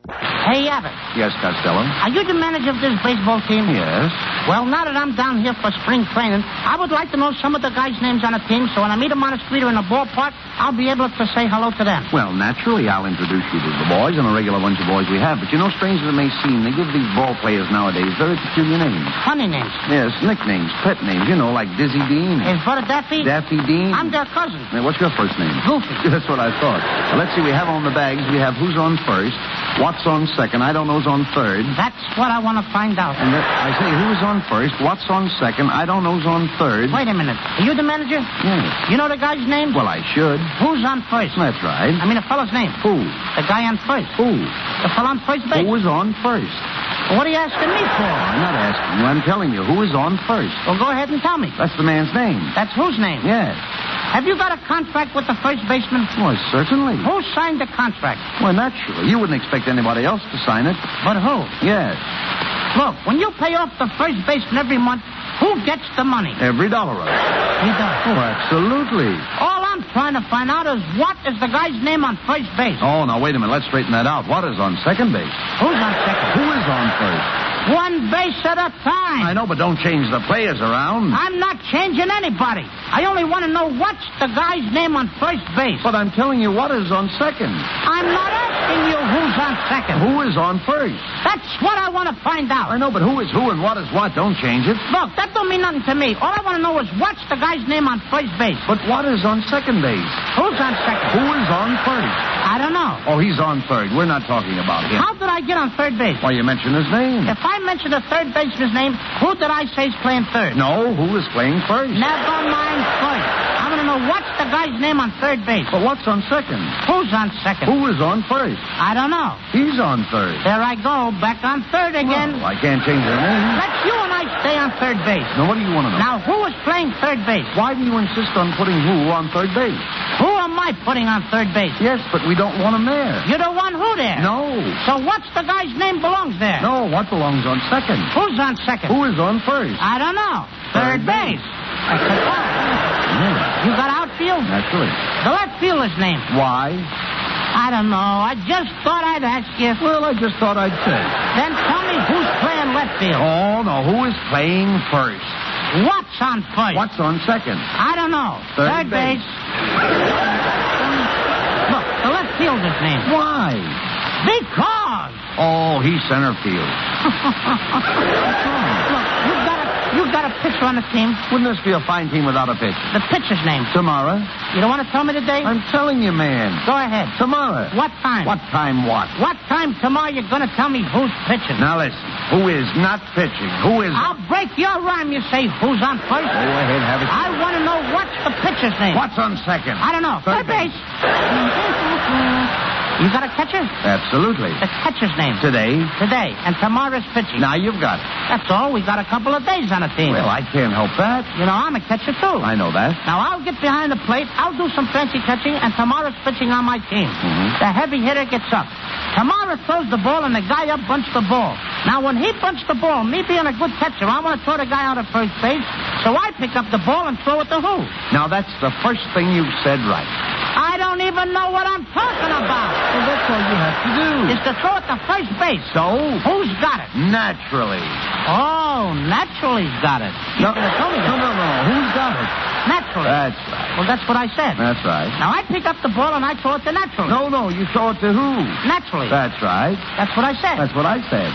Hey, Abbott. Yes, Costello? Are you the manager of this baseball team? Yes. Well, now that I'm down here for spring training, I would like to know some of the guys' names on the team, so when I meet them on the street or in the ballpark, I'll be able to say hello to them. Well, naturally, I'll introduce you to the boys and a regular bunch of boys we have. But you know, strange as it may seem, they give these ball players nowadays very peculiar names. Funny names. Yes, nicknames, pet names, you know, like Dizzy Dean. Is Brother Daffy? Daffy Dean. I'm their cousin. Now, what's your first name? Goofy. That's what I thought. Now, let's see, we have on the bags, we have who's on first, what's on second, I don't know's on third. That's what I want to find out. And I say, who's on first, what's on second, I don't know's on third. Wait a minute. Are you the manager? Yes. You know the guy's name? Well, I should. Who's on first? That's right. I mean, the fellow's name. Who? The guy on first. Who? The fellow on first base. Who is on first? Well, what are you asking me for? I'm not asking you. I'm telling you. Who is on first? Well, go ahead and tell me. That's the man's name. That's whose name? Yes. Have you got a contract with the first baseman? Why, certainly. Who signed the contract? Well, naturally. You wouldn't expect anybody else to sign it. But who? Yes. Look, when you pay off the first baseman every month, who gets the money? Every dollar of it. He does. Oh, absolutely. All I'm trying to find out is what is the guy's name on first base? Oh, now, wait a minute. Let's straighten that out. What is on second base? Who's on second? Who is on first? One base at a time. I know, but don't change the players around. I'm not changing anybody. I only want to know what's the guy's name on first base. But I'm telling you what is on second. I'm not asking you who's on second. Who is on first? That's what I want to find out. I know, but who is who and what is what? Don't change it. Look, that don't mean nothing to me. All I want to know is what's the guy's name on first base. But what is on second base? Who's on second? Who is on first? I don't know. Oh, he's on third. We're not talking about him. How did I get on third base? Why, you mentioned his name. If I mention the third baseman's name, who did I say is playing third? No, who is playing first? Never mind first. I want to know what's the guy's name on third base. But what's on second? Who's on second? Who is on first? I don't know. He's on third. There I go, back on third again. Well, I can't change their name. Let you and I stay on third base. Now, what do you want to know? Now, who is playing third base? Why do you insist on putting who on third base? Who am I putting on third base? Yes, but we don't want him there. You don't want who there? No. So what's the guy's name belongs there? No, what belongs on second? Who's on second? Who is on first? I don't know. Third base. I said, you got outfield? Naturally. The left fielder's name. Why? I don't know. I just thought I'd ask you. Well, I just thought I'd say. Then tell me who's playing left field. Oh, no. Who is playing first? What's on first? What's on second? I don't know. Third base. Look, the left fielder's name. Why? Because. Oh, he's center field. Look, you've got a pitcher on the team. Wouldn't this be a fine team without a pitcher? The pitcher's name. Tomorrow. You don't want to tell me today? I'm telling you, man. Go ahead. Tomorrow. What time? What time what? What time tomorrow you're going to tell me who's pitching? Now listen. Who is not pitching? Who is... I'll break your rhyme. You say who's on first? Go ahead, have it. I want to know what's the pitcher's name. What's on second? I don't know. Third base. You got a catcher? Absolutely. The catcher's name. Today? Today. And tomorrow's pitching. Now you've got it. That's all. We got a couple of days on the team. Well, I can't help that. You know, I'm a catcher, too. I know that. Now, I'll get behind the plate. I'll do some fancy catching, and tomorrow's pitching on my team. Mm-hmm. The heavy hitter gets up. Tomorrow throws the ball, and the guy up bunts the ball. Now, when he bunts the ball, me being a good catcher, I want to throw the guy out at first base, so I pick up the ball and throw it to who? Now, that's the first thing you've said right. I don't even know what I'm talking about. Well, that's all you have to do. Is to throw it to first base. So? Who's got it? Naturally. Oh, naturally's got it. You No, should have told me that. no. Who's got it? Naturally. That's right. Well, that's what I said. That's right. Now, I pick up the ball and I throw it to naturally. No, you throw it to who? Naturally. That's right. That's what I said. That's what I said.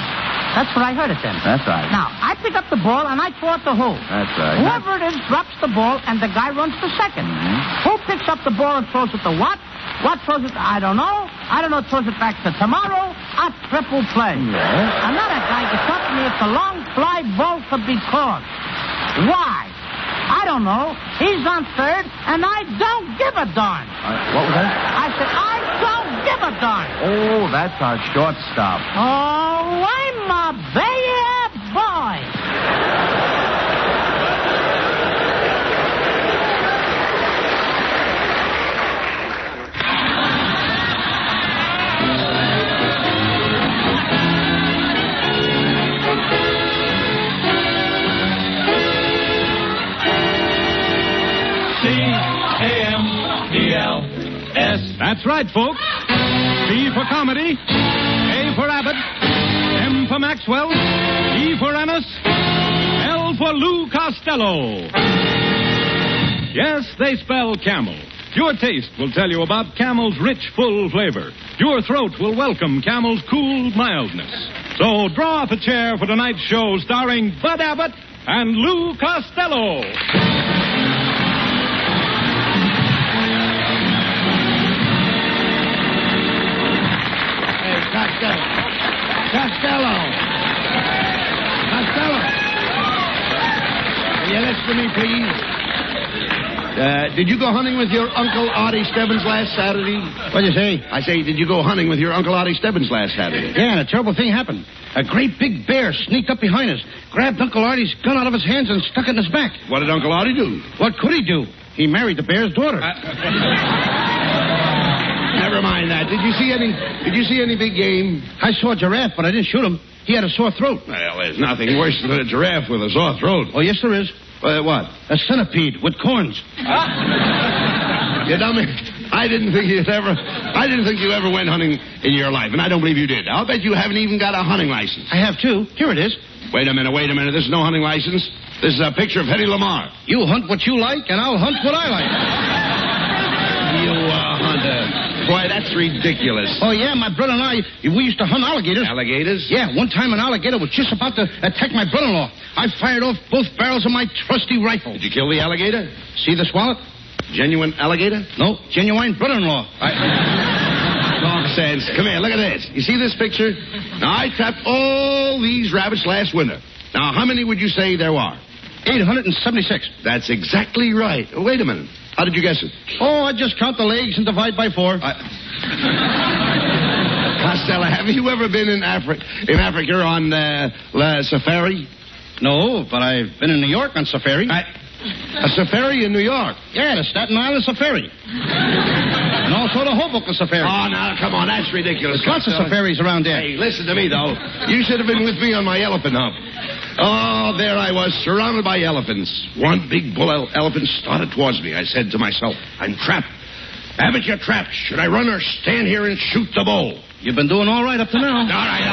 That's what I heard it then. That's right. Now, I pick up the ball and I throw it to who? That's right. Whoever it is drops the ball and the guy runs to second. Mm-hmm. Who picks up the ball and throws it to what? What throws it? I don't know. I don't know. Throws it back to tomorrow. A triple play. Yes. Another guy gets up to me if the long fly ball could be caught. Why? I don't know. He's on third, and I don't give a darn. What was that? I said, I don't give a darn. Oh, that's our shortstop. Oh, I'm a bad boy. C-A-M-B-L-S. That's right, folks. C for comedy, A for Maxwell, E for Ennis, L for Lou Costello. Yes, they spell Camel. Your taste will tell you about Camel's rich, full flavor. Your throat will welcome Camel's cool mildness. So draw up a chair for tonight's show starring Bud Abbott and Lou Costello. Hey, Costello. Will you listen to me, please? Did you go hunting with your Uncle Artie Stebbins last Saturday? What'd you say? I say, did you go hunting with your Uncle Artie Stebbins last Saturday? Yeah, and a terrible thing happened. A great big bear sneaked up behind us, grabbed Uncle Artie's gun out of his hands, and stuck it in his back. What did Uncle Artie do? What could he do? He married the bear's daughter. Never mind that. Did you see any big game? I saw a giraffe, but I didn't shoot him. He had a sore throat. Well, there's nothing worse than a giraffe with a sore throat. Oh, yes, there is. What? A centipede with corns. You dummy. I didn't think you ever went hunting in your life, and I don't believe you did. I'll bet you haven't even got a hunting license. I have, too. Here it is. Wait a minute. This is no hunting license. This is a picture of Hetty Lamar. You hunt what you like, and I'll hunt what I like. You hunter. Boy, that's ridiculous. Oh, yeah, my brother and I, we used to hunt alligators. Alligators? Yeah, one time an alligator was just about to attack my brother-in-law. I fired off both barrels of my trusty rifle. Did you kill the alligator? See this wallet? Genuine alligator? No, genuine brother-in-law. Nonsense. Come here, look at this. You see this picture? Now, I trapped all these rabbits last winter. Now, how many would you say there are? 876. That's exactly right. Wait a minute. How did you guess it? Oh, I just count the legs and divide by 4. Costello, have you ever been in Africa on safari? No, but I've been in New York on safari. A safari in New York? Yeah, the Staten Island safari. And also the Hoboken safari. Oh, now, come on, that's ridiculous. There's lots of safaris around there. Hey, listen to me, though. You should have been with me on my elephant hump. Oh, there I was, surrounded by elephants. One big bull elephant started towards me. I said to myself, I'm trapped. Abbott, you're trapped. Should I run or stand here and shoot the bull? You've been doing all right up to now. All right.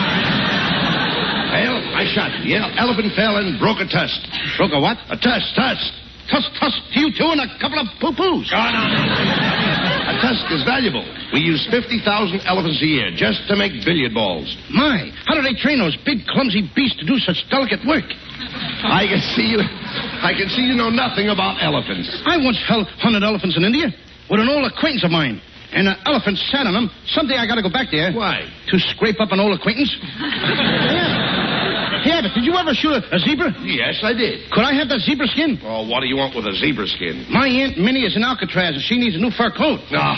Well, I shot. The elephant fell and broke a tusk. Broke a what? A tusk. Tusk to you two and a couple of poo-poos. Oh, no. A tusk is valuable. We use 50,000 elephants a year just to make billiard balls. My, how do they train those big, clumsy beasts to do such delicate work? I can see you know nothing about elephants. I once hunted elephants in India with an old acquaintance of mine. And an elephant sat on them. Someday I got to go back there. Why? To scrape up an old acquaintance. Yeah, but did you ever shoot a zebra? Yes, I did. Could I have that zebra skin? Oh, what do you want with a zebra skin? My Aunt Minnie is in Alcatraz, and she needs a new fur coat. No,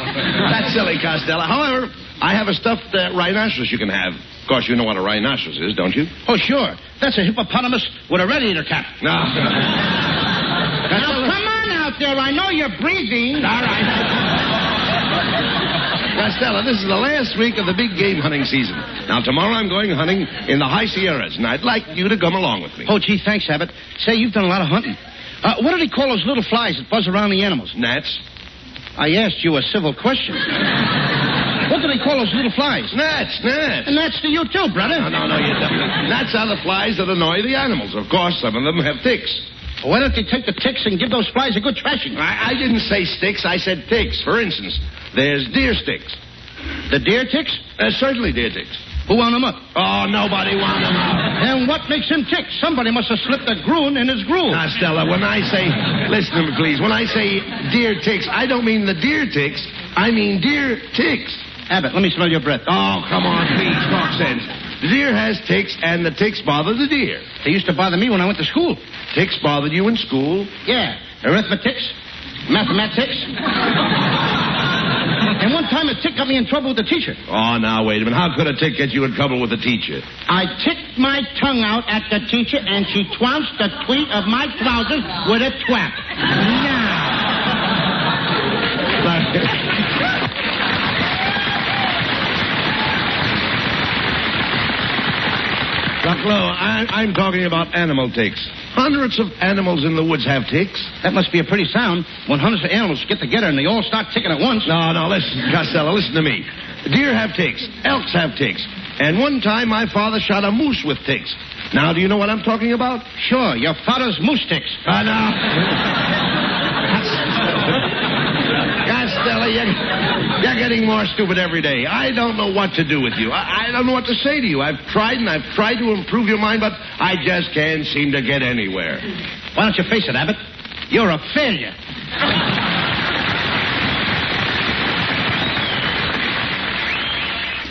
that's silly, Costello. However, I have a stuffed rhinoceros you can have. Of course, you know what a rhinoceros is, don't you? Oh, sure. That's a hippopotamus with a radiator cap. No. Now, come on out there. I know you're breathing. All right. Costello, this is the last week of the big game hunting season. Now, tomorrow I'm going hunting in the high Sierras, and I'd like you to come along with me. Oh, gee, thanks, Abbott. Say, you've done a lot of hunting. What do they call those little flies that buzz around the animals? Gnats. I asked you a civil question. What do they call those little flies? Gnats. And that's to you, too, brother. No, you don't. Gnats are the flies that annoy the animals. Of course, some of them have ticks. Well, why don't they take the ticks and give those flies a good trashing? I didn't say sticks, I said ticks. For instance, there's deer sticks. The deer ticks? Certainly deer ticks. Who wound them up? Oh, nobody wound them up. And what makes him tick? Somebody must have slipped a groon in his groove. Now, Stella, when I say, listen to me, please. When I say deer ticks, I don't mean the deer ticks. I mean deer ticks. Abbott, let me smell your breath. Oh, come on, please, talk sense. The deer has ticks, and the ticks bother the deer. They used to bother me when I went to school. Ticks bothered you in school? Yeah. Arithmetics, mathematics. And one time a tick got me in trouble with the teacher. Oh, now, wait a minute. How could a tick get you in trouble with the teacher? I ticked my tongue out at the teacher, and she trounced the tweet of my trousers with a twap. Now. Look, I'm talking about animal ticks. Hundreds of animals in the woods have ticks. That must be a pretty sound when hundreds of animals get together and they all start ticking at once. No, listen, Costello, listen to me. Deer have ticks. Elks have ticks. And one time my father shot a moose with ticks. Now, do you know what I'm talking about? Sure, your father's moose sticks. No. Costello, you're getting more stupid every day. I don't know what to do with you. I don't know what to say to you. I've tried to improve your mind, but I just can't seem to get anywhere. Why don't you face it, Abbott? You're a failure.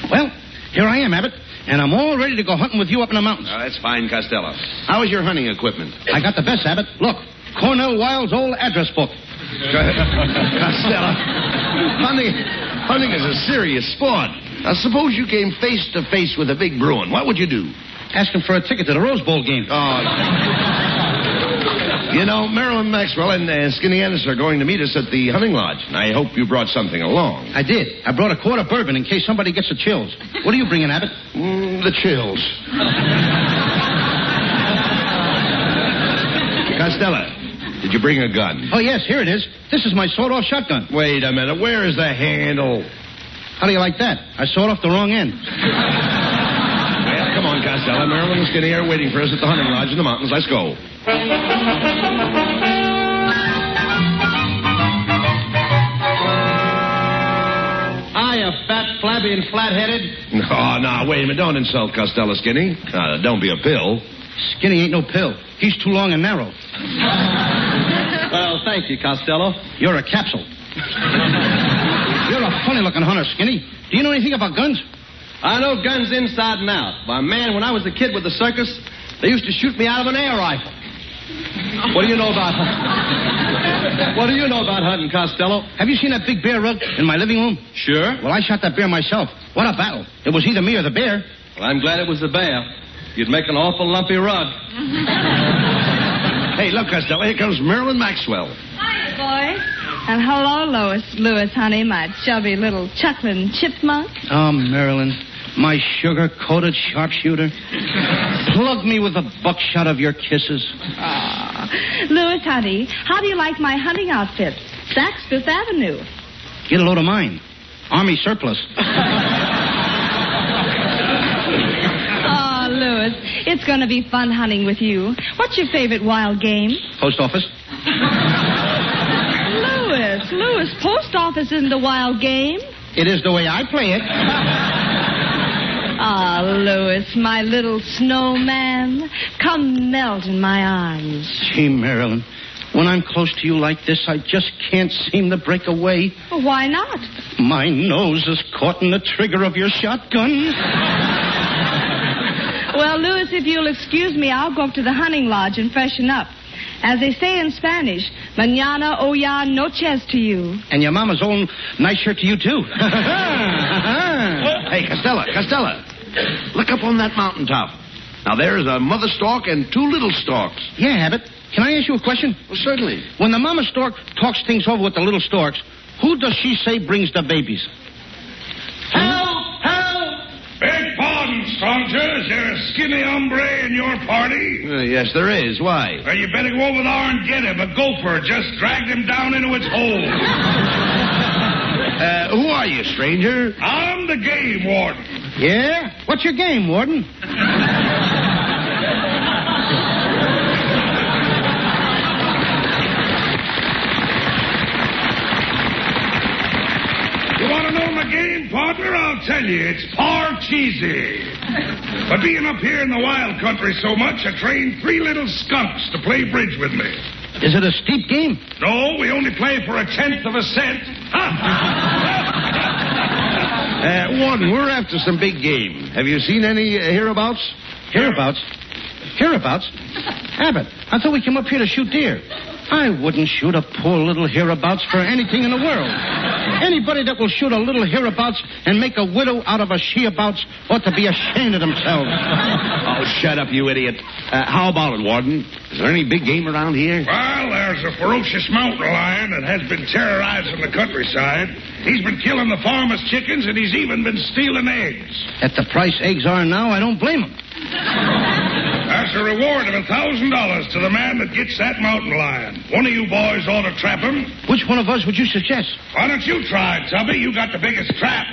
Well, here I am, Abbott, and I'm all ready to go hunting with you up in the mountains. That's fine, Costello. How is your hunting equipment? I got the best, Abbott. Look, Cornell Wilde's old address book. Costello, hunting is a serious sport. Now, suppose you came face to face with a big Bruin. What would you do? Ask him for a ticket to the Rose Bowl game. Oh. You know, Marilyn Maxwell and Skinny Ennis are going to meet us at the hunting lodge, and I hope you brought something along. I did. I brought a quart of bourbon in case somebody gets the chills. What are you bringing, Abbott? The chills. Costello, did you bring a gun? Oh, yes, here it is. This is my sawed-off shotgun. Wait a minute. Where is the handle? How do you like that? I sawed off the wrong end. Well, come on, Costello. Marilyn and Skinny are waiting for us at the hunting lodge in the mountains. Let's go. Hiya, fat, flabby, and flat-headed. No, wait a minute. Don't insult Costello, Skinny. Don't be a pill. Skinny ain't no pill. He's too long and narrow. Well, thank you, Costello. You're a capsule. You're a funny-looking hunter, Skinny. Do you know anything about guns? I know guns inside and out. Why, man, when I was a kid with the circus, they used to shoot me out of an air rifle. What do you know about hunting, Costello? Have you seen that big bear rug in my living room? Sure. Well, I shot that bear myself. What a battle. It was either me or the bear. Well, I'm glad it was the bear. You'd make an awful lumpy rug. Hey, look, Costello, here comes Marilyn Maxwell. Hi, boys. And hello, Louis, honey, my chubby little chuckling chipmunk. Oh, Marilyn, my sugar-coated sharpshooter. Plug me with a buckshot of your kisses. Louis, honey, how do you like my hunting outfit? Saks Fifth Avenue. Get a load of mine. Army surplus. Oh, Louis, it's going to be fun hunting with you. What's your favorite wild game? Post office. Louis, post office isn't a wild game. It is the way I play it. Ah, Louis, my little snowman, come melt in my arms. Gee, Marilyn, when I'm close to you like this, I just can't seem to break away. Well, why not? My nose is caught in the trigger of your shotgun. Well, Louis, if you'll excuse me, I'll go up to the hunting lodge and freshen up. As they say in Spanish, mañana o ya noches to you. And your mama's own nice shirt to you, too. Hey, Costello, look up on that mountaintop. Now, there's a mother stork and two little storks. Yeah, Abbott. Can I ask you a question? Well, certainly. When the mama stork talks things over with the little storks, who does she say brings the babies? Help! Beg pardon, stranger. Is there a skinny hombre in your party? Yes, there is. Why? Well, you better go over there and get him. A gopher just dragged him down into its hole. Who are you, stranger? I'm the game warden. Yeah? What's your game, Warden? You want to know my game, partner? I'll tell you. It's Parcheesi. But being up here in the wild country so much, I trained 3 little skunks to play bridge with me. Is it a steep game? No, we only play for 1/10 of a cent. Warden, we're after some big game. Have you seen any hereabouts? Hereabouts? Abbott, I thought we came up here to shoot deer. I wouldn't shoot a poor little hereabouts for anything in the world. Anybody that will shoot a little hereabouts and make a widow out of a sheabouts ought to be ashamed of themselves. Oh, shut up, you idiot. How about it, Warden? Is there any big game around here? Well, there's a ferocious mountain lion that has been terrorizing the countryside. He's been killing the farmers' chickens, and he's even been stealing eggs. At the price eggs are now, I don't blame him. That's a reward of $1,000 to the man that gets that mountain lion. One of you boys ought to trap him. Which one of us would you suggest? Why don't you try it, Tubby? You got the biggest trap.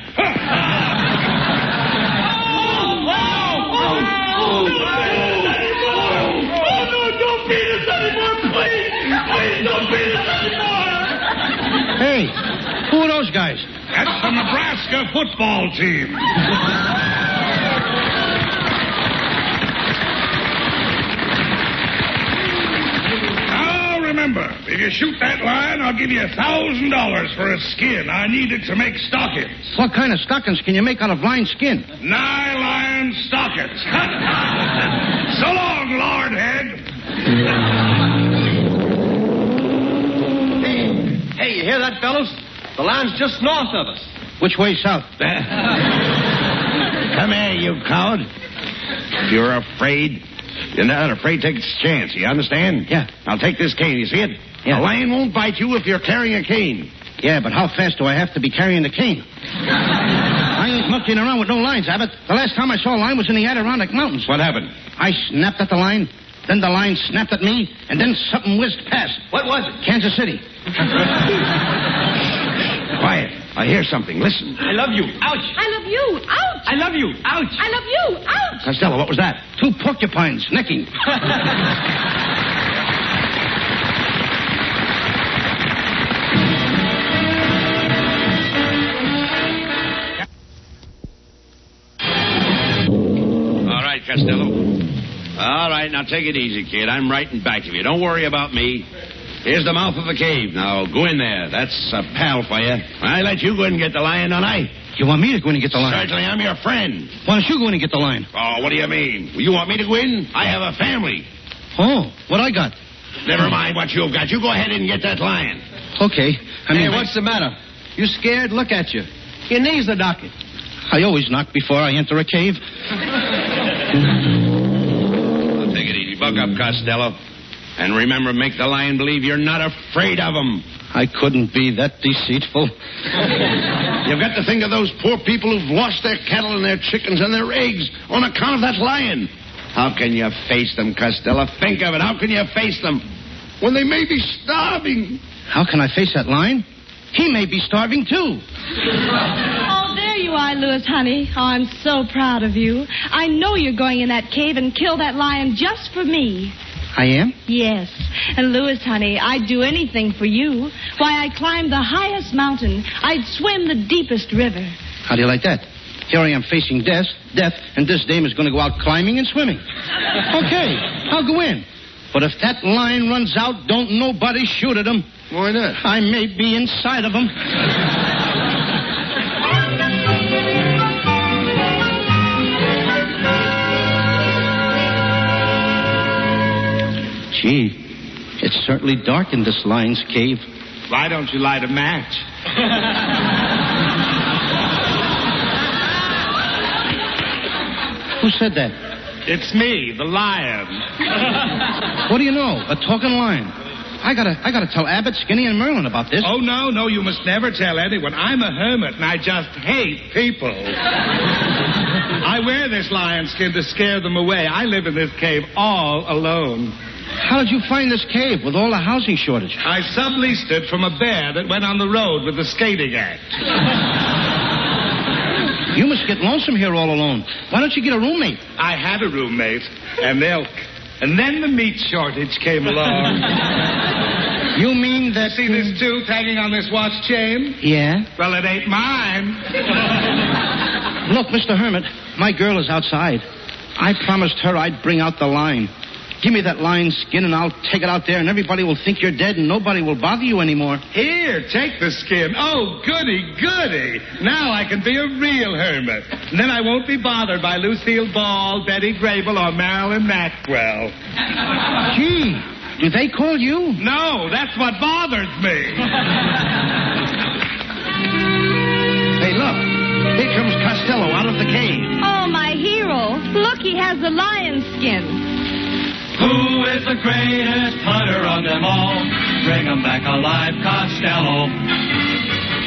a football team. Now, remember, if you shoot that lion, I'll give you $1,000 for a skin. I need it to make stockings. What kind of stockings can you make out of lion skin? Nylon stockings. So long, Lordhead. Hey, you hear that, fellows? The lion's just north of us. Which way south? Come here, you coward. If you're afraid, you're not afraid, take a chance. You understand? Yeah. I'll take this cane. You see it? Yeah. A lion won't bite you if you're carrying a cane. Yeah, but how fast do I have to be carrying the cane? I ain't monkeying around with no lines, Abbott. The last time I saw a lion was in the Adirondack Mountains. What happened? I snapped at the lion, then the lion snapped at me, and then something whizzed past. What was it? Kansas City. Quiet. I hear something. Listen. I love you. Ouch. I love you. Ouch! I love you. Ouch. I love you. Ouch! Costello, what was that? 2 porcupines necking. All right, Costello. All right, now take it easy, kid. I'm right in back of you. Don't worry about me. Here's the mouth of the cave. Now, go in there. That's a pal for you. I let you go in and get the lion, don't I? You want me to go in and get the lion? Certainly, I'm your friend. Why don't you go in and get the lion? Oh, what do you mean? You want me to go in? I have a family. Oh, what I got? Never mind what you've got. You go ahead and get that lion. Okay. Hey, what's the matter? You scared? Look at you. Your knees are knocking. I always knock before I enter a cave. Well, take it easy. Buck up, Costello. And remember, make the lion believe you're not afraid of him. I couldn't be that deceitful. You've got to think of those poor people who've lost their cattle and their chickens and their eggs on account of that lion. How can you face them, Costello? Think of it. How can you face them when they may be starving? How can I face that lion? He may be starving, too. Oh, there you are, Louis, honey. Oh, I'm so proud of you. I know you're going in that cave and kill that lion just for me. I am? Yes. And Louis, honey, I'd do anything for you. Why, I'd climb the highest mountain. I'd swim the deepest river. How do you like that? Here I am facing death, and this dame is going to go out climbing and swimming. Okay, I'll go in. But if that lion runs out, don't nobody shoot at him. Why not? I may be inside of him. Gee, it's certainly dark in this lion's cave. Why don't you light a match? Who said that? It's me, the lion. What do you know? A talking lion. I gotta tell Abbott, Skinny, and Merlin about this. Oh, no, you must never tell anyone. I'm a hermit, and I just hate people. I wear this lion skin to scare them away. I live in this cave all alone. How did you find this cave with all the housing shortage? I subleased it from a bear that went on the road with the skating act. You must get lonesome here all alone. Why don't you get a roommate? I had a roommate and milk. And then the meat shortage came along. You mean that... See this tooth hanging on this watch chain? Yeah? Well, it ain't mine. Look, Mr. Hermit, my girl is outside. I promised her I'd bring out the lion. Give me that lion skin and I'll take it out there and everybody will think you're dead and nobody will bother you anymore. Here, take the skin. Oh, goody. Now I can be a real hermit. And then I won't be bothered by Lucille Ball, Betty Grable, or Marilyn Maxwell. Gee, do they call you? No, that's what bothers me. Hey, look. Here comes Costello out of the cave. Oh, my hero. Look, he has the lion skin. Who is the greatest hunter of them all? Bring 'em back alive, Costello.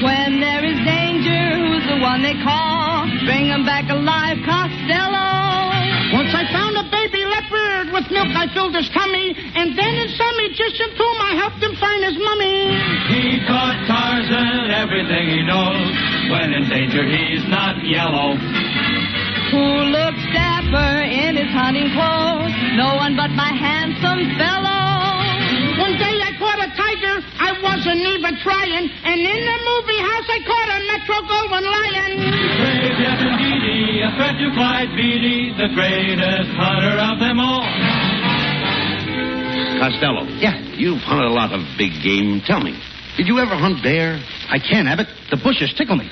When there is danger, who's the one they call? Bring 'em back alive, Costello. Once I found a baby leopard. With milk I filled his tummy. And then in some Egyptian tomb I helped him find his mummy. He taught Tarzan everything he knows. When in danger, he's not yellow. Who looks dapper in his hunting clothes? No one but my handsome fellow. One day I caught a tiger. I wasn't even trying. And in the movie house, I caught a Metro Goldwyn lion. Brave Jeff and Dee Dee, a threat to Clyde Beatty, the greatest hunter of them all. Costello. Yeah? You've hunted a lot of big game. Tell me, did you ever hunt bear? I can't, Abbott. The bushes tickle me.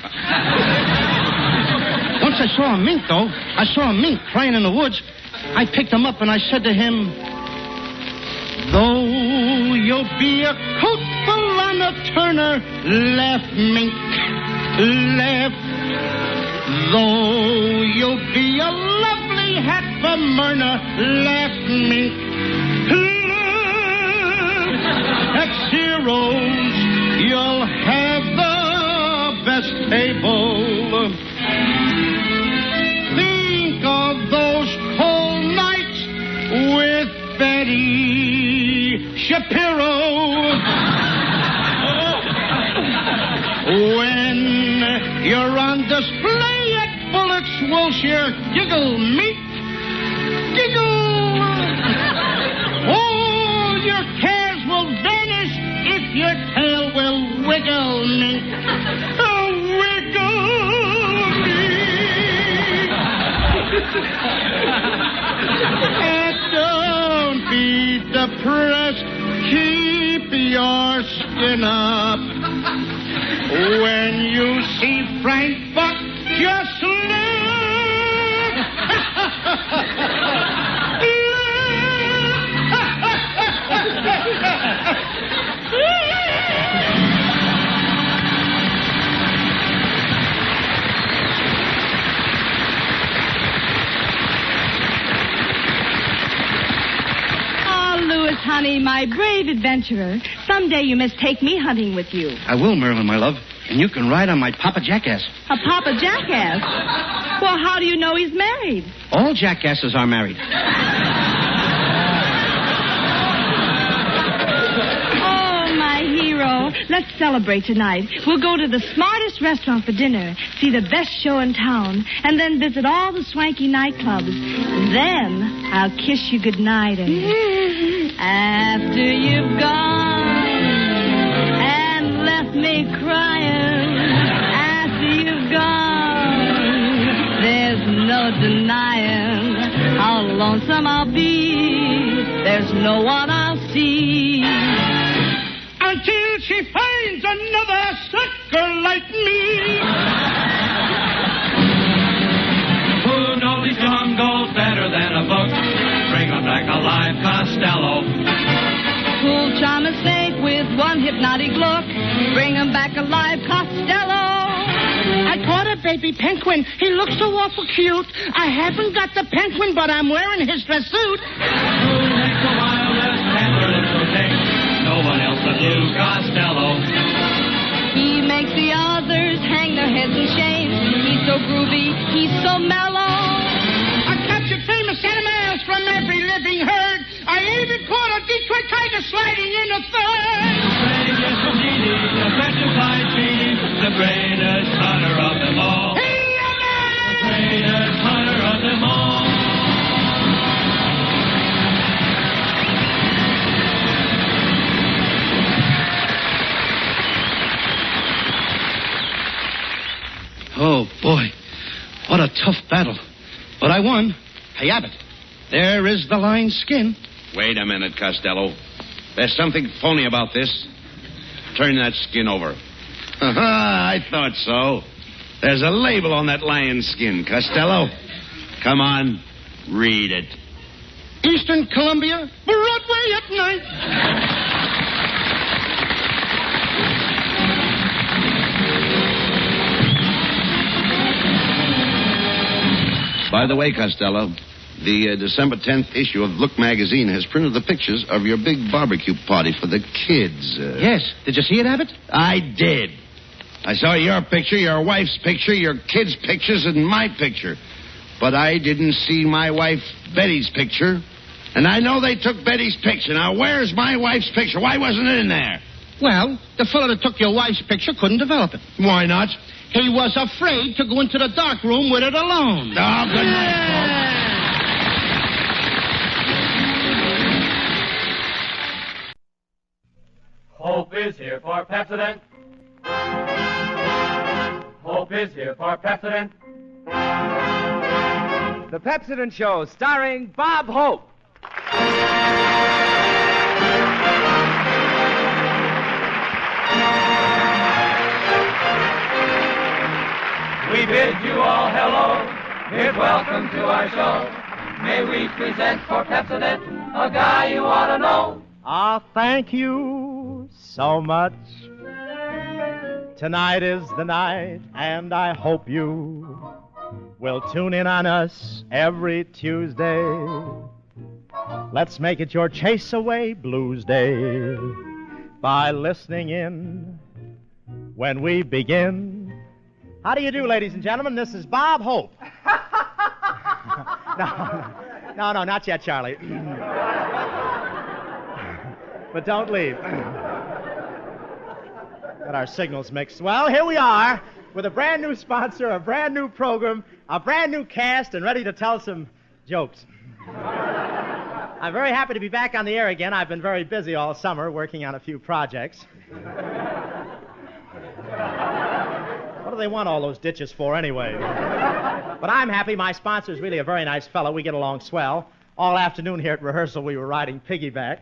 Once I saw a mink, though. I saw a mink crying in the woods. I picked him up and I said to him, though you'll be a coatful on a Turner, left, mink, left. Though you'll be a lovely hat for Myrna, left, mink, left. Ex-heroes, you'll have the best table. Think of those cold nights with Betty Shapiro. When you're on display at Bullock's Wilshire, giggle, meat, giggle. All your cares will vanish if your tail will wiggle, mink. Oh, wiggle, mink. And don't be depressed. Keep your skin up. When you see Frank Buck, just Honey, my brave adventurer, someday you must take me hunting with you. I will, Marilyn, my love. And you can ride on my Papa Jackass. A Papa Jackass? Well, how do you know he's married? All jackasses are married. Oh, my hero. Let's celebrate tonight. We'll go to the smartest restaurant for dinner, see the best show in town, and then visit all the swanky nightclubs. Then I'll kiss you goodnight and... After you've gone and left me crying, after you've gone, there's no denying how lonesome I'll be. There's no one I'll see. Until she finds another sucker like me. Who knows these jungles better than a book? Bring 'em back alive, Costello. Who'll charm a snake with one hypnotic look? Bring 'em back alive, Costello. I caught a baby penguin. He looks so awful cute. I haven't got the penguin, but I'm wearing his dress suit. Who makes the wildest antler look so tame? No one else but Lou Costello. He makes the others hang their heads in shame. He's so groovy, he's so mellow. I captured famous animals from every living herd. I even caught a Detroit tiger sliding in a third. The greatest hunter of them all. The greatest hunter of them all. Oh, boy. What a tough battle. But I won. Hey, Abbott, there is the lion's skin. Wait a minute, Costello. There's something phony about this. Turn that skin over. I thought so. There's a label on that lion's skin, Costello. Come on, read it. Eastern Columbia, Broadway at night. By the way, Costello, the December 10th issue of Look magazine has printed the pictures of your big barbecue party for the kids. Yes. Did you see it, Abbott? I did. I saw your picture, your wife's picture, your kids' pictures, and my picture. But I didn't see my wife Betty's picture. And I know they took Betty's picture. Now, where's my wife's picture? Why wasn't it in there? Well, the fellow that took your wife's picture couldn't develop it. Why not? He was afraid to go into the dark room with it alone. Oh, good night, Hope is here for Pepsodent. Hope is here for Pepsodent. The Pepsodent Show, starring Bob Hope. We bid you all hello, bid welcome to our show. May we present for Pepsodent a guy you ought to know. Thank you so much. Tonight is the night, and I hope you will tune in on us every Tuesday. Let's make it your Chase Away Blues Day by listening in when we begin. How do you do, ladies and gentlemen? This is Bob Hope. No, not yet, Charlie. But don't leave. Got our signals mixed. Well, here we are with a brand new sponsor, a brand new program, a brand new cast, and ready to tell some jokes. I'm very happy to be back on the air again. I've been very busy all summer working on a few projects. What do they want all those ditches for anyway? But I'm happy. My sponsor is really a very nice fellow. We get along swell. All afternoon here at rehearsal, we were riding piggyback.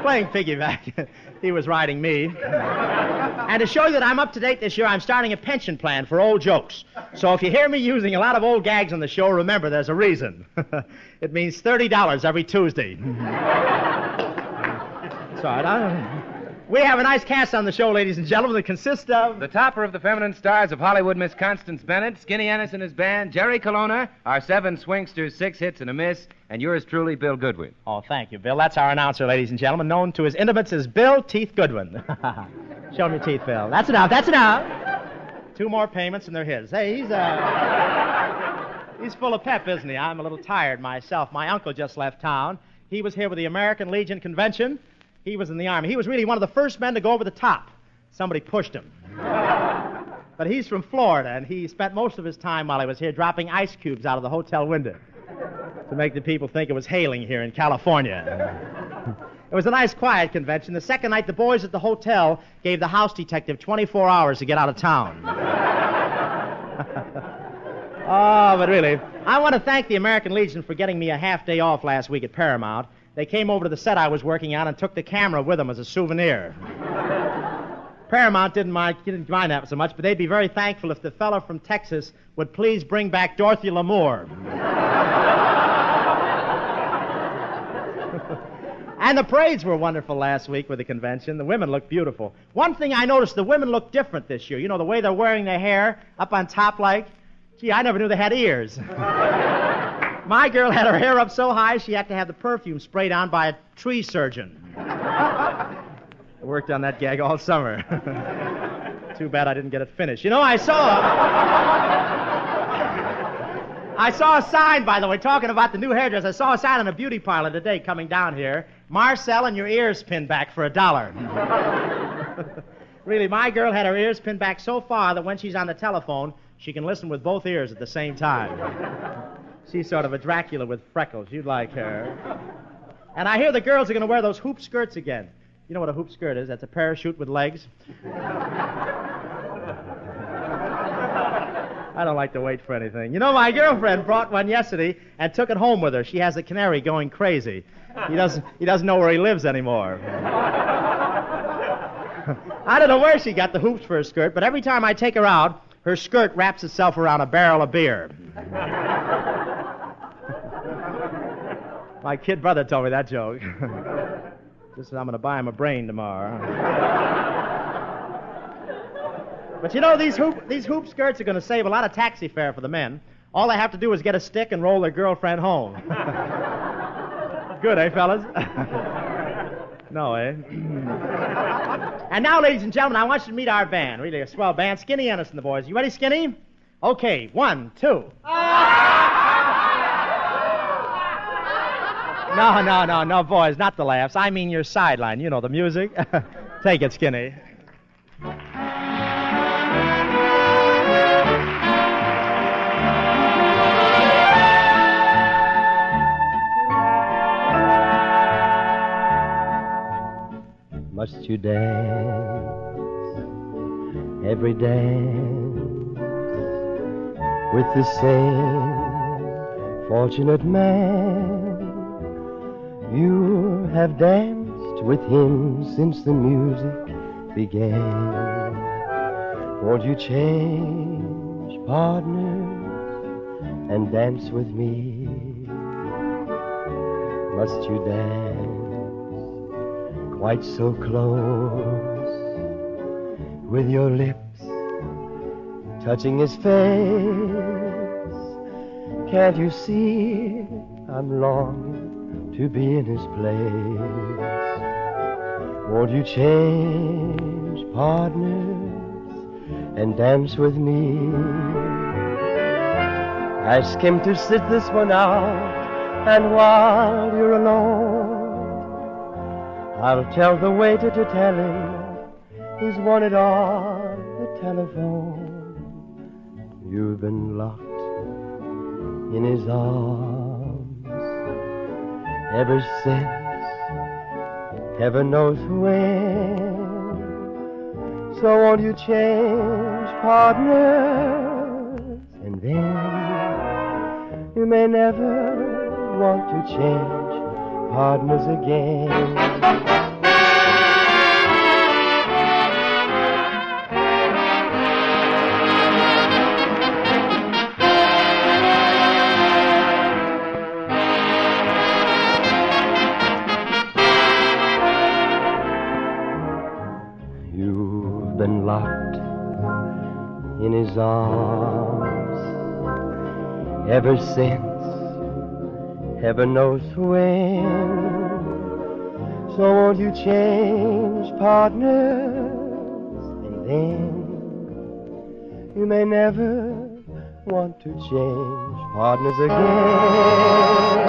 Playing piggyback. He was riding me. And to show you that I'm up to date this year, I'm starting a pension plan for old jokes. So if you hear me using a lot of old gags on the show, remember there's a reason. It means $30 every Tuesday. That's all right. We have a nice cast on the show, ladies and gentlemen, that consists of... The topper of the feminine stars of Hollywood, Miss Constance Bennett, Skinny Ennis and his band, Jerry Colonna, our 7 swingsters, 6 hits and a miss, and yours truly, Bill Goodwin. Oh, thank you, Bill. That's our announcer, ladies and gentlemen, known to his intimates as Bill Teeth Goodwin. Show him your teeth, Bill. That's enough. 2 more payments and they're his. Hey, he's full of pep, isn't he? I'm a little tired myself. My uncle just left town. He was here with the American Legion Convention. He was in the Army. He was really one of the first men to go over the top. Somebody pushed him. But he's from Florida, and he spent most of his time while he was here dropping ice cubes out of the hotel window to make the people think it was hailing here in California. It was a nice, quiet convention. The second night, the boys at the hotel gave the house detective 24 hours to get out of town. Oh, but really, I want to thank the American Legion for getting me a half day off last week at Paramount. They came over to the set I was working on and took the camera with them as a souvenir. Paramount didn't mind that so much, but they'd be very thankful if the fella from Texas would please bring back Dorothy Lamour. And the parades were wonderful last week with the convention. The women looked beautiful. One thing I noticed, the women look different this year. You know, the way they're wearing their hair up on top like... Gee, I never knew they had ears. My girl had her hair up so high she had to have the perfume sprayed on by a tree surgeon. I worked on that gag all summer. Too bad I didn't get it finished. You know, I saw a sign, by the way, talking about the new hairdresser. I saw a sign in a beauty parlor today coming down here. Marcel and your ears pinned back for $1. Really, my girl had her ears pinned back so far that when she's on the telephone, she can listen with both ears at the same time. She's sort of a Dracula with freckles. You'd like her. And I hear the girls are going to wear those hoop skirts again. You know what a hoop skirt is? That's a parachute with legs. I don't like to wait for anything. You know, my girlfriend brought one yesterday and took it home with her. She has a canary going crazy. He doesn't know where he lives anymore. I don't know where she got the hoops for her skirt, but every time I take her out, her skirt wraps itself around a barrel of beer. My kid brother told me that joke. Just I'm going to buy him a brain tomorrow. But you know, these hoop skirts are going to save a lot of taxi fare for the men. All they have to do is get a stick and roll their girlfriend home. Good, eh, fellas? No, eh? And now, ladies and gentlemen, I want you to meet our band. Really a swell band. Skinny Ennis and the boys. You ready, Skinny? Okay, 1, 2. No, boys, not the laughs. I mean your sideline. You know the music. Take it, Skinny. Must you dare every dance with the same fortunate man. You have danced with him since the music began. Won't you change partners and dance with me? Must you dance quite so close, with your lips touching his face? Can't you see I'm longing to be in his place? Won't you change partners and dance with me? Ask him to sit this one out, and while you're alone, I'll tell the waiter to tell him he's wanted on the telephone. You've been locked in his arms ever since, heaven knows when. So won't you change partners, and then you may never want to change partners again. You've been locked in his arms ever since, heaven knows when. So won't you change partners, and then you may never want to change partners again.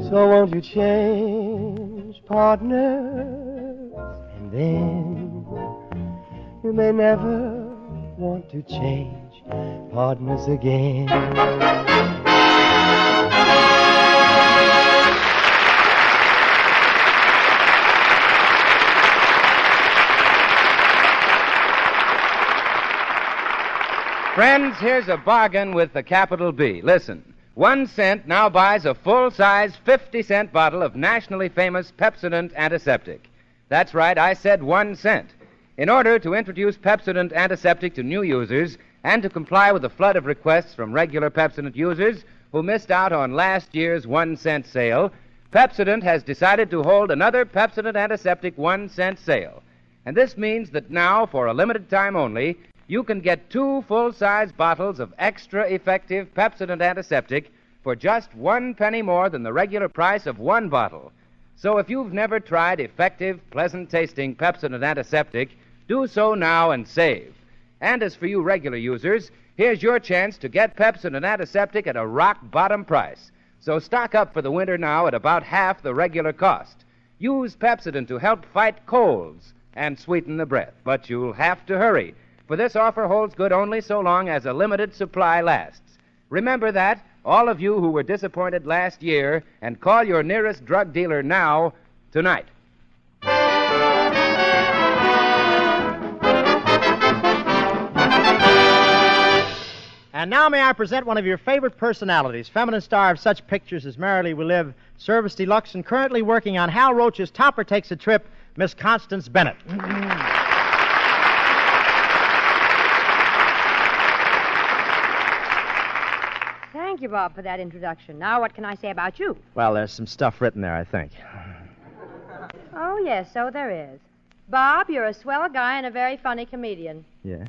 So won't you change partners, and then you may never want to change partners again. Friends, here's a bargain with the capital B. Listen. 1 cent now buys a full-size 50-cent bottle of nationally famous Pepsodent antiseptic. That's right, I said 1 cent. In order to introduce Pepsodent antiseptic to new users and to comply with the flood of requests from regular Pepsodent users who missed out on last year's 1 cent sale, Pepsodent has decided to hold another Pepsodent antiseptic 1 cent sale. And this means that now, for a limited time only, you can get 2 full-size bottles of extra effective Pepsodent antiseptic for just 1 penny more than the regular price of 1 bottle. So if you've never tried effective, pleasant-tasting Pepsodent antiseptic, do so now and save. And as for you regular users, here's your chance to get Pepsodent antiseptic at a rock-bottom price. So stock up for the winter now at about half the regular cost. Use Pepsodent to help fight colds and sweeten the breath. But you'll have to hurry, for this offer holds good only so long as a limited supply lasts. Remember that, all of you who were disappointed last year, and call your nearest drug dealer now, tonight. And now may I present one of your favorite personalities, feminine star of such pictures as Merrily We Live, Service Deluxe, and currently working on Hal Roach's Topper Takes a Trip, Miss Constance Bennett. Thank you, Bob, for that introduction. Now what can I say about you? Well, there's some stuff written there, I think. Oh, yes, so there is. Bob, you're a swell guy and a very funny comedian. Yeah?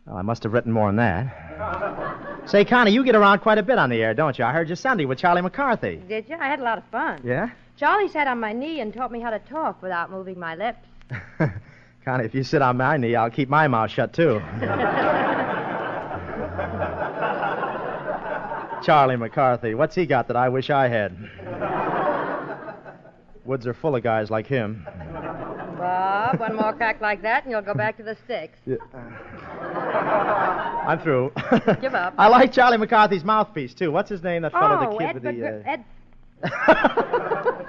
Well, I must have written more than that. Say, Connie, you get around quite a bit on the air, don't you? I heard you Sunday with Charlie McCarthy. Did you? I had a lot of fun. Yeah? Charlie sat on my knee and taught me how to talk without moving my lips. Connie, if you sit on my knee, I'll keep my mouth shut, too. Charlie McCarthy, what's he got that I wish I had? Woods are full of guys like him. Bob, one more crack like that and you'll go back to the sticks. Yeah. I'm through. Give up. I like Charlie McCarthy's mouthpiece, too. What's his name, that fellow, the kid with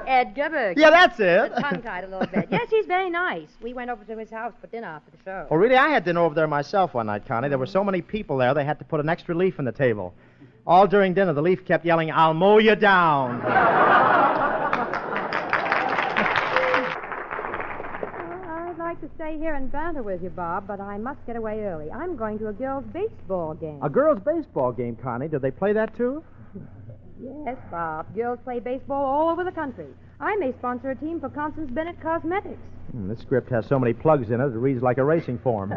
Edgar Bergen. Yeah, that's it. Tongue-tied a little bit. Yes, he's very nice. We went over to his house for dinner after the show. Oh, really? I had dinner over there myself one night, Connie. There were so many people there, they had to put an extra leaf on the table. All during dinner, the leaf kept yelling, "I'll mow you down." I'd like to stay here and banter with you, Bob, but I must get away early. I'm going to a girls' baseball game. A girls' baseball game, Connie. Do they play that, too? Yes, Bob. Girls play baseball all over the country. I may sponsor a team for Constance Bennett Cosmetics. This script has so many plugs in it, it reads like a racing form.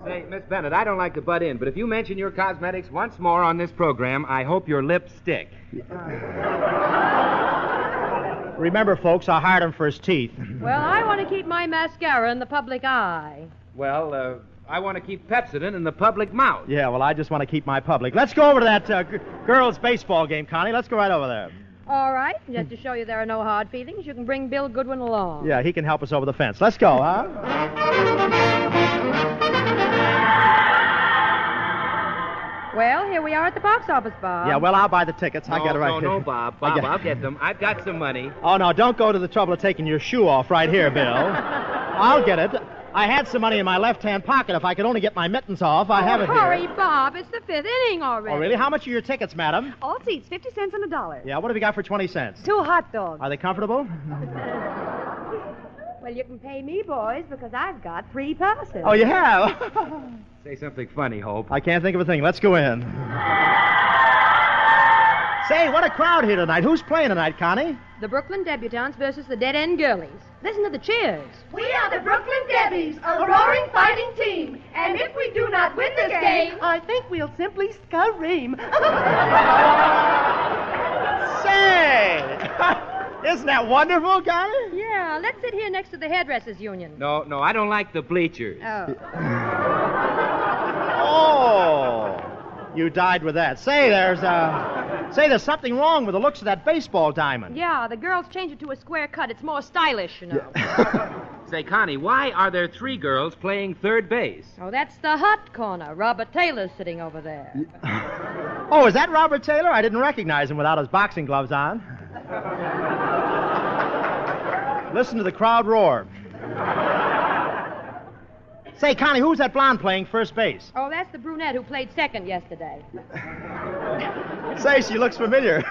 Say, Miss Bennett, I don't like to butt in, but if you mention your cosmetics once more on this program, I hope your lips stick. Remember, folks, I hired him for his teeth. Well, I want to keep my mascara in the public eye. Well, I want to keep Pepsodent in the public mouth. Yeah, well, I just want to keep my public. Let's go over to that girls' baseball game, Connie. Let's go right over there. All right. Just to show you there are no hard feelings, you can bring Bill Goodwin along. Yeah, he can help us over the fence. Let's go, huh? Well, here we are at the box office, Bob. Yeah, well, I'll buy the tickets. I got it right here. No, Bob. I'll get them. I've got some money. Oh, no, don't go to the trouble of taking your shoe off right here, Bill. I'll get it. I had some money in my left-hand pocket. If I could only get my mittens off, I have it here. Hurry, Bob. It's the fifth inning already. Oh, really? How much are your tickets, madam? All seats, 50 cents and $1. Yeah, what have you got for 20 cents? 2 hot dogs. Are they comfortable? Well, you can pay me, boys, because I've got free passes. Oh, you have? Say something funny, Hope. I can't think of a thing. Let's go in. Say, what a crowd here tonight. Who's playing tonight, Connie? The Brooklyn Debutantes versus the Dead End Girlies. Listen to the cheers. We are the Brooklyn Debbies, a roaring fighting team. And if we do not win this game, I think we'll simply scream. Say! Isn't that wonderful, Connie? Yeah, let's sit here next to the hairdressers' union. No, I don't like the bleachers. Oh. Oh, you died with that. Say, there's something wrong with the looks of that baseball diamond. Yeah, the girls changed it to a square cut. It's more stylish, you know. Say, Connie, why are there 3 girls playing third base? Oh, that's the hot corner. Robert Taylor's sitting over there. Oh, is that Robert Taylor? I didn't recognize him without his boxing gloves on. Listen to the crowd roar. Say, Connie, who's that blonde playing first base? Oh, that's the brunette who played second yesterday. Say, she looks familiar.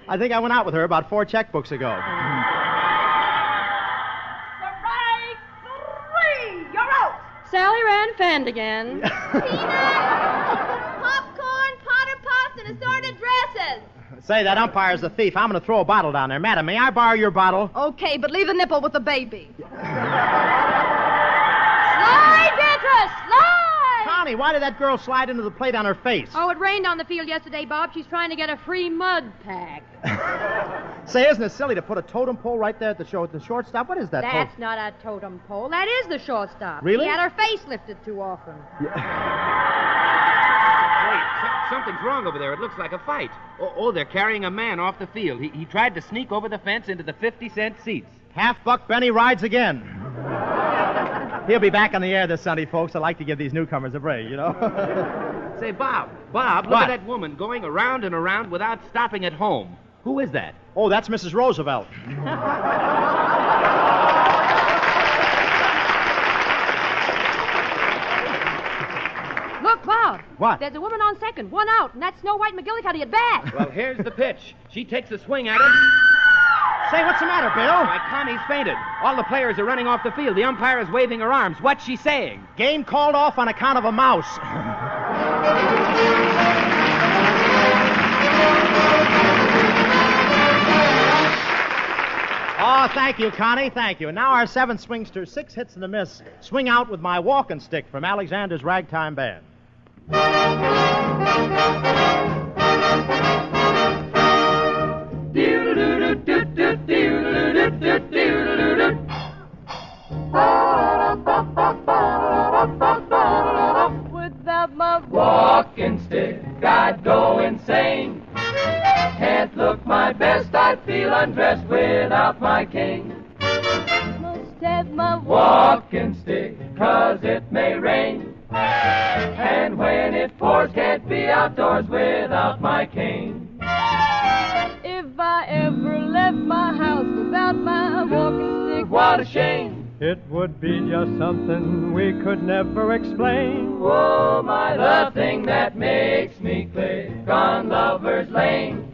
I think I went out with her about 4 checkbooks ago. Strike 3! You're out! Sally Rand fanned again. Popcorn, Potter Pops, and assorted dresses. Say, that umpire's a thief. I'm going to throw a bottle down there. Madam, may I borrow your bottle? Okay, but leave the nipple with the baby. Slide, Beatrice! Slide! Connie, why did that girl slide into the plate on her face? Oh, it rained on the field yesterday, Bob. She's trying to get a free mud pack. Say, isn't it silly to put a totem pole right there at the shortstop? What is that? That's not a totem pole. That is the shortstop. Really? She had her face lifted too often. Wait, something's wrong over there. It looks like a fight. Oh, they're carrying a man off the field. He tried to sneak over the fence into the 50-cent seats. Half-buck Benny rides again. He'll be back on the air this Sunday, folks. I like to give these newcomers a break, you know. Say, Bob, look at that woman going around and around without stopping at home. Who is that? Oh, that's Mrs. Roosevelt. Look, Bob. What? There's a woman on second, 1 out, and that's Snow White McGillicuddy at bat. Well, here's the pitch. She takes a swing at it. Say, what's the matter, Bill? Why, Connie's fainted. All the players are running off the field. The umpire is waving her arms. What's she saying? Game called off on account of a mouse. Oh, thank you, Connie. Thank you. And now our 7th swingster, 6 hits and a miss. Swing out with my walking stick from Alexander's Ragtime Band. Without my walking stick, I'd go insane. Can't look my best, I'd feel undressed without my cane. have my walking stick, 'cause it may rain. And when it pours, can't be outdoors without my cane. If I ever left my house without my walking stick, what a shame. It would be just something we could never explain. Oh, my, the thing that makes me click on Lover's Lane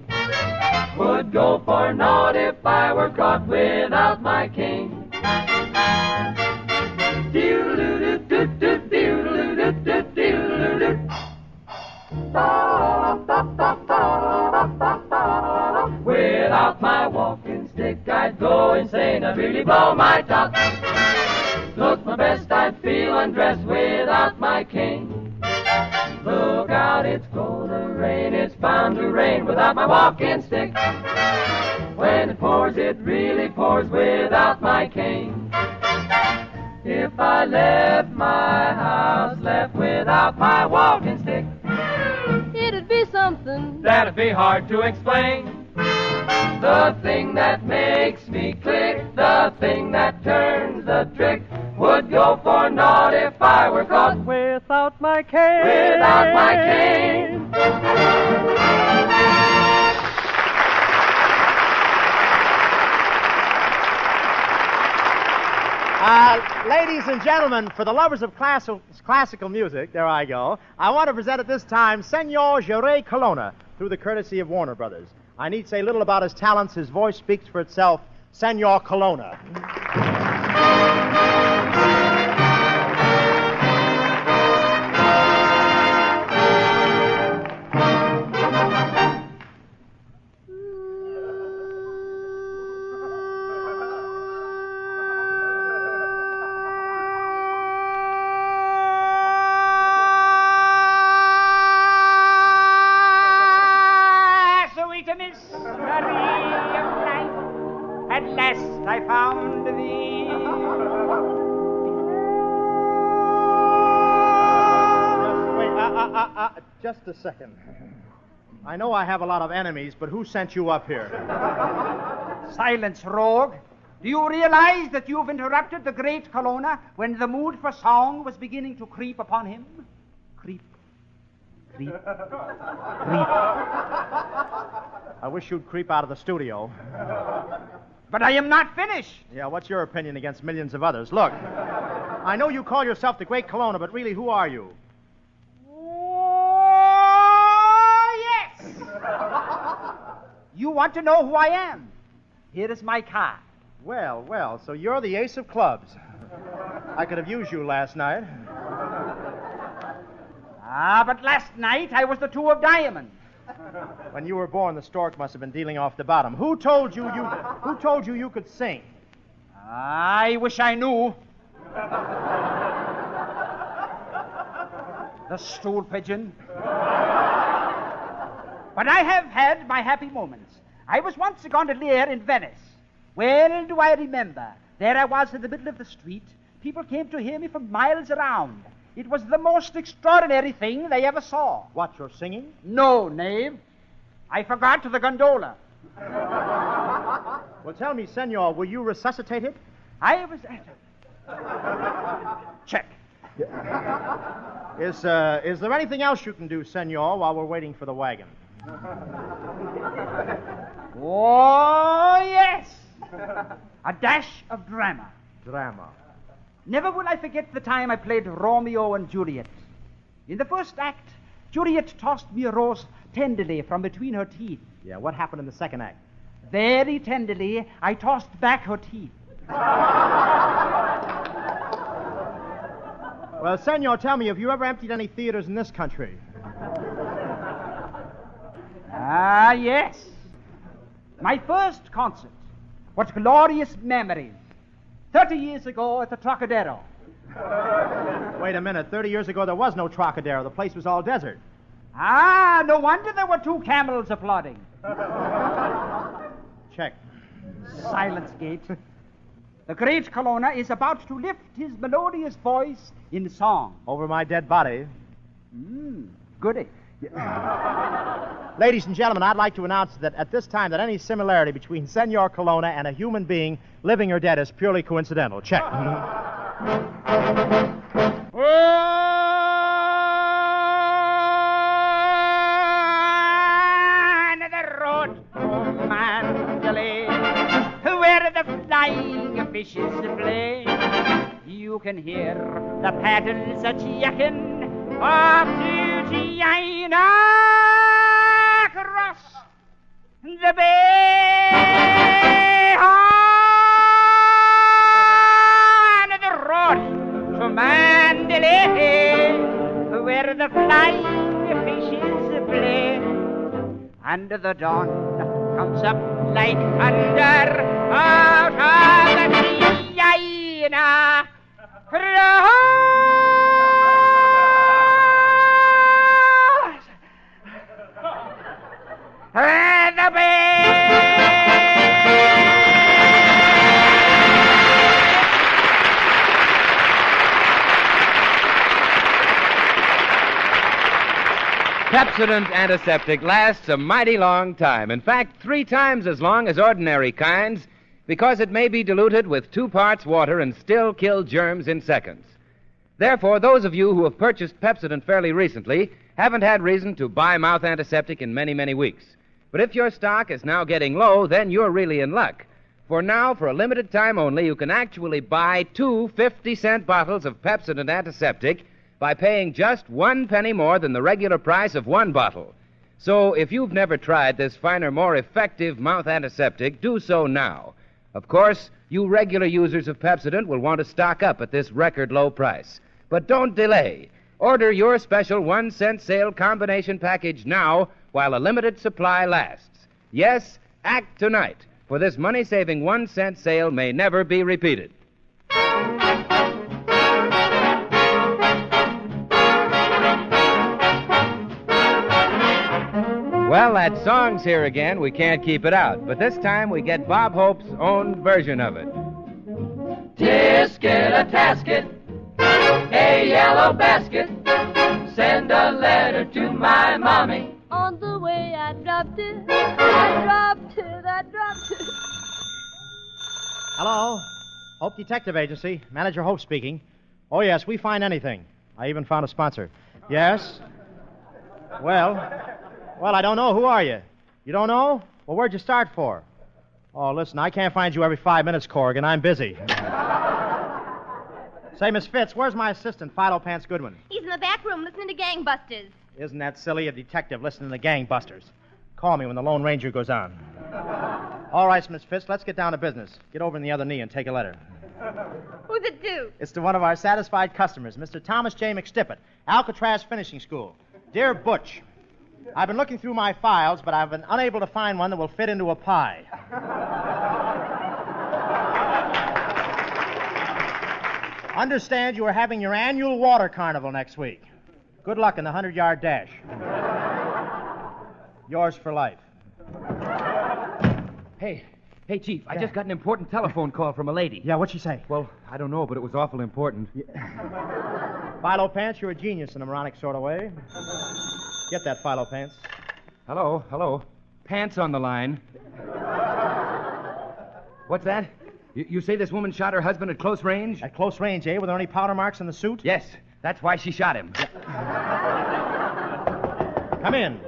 would go for naught if I were caught without my cane. Without my walking stick, I'd go insane. I'd really blow my top. Look my best, I'd feel undressed without my cane. Look out, it's gonna rain, it's bound to rain without my walking stick. When it pours, it really pours without my cane. If I left my house, left without my walking stick, it'd be something that'd be hard to explain. The thing that makes me click, the thing that turns the trick, would go for naught if I were caught without my cane. Without my cane. Ladies and gentlemen, for the lovers of classical music, there I go, I want to present at this time Senor Jerry Colonna, through the courtesy of Warner Brothers. I need say little about his talents. His voice speaks for itself. Senor Colonna. At last I found thee. Just a second. I know I have a lot of enemies, but who sent you up here? Silence, rogue. Do you realize that you've interrupted the great Colonna when the mood for song was beginning to creep upon him? Creep. Creep. Creep. I wish you'd creep out of the studio. But I am not finished. Yeah, what's your opinion against millions of others? Look, I know you call yourself the Great Colonna, but really, who are you? Oh, yes. You want to know who I am? Here is my card. Well, so you're the ace of clubs. I could have used you last night. But last night I was the two of diamonds. When you were born, the stork must have been dealing off the bottom. Who told you you could sing? I wish I knew. The stool pigeon. But I have had my happy moments. I was once a gondolier in Venice. Well do I remember. There I was in the middle of the street. People came to hear me from miles around. It was the most extraordinary thing they ever saw. What, you're singing? No, knave. I forgot the gondola. Well, tell me, senor, were you resuscitated? I was... Check. Is there anything else you can do, senor, while we're waiting for the wagon? Oh, yes. A dash of drama. Drama. Never will I forget the time I played Romeo and Juliet. In the first act, Juliet tossed me a rose tenderly from between her teeth. Yeah, what happened in the second act? Very tenderly, I tossed back her teeth. Well, senor, tell me, have you ever emptied any theaters in this country? Ah, yes. My first concert. What glorious memories. 30 years ago at the Trocadero. Wait a minute. 30 years ago, there was no Trocadero. The place was all desert. Ah, no wonder there were two camels applauding. Check. Silence, Gate. The great Colonna is about to lift his melodious voice in song. Over my dead body. Goody. Ladies and gentlemen, I'd like to announce that at this time that any similarity between Senor Colonna and a human being, living or dead, is purely coincidental. Check. Where the flying fishes play, you can hear the paddles a-jacking off to Gianna across the bay on the road to Mandalay, where the flying fishes play, and the dawn comes up like thunder out of the Gianna cross the bay. Pepsodent Antiseptic lasts a mighty long time. In fact, 3 times as long as ordinary kinds, because it may be diluted with 2 parts water and still kill germs in seconds. Therefore, those of you who have purchased Pepsodent fairly recently haven't had reason to buy mouth antiseptic in many, many weeks. But if your stock is now getting low, then you're really in luck. For now, for a limited time only, you can actually buy 2 50-cent bottles of Pepsodent Antiseptic by paying just 1 penny more than the regular price of 1 bottle. So if you've never tried this finer, more effective mouth antiseptic, do so now. Of course, you regular users of Pepsodent will want to stock up at this record low price. But don't delay. Order your special 1-cent sale combination package now while a limited supply lasts. Yes, act tonight, for this money-saving 1-cent sale may never be repeated. Well, that song's here again. We can't keep it out. But this time we get Bob Hope's own version of it. Tisket a tasket, a yellow basket. Send a letter to my mommy. On the way I dropped it, I dropped it. Hello? Hope Detective Agency. Manager Hope speaking. Oh, yes, we find anything. I even found a sponsor. Yes? Well, I don't know. Who are you? You don't know? Well, where'd you start for? Oh, listen, I can't find you every 5 minutes, Corrigan. I'm busy. Say, Miss Fitz, where's my assistant, Philo Pants Goodwin? He's in the back room listening to gangbusters. Isn't that silly? A detective listening to gangbusters. Call me when the Lone Ranger goes on. All right, Miss Fitz, let's get down to business. Get over in the other knee and take a letter. Who's it to? It's to one of our satisfied customers, Mr. Thomas J. McStippet, Alcatraz Finishing School. Dear Butch, I've been looking through my files, but I've been unable to find one that will fit into a pie. Understand you are having your annual water carnival next week. Good luck in the 100-yard dash. Yours for life. Hey, Chief, I just got an important telephone call from a lady. Yeah, what'd she say? Well, I don't know, but it was awful important. Philo Pants, you're a genius in a moronic sort of way. Get that, Philo Pants. Hello. Pants on the line. What's that? You say this woman shot her husband at close range? At close range, eh? Were there any powder marks in the suit? Yes, that's why she shot him. Come in.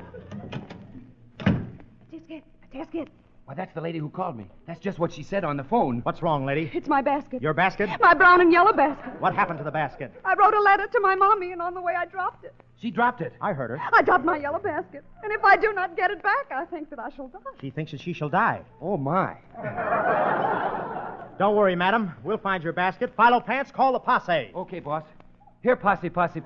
Tisket. Why, that's the lady who called me. That's just what she said on the phone. What's wrong, lady? It's my basket. Your basket? My brown and yellow basket. What happened to the basket? I wrote a letter to my mommy, and on the way I dropped it. She dropped it. I heard her. I dropped my yellow basket. And if I do not get it back, I think that I shall die. She thinks that she shall die. Oh, my. Don't worry, madam. We'll find your basket. Philo Pants, call the posse. Okay, boss. Here, posse. Here, posse.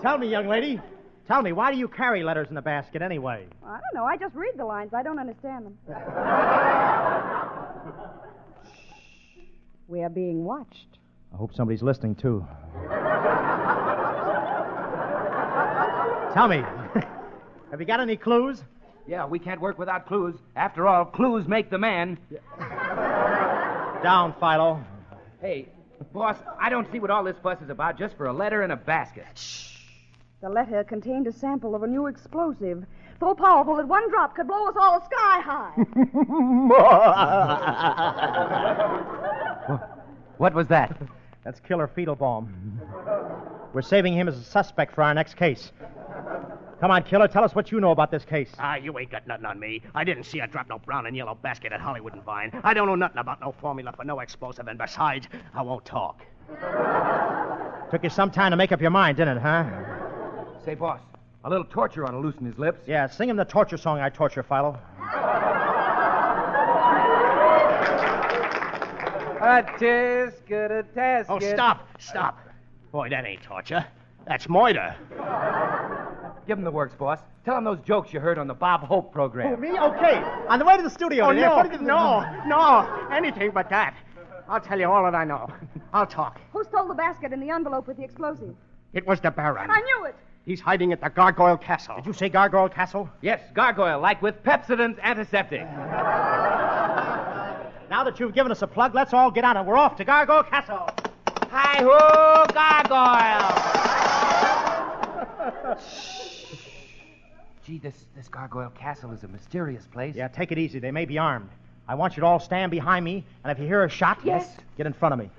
Tell me, young lady. Tell me, why do you carry letters in a basket anyway? I don't know. I just read the lines. I don't understand them. We are being watched. I hope somebody's listening, too. Tell me, have you got any clues? Yeah, we can't work without clues. After all, clues make the man. Down, Philo. Hey, Boss, I don't see what all this fuss is about just for a letter in a basket. The letter contained a sample of a new explosive, so powerful that one drop could blow us all sky high. What was that? That's killer fetal balm. We're saving him as a suspect for our next case. Come on, killer, tell us what you know about this case. You ain't got nothing on me. I didn't see her drop no brown and yellow basket at Hollywood and Vine. I don't know nothing about no formula for no explosive, and besides, I won't talk. Took you some time to make up your mind, didn't it, huh? Say, boss, a little torture ought to loosen his lips. Yeah, sing him the torture song I torture, Philo. A tisket, a tasket. Oh, stop. Boy, that ain't torture. That's murder. Give him the works, boss. Tell him those jokes you heard on the Bob Hope program. Oh, me? Okay. On the way to the studio Oh, today. no. Anything but that. I'll tell you all that I know. I'll talk. Who stole the basket and the envelope with the explosive? It was the Baron. I knew it. He's hiding at the Gargoyle Castle. Did you say Gargoyle Castle? Yes, gargoyle, like with Pepsodent antiseptic. Now that you've given us a plug, let's all get on it. We're off to Gargoyle Castle. Hi-ho, gargoyle! Gee, this Gargoyle Castle is a mysterious place. Yeah, take it easy. They may be armed. I want you to all stand behind me, and if you hear a shot, get in front of me.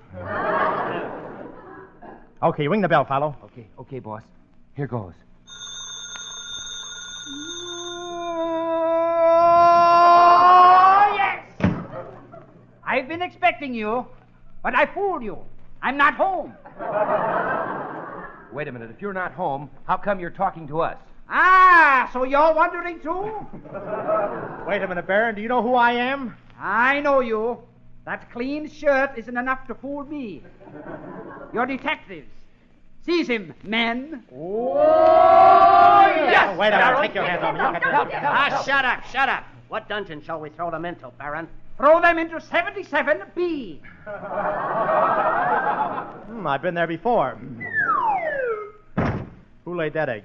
Okay, ring the bell, Philo. Okay, boss. Here goes. Oh, yes! I've been expecting you, but I fooled you. I'm not home. Wait a minute. If you're not home, how come you're talking to us? Ah, so you're wondering too? Wait a minute, Baron. Do you know who I am? I know you. That clean shirt isn't enough to fool me. You're detectives. Seize him, men. Oh, yes! Wait a minute. Take your hands off me. Shut up. What dungeon shall we throw them into, Baron? Throw them into 77B. I've been there before. Who laid that egg?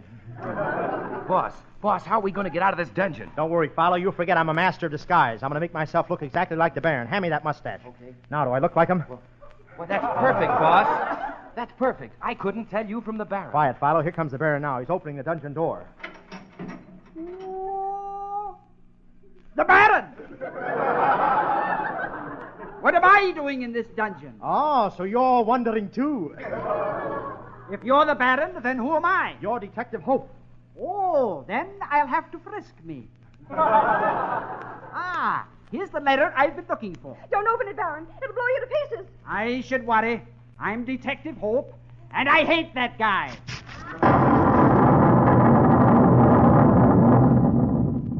Boss, how are we going to get out of this dungeon? Don't worry, Philo. You forget I'm a master of disguise. I'm going to make myself look exactly like the Baron. Hand me that mustache. Okay. Now, do I look like him? Well, that's perfect, boss. That's perfect. I couldn't tell you from the Baron. Quiet, Philo. Here comes the Baron now. He's opening the dungeon door. The Baron! What am I doing in this dungeon? Oh, so you're wondering, too. If you're the Baron, then who am I? You're Detective Hope. Oh, then I'll have to frisk me. Here's the letter I've been looking for. Don't open it, Baron. It'll blow you to pieces. I should worry. I'm Detective Hope, and I hate that guy.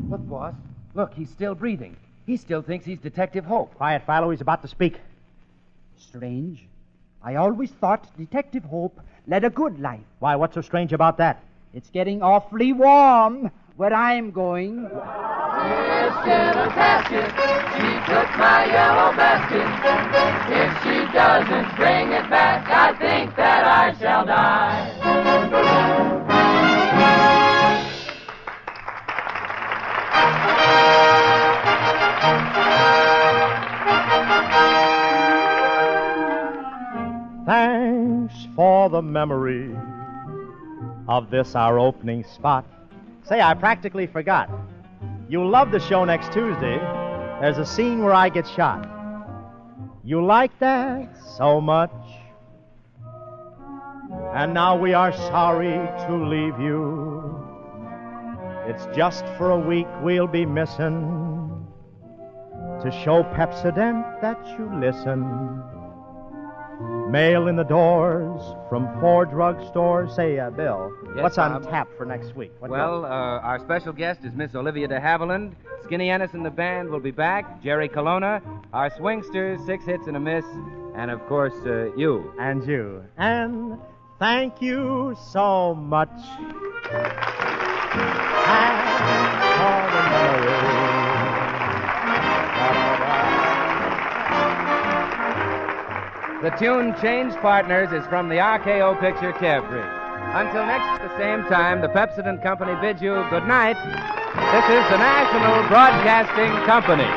Look, boss. Look, he's still breathing. He still thinks he's Detective Hope. Quiet, Philo. He's about to speak. Strange. I always thought Detective Hope led a good life. Why, what's so strange about that? It's getting awfully warm where I'm going. Biscuit or casket, she took my yellow basket. If she doesn't bring it back, I think that I shall die. Thanks for the memory of this our opening spot. Say, I practically forgot. You'll love the show next Tuesday. There's a scene where I get shot. You like that so much. And now we are sorry to leave you. It's just for a week we'll be missing to show Pepsodent that you listen. Mail in the doors from 4 drugstores. Say, Bill, Yes, what's Bob? on tap for next week? Our special guest is Miss Olivia de Havilland. Skinny Ennis and the band will be back. Jerry Colonna. Our swingsters, 6 hits and a miss. And, of course, you. And you. And thank you so much. The tune Change Partners is from the RKO picture Carefree. Until next at the same time, the Pepsodent Company bids you good night. This is the National Broadcasting Company.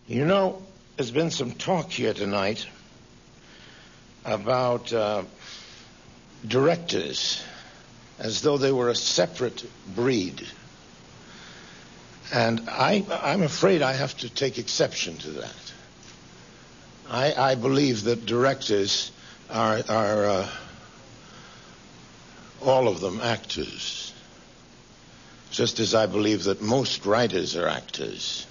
You know, there's been some talk here tonight about directors as though they were a separate breed. And I'm afraid I have to take exception to that. I believe that directors are all of them actors, just as I believe that most writers are actors.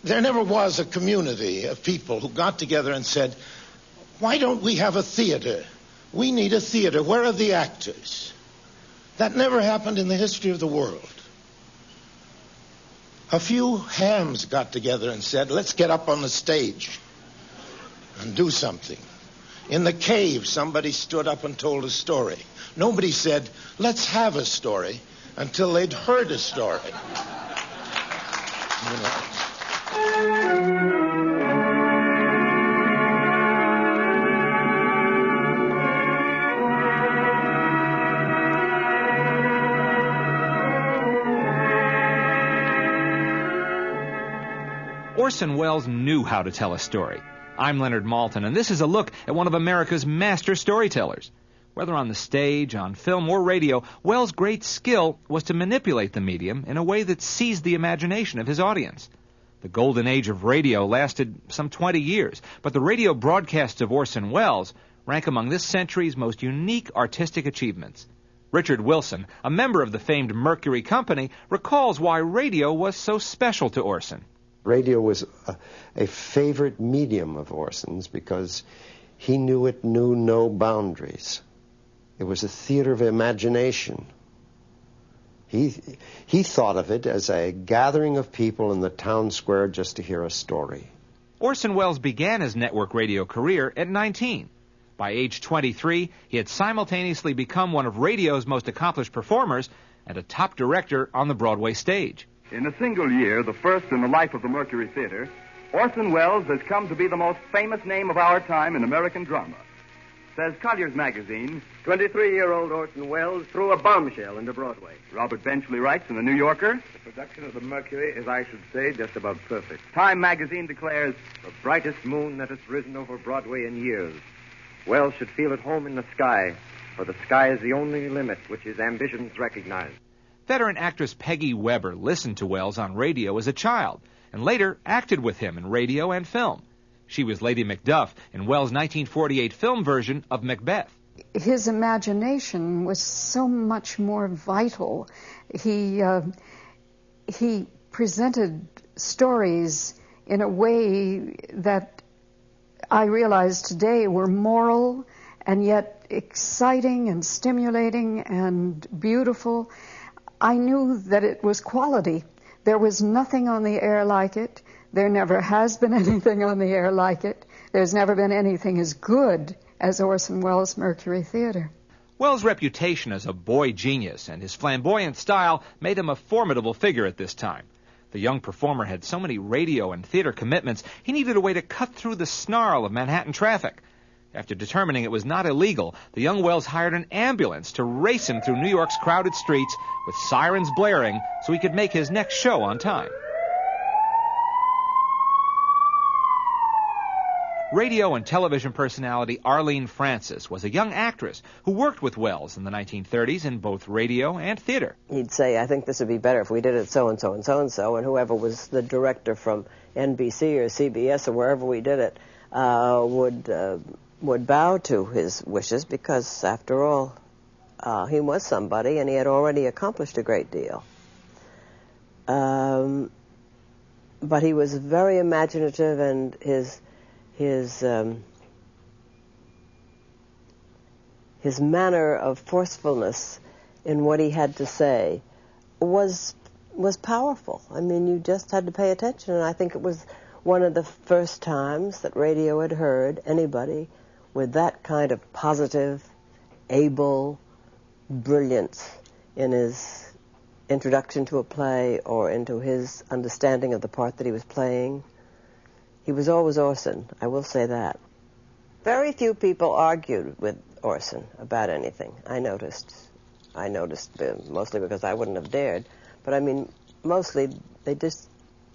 There never was a community of people who got together and said, why don't we have a theater? We need a theater. Where are the actors? That never happened in the history of the world. A few hams got together and said, let's get up on the stage and do something. In the cave, somebody stood up and told a story. Nobody said, let's have a story, until they'd heard a story. You know. Orson Welles knew how to tell a story. I'm Leonard Maltin, and this is a look at one of America's master storytellers. Whether on the stage, on film, or radio, Welles' great skill was to manipulate the medium in a way that seized the imagination of his audience. The golden age of radio lasted some 20 years, but the radio broadcasts of Orson Welles rank among this century's most unique artistic achievements. Richard Wilson, a member of the famed Mercury Company, recalls why radio was so special to Orson. Radio was a favorite medium of Orson's because he knew it knew no boundaries. It was a theater of imagination. He thought of it as a gathering of people in the town square just to hear a story. Orson Welles began his network radio career at 19. By age 23, he had simultaneously become one of radio's most accomplished performers and a top director on the Broadway stage. In a single year, the first in the life of the Mercury Theater, Orson Welles has come to be the most famous name of our time in American drama. Says Collier's Magazine, 23-year-old Orson Welles threw a bombshell into Broadway. Robert Benchley writes in the New Yorker, the production of the Mercury is, I should say, just about perfect. Time Magazine declares, the brightest moon that has risen over Broadway in years. Welles should feel at home in the sky, for the sky is the only limit which his ambitions recognize. Veteran actress Peggy Weber listened to Welles on radio as a child and later acted with him in radio and film. She was Lady Macduff in Welles' 1948 film version of Macbeth. His imagination was so much more vital. He presented stories in a way that I realize today were moral and yet exciting and stimulating and beautiful. I knew that it was quality. There was nothing on the air like it. There never has been anything on the air like it. There's never been anything as good as Orson Welles' Mercury Theater. Welles' reputation as a boy genius and his flamboyant style made him a formidable figure at this time. The young performer had so many radio and theater commitments, he needed a way to cut through the snarl of Manhattan traffic. After determining it was not illegal, the young Welles hired an ambulance to race him through New York's crowded streets with sirens blaring so he could make his next show on time. Radio and television personality Arlene Francis was a young actress who worked with Welles in the 1930s in both radio and theater. He'd say, I think this would be better if we did it so-and-so and so-and-so, and whoever was the director from NBC or CBS or wherever we did it would bow to his wishes because, after all, he was somebody and he had already accomplished a great deal. But he was very imaginative, and his manner of forcefulness in what he had to say was powerful. I mean, you just had to pay attention, and I think it was one of the first times that radio had heard anybody with that kind of positive, able brilliance in his introduction to a play or into his understanding of the part that he was playing. He was always Orson, I will say that. Very few people argued with Orson about anything, I noticed. Mostly because I wouldn't have dared. But I mean, mostly they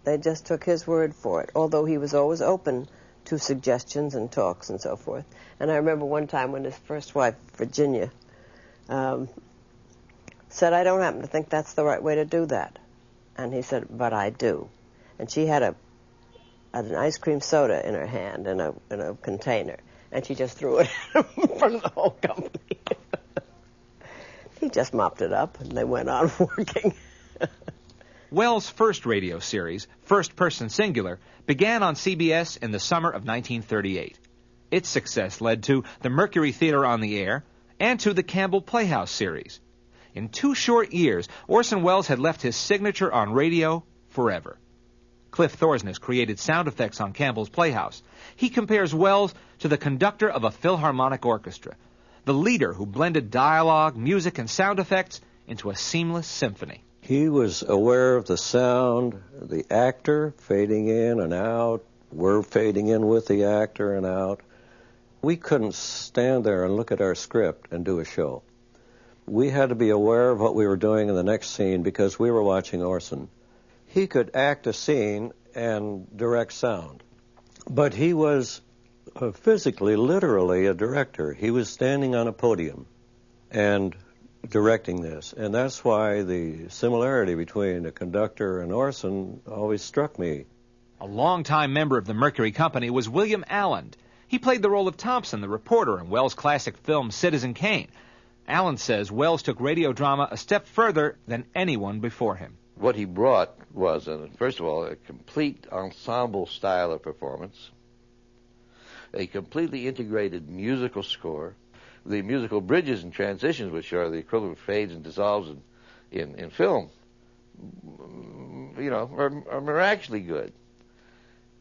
They just took his word for it, although he was always open to suggestions and talks and so forth. And I remember one time when his first wife, Virginia, said, I don't happen to think that's the right way to do that. And he said, but I do. And she had an ice cream soda in her hand in a container, and she just threw it at him in front of the whole company. He just mopped it up, and they went on working. Wells' first radio series, First Person Singular, began on CBS in the summer of 1938. Its success led to the Mercury Theater on the Air and to the Campbell Playhouse series. In 2 short years, Orson Welles had left his signature on radio forever. Cliff Thorsness created sound effects on Campbell's Playhouse. He compares Welles to the conductor of a Philharmonic orchestra, the leader who blended dialogue, music, and sound effects into a seamless symphony. He was aware of the sound, the actor fading in and out. We're fading in with the actor and out. We couldn't stand there and look at our script and do a show. We had to be aware of what we were doing in the next scene because we were watching Orson. He could act a scene and direct sound, but he was physically, literally a director. He was standing on a podium and directing this, and that's why the similarity between a conductor and Orson always struck me. A longtime member of the Mercury Company was William Alland. He played the role of Thompson, the reporter in Wells' classic film Citizen Kane. Alland says Wells took radio drama a step further than anyone before him. What he brought was, first of all, a complete ensemble style of performance, a completely integrated musical score, the musical bridges and transitions, which are the equivalent of fades and dissolves in film, are miraculously good.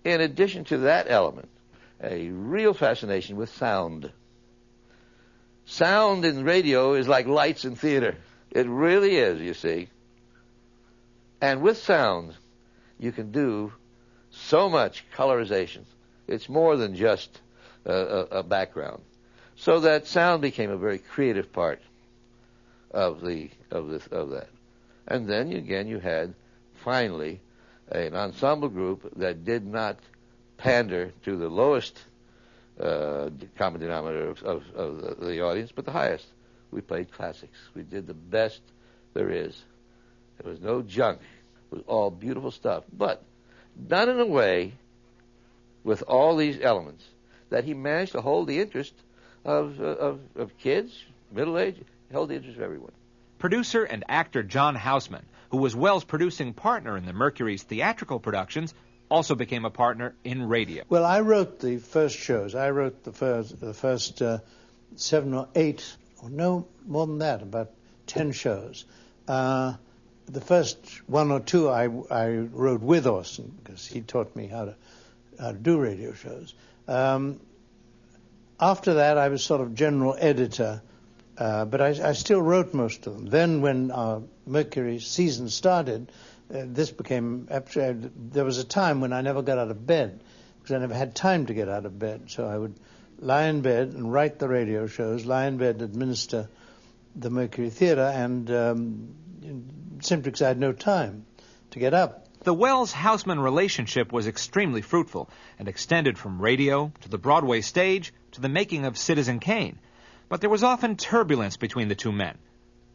In addition to that element, a real fascination with sound. Sound in radio is like lights in theater. It really is, you see. And with sound, you can do so much colorization. It's more than just a background. So that sound became a very creative part of that. And then again, you had finally an ensemble group that did not pander to the lowest common denominator of the audience, but the highest. We played classics. We did the best there is. There was no junk. It was all beautiful stuff, but done in a way with all these elements that he managed to hold the interest of kids, middle-aged, held the interest of everyone. Producer and actor John Houseman, who was Wells' producing partner in the Mercury's theatrical productions, also became a partner in radio. Well, I wrote the first shows. I wrote the first 7 or 8, or no more than that, about 10 shows. The first 1 or 2 I wrote with Orson because he taught me how to do radio shows. After that, I was sort of general editor, but I still wrote most of them. Then when our Mercury season started, this became... There was a time when I never got out of bed because I never had time to get out of bed. So I would lie in bed and write the radio shows, lie in bed, administer the Mercury Theater, and simply because I had no time to get up. The Wells-Houseman relationship was extremely fruitful and extended from radio to the Broadway stage to the making of Citizen Kane. But there was often turbulence between the two men.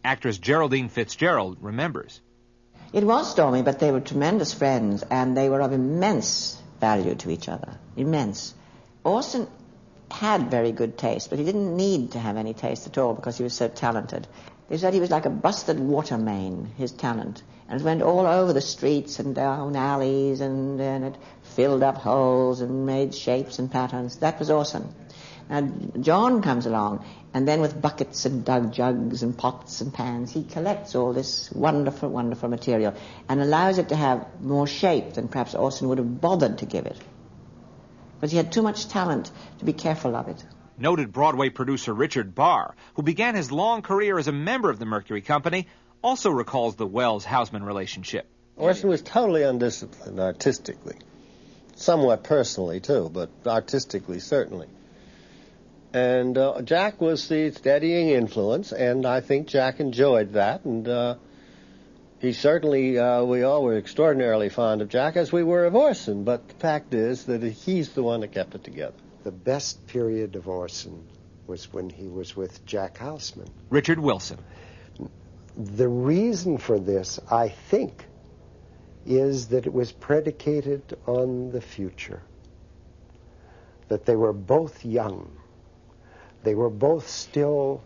Actress Geraldine Fitzgerald remembers. It was stormy, but they were tremendous friends, and they were of immense value to each other. Immense. Orson had very good taste, but he didn't need to have any taste at all because he was so talented. They said he was like a busted water main, his talent. And it went all over the streets and down alleys, and it filled up holes and made shapes and patterns. That was Orson. Now, John comes along, and then with buckets and jugs and pots and pans, he collects all this wonderful, wonderful material and allows it to have more shape than perhaps Orson would have bothered to give it. But he had too much talent to be careful of it. Noted Broadway producer Richard Barr, who began his long career as a member of the Mercury Company, also recalls the Wells-Houseman relationship. Orson was totally undisciplined artistically. Somewhat personally, too, but artistically, certainly. And Jack was the steadying influence, and I think Jack enjoyed that. And He certainly, we all were extraordinarily fond of Jack, as we were of Orson, but the fact is that he's the one that kept it together. The best period of Orson was when he was with Jack Houseman. Richard Wilson. The reason for this, I think, is that it was predicated on the future. That they were both young. They were both still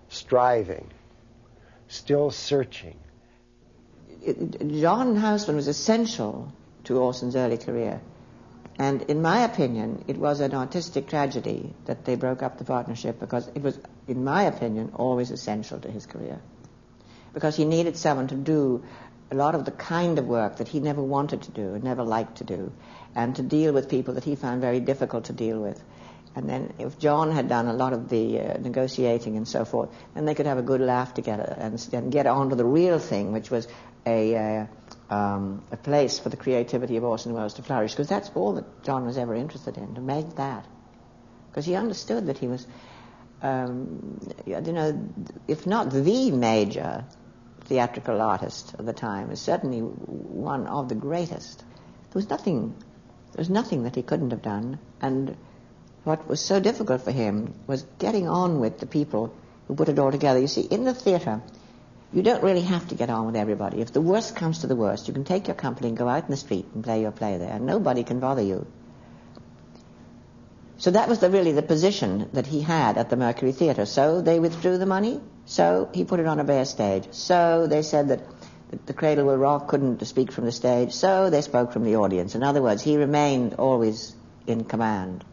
striving, still searching. John Houseman was essential to Orson's early career. And in my opinion, it was an artistic tragedy that they broke up the partnership, because it was, in my opinion, always essential to his career. Because he needed someone to do a lot of the kind of work that he never wanted to do and never liked to do, and to deal with people that he found very difficult to deal with. And then if John had done a lot of the negotiating and so forth, then they could have a good laugh together and get on to the real thing, which was a place for the creativity of Orson Welles to flourish, because that's all that John was ever interested in, to make that. Because he understood that he was, if not the major theatrical artist of the time, is certainly one of the greatest. There was nothing that he couldn't have done, and what was so difficult for him was getting on with the people who put it all together. You see, in the theater, you don't really have to get on with everybody. If the worst comes to the worst, you can take your company and go out in the street and play your play there, and nobody can bother you. So that was really the position that he had at the Mercury Theatre. So they withdrew the money, so he put it on a bare stage. So they said that the Cradle Will Rock couldn't speak from the stage, so they spoke from the audience. In other words, he remained always in command.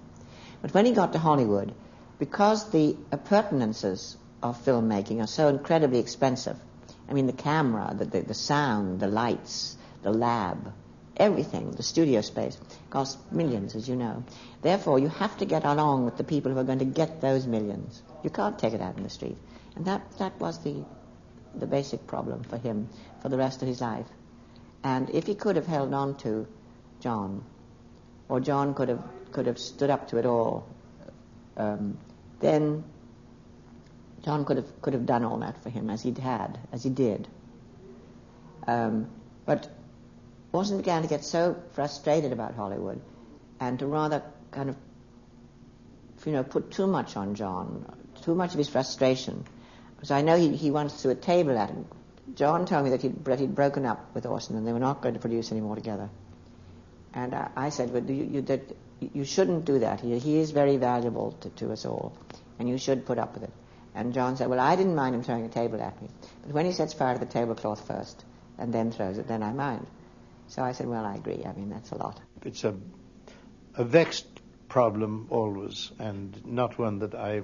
But when he got to Hollywood, because the appurtenances of filmmaking are so incredibly expensive, I mean, the camera, the sound, the lights, the lab, everything, the studio space, costs millions, as you know. Therefore, you have to get along with the people who are going to get those millions. You can't take it out in the street. And that was the basic problem for him for the rest of his life. And if he could have held on to John, or John could have stood up to it all, then John could have done all that for him, as he did. But Orson began to get so frustrated about Hollywood, and to rather kind of, put too much on John, too much of his frustration. Because I know he once threw a table at him. John told me that he'd broken up with Orson and they were not going to produce any more together. And I said, well, you shouldn't do that. He is very valuable to us all, and you should put up with it. And John said, well, I didn't mind him throwing a table at me, but when he sets fire to the tablecloth first and then throws it, then I mind. So I said, well, I agree. I mean, that's a lot. It's a vexed problem always, and not one that I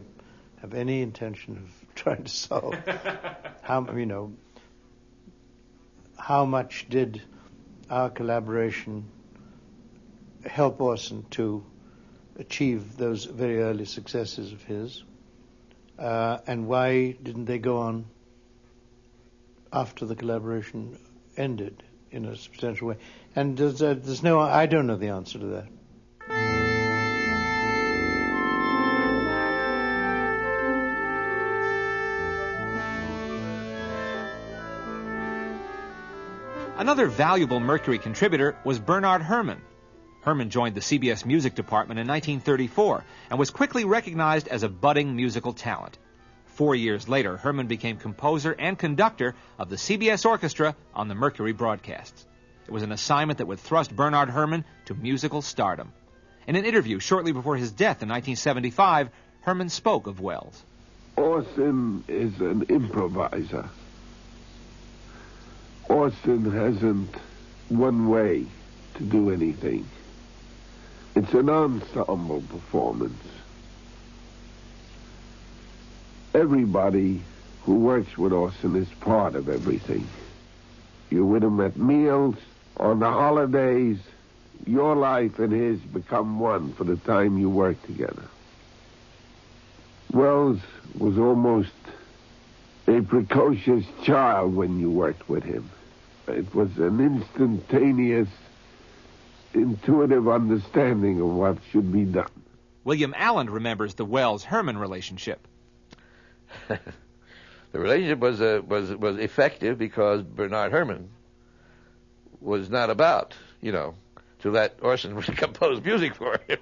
have any intention of trying to solve. How much did our collaboration help Orson to achieve those very early successes of his? And why didn't they go on after the collaboration ended in a substantial way? And I don't know the answer to that. Another valuable Mercury contributor was Bernard Herrmann. Herrmann joined the CBS music department in 1934 and was quickly recognized as a budding musical talent. 4 years later, Herrmann became composer and conductor of the CBS Orchestra on the Mercury broadcasts. It was an assignment that would thrust Bernard Herrmann to musical stardom. In an interview shortly before his death in 1975, Herrmann spoke of Welles. Orson is an improviser. Orson hasn't one way to do anything. It's an ensemble performance. Everybody who works with Orson is part of everything. You're with him at meals, on the holidays. Your life and his become one for the time you work together. Welles was almost a precocious child when you worked with him. It was an instantaneous, intuitive understanding of what should be done. William Allen remembers the Welles-Herrmann relationship. The relationship was effective because Bernard Herrmann was not about, to let Orson compose music for him.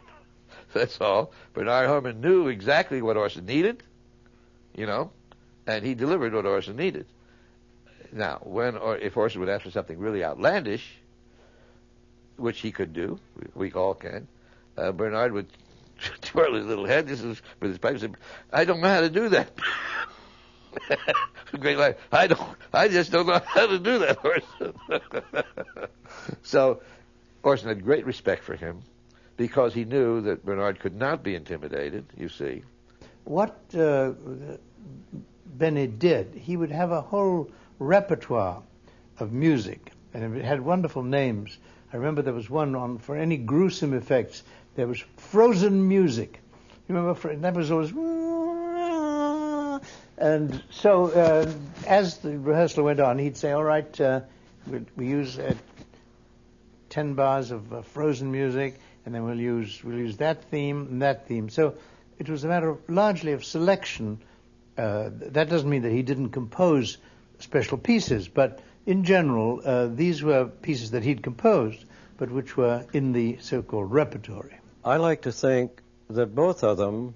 That's all. Bernard Herrmann knew exactly what Orson needed, and he delivered what Orson needed. Now, if Orson would ask for something really outlandish, which he could do, we all can, Bernard would twirl his little head with his pipe and say, "I don't know how to do that." Great line. I just don't know how to do that, Orson. So Orson had great respect for him because he knew that Bernard could not be intimidated, you see. What Benny did, he would have a whole repertoire of music, and it had wonderful names. I remember there was one for any gruesome effects. There was frozen music. You remember? That was always... And so as the rehearsal went on, he'd say, all right, we use 10 bars of frozen music, and then we'll use that theme and that theme. So it was a matter largely of selection. That doesn't mean that he didn't compose special pieces, but in general, these were pieces that he'd composed, but which were in the so-called repertory. I like to think that both of them,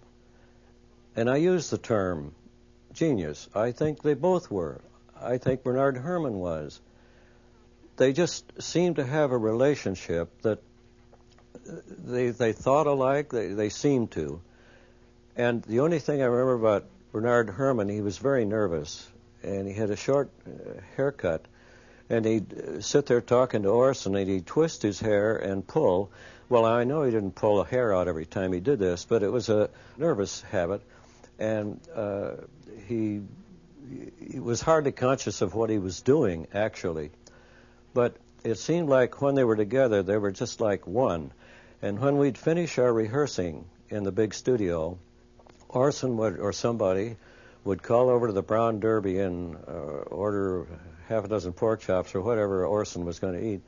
and I use the term genius, I think they both were. I think Bernard Herrmann was. They just seemed to have a relationship that they thought alike, they seemed to. And the only thing I remember about Bernard Herrmann, he was very nervous, and he had a short haircut, and he'd sit there talking to Orson, and he'd twist his hair and pull. Well, I know he didn't pull a hair out every time he did this, but it was a nervous habit, and he was hardly conscious of what he was doing, actually. But it seemed like when they were together, they were just like one. And when we'd finish our rehearsing in the big studio, Orson or somebody would call over to the Brown Derby and order half a dozen pork chops or whatever Orson was going to eat.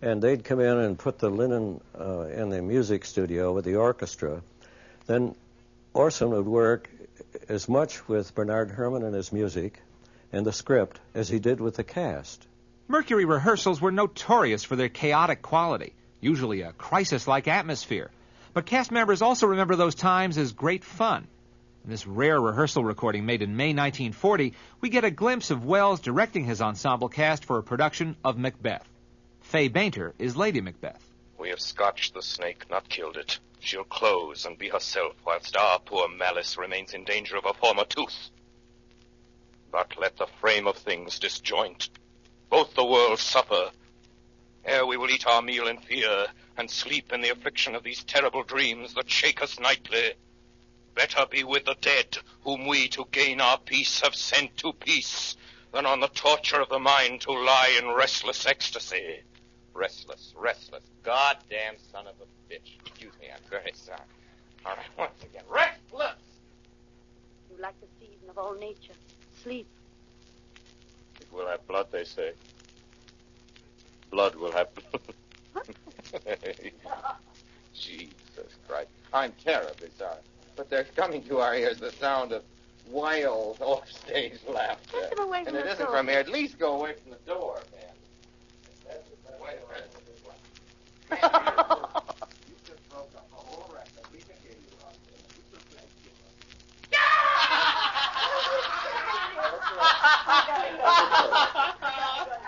And they'd come in and put the linen in the music studio with the orchestra. Then Orson would work as much with Bernard Herrmann and his music and the script as he did with the cast. Mercury rehearsals were notorious for their chaotic quality, usually a crisis-like atmosphere. But cast members also remember those times as great fun. In this rare rehearsal recording made in May 1940, we get a glimpse of Wells directing his ensemble cast for a production of Macbeth. Fay Bainter is Lady Macbeth. We have scotched the snake, not killed it. She'll close and be herself, whilst our poor Malice remains in danger of a former tooth. But let the frame of things disjoint. Both the worlds suffer. Ere we will eat our meal in fear, and sleep in the affliction of these terrible dreams that shake us nightly. Better be with the dead, whom we to gain our peace have sent to peace, than on the torture of the mind to lie in restless ecstasy. Restless, goddamn son of a bitch. Excuse me, I'm very sorry. All right, once again, restless! You like the season of all nature. Sleep. It will have blood, they say. Blood will have blood. Jesus Christ. I'm terribly sorry. But there's coming to our ears the sound of wild, off-stage laughter. Take them away from and it the isn't door. from here. At least go away from the door, man. Wait a minute. You just broke up the whole record. We can hear you out there.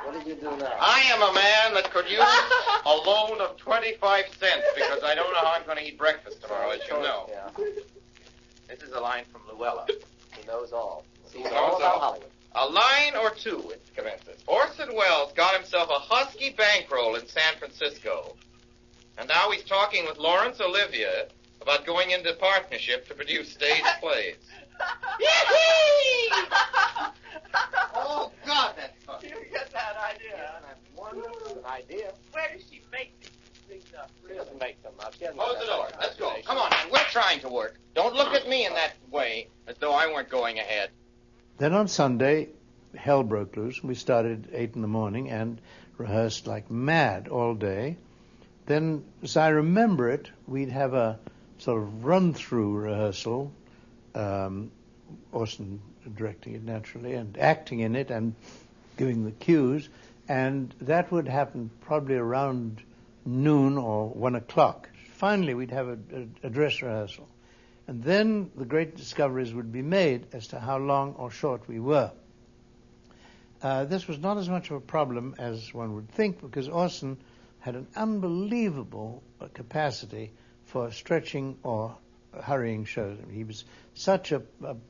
What did you do now? I am a man that could use a loan of 25 cents because I don't know how I'm going to eat breakfast tomorrow, as you know. Yeah. This is a line from Llewellyn. He knows all. He knows all about Hollywood. A line or two, it commences. Orson Welles got himself a husky bankroll in San Francisco. And now he's talking with Laurence Olivier about going into partnership to produce stage plays. Oh, God, that's fun. You get that idea. Yeah, that's wonderful. An idea. Where does she make these things up? She doesn't make them up. Close the door. Let's go. Come on, man. We're trying to work. Don't look at me in that way, as though I weren't going ahead. Then on Sunday, hell broke loose. We started at 8 in the morning and rehearsed like mad all day. Then, as I remember it, we'd have a sort of run-through rehearsal. Orson directing it naturally and acting in it and giving the cues, and that would happen probably around noon or 1 o'clock. Finally, we'd have a dress rehearsal, and then the great discoveries would be made as to how long or short we were. This was not as much of a problem as one would think, because Orson had an unbelievable capacity for stretching or hurrying shows. I mean, he was such a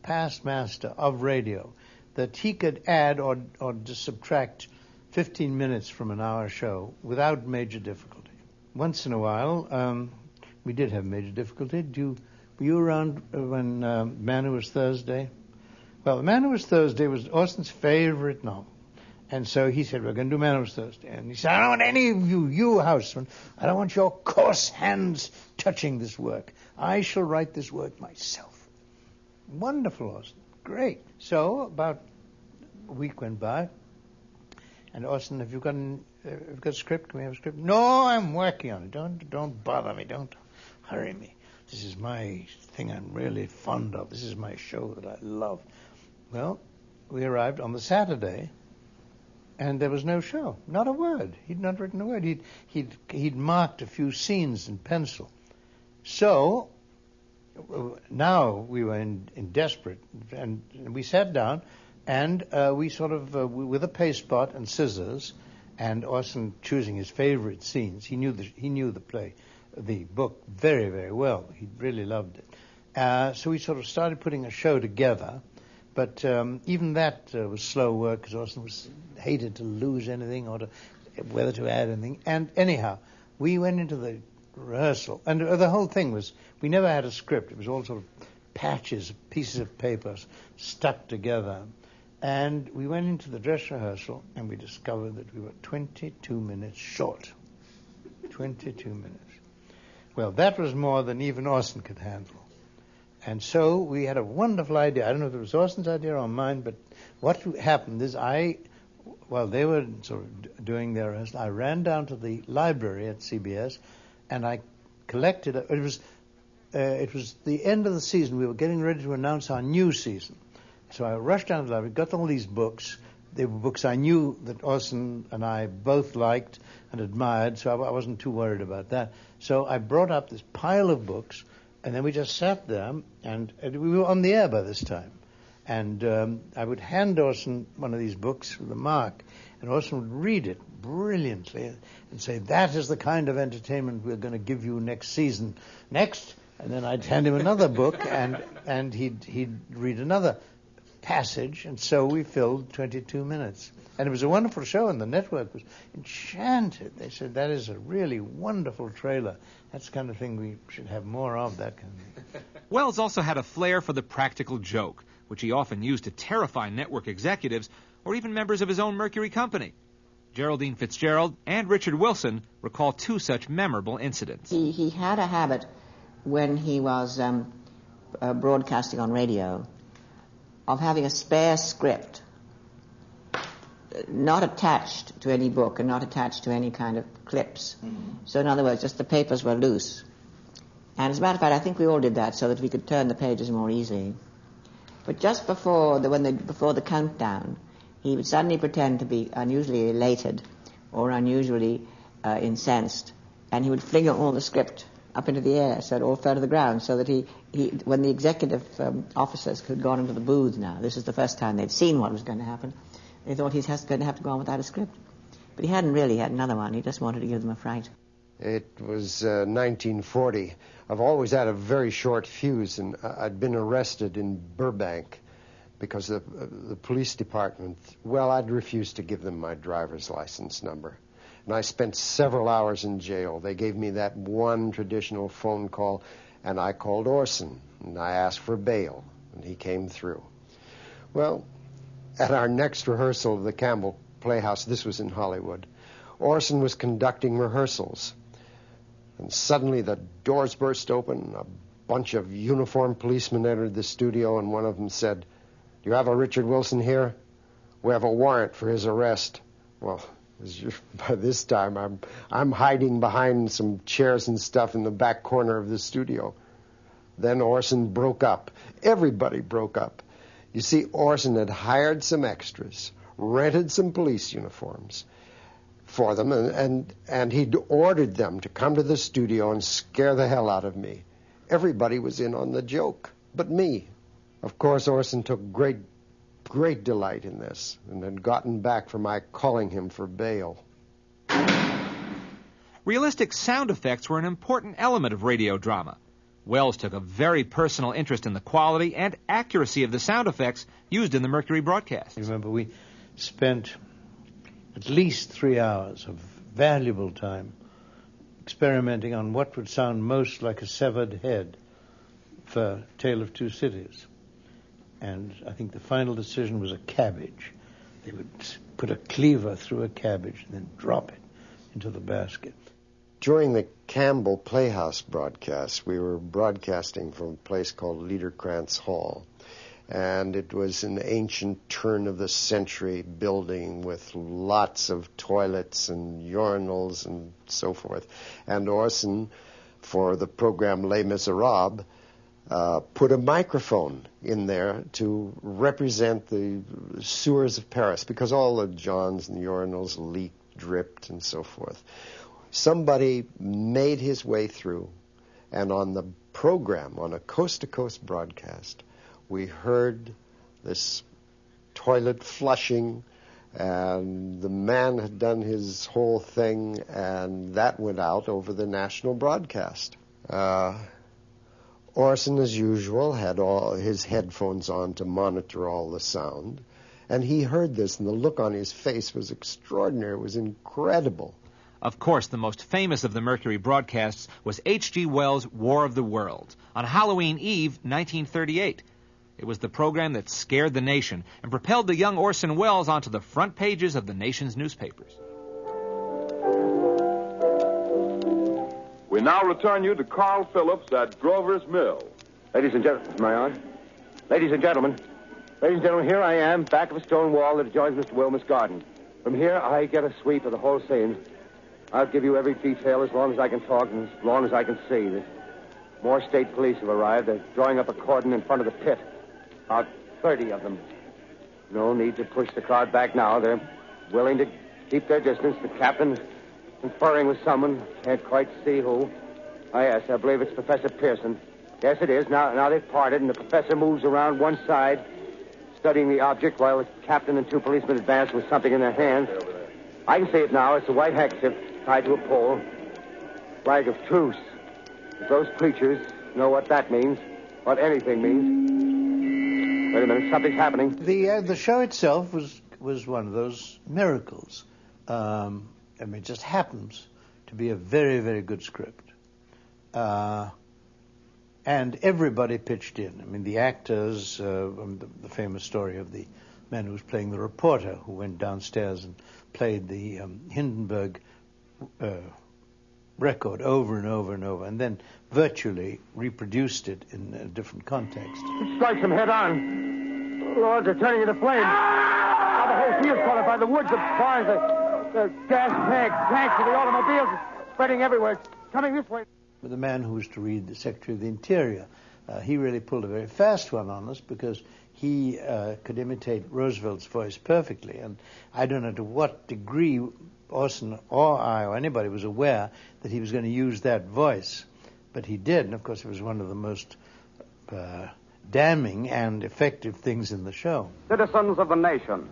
past master of radio that he could add or just subtract 15 minutes from an hour show without major difficulty. Once in a while, we did have major difficulty. Were you around when Man Who Was Thursday? Well, Man Who Was Thursday was Orson's favorite novel. And so he said, we're going to do Man Who Was Thursday. And he said, I don't want any of you housemen, I don't want your coarse hands touching this work. I shall write this work myself. Wonderful, Orson. Great. So about a week went by, and Orson, have you got a script? Can we have a script? No, I'm working on it. Don't bother me. Don't hurry me. This is my thing I'm really fond of. This is my show that I love. Well, we arrived on the Saturday, and there was no show. Not a word. He'd not written a word. He'd marked a few scenes in pencil. So now we were in desperate, and we sat down, and we sort of, with a paste pot and scissors, and Orson choosing his favorite scenes. He knew the play, the book very, very well. He really loved it. So we sort of started putting a show together, but even that was slow work, because Orson hated to lose anything or whether to add anything. And anyhow, we went into the rehearsal, and the whole thing was, we never had a script. It was all sort of patches, pieces of paper stuck together. And we went into the dress rehearsal, and we discovered that we were 22 minutes short. 22 minutes. Well, that was more than even Orson could handle. And so we had a wonderful idea. I don't know if it was Orson's idea or mine, but what happened is while they were sort of doing their rehearsal, I ran down to the library at CBS, and I collected, it was the end of the season. We were getting ready to announce our new season. So I rushed down to the library, got all these books. They were books I knew that Orson and I both liked and admired, so I wasn't too worried about that. So I brought up this pile of books, and then we just sat there, and we were on the air by this time. And I would hand Orson one of these books with a mark, and Orson would read it brilliantly and say, that is the kind of entertainment we're going to give you next season. Next. And then I'd hand him another book, and he'd read another passage, and so we filled 22 minutes. And it was a wonderful show, and the network was enchanted. They said, that is a really wonderful trailer. That's the kind of thing we should have more of, that kind of thing. Wells also had a flair for the practical joke, which he often used to terrify network executives or even members of his own Mercury company. Geraldine Fitzgerald and Richard Wilson recall two such memorable incidents. He had a habit when he was broadcasting on radio of having a spare script, not attached to any book and not attached to any kind of clips. Mm-hmm. So in other words, just the papers were loose. And as a matter of fact, I think we all did that so that we could turn the pages more easily. But just before the countdown, he would suddenly pretend to be unusually elated or unusually incensed, and he would fling all the script up into the air so it all fell to the ground, so that he when the executive officers had gone into the booth now, this is the first time they'd seen what was going to happen, they thought he's going to have to go on without a script. But he hadn't really had another one. He just wanted to give them a fright. It was 1940. I've always had a very short fuse, and I'd been arrested in Burbank because the police department, well, I'd refused to give them my driver's license number. And I spent several hours in jail. They gave me that one traditional phone call, and I called Orson, and I asked for bail, and he came through. Well, at our next rehearsal of the Campbell Playhouse, this was in Hollywood, Orson was conducting rehearsals. And suddenly the doors burst open, a bunch of uniformed policemen entered the studio, and one of them said, "Do you have a Richard Wilson here? We have a warrant for his arrest." Well, by this time, I'm hiding behind some chairs and stuff in the back corner of the studio. Then Orson broke up. Everybody broke up. You see, Orson had hired some extras, rented some police uniforms for them, and he'd ordered them to come to the studio and scare the hell out of me. Everybody was in on the joke, but me. Of course, Orson took great delight in this, and had gotten back for my calling him for bail. Realistic sound effects were an important element of radio drama. Wells took a very personal interest in the quality and accuracy of the sound effects used in the Mercury broadcast. Remember, we spent at least 3 hours of valuable time experimenting on what would sound most like a severed head for Tale of Two Cities. And I think the final decision was a cabbage. They would put a cleaver through a cabbage and then drop it into the basket. During the Campbell Playhouse broadcast, we were broadcasting from a place called Liederkrantz Hall. And it was an ancient turn-of-the-century building with lots of toilets and urinals and so forth. And Orson, for the program Les Miserables, put a microphone in there to represent the sewers of Paris, because all the johns and the urinals leaked, dripped, and so forth. Somebody made his way through, and on the program, on a coast-to-coast broadcast, we heard this toilet flushing, and the man had done his whole thing, and that went out over the national broadcast. Orson, as usual, had all his headphones on to monitor all the sound, and he heard this, and the look on his face was extraordinary. It was incredible. Of course, the most famous of the Mercury broadcasts was H.G. Wells' War of the Worlds on Halloween Eve, 1938. It was the program that scared the nation and propelled the young Orson Welles onto the front pages of the nation's newspapers. We now return you to Carl Phillips at Grover's Mill. Ladies and gentlemen, am I on? Ladies and gentlemen, here I am, back of a stone wall that adjoins Mr. Wilmer's garden. From here, I get a sweep of the whole scene. I'll give you every detail as long as I can talk and as long as I can see. More state police have arrived. They're drawing up a cordon in front of the pit. About 30 of them. No need to push the crowd back now. They're willing to keep their distance. The captain's conferring with someone. Can't quite see who. Oh, yes, I believe it's Professor Pearson. Yes, it is. Now they've parted, and the professor moves around one side, studying the object, while the captain and two policemen advance with something in their hands. I can see it now. It's a white handkerchief tied to a pole. Flag of truce. If those preachers know what that means, what anything means. Wait a minute, something's happening. The show itself was one of those miracles. It just happens to be a very, very good script. And everybody pitched in. I mean, the actors, the famous story of the man who was playing the reporter who went downstairs and played the Hindenburg record over and over and over, and then virtually reproduced it in a different context. It strikes them head on. Lord, they're turning into flames. Now the whole field's caught up by the woods, the barns, the gas tanks of the automobiles spreading everywhere. It's coming this way. But the man who was to read the Secretary of the Interior, he really pulled a very fast one on us, because he could imitate Roosevelt's voice perfectly. And I don't know to what degree Orson or I or anybody was aware that he was going to use that voice. But he did, and of course it was one of the most damning and effective things in the show. Citizens of the nation,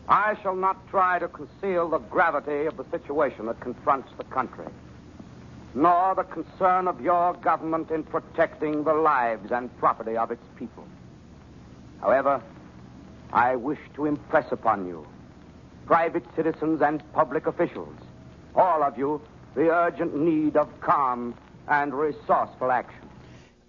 I shall not try to conceal the gravity of the situation that confronts the country, nor the concern of your government in protecting the lives and property of its people. However, I wish to impress upon you, private citizens and public officials, all of you, the urgent need of calm and resourceful action.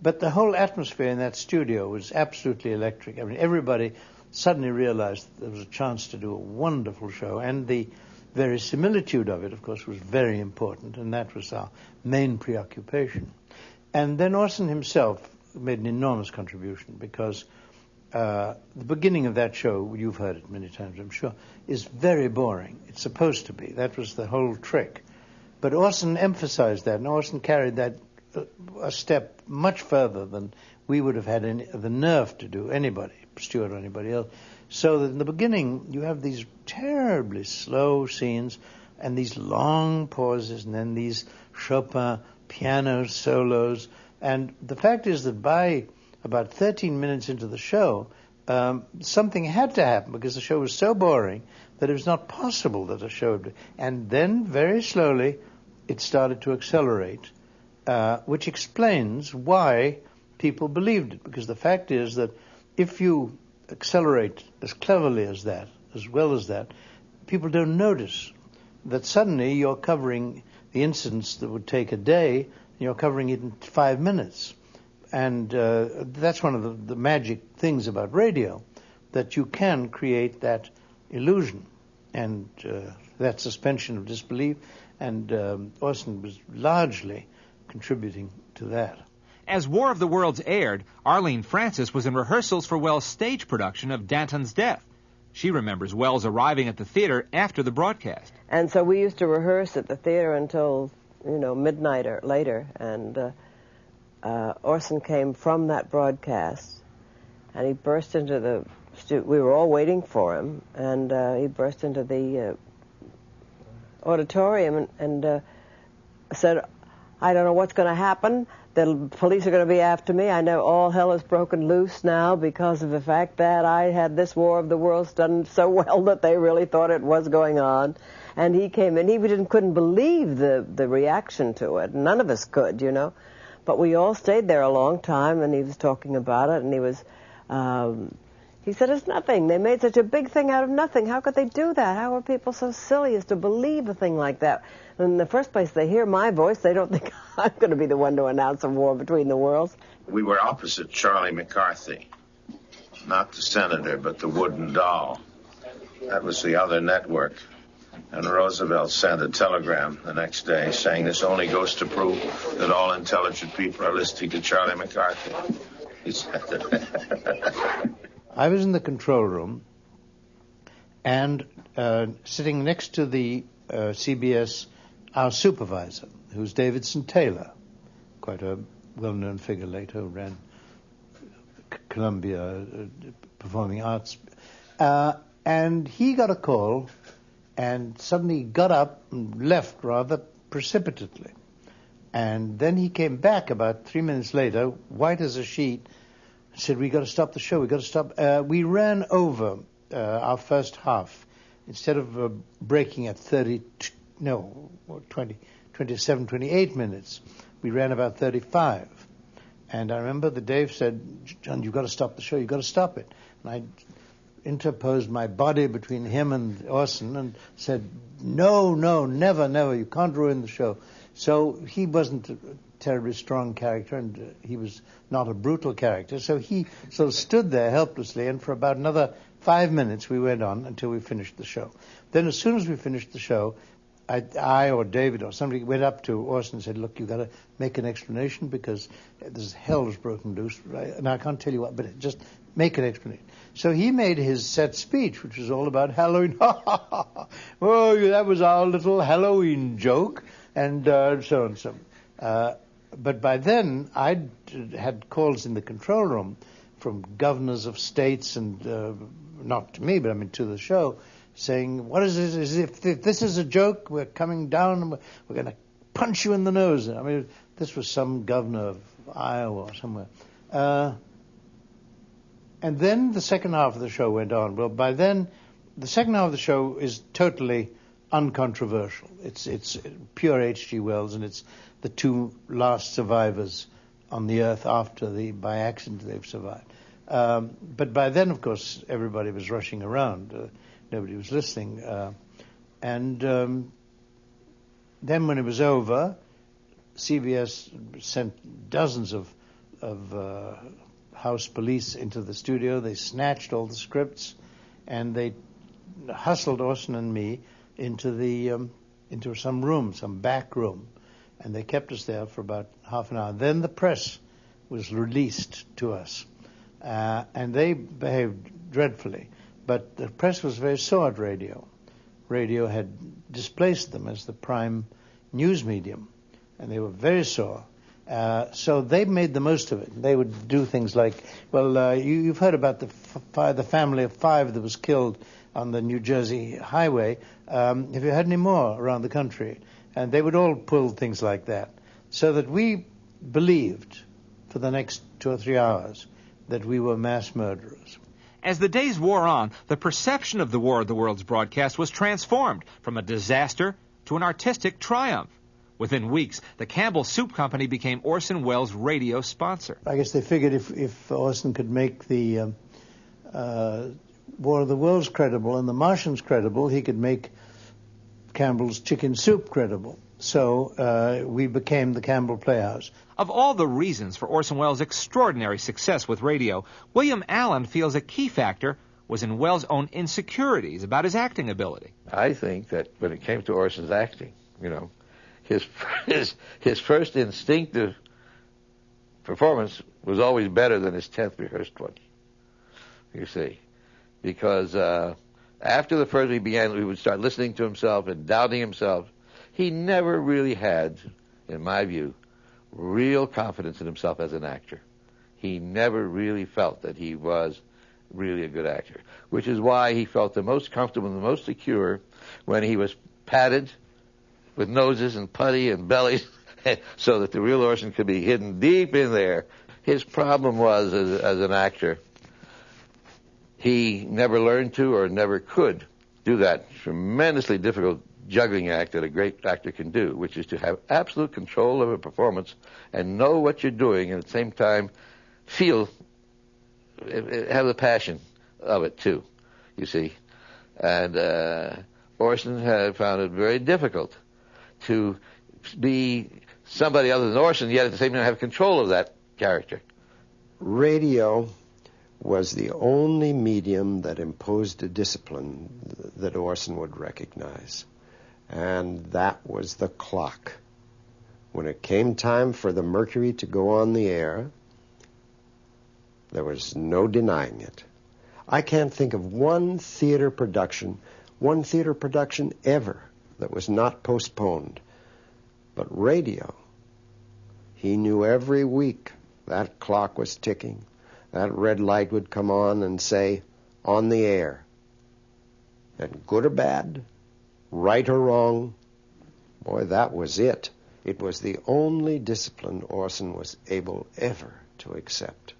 But the whole atmosphere in that studio was absolutely electric. I mean, everybody suddenly realized that there was a chance to do a wonderful show, and the verisimilitude of it, of course, was very important, and that was our main preoccupation. And then Orson himself made an enormous contribution, because the beginning of that show, you've heard it many times, I'm sure, is very boring. It's supposed to be. That was the whole trick. But Orson emphasized that, and Orson carried that a step much further than we would have had the nerve to do, anybody, Stewart or anybody else. So that in the beginning, you have these terribly slow scenes and these long pauses and then these Chopin piano solos. And the fact is that by about 13 minutes into the show, something had to happen because the show was so boring that it was not possible that a show would be. And then, very slowly, it started to accelerate, which explains why people believed it. Because the fact is that if you accelerate as cleverly as that, as well as that, people don't notice that suddenly you're covering the incidents that would take a day, and you're covering it in 5 minutes. And that's one of the magic things about radio, that you can create that illusion and that suspension of disbelief. And Orson was largely contributing to that. As War of the Worlds aired, Arlene Francis was in rehearsals for Wells' stage production of Danton's Death. She remembers Wells arriving at the theater after the broadcast. And so we used to rehearse at the theater until, midnight or later. And Orson came from that broadcast, and he burst into the studio. We were all waiting for him, and he burst into the auditorium and said, "I don't know what's going to happen. The police are going to be after me. I know all hell has broken loose now because of the fact that I had this War of the Worlds done so well that they really thought it was going on." And he came in. He couldn't believe the reaction to it. None of us could, But we all stayed there a long time, and he was talking about it, and he said, "It's nothing. They made such a big thing out of nothing. How could they do that? How are people so silly as to believe a thing like that? In the first place, they hear my voice. They don't think I'm going to be the one to announce a war between the worlds." We were opposite Charlie McCarthy. Not the senator, but the wooden doll. That was the other network. And Roosevelt sent a telegram the next day saying this only goes to prove that all intelligent people are listening to Charlie McCarthy. He said that. I was in the control room, and sitting next to the CBS, our supervisor, who's Davidson Taylor, quite a well-known figure later, who ran Columbia Performing Arts. And he got a call and suddenly got up and left rather precipitately. And then he came back about 3 minutes later, white as a sheet, and said, "We got to stop the show. We got to stop." We ran over our first half. Instead of breaking at 27, 28 minutes, we ran about 35. And I remember that Dave said, "John, you've got to stop the show. You've got to stop it." And I interposed my body between him and Orson and said, no, never, you can't ruin the show. So he wasn't a terribly strong character, and he was not a brutal character. So he sort of stood there helplessly, and for about another 5 minutes we went on until we finished the show. Then as soon as we finished the show, I or David or somebody went up to Orson and said, "Look, you've got to make an explanation because this hell has broken loose, right? And I can't tell you what, but just make an explanation." So he made his set speech, which was all about Halloween. Oh, that was our little Halloween joke, and so on. But by then, I'd had calls in the control room from governors of states, and not to me, but to the show, saying, "What is this? If this is a joke, we're coming down and we're going to punch you in the nose." This was some governor of Iowa or somewhere. And then the second half of the show went on. Well, by then, the second half of the show is totally uncontroversial. It's pure H.G. Wells, and it's the two last survivors on the earth after by accident they've survived. But by then, of course, everybody was rushing around. Nobody was listening. And then when it was over, CBS sent dozens of house police into the studio. They snatched all the scripts, and they hustled Orson and me into some room, some back room, and they kept us there for about half an hour. Then the press was released to us, and they behaved dreadfully. But the press was very sore at radio. Radio had displaced them as the prime news medium, and they were very sore. So they made the most of it. They would do things like, well, you've heard about the family of 5 that was killed on the New Jersey highway. Have you had any more around the country? And they would all pull things like that. So that we believed for the next 2 or 3 hours that we were mass murderers. As the days wore on, the perception of the War of the Worlds broadcast was transformed from a disaster to an artistic triumph. Within weeks, the Campbell Soup Company became Orson Welles' radio sponsor. I guess they figured if Orson could make the War of the Worlds credible and the Martians credible, he could make Campbell's Chicken Soup credible. So we became the Campbell Playhouse. Of all the reasons for Orson Welles' extraordinary success with radio, William Allen feels a key factor was in Welles' own insecurities about his acting ability. I think that when it came to Orson's acting, his first instinctive performance was always better than his 10th rehearsed one, you see. Because after the first he began, he would start listening to himself and doubting himself. He never really had, in my view, real confidence in himself as an actor. He never really felt that he was really a good actor, which is why he felt the most comfortable and the most secure when he was padded with noses and putty and bellies so that the real Orson could be hidden deep in there. His problem was, as an actor, he never learned to or never could do that tremendously difficult juggling act that a great actor can do, which is to have absolute control of a performance and know what you're doing, and at the same time have the passion of it too, you see. And Orson had found it very difficult to be somebody other than Orson, yet at the same time have control of that character. Radio was the only medium that imposed a discipline that Orson would recognize. And that was the clock. When it came time for the Mercury to go on the air, there was no denying it. I can't think of one theater production ever that was not postponed. But radio, he knew every week that clock was ticking. That red light would come on and say, on the air. And good or bad, right or wrong, boy, that was it. It was the only discipline Orson was able ever to accept.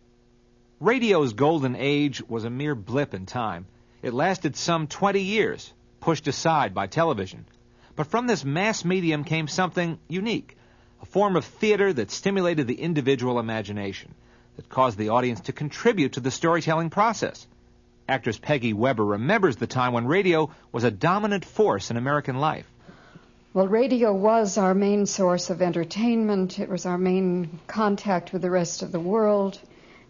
Radio's golden age was a mere blip in time. It lasted some 20 years, pushed aside by television. But from this mass medium came something unique, a form of theater that stimulated the individual imagination, that caused the audience to contribute to the storytelling process. Actress Peggy Weber remembers the time when radio was a dominant force in American life. Well, radio was our main source of entertainment. It was our main contact with the rest of the world.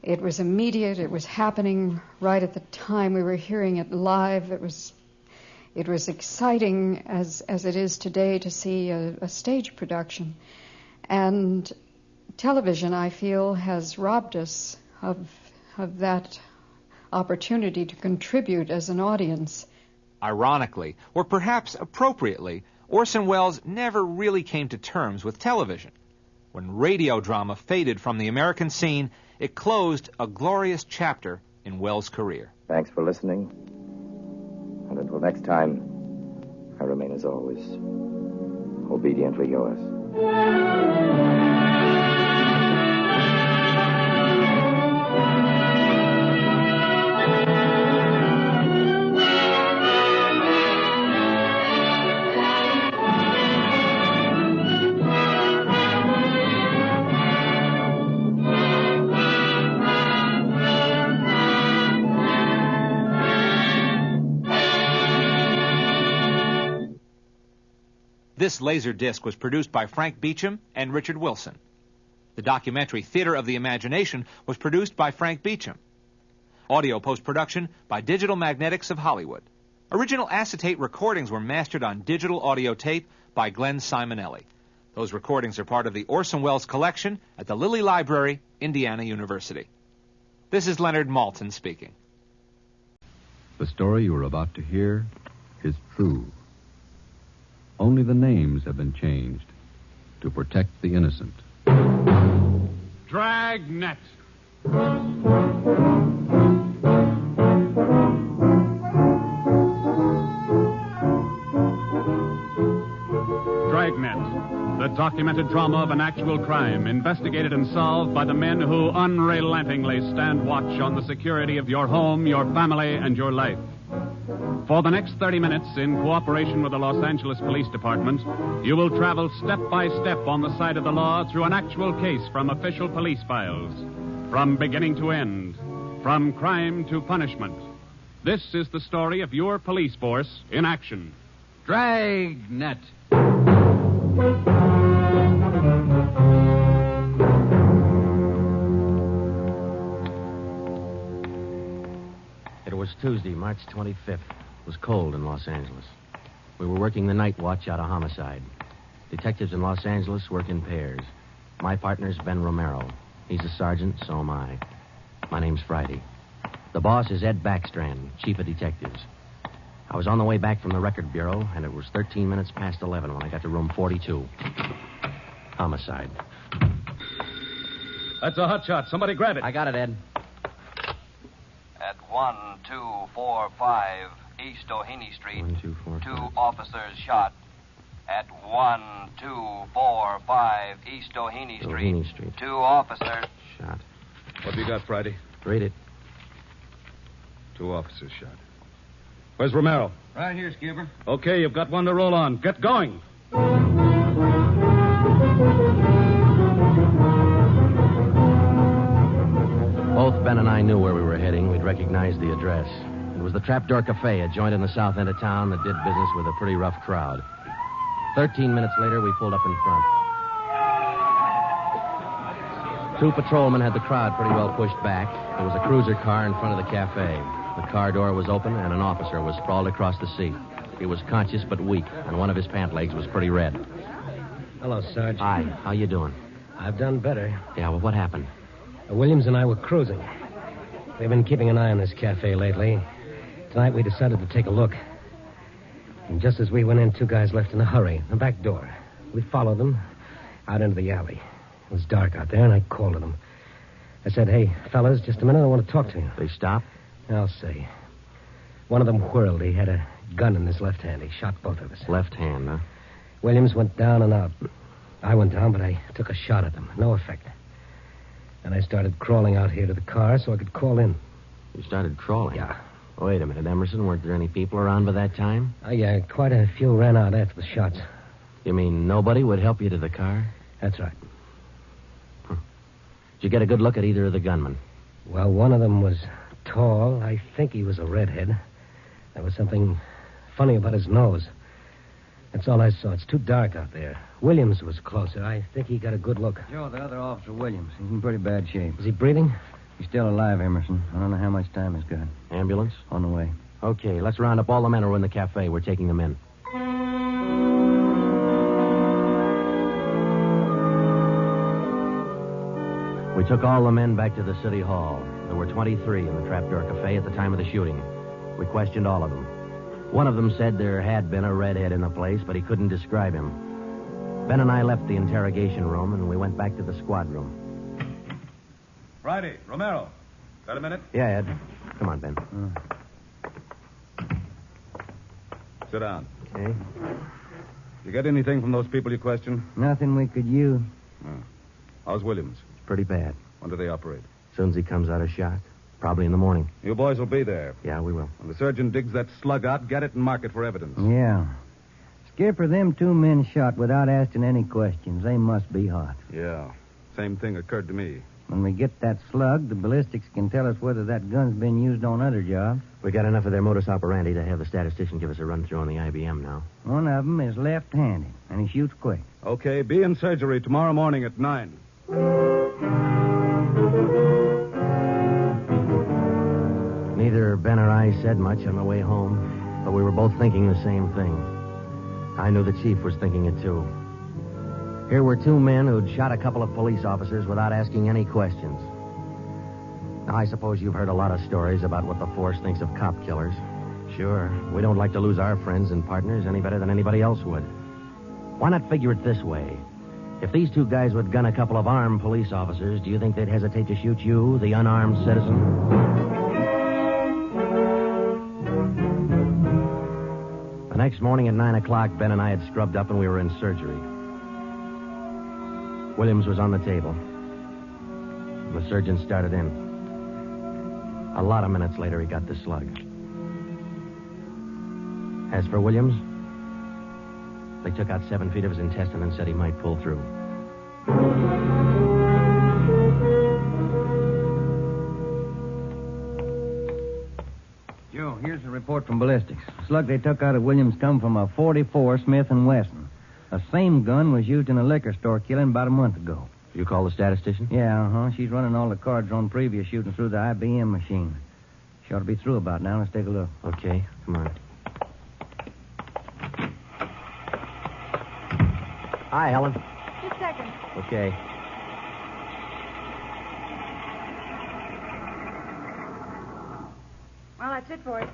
It was immediate. It was happening right at the time. We were hearing it live. It was exciting as it is today to see a stage production. And television, I feel, has robbed us of that opportunity to contribute as an audience. Ironically, or perhaps appropriately, Orson Welles never really came to terms with television. When radio drama faded from the American scene, it closed a glorious chapter in Welles' career. Thanks for listening. And until next time, I remain as always, obediently yours. This laser disc was produced by Frank Beecham and Richard Wilson. The documentary Theater of the Imagination was produced by Frank Beecham. Audio post-production by Digital Magnetics of Hollywood. Original acetate recordings were mastered on digital audio tape by Glenn Simonelli. Those recordings are part of the Orson Welles collection at the Lilly Library, Indiana University. This is Leonard Maltin speaking. The story you are about to hear is true. Only the names have been changed to protect the innocent. Dragnet. Dragnet, the documented drama of an actual crime, investigated and solved by the men who unrelentingly stand watch on the security of your home, your family, and your life. For the next 30 minutes, in cooperation with the Los Angeles Police Department, you will travel step by step on the side of the law through an actual case from official police files, from beginning to end, from crime to punishment. This is the story of your police force in action. Dragnet. It was Tuesday, March 25th. It was cold in Los Angeles. We were working the night watch out of homicide. Detectives in Los Angeles work in pairs. My partner's Ben Romero. He's a sergeant, so am I. My name's Friday. The boss is Ed Backstrand, chief of detectives. I was on the way back from the record bureau, and it was 13 minutes past 11 when I got to room 42. Homicide. That's a hot shot. Somebody grab it. I got it, Ed. At 1245 East Doheny Street, 1, 2, 4, 2 5. officers shot. At 1245 East Doheny Doheny Street, Street. 2 officers Shot. What have you got, Friday? Read it. 2 officers shot. Where's Romero? Right here, Skipper. Okay, you've got one to roll on. Get going. Both Ben and I knew where we were heading. We'd recognized the address. It was the Trapdoor Cafe, a joint in the south end of town that did business with a pretty rough crowd. 13 minutes later, we pulled up in front. 2 patrolmen had the crowd pretty well pushed back. There was a cruiser car in front of the cafe. The car door was open, and an officer was sprawled across the seat. He was conscious but weak, and one of his pant legs was pretty red. Hello, Sarge. Hi, how you doing? I've done better. Yeah, well, what happened? Williams and I were cruising. We've been keeping an eye on this cafe lately. Tonight we decided to take a look. And just as we went in, 2 guys left in a hurry, the back door. We followed them out into the alley. It was dark out there, and I called to them. I said, "Hey, fellas, just a minute, I want to talk to you." They stopped? I'll say. One of them whirled. He had a gun in his left hand. He shot both of us. Left hand, huh? Williams went down and out. I went down, but I took a shot at them. No effect. And I started crawling out here to the car so I could call in. You started crawling? Yeah. Wait a minute, Emerson. Weren't there any people around by that time? Yeah, quite a few ran out after the shots. You mean nobody would help you to the car? That's right. Did you get a good look at either of the gunmen? Well, one of them was tall. I think he was a redhead. There was something funny about his nose. That's all I saw. It's too dark out there. Williams was closer. I think he got a good look. Joe, the other officer, Williams. He's in pretty bad shape. Is he breathing? He's still alive, Emerson. I don't know how much time he's got. Ambulance? On the way. Okay, let's round up all the men who are in the cafe. We're taking them in. We took all the men back to the city hall. There were 23 in the Trapdoor Cafe at the time of the shooting. We questioned all of them. One of them said there had been a redhead in the place, but he couldn't describe him. Ben and I left the interrogation room, and we went back to the squad room. Friday, Romero. Got a minute? Yeah, Ed. Come on, Ben. Sit down. Okay. You get anything from those people you questioned? Nothing we could use. How's Williams? Pretty bad. When do they operate? As soon as he comes out of shot. Probably in the morning. You boys will be there. Yeah, we will. When the surgeon digs that slug out, get it and mark it for evidence. Yeah. Skipper, them 2 men shot without asking any questions. They must be hot. Yeah. Same thing occurred to me. When we get that slug, the ballistics can tell us whether that gun's been used on other jobs. We got enough of their modus operandi to have the statistician give us a run-through on the IBM now. One of them is left-handed, and he shoots quick. Okay, be in surgery tomorrow morning at 9. Neither Ben or I said much on the way home, but we were both thinking the same thing. I knew the chief was thinking it, too. Here were 2 men who'd shot a couple of police officers without asking any questions. Now, I suppose you've heard a lot of stories about what the force thinks of cop killers. Sure, we don't like to lose our friends and partners any better than anybody else would. Why not figure it this way? If these two guys would gun a couple of armed police officers, do you think they'd hesitate to shoot you, the unarmed citizen? The next morning at 9 o'clock, Ben and I had scrubbed up and we were in surgery. Williams was on the table. The surgeon started in. A lot of minutes later, he got the slug. As for Williams, they took out 7 feet of his intestine and said he might pull through. Joe, here's the report from ballistics. The slug they took out of Williams come from a .44 Smith & Wesson. The same gun was used in a liquor store killing about a month ago. You call the statistician? Yeah, She's running all the cards on previous shooting through the IBM machine. She ought to be through about now. Let's take a look. Okay, come on. Hi, Helen. Just a second. Okay. Well, that's it for it.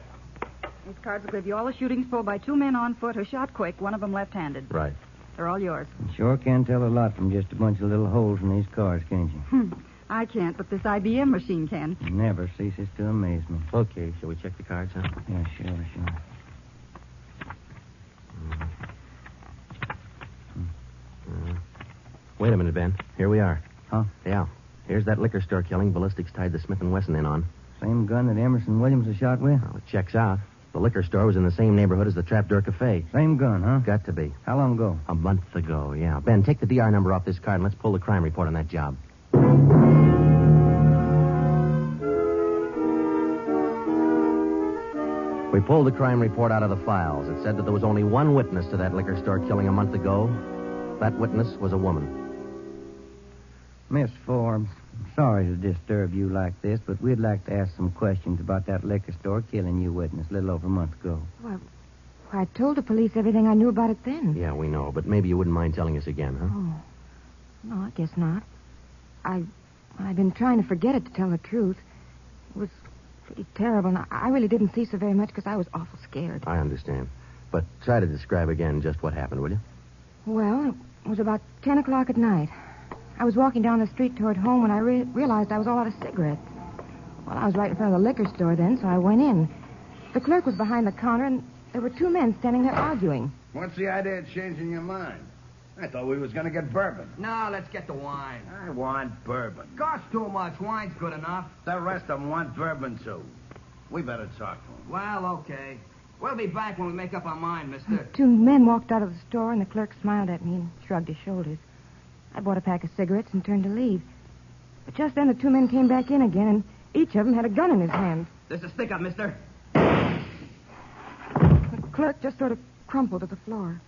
These cards will give you all the shootings pulled by 2 men on foot who shot quick, one of them left-handed. Right. They're all yours. You sure can tell a lot from just a bunch of little holes in these cards, can't you? I can't, but this IBM machine can. It never ceases to amaze me. Okay, shall we check the cards, huh? Yeah, sure. Wait a minute, Ben. Here we are. Huh? Yeah. Here's that liquor store killing ballistics tied the Smith & Wesson in on. Same gun that Emerson Williams was shot with? Well, it checks out. The liquor store was in the same neighborhood as the Trapdoor Cafe. Same gun, huh? Got to be. How long ago? A month ago, yeah. Ben, take the DR number off this card and let's pull the crime report on that job. We pulled the crime report out of the files. It said that there was only one witness to that liquor store killing a month ago. That witness was a woman. Miss Forbes, I'm sorry to disturb you like this, but we'd like to ask some questions about that liquor store killing you witness a little over a month ago. Well, I told the police everything I knew about it then. Yeah, we know, but maybe you wouldn't mind telling us again, huh? Oh. No, I guess not. I've been trying to forget it, to tell the truth. It was pretty terrible, and I really didn't see so very much because I was awful scared. I understand. But try to describe again just what happened, will you? Well, it was about 10 o'clock at night. I was walking down the street toward home when I realized I was all out of cigarettes. Well, I was right in front of the liquor store then, so I went in. The clerk was behind the counter, and there were 2 men standing there arguing. What's the idea of changing your mind? I thought we was going to get bourbon. No, let's get the wine. I want bourbon. Costs too much. Wine's good enough. The rest of them want bourbon, too. We better talk to them. Well, okay. We'll be back when we make up our mind, mister. 2 men walked out of the store, and the clerk smiled at me and shrugged his shoulders. I bought a pack of cigarettes and turned to leave. But just then the 2 men came back in again, and each of them had a gun in his hand. There's a stick up, mister. The clerk just sort of crumpled to the floor.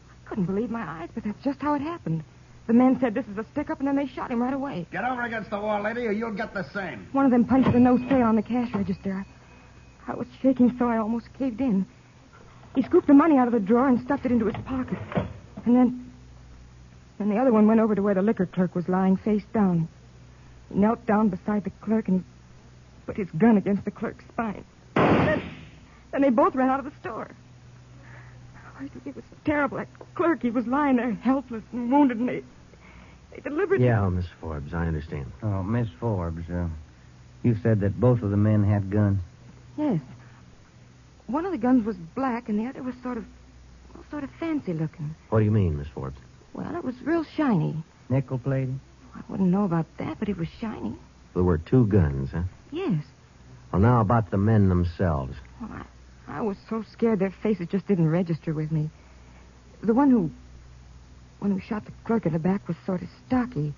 I couldn't believe my eyes, but that's just how it happened. The men said this is a stick-up, and then they shot him right away. Get over against the wall, lady, or you'll get the same. One of them punched the no sale on the cash register. I was shaking so I almost caved in. He scooped the money out of the drawer and stuffed it into his pocket. And then the other one went over to where the liquor clerk was lying face down. He knelt down beside the clerk and he put his gun against the clerk's spine. Then they both ran out of the store. It was terrible. That clerk, he was lying there helpless and wounded, and they deliberately... Yeah, Miss Forbes, I understand. Oh, Miss Forbes, you said that both of the men had guns. Yes. One of the guns was black, and the other was sort of fancy looking. What do you mean, Miss Forbes? Well, it was real shiny. Nickel-plated? I wouldn't know about that, but it was shiny. There were 2 guns, huh? Yes. Well, now about the men themselves. Well, I was so scared their faces just didn't register with me. The one who shot the clerk in the back was sort of stocky.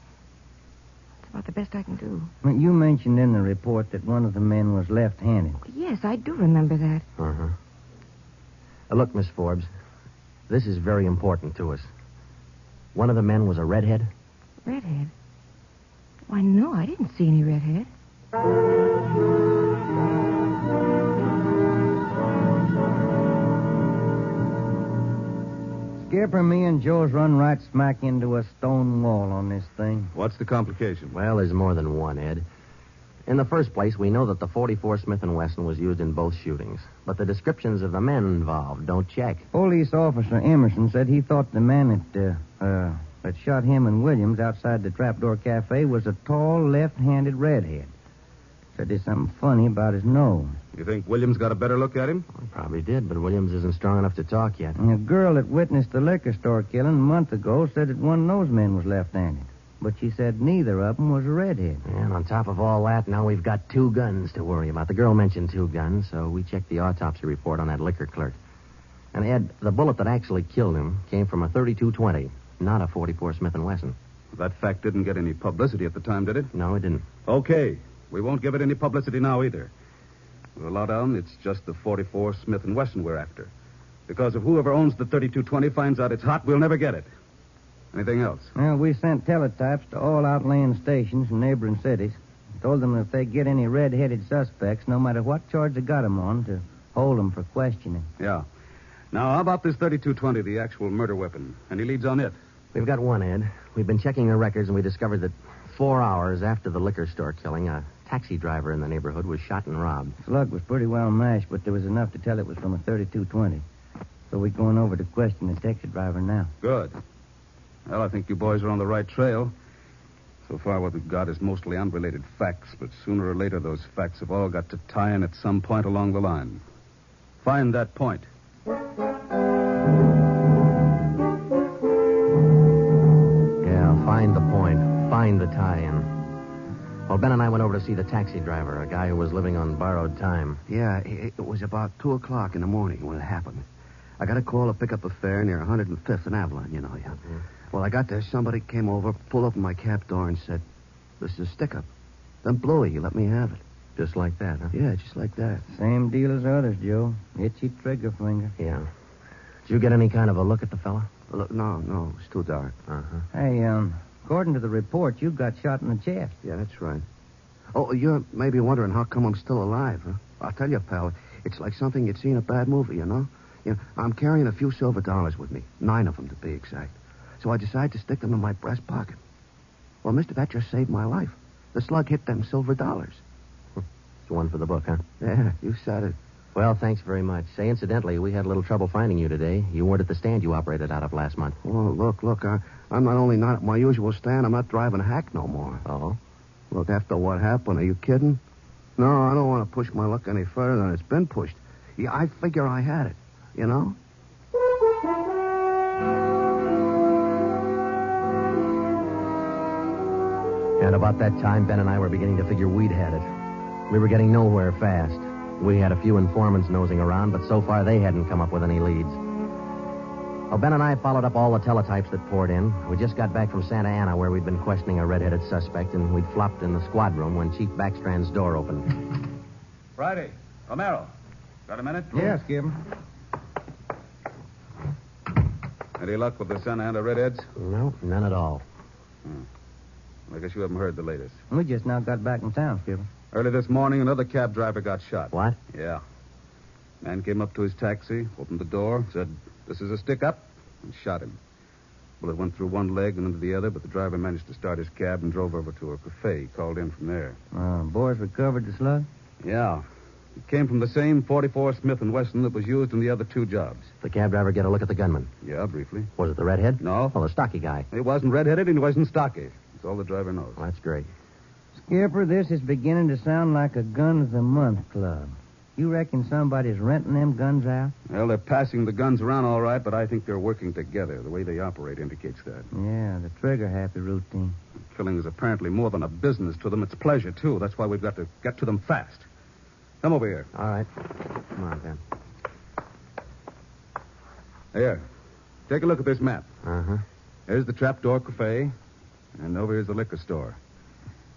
That's about the best I can do. Well, you mentioned in the report that one of the men was left-handed. Yes, I do remember that. Uh-huh. Look, Miss Forbes, this is very important to us. One of the men was a redhead? Redhead? Why, no, I didn't see any redhead. Skipper, me and Joe's run right smack into a stone wall on this thing. What's the complication? Well, there's more than one, Ed. In the first place, we know that the .44 Smith & Wesson was used in both shootings. But the descriptions of the men involved don't check. Police officer Emerson said he thought the man at that shot him and Williams outside the Trapdoor Cafe was a tall, left-handed redhead. Said there's something funny about his nose. You think Williams got a better look at him? Well, probably did, but Williams isn't strong enough to talk yet. And a girl that witnessed the liquor store killing a month ago said that one of those men was left-handed. But she said neither of them was a redhead. And on top of all that, now we've got 2 guns to worry about. The girl mentioned 2 guns, so we checked the autopsy report on that liquor clerk. And, Ed, the bullet that actually killed him came from a .32-20, not a .44 Smith & Wesson. That fact didn't get any publicity at the time, did it? No, it didn't. Okay. We won't give it any publicity now either. With a lowdown, it's just the .44 Smith & Wesson we're after. Because if whoever owns the .32-20 finds out it's hot, we'll never get it. Anything else? Well, we sent teletypes to all outlying stations in neighboring cities. Told them if they get any red-headed suspects, no matter what charge they got them on, to hold them for questioning. Yeah. Now, how about this .32-20, the actual murder weapon? Any leads on it? We've got one, Ed. We've been checking the records, and we discovered that 4 hours after the liquor store killing, a taxi driver in the neighborhood was shot and robbed. Slug was pretty well mashed, but there was enough to tell it was from a .32-20. So we're going over to question the taxi driver now. Good. Well, I think you boys are on the right trail. So far, what we've got is mostly unrelated facts, but sooner or later, those facts have all got to tie in at some point along the line. Find that point. Yeah, find the point. Find the tie-in. Well, Ben and I went over to see the taxi driver, a guy who was living on borrowed time. Yeah, it was about 2 o'clock in the morning when it happened. I got a call to pick up a fare near 105th and Avalon, you know. Yeah. Mm-hmm. Well, I got there. Somebody came over, pulled open my cab door, and said, "This is a stick-up." Then blew it. He let me have it. Just like that, huh? Yeah, just like that. Same deal as others, Joe. Itchy trigger finger. Yeah. Did you get any kind of a look at the fella? Look, no, it was too dark. Uh-huh. Hey, according to the report, you got shot in the chest. Yeah, that's right. Oh, you're maybe wondering how come I'm still alive, huh? I'll tell you, pal, it's like something you'd see in a bad movie, you know? I'm carrying a few silver dollars with me, 9 of them to be exact. So I decided to stick them in my breast pocket. Well, mister, that just saved my life. The slug hit them silver dollars. It's one for the book, huh? Yeah, you said it. Well, thanks very much. Say, incidentally, we had a little trouble finding you today. You weren't at the stand you operated out of last month. Oh, look, I'm not only not at my usual stand, I'm not driving a hack no more. Oh? Look, after what happened, are you kidding? No, I don't want to push my luck any further than it's been pushed. Yeah, I figure I had it, you know? And about that time, Ben and I were beginning to figure we'd had it. We were getting nowhere fast. We had a few informants nosing around, but so far they hadn't come up with any leads. Well, Ben and I followed up all the teletypes that poured in. We just got back from Santa Ana, where we'd been questioning a red-headed suspect, and we'd flopped in the squad room when Chief Backstrand's door opened. Friday. Romero. Got a minute? Yes, Skip. Any luck with the Santa Ana redheads? No, none at all. I guess you haven't heard the latest. We just now got back in town, Skip. Early this morning, another cab driver got shot. What? Yeah. Man came up to his taxi, opened the door, said, "This is a stick-up," and shot him. Bullet went through one leg and into the other, but the driver managed to start his cab and drove over to a cafe. He called in from there. Boys recovered the slug? Yeah. It came from the same .44 Smith & Wesson that was used in the other 2 jobs. The cab driver get a look at the gunman? Yeah, briefly. Was it the redhead? No. Oh, the stocky guy. He wasn't redheaded and he wasn't stocky. That's all the driver knows. Well, that's great. Skipper, this is beginning to sound like a gun of the month club. You reckon somebody's renting them guns out? Well, they're passing the guns around all right, but I think they're working together. The way they operate indicates that. Yeah, the trigger-happy routine. Killing is apparently more than a business to them. It's pleasure, too. That's why we've got to get to them fast. Come over here. All right. Come on, Ben. Here. Take a look at this map. Uh-huh. There's the Trapdoor Cafe, and over here's the liquor store.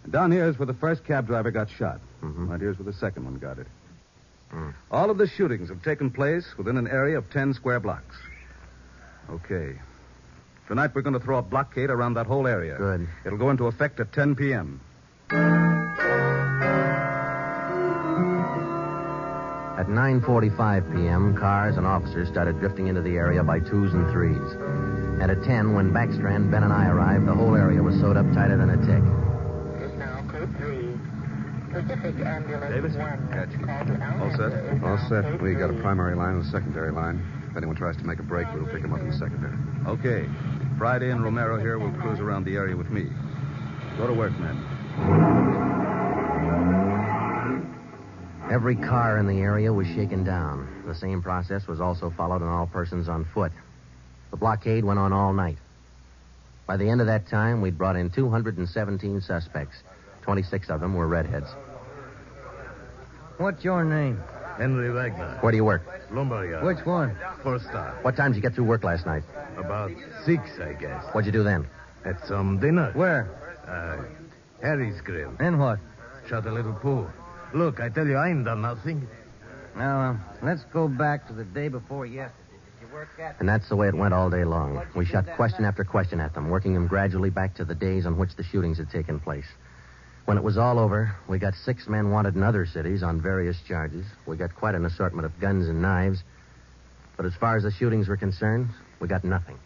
And down here is where the first cab driver got shot. Mm-hmm. Right here's where the second one got it. All of the shootings have taken place within an area of 10 square blocks. Okay. Tonight we're going to throw a blockade around that whole area. Good. It'll go into effect at 10 p.m. At 9:45 p.m., cars and officers started drifting into the area by 2s and 3s. And at 10, when Backstrand, Ben, and I arrived, the whole area was sewed up tighter than a tick. Davis? All set? All set. We got a primary line and a secondary line. If anyone tries to make a break, we'll pick them up in the secondary. Okay. Friday and Romero here will cruise around the area with me. Go to work, men. Every car in the area was shaken down. The same process was also followed on all persons on foot. The blockade went on all night. By the end of that time, we'd brought in 217 suspects. 26 of them were redheads. What's your name? Henry Wagner. Where do you work? Lumberyard. Which one? First star. What time did you get through work last night? About 6, I guess. What'd you do then? Had some dinner. Where? Harry's grill. Then what? Shot a little pool. Look, I tell you, I ain't done nothing. Now, let's go back to the day before yesterday. Did you work at... And that's the way it went all day long. We shot question after question at them, working them gradually back to the days on which the shootings had taken place. When it was all over, we got 6 men wanted in other cities on various charges. We got quite an assortment of guns and knives. But as far as the shootings were concerned, we got nothing.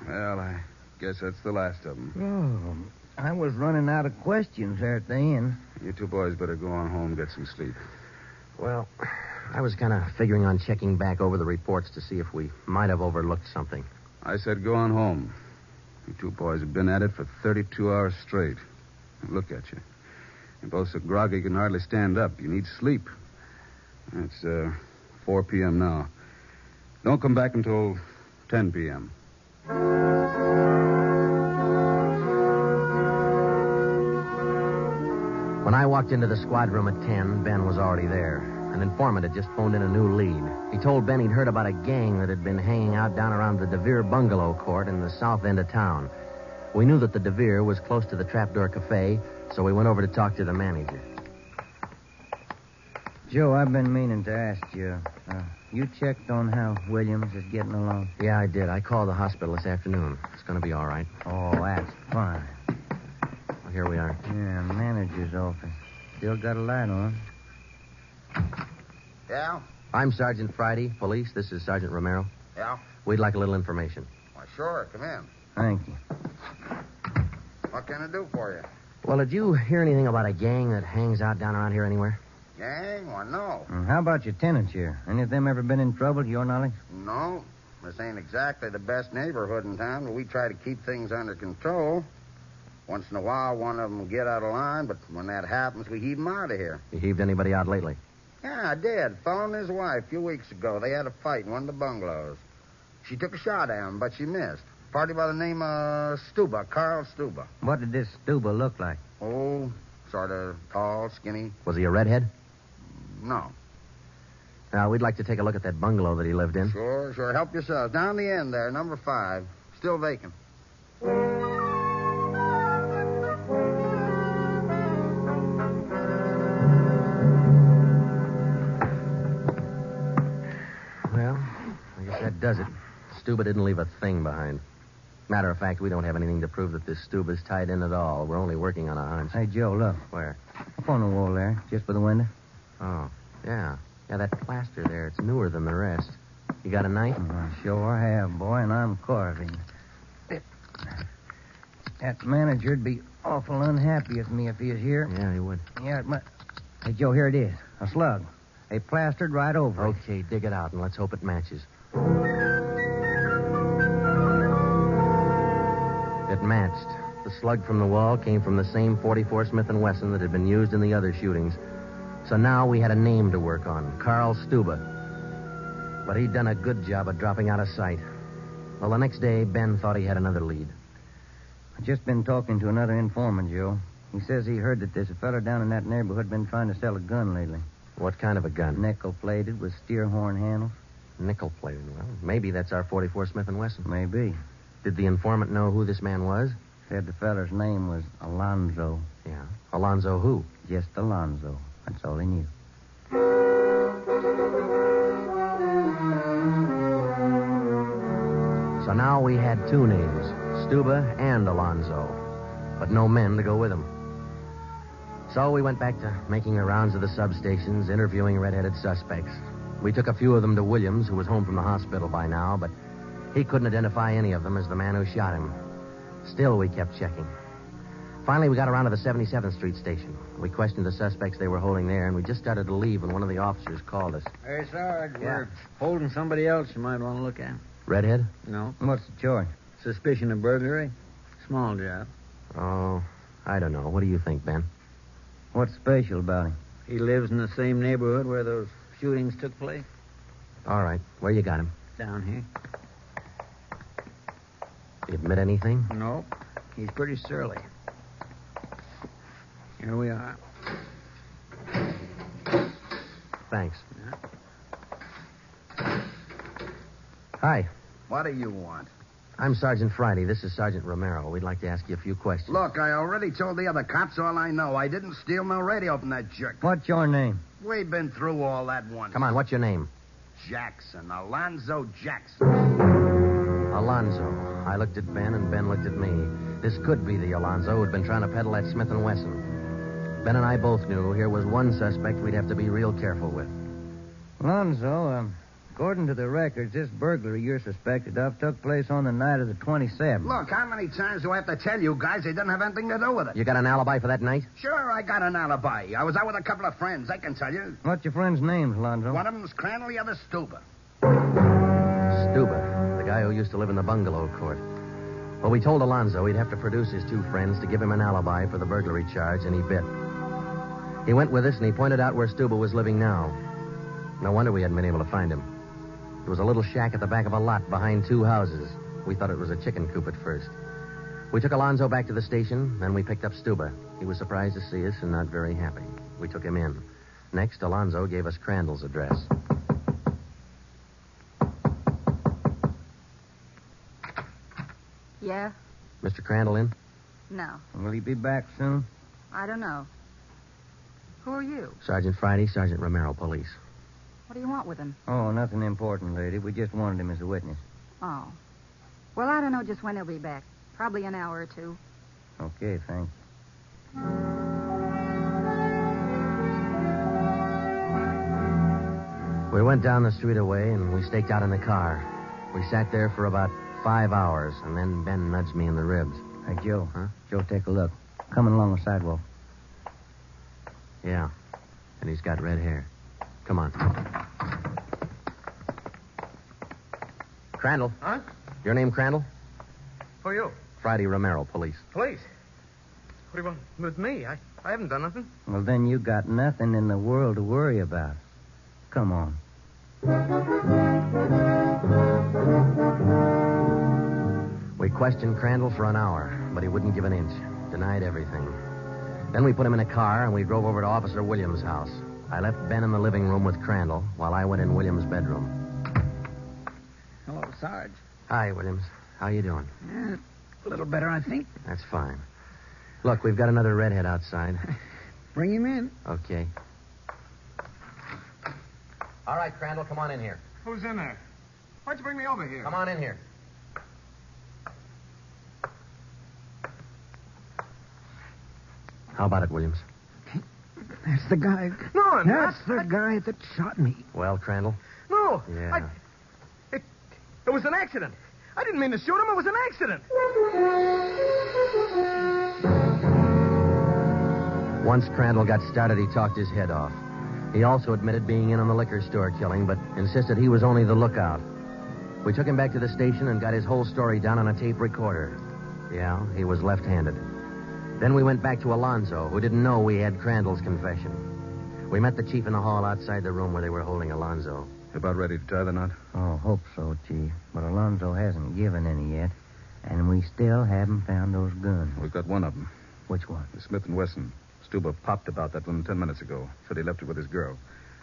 Well, I guess that's the last of them. Oh, I was running out of questions there at the end. You two boys better go on home and get some sleep. Well, I was kind of figuring on checking back over the reports to see if we might have overlooked something. I said go on home. You two boys have been at it for 32 hours straight. Look at you. You're both so groggy you can hardly stand up. You need sleep. It's 4 p.m. now. Don't come back until 10 p.m. When I walked into the squad room at 10, Ben was already there. An informant had just phoned in a new lead. He told Ben he'd heard about a gang that had been hanging out down around the DeVere bungalow court in the south end of town. We knew that the DeVere was close to the Trapdoor Cafe, so we went over to talk to the manager. Joe, I've been meaning to ask you. You checked on how Williams is getting along? Yeah, I did. I called the hospital this afternoon. It's going to be all right. Oh, that's fine. Well, here we are. Yeah, manager's office. Still got a light on. Yeah? I'm Sergeant Friday, police. This is Sergeant Romero. Yeah? We'd like a little information. Why, sure. Come in. Thank you. What can I do for you? Well, did you hear anything about a gang that hangs out down around here anywhere? Gang? Why, no. How about your tenants here? Any of them ever been in trouble, to your knowledge? No. This ain't exactly the best neighborhood in town, but we try to keep things under control. Once in a while, one of them will get out of line, but when that happens, we heave them out of here. You heaved anybody out lately? Yeah, I did. Fellow and his wife a few weeks ago. They had a fight in one of the bungalows. She took a shot at him, but she missed. Party by the name of Stuba, Carl Stuba. What did this Stuba look like? Oh, sort of tall, skinny. Was he a redhead? No. Now, we'd like to take a look at that bungalow that he lived in. Sure. Help yourself. Down the end there, number 5. Still vacant. Well, I guess that does it. Stuba didn't leave a thing behind. Matter of fact, we don't have anything to prove that this Stuba's tied in at all. We're only working on a hunch. Hey, Joe, look. Where? Up on the wall there, just by the window. Oh, yeah. Yeah, that plaster there, it's newer than the rest. You got a knife? I sure have, boy, and I'm carving. That manager'd be awful unhappy with me if he was here. Yeah, he would. Yeah, it might... Hey, Joe, here it is. A slug. They plastered right over it. Okay, dig it out, and let's hope it matches. It matched. The slug from the wall came from the same .44 Smith & Wesson that had been used in the other shootings. So now we had a name to work on, Carl Stuba. But he'd done a good job of dropping out of sight. Well, the next day, Ben thought he had another lead. I've just been talking to another informant, Joe. He says he heard that there's a fella down in that neighborhood been trying to sell a gun lately. What kind of a gun? Nickel-plated with steer horn handles. Nickel-plated? Well, maybe that's our .44 Smith & Wesson. Maybe. Did the informant know who this man was? Said the feller's name was Alonzo. Yeah. Alonzo who? Just Alonzo. That's all he knew. So now we had 2 names, Stuba and Alonzo, but no men to go with them. So we went back to making the rounds of the substations, interviewing red-headed suspects. We took a few of them to Williams, who was home from the hospital by now, but he couldn't identify any of them as the man who shot him. Still, we kept checking. Finally, we got around to the 77th Street station. We questioned the suspects they were holding there, and we just started to leave when one of the officers called us. Hey, Sarge, we're holding somebody else you might want to look at. Redhead? No. What's the charge? Suspicion of burglary? Small job. Oh, I don't know. What do you think, Ben? What's special about him? He lives in the same neighborhood where those shootings took place. All right. Where you got him? Down here. Did he admit anything? Nope. He's pretty surly. Here we are. Thanks. Hi. What do you want? I'm Sergeant Friday. This is Sergeant Romero. We'd like to ask you a few questions. Look, I already told the other cops all I know. I didn't steal no radio from that jerk. What's your name? We've been through all that once. Come on, what's your name? Jackson. Alonzo Jackson. Alonzo. I looked at Ben, and Ben looked at me. This could be the Alonzo who'd been trying to peddle that Smith & Wesson. Ben and I both knew here was one suspect we'd have to be real careful with. Alonzo, according to the records, this burglary you're suspected of took place on the night of the 27th. Look, how many times do I have to tell you guys they didn't have anything to do with it? You got an alibi for that night? Sure, I got an alibi. I was out with a couple of friends, I can tell you. What's your friends' names, Alonzo? One of them's Crandall, the other Stuber. Stuber, the guy who used to live in the bungalow court. Well, we told Alonzo he'd have to produce his two friends to give him an alibi for the burglary charge, and he bit. He went with us, and he pointed out where Stuber was living now. No wonder we hadn't been able to find him. It was a little shack at the back of a lot behind two houses. We thought it was a chicken coop at first. We took Alonzo back to the station, then we picked up Stuber. He was surprised to see us and not very happy. We took him in. Next, Alonzo gave us Crandall's address. Yeah? Mr. Crandall in? No. Will he be back soon? I don't know. Who are you? Sergeant Friday, Sergeant Romero, police. What do you want with him? Oh, nothing important, lady. We just wanted him as a witness. Oh. Well, I don't know just when he'll be back. Probably an hour or two. Okay, thanks. We went down the street away, and we staked out in the car. We sat there for about 5 hours, and then Ben nudged me in the ribs. Hey, Joe. Huh? Joe, take a look. Coming along the sidewalk. Yeah. And he's got red hair. Come on. Crandall. Huh? Your name Crandall? Who are you? Friday Romero, police. Police? What do you want with me? I haven't done nothing. Well, then you got nothing in the world to worry about. Come on. We questioned Crandall for an hour, but he wouldn't give an inch. Denied everything. Then we put him in a car, and we drove over to Officer Williams' house. I left Ben in the living room with Crandall, while I went in Williams' bedroom. Hello, Sarge. Hi, Williams. How you doing? A little better, I think. That's fine. Look, we've got another redhead outside. Bring him in. Okay. All right, Crandall, come on in here. Who's in there? Why'd you bring me over here? Come on in here. How about it, Williams? That's the guy. No, I'm That's not. the guy that shot me. Well, Crandall? No. Yeah. It was an accident. I didn't mean to shoot him. It was an accident. Once Crandall got started, he talked his head off. He also admitted being in on the liquor store killing, but insisted he was only the lookout. We took him back to the station and got his whole story down on a tape recorder. Yeah, he was left-handed. Then we went back to Alonzo, who didn't know we had Crandall's confession. We met the chief in the hall outside the room where they were holding Alonzo. About ready to tie the knot? Oh, hope so, Chief. But Alonzo hasn't given any yet, and we still haven't found those guns. We've got one of them. Which one? The Smith & Wesson. Stuber popped about that one 10 minutes ago. Said he left it with his girl.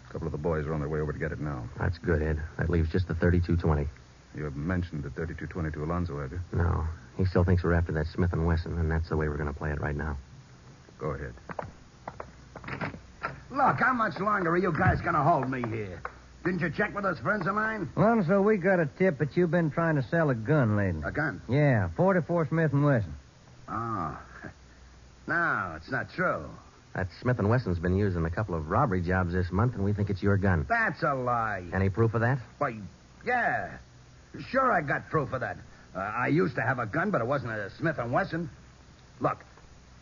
A couple of the boys are on their way over to get it now. That's good, Ed. That leaves just the 32-20. You haven't mentioned the 32-20 to Alonzo, have you? No. He still thinks we're after that Smith & Wesson, and that's the way we're going to play it right now. Go ahead. Look, how much longer are you guys going to hold me here? Didn't you check with those friends of mine? Alonzo, we got a tip that you've been trying to sell a gun lately. A gun? Yeah, 44 Smith & Wesson. Oh. No, it's not true. That Smith & Wesson's been used in a couple of robbery jobs this month, and we think it's your gun. That's a lie. Any proof of that? Why, yeah. Sure, I got proof of that. I used to have a gun, but it wasn't a Smith & Wesson. Look,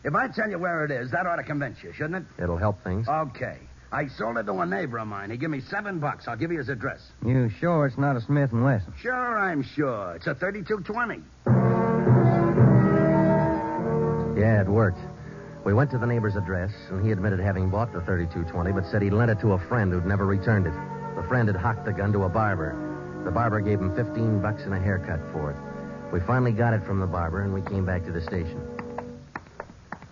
if I tell you where it is, that ought to convince you, shouldn't it? It'll help things. Okay. I sold it to a neighbor of mine. He gave me $7. I'll give you his address. You sure it's not a Smith & Wesson? Sure, I'm sure. It's a 32-20. Yeah, it worked. We went to the neighbor's address, and he admitted having bought the .32-20, but said he'd lent it to a friend who'd never returned it. The friend had hocked the gun to a barber. The barber gave him $15 and a haircut for it. We finally got it from the barber, and we came back to the station.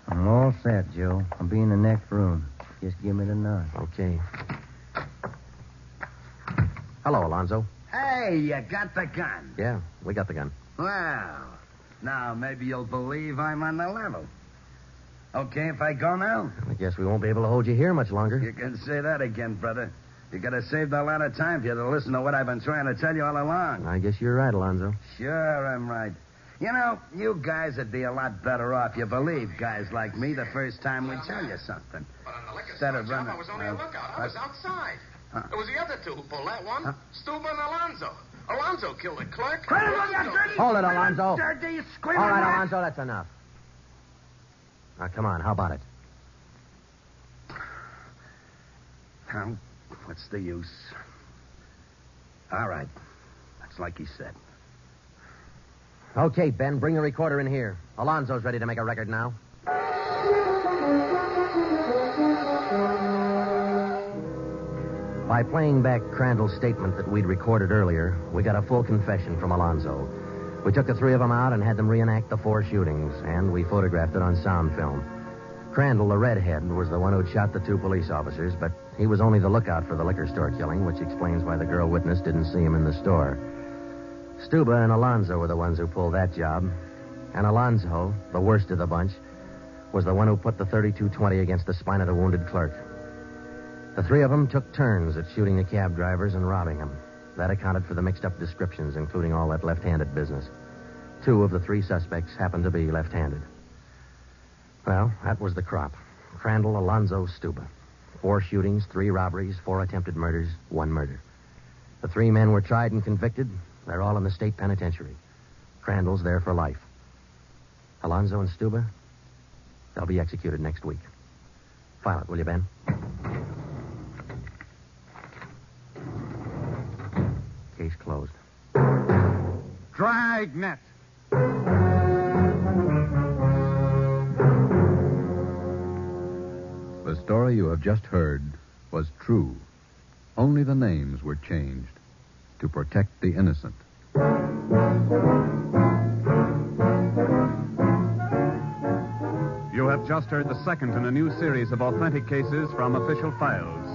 I'm all set, Joe. I'll be in the next room. Just give me the nod. Okay. Hello, Alonzo. Hey, you got the gun. Yeah, we got the gun. Well, now maybe you'll believe I'm on the level. Okay if I go now? I guess we won't be able to hold you here much longer. You can say that again, brother. You could have saved a lot of time if you'd have listened to what I've been trying to tell you all along. I guess you're right, Alonzo. Sure, I'm right. You know, you guys would be a lot better off. You believe guys like me the first time we tell you something. But on the liquor Instead store of job, running... I was only a lookout. I was outside. It was the other two who pulled that one. Stuba and Alonzo. Alonzo killed the clerk. Hold it, Alonzo. Dirty, you All screaming right, rat. Alonzo, that's enough. Now, come on, how about it? Now, what's the use? All right. That's like he said. Okay, Ben, bring the recorder in here. Alonzo's ready to make a record now. By playing back Crandall's statement that we'd recorded earlier, we got a full confession from Alonzo. We took the three of them out and had them reenact the 4 shootings, and we photographed it on sound film. Crandall, the redhead, was the one who'd shot the 2 police officers, but he was only the lookout for the liquor store killing, which explains why the girl witness didn't see him in the store. Stuba and Alonzo were the ones who pulled that job, and Alonzo, the worst of the bunch, was the one who put the .32-20 against the spine of the wounded clerk. The 3 of them took turns at shooting the cab drivers and robbing them. That accounted for the mixed-up descriptions, including all that left-handed business. 2 of the 3 suspects happened to be left-handed. Well, that was the crop. Crandall, Alonzo, Stuba. 4 shootings, 3 robberies, 4 attempted murders, 1 murder. The 3 men were tried and convicted. They're all in the state penitentiary. Crandall's there for life. Alonzo and Stuba, they'll be executed next week. File it, will you, Ben? Case closed. Dragnet. The story you have just heard was true. Only the names were changed to protect the innocent. You have just heard the second in a new series of authentic cases from official files.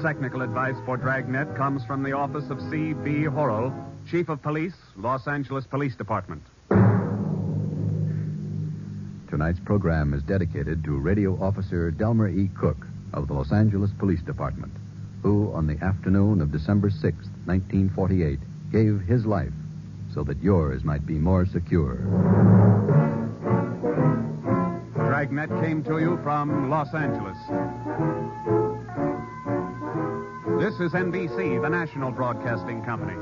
Technical advice for Dragnet comes from the office of C.B. Horrell, Chief of Police, Los Angeles Police Department. Tonight's program is dedicated to Radio Officer Delmer E. Cook of the Los Angeles Police Department, who, on the afternoon of December 6, 1948, gave his life so that yours might be more secure. Dragnet came to you from Los Angeles. This is NBC, the national broadcasting company.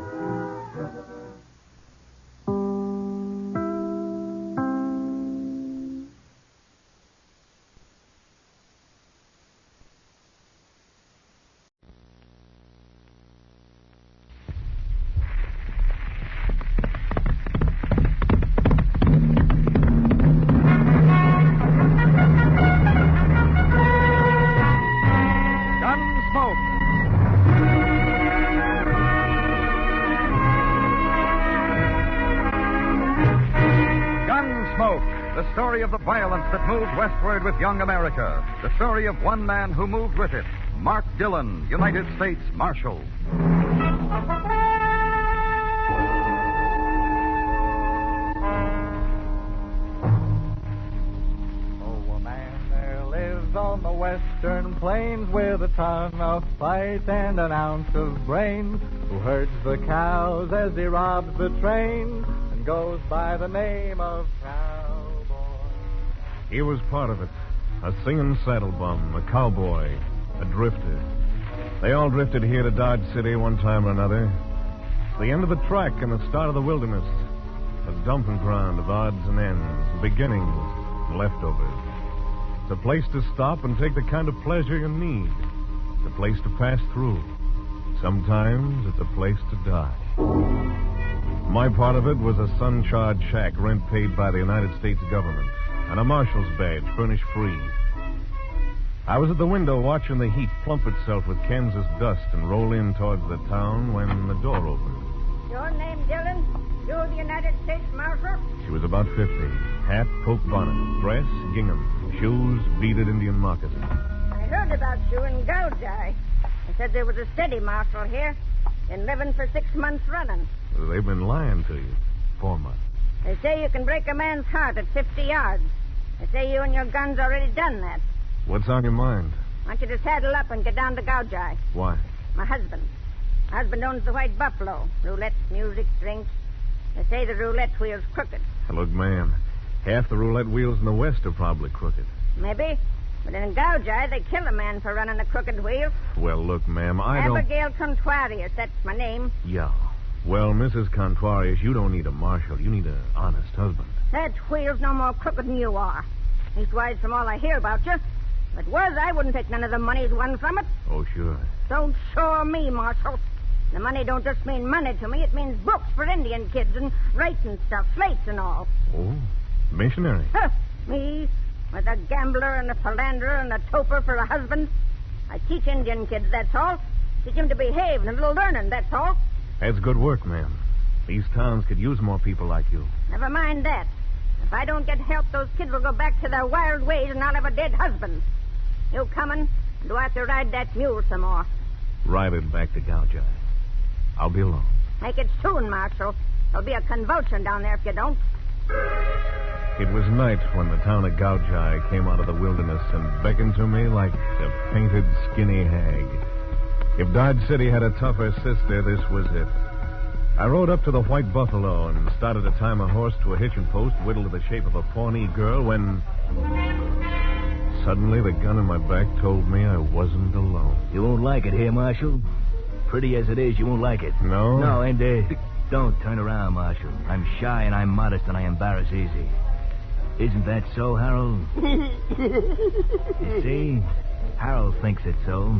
Gunsmoke, the story of the violence that moved westward with young America. The story of one man who moved with it, Mark Dillon, United States Marshal. On the western plains with a ton of fight and an ounce of brains, who herds the cows as he robs the train and goes by the name of cowboy. He was part of it. A singing saddle bum, a cowboy, a drifter. They all drifted here to Dodge City one time or another. It's the end of the track and the start of the wilderness. A dumping ground of odds and ends, beginnings and leftovers. It's a place to stop and take the kind of pleasure you need. It's a place to pass through. Sometimes it's a place to die. My part of it was a sun-charred shack, rent paid by the United States government. and a marshal's badge furnished free. I was at the window watching the heat plump itself with Kansas dust and roll in towards the town when the door opened. Your name, Dillon? You're the United States Marshal? She was about 50. Hat, poke bonnet, dress, gingham, shoes, beaded Indian moccasins. I heard about you in Gouldeye. They said there was a steady marshal here. Been living for 6 months running. They've been lying to you. 4 months. They say you can break a man's heart at 50 yards. They say you and your gun's already done that. What's on your mind? I want you to saddle up and get down to Gouldeye. Why? My husband. My husband owns the White Buffalo. Roulette, music, drinks. They say the roulette wheel's crooked. Look, ma'am, half the roulette wheels in the West are probably crooked. Maybe. But in Gouldeye, they kill a man for running a crooked wheel. Well, look, ma'am, I don't... Abigail Contrarius, that's my name. Yeah. Well, Mrs. Contrarius, you don't need a marshal. You need an honest husband. That wheel's no more crooked than you are. Leastwise, from all I hear about you. If it was, I wouldn't take none of the money's won from it. Oh, sure. Don't shore me, Marshal. The money don't just mean money to me. It means books for Indian kids and writing stuff, slates and all. Oh, missionary. Huh, me, with a gambler and a philanderer and a toper for a husband. I teach Indian kids, that's all. Teach them to behave and a little learning, that's all. That's good work, ma'am. These towns could use more people like you. Never mind that. If I don't get help, those kids will go back to their wild ways and I'll have a dead husband. You coming? Do I have to ride that mule some more? Ride it back to Gouldeye. I'll be along. Make it soon, Marshal. There'll be a convulsion down there if you don't. It was night when the town of Gouldeye came out of the wilderness and beckoned to me like a painted, skinny hag. If Dodge City had a tougher sister, this was it. I rode up to the White Buffalo and started to tie my horse to a hitching post whittled to the shape of a Pawnee girl when... Suddenly, the gun in my back told me I wasn't alone. You won't like it here, Marshal. Pretty as it is, you won't like it. No? No, and don't turn around, Marshal. I'm shy and I'm modest and I embarrass easy. Isn't that so, Harold? You see? Harold thinks it's so.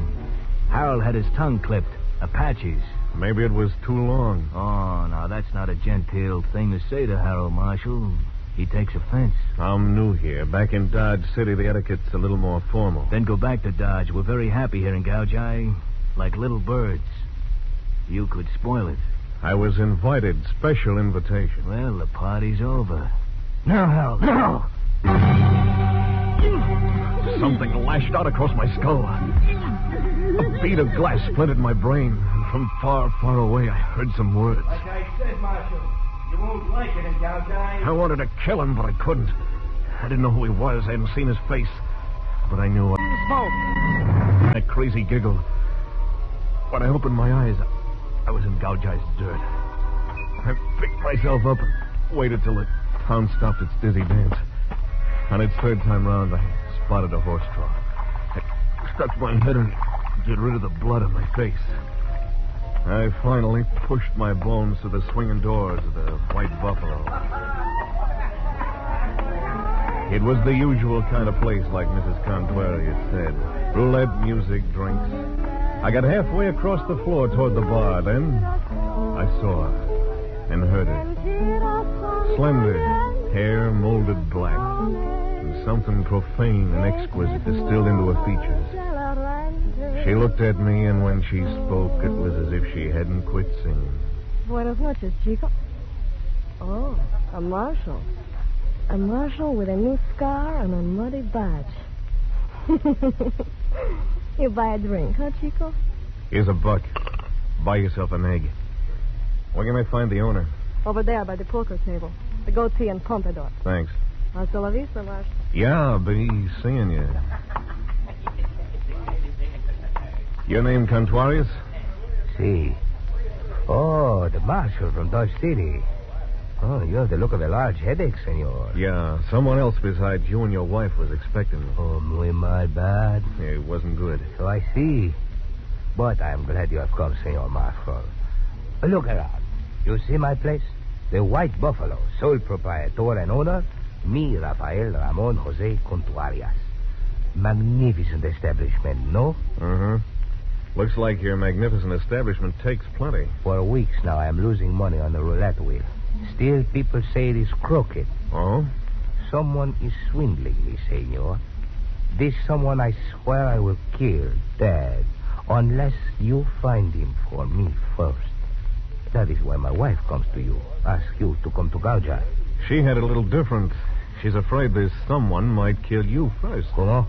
Harold had his tongue clipped. Apaches. Maybe it was too long. Oh, now that's not a genteel thing to say to Harold, Marshal. He takes offense. I'm new here. Back in Dodge City, the etiquette's a little more formal. Then go back to Dodge. We're very happy here in Gouldeye. Like little birds. You could spoil it. I was invited. Special invitation. Well, the party's over. Now, Harold, now! Something lashed out across my skull. A bead of glass splintered my brain. From far, far away, I heard some words. Like I said, Marshal, you won't like it in Gouldeye. I wanted to kill him, but I couldn't. I didn't know who he was. I hadn't seen his face. But I knew... Smoke. That crazy giggle. When I opened my eyes, I was in Goudeye's dirt. I picked myself up and waited till the town stopped its dizzy dance. On its third time round, I spotted a horse trough. I stuck my head and get rid of the blood on my face. I finally pushed my bones through the swinging doors of the White Buffalo. It was the usual kind of place, like Mrs. Contrarius said. Roulette, music, drinks. I got halfway across the floor toward the bar. Then I saw her and heard her. Slender, hair molded black, and something profane and exquisite distilled into her features. She looked at me, and when she spoke, it was as if she hadn't quit singing. Buenas noches, chico. Oh, a marshal. A marshal with a new scar and a muddy badge. You buy a drink, huh, Chico? Here's $1. Buy yourself an egg. Where can I find the owner? Over there by the poker table. The goatee and pompadour. Thanks. Hasta la vista, Marshal. Yeah, I'll be seeing you. Your name, Contrarius? Si. Oh, the marshal from Dodge City. Oh, you have the look of a large headache, senor. Yeah, someone else besides you and your wife was expecting me. Oh, muy mal bad. Yeah, it wasn't good. So I see. But I'm glad you have come, senor marshal. Look around. You see my place? The White Buffalo, sole proprietor and owner, me, Rafael Ramon Jose Contrarius. Magnificent establishment, no? Uh-huh. Looks like your magnificent establishment takes plenty. For weeks now, I'm losing money on the roulette wheel. Still, people say it is crooked. Oh? someone is swindling me, senor. This someone I swear I will kill dead unless you find him for me first. That is why my wife comes to you, ask you to come to Gauja. She had it a little different. She's afraid this someone might kill you first. Como?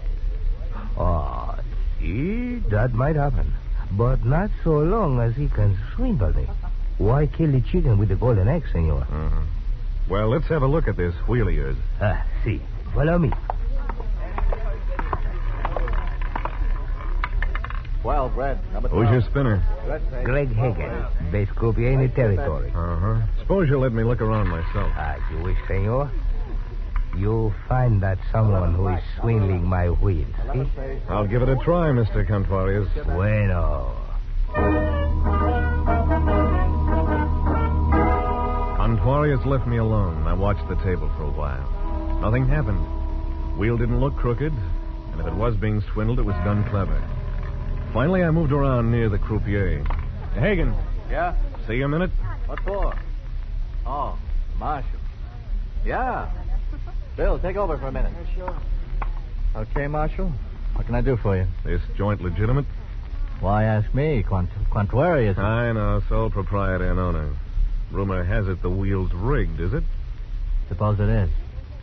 That might happen. But not so long as he can swindle me. Why kill the chicken with the golden egg, senor? Uh-huh. Well, let's have a look at this wheel of yours. See. Follow me. 12, red. Number 12. Who's your spinner? Greg Hagen, best croupier in the territory. Uh-huh. Suppose you'll let me look around myself. As you wish, senor. You find that someone who is swindling my wheels, see? I'll give it a try, Mr. Cantuarius. Bueno. Cantuarius left me alone. I watched the table for a while. Nothing happened. Wheel didn't look crooked, and if it was being swindled, it was done clever. Finally, I moved around near the croupier. Hagen. Yeah? See you a minute? What for? Oh, Marshal. Yeah. Bill, take over for a minute. Sure. Okay, Marshal. What can I do for you? This joint legitimate? Why ask me? Quantuarius. I know, sole proprietor and owner. Rumor has it the wheel's rigged, is it? Suppose it is.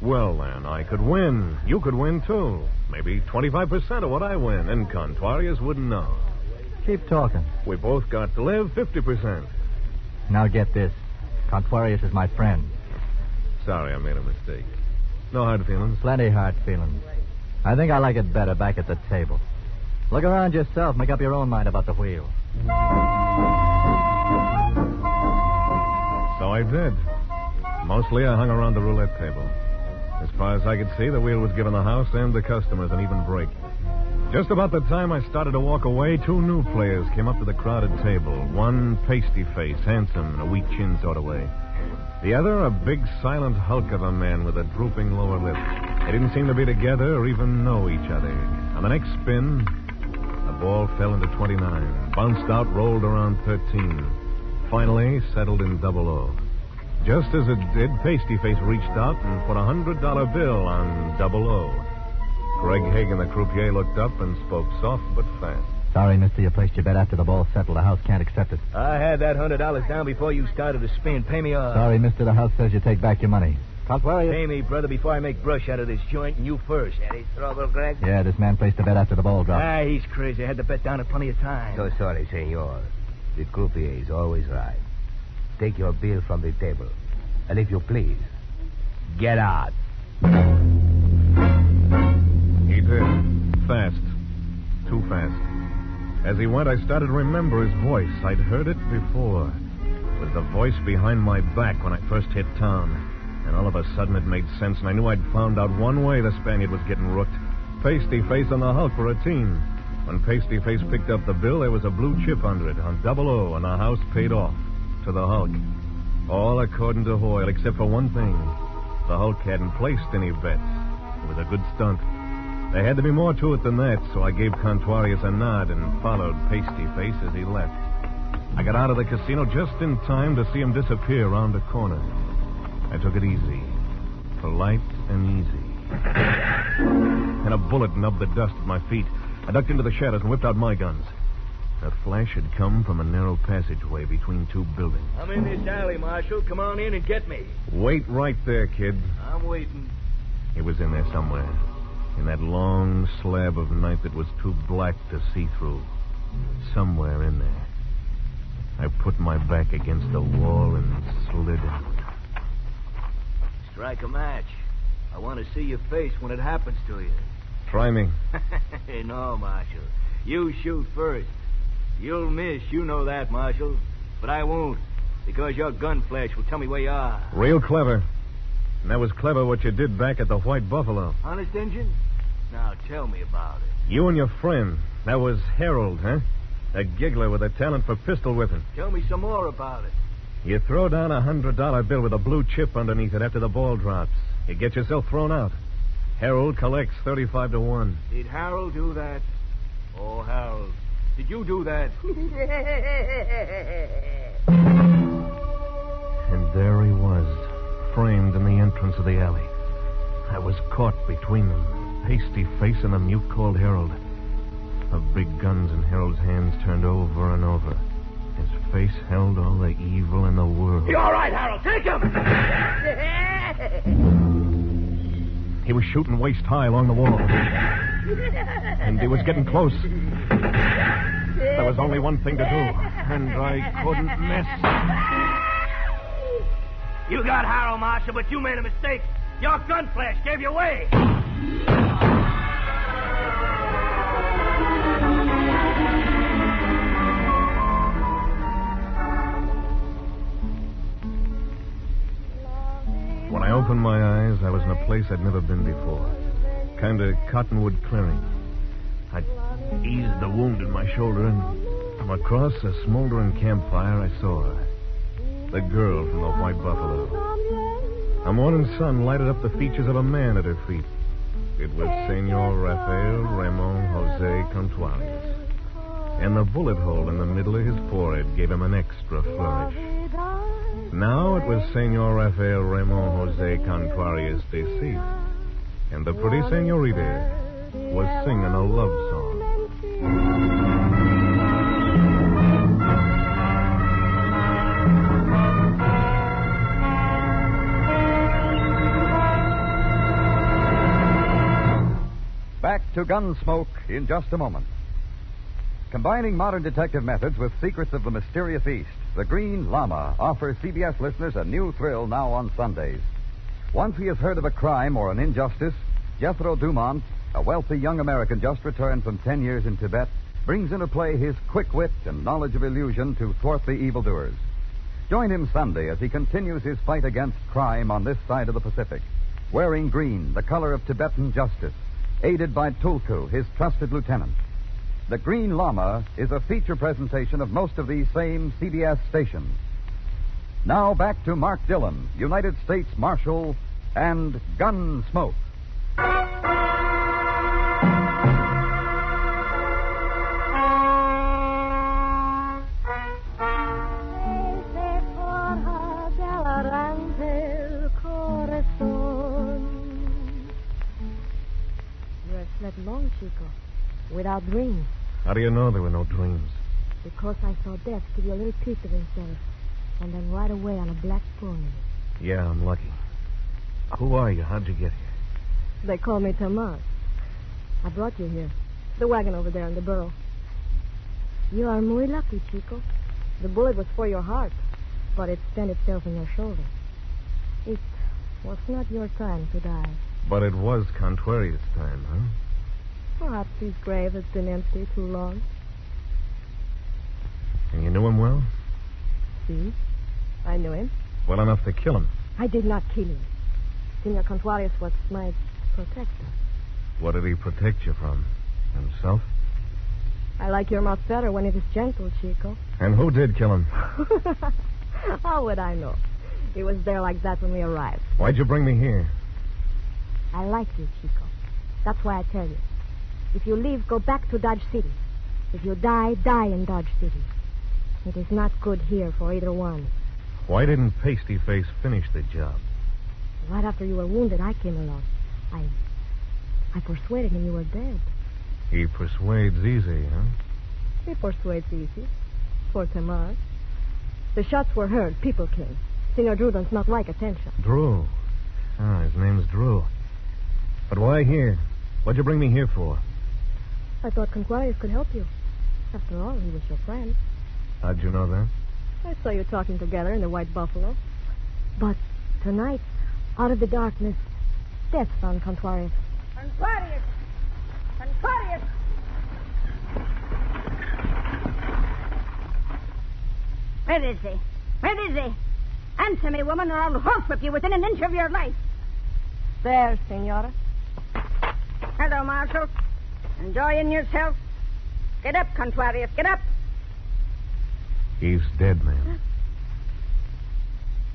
Well, then, I could win. You could win, too. Maybe 25% of what I win, and Cantuarius wouldn't know. Keep talking. We both got to live 50%. Now get this. Cantuarius is my friend. Sorry, I made a mistake. No hard feelings? Plenty hard feelings. I think I like it better back at the table. Look around yourself. Make up your own mind about the wheel. So I did. Mostly I hung around the roulette table. As far as I could see, the wheel was giving the house and the customers an even break. Just about the time I started to walk away, two new players came up to the crowded table. One pasty face, handsome, and a weak chin sort of way. The other, a big, silent hulk of a man with a drooping lower lip. They didn't seem to be together or even know each other. On the next spin, the ball fell into 29, bounced out, rolled around 13. Finally, settled in 00. Just as it did, Pasty-Face reached out and put a $100 bill on 00. Greg Hagen, the croupier, looked up and spoke soft but fast. Sorry, mister, you placed your bet after the ball settled. The house can't accept it. I had that $100 down before you started to spin. Pay me off. Sorry, mister, the house says you take back your money. Cantuarius. Pay me, brother, before I make brush out of this joint, and you first. Any trouble, Greg? Yeah, this man placed a bet after the ball dropped. He's crazy. I had the bet down at plenty of time. So sorry, senor. The croupier is always right. Take your bill from the table. And if you please, get out. He did. Fast. Too fast. As he went, I started to remember his voice. I'd heard it before. It was the voice behind my back when I first hit town. And all of a sudden it made sense, and I knew I'd found out one way the Spaniard was getting rooked. Pasty-Face and the Hulk were a team. When Pasty-Face picked up the bill, there was a blue chip under it on 00, and the house paid off to the Hulk. All according to Hoyle, except for one thing. The Hulk hadn't placed any bets. It was a good stunt. There had to be more to it than that, so I gave Cantuarius a nod and followed Pasty-Face as he left. I got out of the casino just in time to see him disappear around a corner. I took it easy. Polite and easy. And a bullet nubbed the dust at my feet. I ducked into the shadows and whipped out my guns. That flash had come from a narrow passageway between two buildings. I'm in this alley, Marshal. Come on in and get me. Wait right there, kid. I'm waiting. He was in there somewhere. In that long slab of night that was too black to see through. Somewhere in there. I put my back against the wall and slid out. Strike a match. I want to see your face when it happens to you. Try me. No, Marshal. You shoot first. You'll miss. You know that, Marshal. But I won't, because your gun flash will tell me where you are. Real clever. And that was clever what you did back at the White Buffalo. Honest, Injun? Now tell me about it. You and your friend. That was Harold, huh? A giggler with a talent for pistol whipping. Tell me some more about it. You throw down a $100 bill with a blue chip underneath it after the ball drops. You get yourself thrown out. Harold collects 35 to 1. Did Harold do that? Oh, Harold. Did you do that? And there he was, framed in the entrance of the alley. I was caught between them. Pasty face and the mute called Harold. The big guns in Harold's hands turned over and over. His face held all the evil in the world. You all right, Harold? Take him! He was shooting waist high along the wall. And he was getting close. There was only one thing to do, and I couldn't miss. You got Harold, Marshal, but you made a mistake. Your gun flash gave you away. When I opened my eyes, I was in a place I'd never been before. Kind of cottonwood clearing. I'd eased the wound in my shoulder, and from across a smoldering campfire, I saw her. The girl from the White Buffalo. A morning sun lighted up the features of a man at her feet. It was Senor Rafael Ramon Jose Contuarius. And the bullet hole in the middle of his forehead gave him an extra flourish. Now it was Senor Rafael Ramon Jose Contuarius deceased. And the pretty senorita was singing a love song. Back to Gunsmoke in just a moment. Combining modern detective methods with secrets of the mysterious East, the Green Llama offers CBS listeners a new thrill now on Sundays. Once he has heard of a crime or an injustice, Jethro Dumont, a wealthy young American just returned from 10 years in Tibet, brings into play his quick wit and knowledge of illusion to thwart the evildoers. Join him Sunday as he continues his fight against crime on this side of the Pacific, wearing green, the color of Tibetan justice, aided by Tulku, his trusted lieutenant. The Green Llama is a feature presentation of most of these same CBS stations. Now back to Mark Dillon, United States Marshal, and Gunsmoke. Slept long, Chico, without dreams. How do you know there were no dreams? Because I saw Death give you a little piece of himself, and then right away on a black pony. Yeah, I'm lucky. Who are you? How'd you get here? They call me Tomas. I brought you here. The wagon over there in the burrow. You are muy lucky, Chico. The bullet was for your heart, but it spent itself in your shoulder. It was not your time to die. But it was Contuarius' time, huh? Perhaps his grave has been empty too long. And you knew him well? See? I knew him. Well enough to kill him. I did not kill him. Senor Contuarius was my protector. What did he protect you from? Himself? I like your mouth better when it is gentle, Chico. And who did kill him? How would I know? He was there like that when we arrived. Why'd you bring me here? I like you, Chico. That's why I tell you. If you leave, go back to Dodge City. If you die, die in Dodge City. It is not good here for either one. Why didn't Pasty Face finish the job? Right after you were wounded, I came along. I persuaded him you were dead. He persuades easy, huh? He persuades easy. For Tomas. The shots were heard. People came. Senor Drew does not like attention. Drew? Ah, his name's Drew. But why here? What'd you bring me here for? I thought Contuarius could help you. After all, he was your friend. How'd you know that? I saw you talking together in the White Buffalo. But tonight, out of the darkness, Death found Contuarius. Contuarius! Contuarius! Where is he? Where is he? Answer me, woman, or I'll horsewhip you within an inch of your life. There, Senora. Hello, Marshal. Enjoying yourself? Get up, Contuarius, get up. He's dead, ma'am.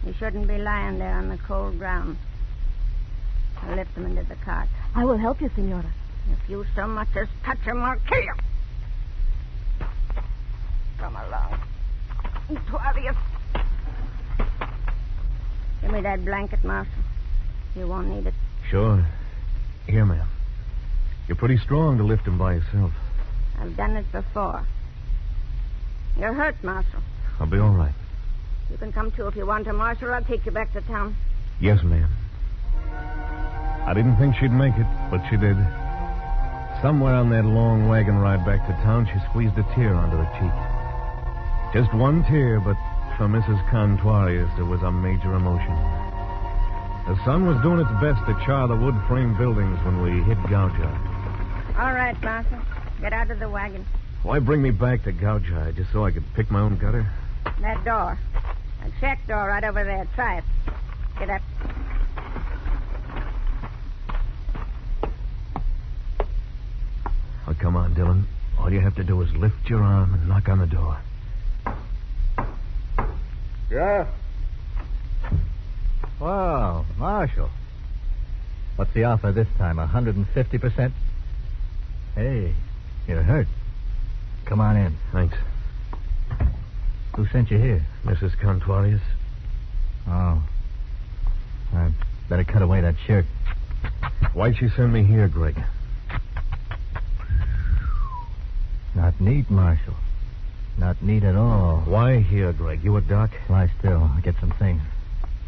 You shouldn't be lying there on the cold ground. I'll lift him into the cart. I will help you, Senora. If you so much as touch him, I'll kill you. Come along. Contuarius. Give me that blanket, Marshal. You won't need it. Sure. Here, ma'am. You're pretty strong to lift him by yourself. I've done it before. You're hurt, Marshal. I'll be all right. You can come too if you want to, Marshal. I'll take you back to town. Yes, ma'am. I didn't think she'd make it, but she did. Somewhere on that long wagon ride back to town, she squeezed a tear onto her cheek. Just one tear, but for Mrs. Contuarius, it was a major emotion. The sun was doing its best to char the wood frame buildings when we hit Gouge. All right, Marshal. Get out of the wagon. Why bring me back to Gouge just so I could pick my own gutter? That door. That shack door right over there. Try it. Get up. Oh, come on, Dillon. All you have to do is lift your arm and knock on the door. Yeah? Wow, Marshal. What's the offer this time? 150%? Hey, you're hurt. Come on in. Thanks. Who sent you here? Mrs. Contuarius. Oh. I better cut away that shirt. Why'd she send me here, Greg? Not neat, Marshal. Not neat at all. Why here, Greg? You a doc? Lie still. I'll get some things.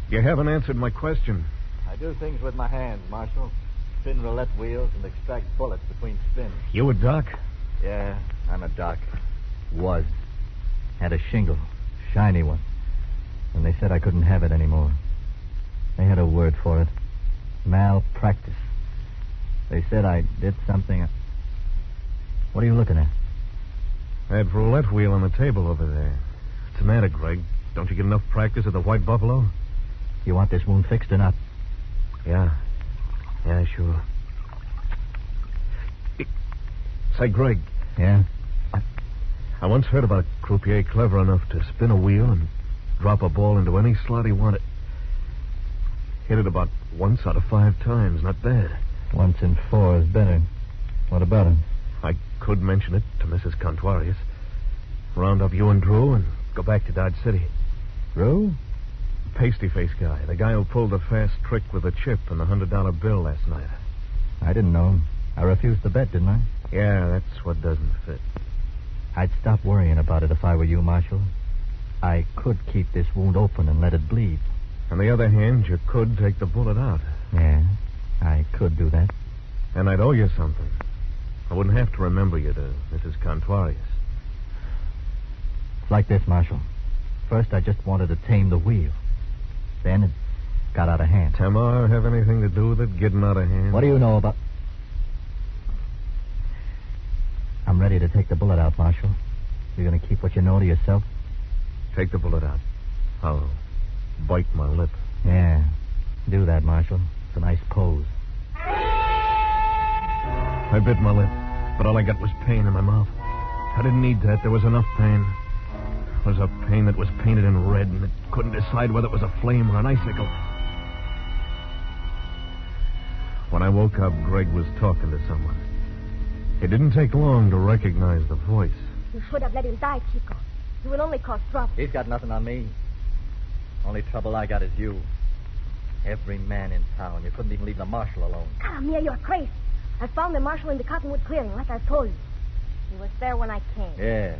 You haven't answered my question. I do things with my hands, Marshal. Spin roulette wheels and extract bullets between spins. You a doc? Yeah, I'm a doc. Was. Had a shingle. Shiny one. And they said I couldn't have it anymore. They had a word for it. Malpractice. They said I did something. What are you looking at? That roulette wheel on the table over there. What's the matter, Greg? Don't you get enough practice at the White Buffalo? You want this wound fixed or not? Yeah. Yeah, sure. Say, Greg. Yeah? I once heard about a croupier clever enough to spin a wheel and drop a ball into any slot he wanted. Hit it about once out of 5 times. Not bad. Once in 4 is better. What about him? I could mention it to Mrs. Contuarius. Round up you and Drew and go back to Dodge City. Drew? Pasty-face guy. The guy who pulled the fast trick with the chip and the $100 bill last night. I didn't know him. I refused the bet, didn't I? Yeah, that's what doesn't fit. I'd stop worrying about it if I were you, Marshal. I could keep this wound open and let it bleed. On the other hand, you could take the bullet out. Yeah, I could do that. And I'd owe you something. I wouldn't have to remember you to Mrs. Contuarius. It's like this, Marshal. First, I just wanted to tame the wheel. Then it got out of hand. Tamar have anything to do with it getting out of hand? What do you know about... I'm ready to take the bullet out, Marshal. You're going to keep what you know to yourself? Take the bullet out. I'll bite my lip. Yeah. Do that, Marshal. It's a nice pose. I bit my lip, but all I got was pain in my mouth. I didn't need that. There was enough pain. It was a pain that was painted in red, and it couldn't decide whether it was a flame or an icicle. When I woke up, Greg was talking to someone. It didn't take long to recognize the voice. You should have let him die, Chico. You will only cause trouble. He's got nothing on me. Only trouble I got is you. Every man in town. You couldn't even leave the marshal alone. Caramia, you're crazy. I found the marshal in the cottonwood clearing, like I told you. He was there when I came. Yeah.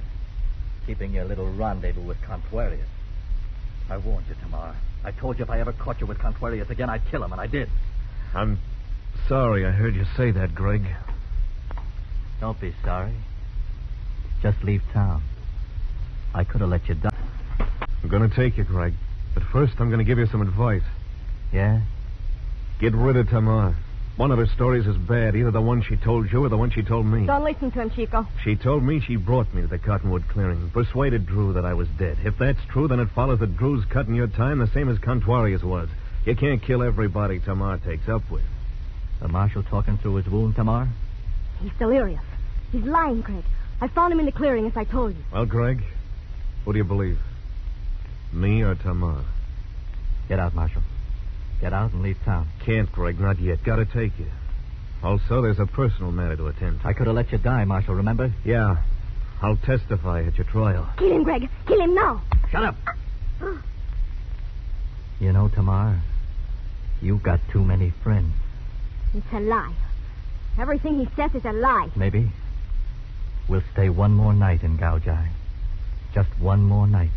Keeping your little rendezvous with Contuarius. I warned you, Tamar. I told you if I ever caught you with Contuarius again, I'd kill him, and I did. I'm sorry I heard you say that, Greg. Don't be sorry. Just leave town. I could have let you die. I'm going to take you, Greg. But first, I'm going to give you some advice. Yeah? Get rid of Tamar. One of her stories is bad, either the one she told you or the one she told me. Don't listen to him, Chico. She told me she brought me to the cottonwood clearing, persuaded Drew that I was dead. If that's true, then it follows that Drew's cutting your time the same as Contuarius was. You can't kill everybody Tamar takes up with. The marshal talking through his wound, Tamar? He's delirious. He's lying, Greg. I found him in the clearing, as I told you. Well, Greg, who do you believe? Me or Tamar? Get out, Marshal. Get out and leave town. Can't, Greg, not yet. Gotta take you. Also, there's a personal matter to attend to. I could have let you die, Marshal, remember? Yeah. I'll testify at your trial. Kill him, Greg. Kill him now. Shut up. You know, Tamar, you've got too many friends. It's a lie. Everything he says is a lie. Maybe we'll stay one more night in Gaojai. Just one more night.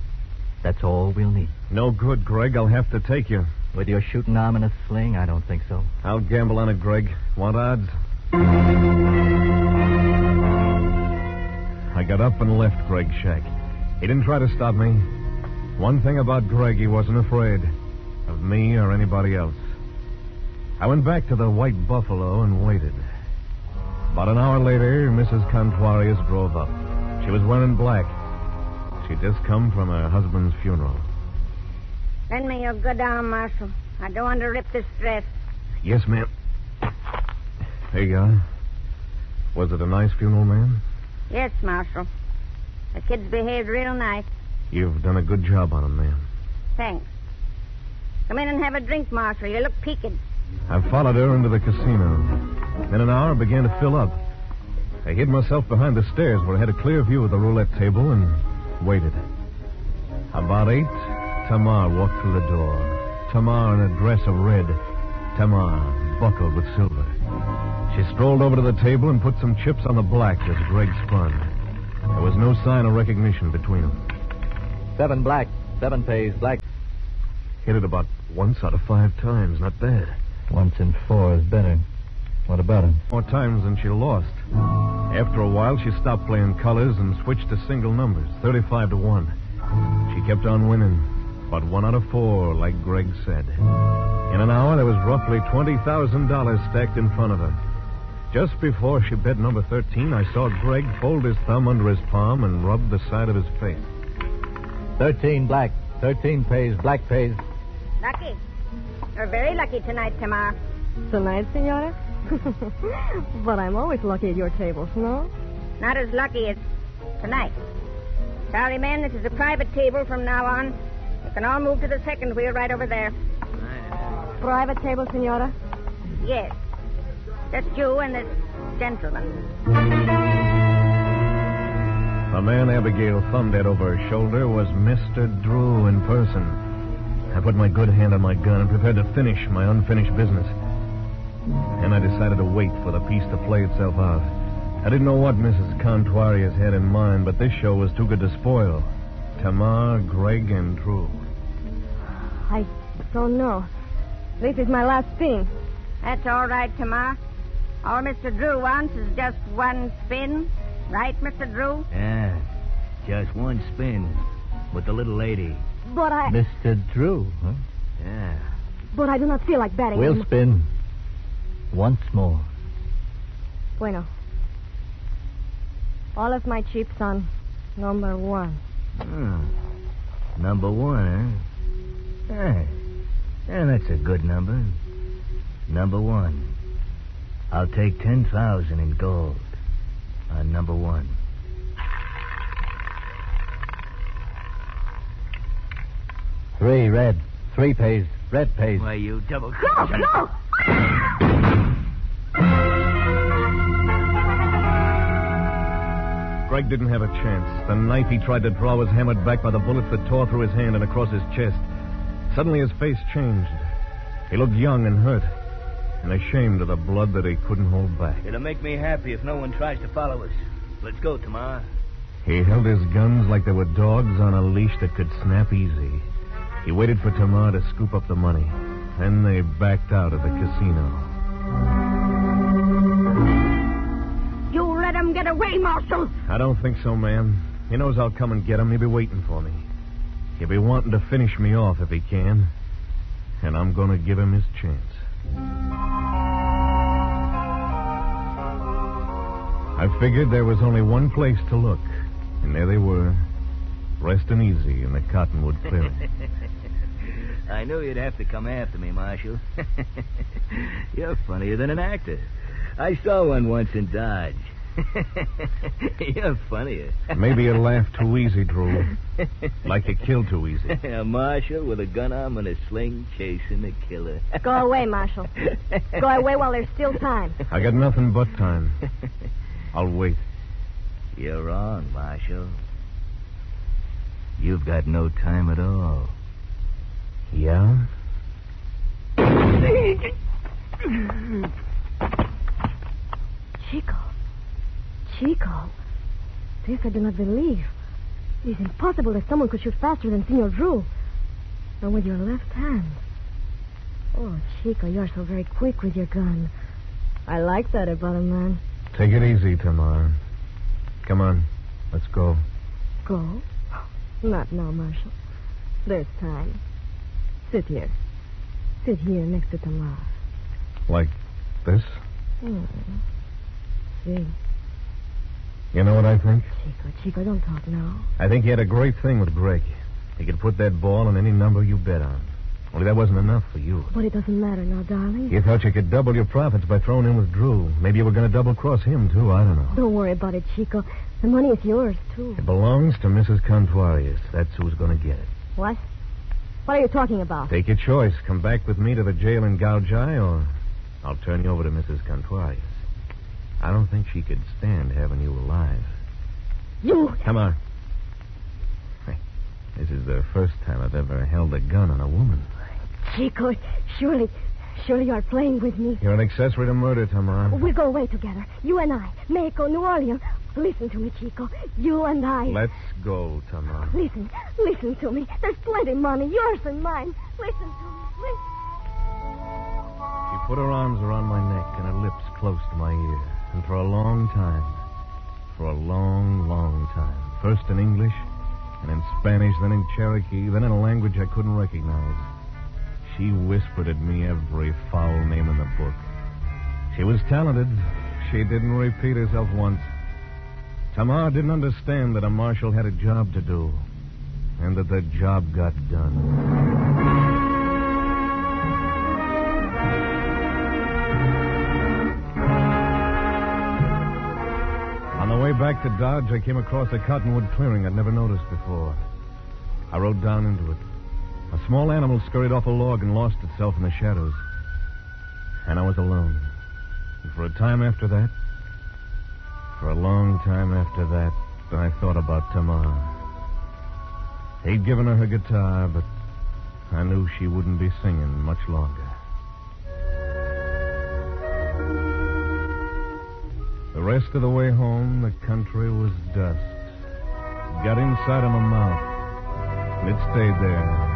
That's all we'll need. No good, Greg. I'll have to take you. With your shooting arm and a sling, I don't think so. I'll gamble on it, Greg. Want odds? I got up and left Greg's shack. He didn't try to stop me. One thing about Greg, he wasn't afraid of me or anybody else. I went back to the White Buffalo and waited. About an hour later, Mrs. Contuarius drove up. She was wearing black. She'd just come from her husband's funeral. Lend me your good arm, Marshal. I don't want to rip this dress. Yes, ma'am. There you are. Was it a nice funeral, ma'am? Yes, Marshal. The kids behaved real nice. You've done a good job on them, ma'am. Thanks. Come in and have a drink, Marshal. You look peaked. I followed her into the casino. In an hour, it began to fill up. I hid myself behind the stairs where I had a clear view of the roulette table and waited. About 8, Tamar walked through the door. Tamar in a dress of red. Tamar buckled with silver. She strolled over to the table and put some chips on the black as Greg spun. There was no sign of recognition between them. 7 black, 7 pays, black. Hit it about once out of 5 times. Not bad. Once in 4 is better. What about him? More times than she lost. After a while, she stopped playing colors and switched to single numbers, 35 to 1. She kept on winning, but 1 out of 4, like Greg said. In an hour, there was roughly $20,000 stacked in front of her. Just before she bet number 13, I saw Greg fold his thumb under his palm and rub the side of his face. 13 black, 13 pays, black pays. Lucky. You're very lucky tonight, Tamar. Tonight, Senora? But I'm always lucky at your tables, no? Not as lucky as tonight. Sorry, men, this is a private table from now on. You can all move to the second wheel right over there. Private table, Senora? Yes. Just you and this gentleman. The man Abigail thumbed at over her shoulder was Mr. Drew in person. I put my good hand on my gun and prepared to finish my unfinished business. And I decided to wait for the piece to play itself out. I didn't know what Mrs. Contuarius had in mind, but this show was too good to spoil. Tamar, Greg, and Drew. I don't know. This is my last spin. That's all right, Tamar. All Mr. Drew wants is just one spin. Right, Mr. Drew? Yeah, just one spin with the little lady. But I... Mr. Drew, huh? Yeah. But I do not feel like betting. We'll spin once more. Bueno. All of my chips on number 1. Number 1, huh? Hey. Yeah, that's a good number. Number 1. I'll take 10,000 in gold on number 1. Three red. 3 pays. Red pays. Why, you double... Go! Greg didn't have a chance. The knife he tried to draw was hammered back by the bullets that tore through his hand and across his chest. Suddenly his face changed. He looked young and hurt, and ashamed of the blood that he couldn't hold back. It'll make me happy if no one tries to follow us. Let's go, Tamar. He held his guns like they were dogs on a leash that could snap easy. He waited for Tamar to scoop up the money. Then they backed out of the casino. You let him get away, Marshal. I don't think so, ma'am. He knows I'll come and get him. He'll be waiting for me. He'll be wanting to finish me off if he can. And I'm going to give him his chance. I figured there was only one place to look. And there they were, resting easy in the cottonwood clearing. I knew you'd have to come after me, Marshal. You're funnier than an actor. I saw one once in Dodge. You're funnier. Maybe you laugh too easy, Drew. Like you kill too easy. A marshal with a gun arm and a sling chasing a killer. Go away, Marshal. Go away while there's still time. I got nothing but time. I'll wait. You're wrong, Marshal. You've got no time at all. Yeah? Chico. This I do not believe. It is impossible that someone could shoot faster than Senor Drew. And with your left hand. Oh, Chico, you're so very quick with your gun. I like that about a man. Take it easy, Tamar. Come on. Let's go. Go? Not now, Marshal. There's time. Sit here. Sit here next to Tamar. Like this? See. You know what I think? Chico, don't talk now. I think he had a great thing with Greg. He could put that ball on any number you bet on. Only that wasn't enough for you. But it doesn't matter now, darling. You thought you could double your profits by throwing in with Drew. Maybe you were going to double-cross him, too. I don't know. Don't worry about it, Chico. The money is yours, too. It belongs to Mrs. Contuarius. That's who's going to get it. What? What are you talking about? Take your choice. Come back with me to the jail in Gaujai, or I'll turn you over to Mrs. Contuarius. I don't think she could stand having you alive. You! Come on. Hey, this is the first time I've ever held a gun on a woman. Chico, surely you are playing with me. You're an accessory to murder, Tamar. We'll go away together. You and I. Mexico, New Orleans. Listen to me, Chico. You and I. Let's go, Tamar. Listen to me. There's plenty of money, yours and mine. Listen to me. Listen. She put her arms around my neck and her lips close to my ear. And for a long time, first in English, and in Spanish, then in Cherokee, then in a language I couldn't recognize, she whispered at me every foul name in the book. She was talented. She didn't repeat herself once. Tamar didn't understand that a marshal had a job to do, and that the job got done. On the way back to Dodge, I came across a cottonwood clearing I'd never noticed before. I rode down into it. A small animal scurried off a log and lost itself in the shadows. And I was alone. And for a long time after that, I thought about Tamar. He'd given her guitar, but I knew she wouldn't be singing much longer. The rest of the way home, the country was dust. It got inside of my mouth, and it stayed there.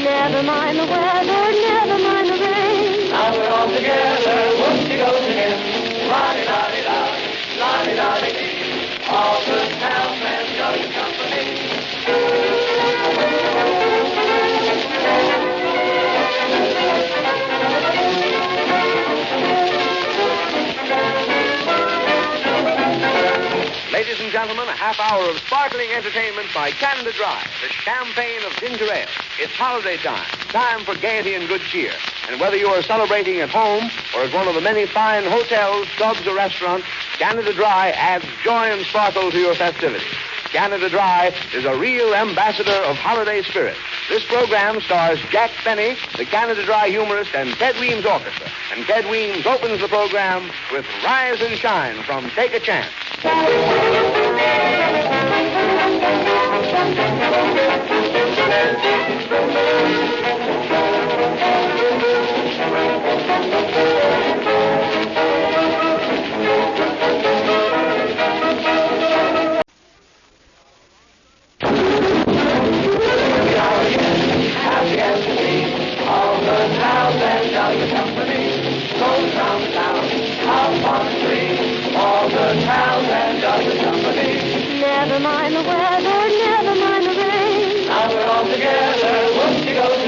Never mind the weather, never mind the rain. Now we're all together, whoop-de-go again. La-di-da-di-da, la-di-da-di-dee. All good pals and jolly company. Ladies and gentlemen, a half hour of sparkling entertainment by Canada Dry, the champagne of ginger ale. It's holiday time for gaiety and good cheer. And whether you are celebrating at home or at one of the many fine hotels, clubs, or restaurants, Canada Dry adds joy and sparkle to your festivities. Canada Dry is a real ambassador of holiday spirit. This program stars Jack Benny, the Canada Dry humorist, and Ted Weems Orchestra. And Ted Weems opens the program with Rise and Shine from Take a Chance. Never mind the weather, never mind the rain. Now we're all together, whoop-de-go.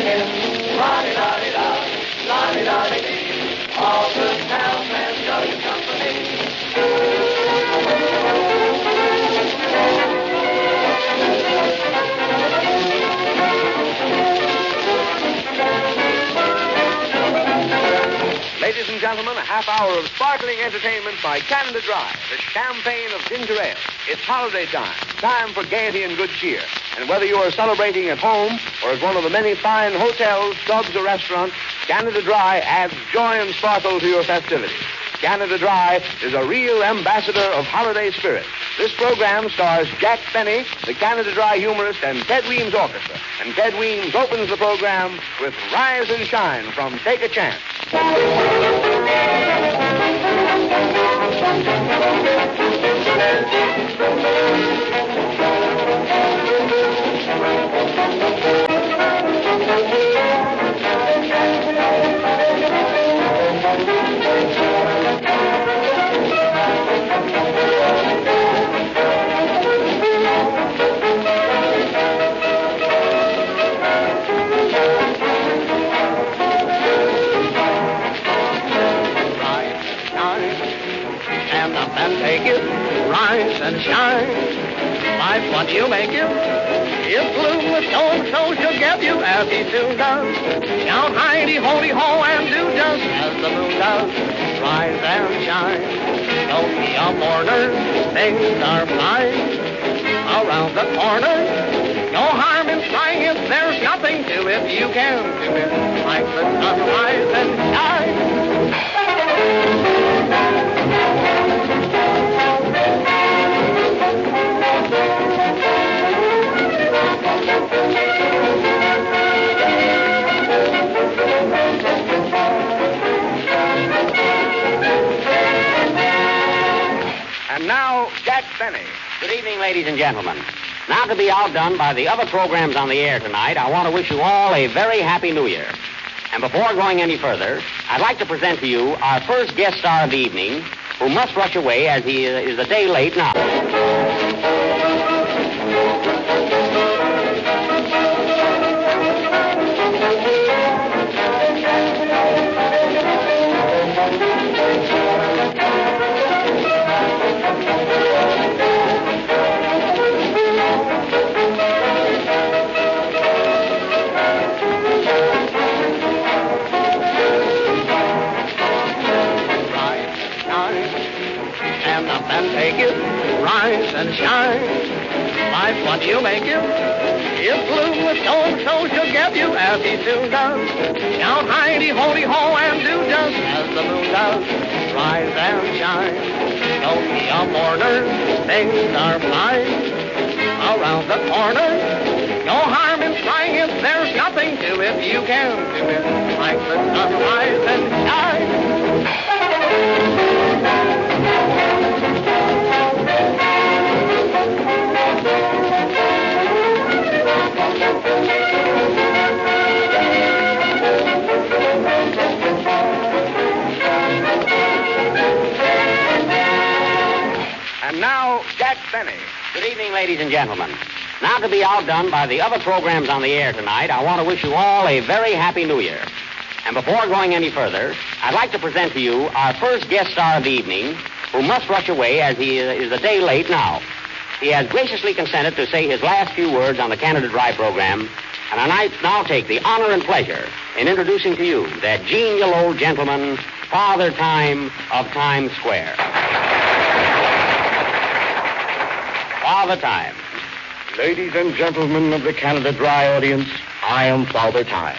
half hour of sparkling entertainment by Canada Dry, the champagne of ginger ale. It's holiday time, time for gaiety and good cheer. And whether you are celebrating at home or at one of the many fine hotels, clubs, or restaurants, Canada Dry adds joy and sparkle to your festivities. Canada Dry is a real ambassador of holiday spirit. This program stars Jack Benny, the Canada Dry humorist, and Ted Weems Orchestra. And Ted Weems opens the program with Rise and Shine from Take a Chance. Take it, rise and shine. Life's what you make it. If gloom the stone so she'll get you as he soon does. Shout hidey holy ho and do just as the moon does. Rise and shine. Don't be a mourner. Things are fine. Around the corner. No harm in trying it. There's nothing to it. You can do it. Like the sunrise and shine. And now, Jack Benny. Good evening, ladies and gentlemen. Now, to be outdone by the other programs on the air tonight, I want to wish you all a very happy New Year. And before going any further, I'd like to present to you our first guest star of the evening, who must rush away as he is a day late now. Take it, rise and shine. Life's what you make it. If gloom the stone so she'll get you as he soon does. Shout hidey holy ho and do just as the moon does. Rise and shine. Don't be a mourner. Things are fine. Around the corner. No harm in trying it. There's nothing to it. You can do it. Like the sunrise and shine. And now, Jack Benny. Good evening, ladies and gentlemen. Now, to be outdone by the other programs on the air tonight, I want to wish you all a very happy New Year. And before going any further, I'd like to present to you our first guest star of the evening, who must rush away as he is a day late now. He has graciously consented to say his last few words on the Canada Dry program, and I now take the honor and pleasure in introducing to you that genial old gentleman, Father Time of Times Square. Father Time. Ladies and gentlemen of the Canada Dry audience, I am Father Time.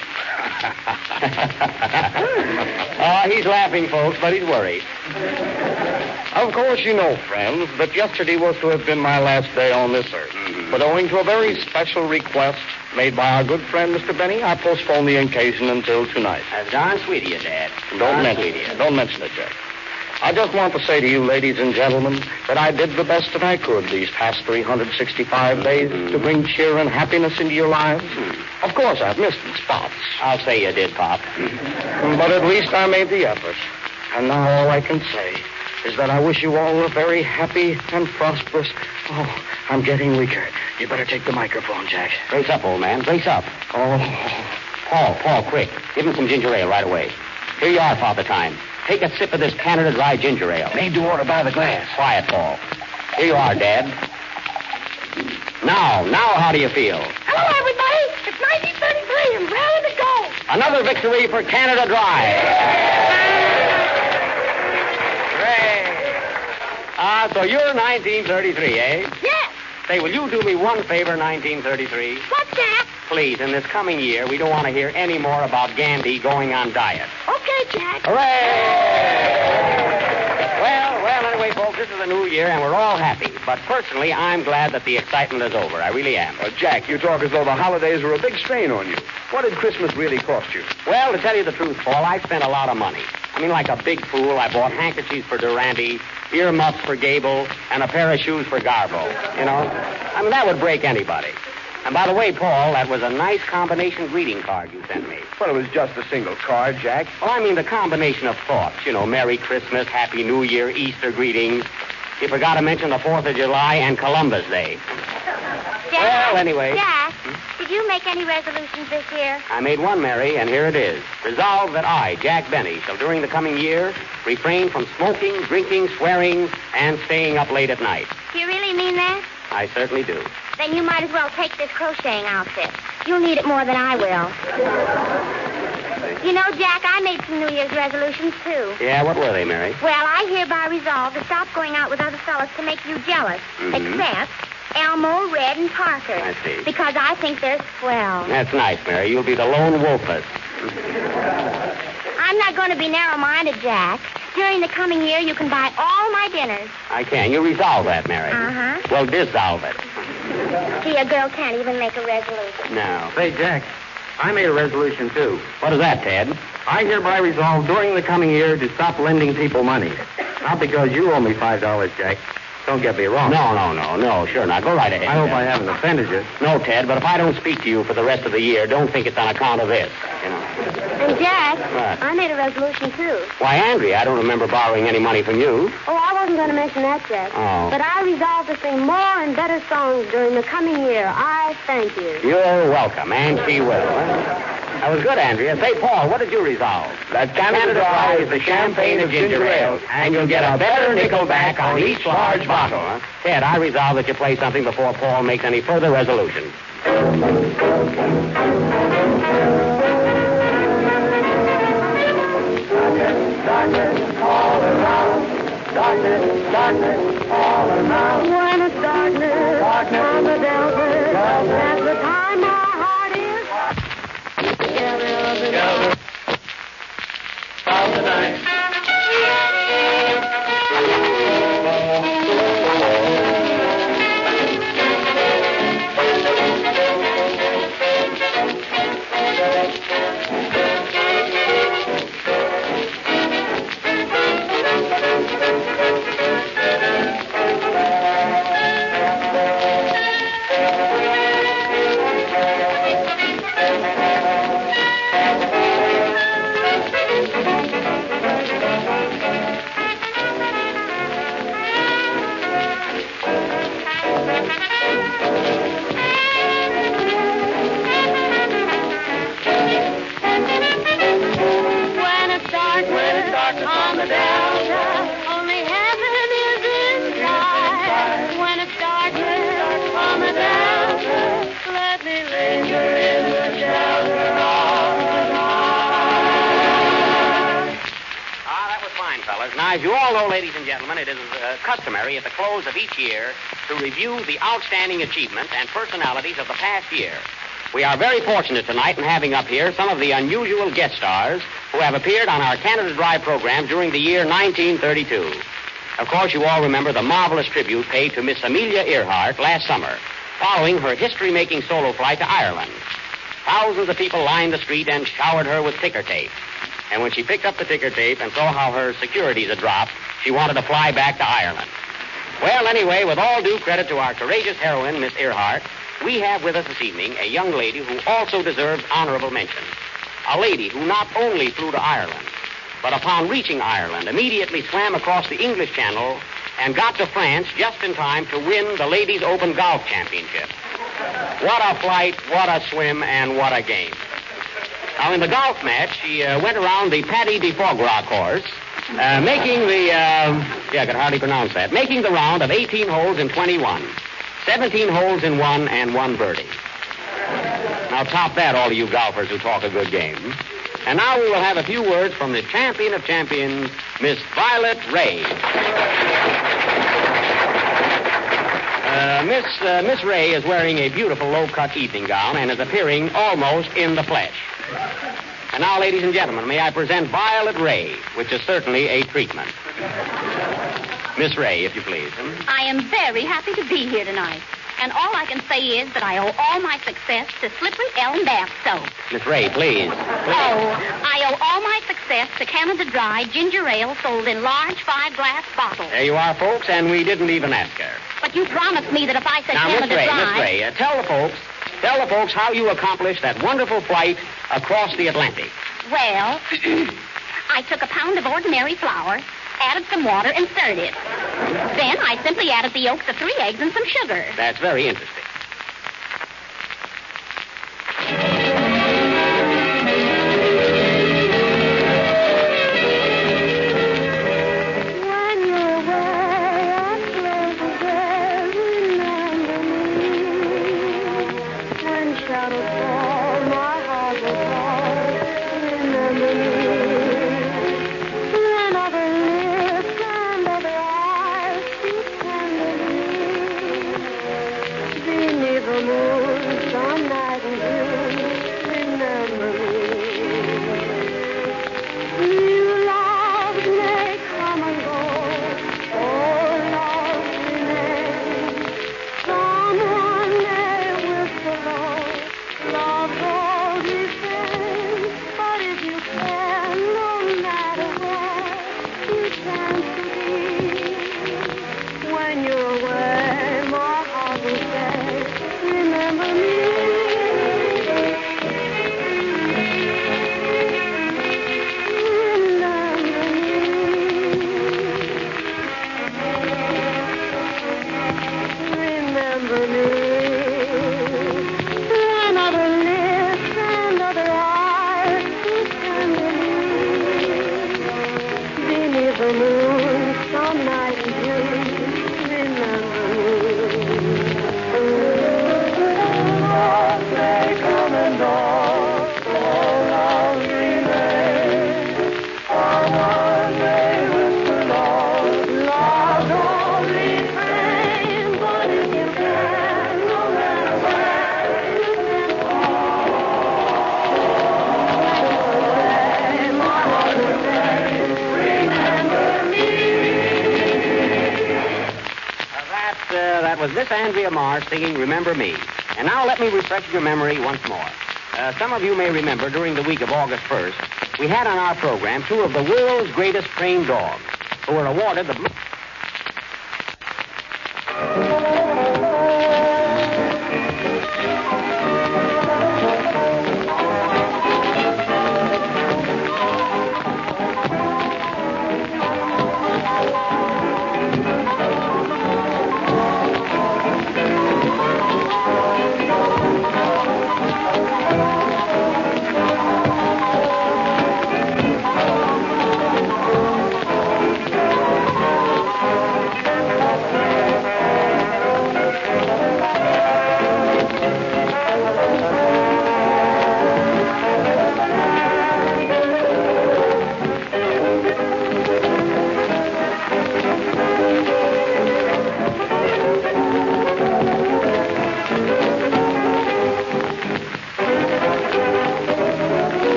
He's laughing, folks, but he's worried. Of course, you know, friends, that yesterday was to have been my last day on this earth. But owing to a very special request made by our good friend, Mr. Benny, I postponed the occasion until tonight. That's darn sweet of you, Dad. Don't mention it, Jack. I just want to say to you, ladies and gentlemen, that I did the best that I could these past 365 days to bring cheer and happiness into your lives. Of course, I've missed in spots. I'll say you did, Pop. But at least I made the effort. And now all I can say is that I wish you all a very happy and prosperous... Oh, I'm getting weaker. You better take the microphone, Jack. Brace up, old man. Brace up. Oh. Paul, quick. Give him some ginger ale right away. Here you are, Father Time. Take a sip of this Canada Dry ginger ale. Made to order by the glass. Quiet, Paul. Here you are, Dad. Now, how do you feel? Hello, everybody. It's 1933 and ready to go. Another victory for Canada Dry. So you're 1933, eh? Yes. Say, will you do me one favor, 1933? What's that? Please, in this coming year, we don't want to hear any more about Gandhi going on diet. Okay, Jack. Hooray! Well, anyway, folks, this is a new year, and we're all happy. But personally, I'm glad that the excitement is over. I really am. Jack, you talk as though the holidays were a big strain on you. What did Christmas really cost you? Well, to tell you the truth, Paul, I spent a lot of money. I mean, like a big fool, I bought handkerchiefs for Durante, earmuffs for Gable, and a pair of shoes for Garbo. You know? I mean, that would break anybody. And by the way, Paul, that was a nice combination greeting card you sent me. Well, it was just a single card, Jack. Well, I mean the combination of thoughts. You know, Merry Christmas, Happy New Year, Easter greetings. You forgot to mention the 4th of July and Columbus Day. Jack, well, anyway. Jack, did you make any resolutions this year? I made one, Mary, and here it is. Resolved that I, Jack Benny, shall during the coming year refrain from smoking, drinking, swearing, and staying up late at night. Do you really mean that? I certainly do. Then you might as well take this crocheting outfit. You'll need it more than I will. You know, Jack, I made some New Year's resolutions, too. Yeah, what were they, Mary? Well, I hereby resolve to stop going out with other fellas to make you jealous. Except Elmo, Red, and Parker. I see. Because I think they're swell. That's nice, Mary. You'll be the lone wolfess. I'm not going to be narrow-minded, Jack. During the coming year, you can buy all my dinners. I can. You resolve that, Mary. Uh-huh. Well, dissolve it. See, a girl can't even make a resolution. No. Say, Jack, I made a resolution, too. What is that, Ted? I hereby resolve during the coming year to stop lending people money. Not because you owe me $5, Jack. Don't get me wrong. No, sure not. Go right ahead. I hope I haven't offended you. No, Ted, but if I don't speak to you for the rest of the year, don't think it's on account of this, you know. And, Jack, What? I made a resolution, too. Why, Andrea, I don't remember borrowing any money from you. Oh, I wasn't going to mention that, Jack. Oh. But I resolved to sing more and better songs during the coming year. I thank you. You're welcome, and she will. That was good, Andrea. Say, Paul, what did you resolve? That Canada Dry is the champagne of ginger ale, and you'll get a better nickel back on each large bottle. Huh? Ted, I resolve that you play something before Paul makes any further resolutions. Darkness all around. Darkness all around. When it's darkness on the delta, that's the time my heart is together. All the night. Now, as you all know, ladies and gentlemen, it is customary at the close of each year to review the outstanding achievements and personalities of the past year. We are very fortunate tonight in having up here some of the unusual guest stars who have appeared on our Canada Dry program during the year 1932. Of course, you all remember the marvelous tribute paid to Miss Amelia Earhart last summer, following her history-making solo flight to Ireland. Thousands of people lined the street and showered her with ticker tape. And when she picked up the ticker tape and saw how her securities had dropped, she wanted to fly back to Ireland. Well, anyway, with all due credit to our courageous heroine, Miss Earhart, we have with us this evening a young lady who also deserves honorable mention. A lady who not only flew to Ireland, but upon reaching Ireland, immediately swam across the English Channel and got to France just in time to win the Ladies' Open Golf Championship. What a flight, what a swim, and what a game. Now, in the golf match, she went around the Paddy de Foie Gras course, making the, I could hardly pronounce that, making the round of 18 holes in 21, 17 holes in 1, and 1 birdie. Now, top that, all of you golfers who talk a good game. And now we will have a few words from the champion of champions, Miss Violet Ray. Miss Ray is wearing a beautiful low-cut evening gown and is appearing almost in the flesh. And now, ladies and gentlemen, may I present Violet Ray, which is certainly a treatment. Miss Ray, if you please. I am very happy to be here tonight. And all I can say is that I owe all my success to Slippery Elm Bath Soap. Miss Ray, please. Oh, I owe all my success to Canada Dry ginger ale sold in large 5-glass bottles. There you are, folks, and we didn't even ask her. But you promised me that if I said Now, Canada Dry... Miss Ray, tell the folks how you accomplished that wonderful flight across the Atlantic. Well, I took a pound of ordinary flour, added some water, and stirred it. Then I simply added the yolks of 3 eggs and some sugar. That's very interesting. When you're away, I close the door, remember me. When shadows fall, my heart will fall, remember me. When other lips and other eyes speak tenderly, beneath the moon, some night in June, remember me. You loves may come and go, oh, love remains. Someone may whisper low, love goes the same. But if you can, no matter where you chance to be, when you're away, my heart will say, remember me. Remember me. When other lips and other eyes speak tenderly, beneath the moon, some night in June, remember me. Love may come and go, oh, love remains. Someone may whisper low, love only fame. But if you can, no matter where you can go, my heart will say, remember me. That was Miss Andrea Marr singing Remember Me. And now let me refresh your memory once more. Some of you may remember during the week of August 1st, we had on our program 2 of the world's greatest trained dogs who were awarded the...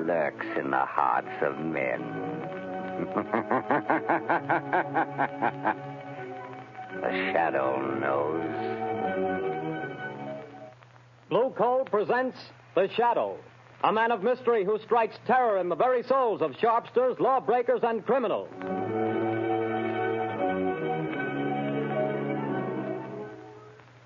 lurks in the hearts of men. The shadow knows. Blue Coal presents The Shadow, a man of mystery who strikes terror in the very souls of sharpsters, lawbreakers, and criminals.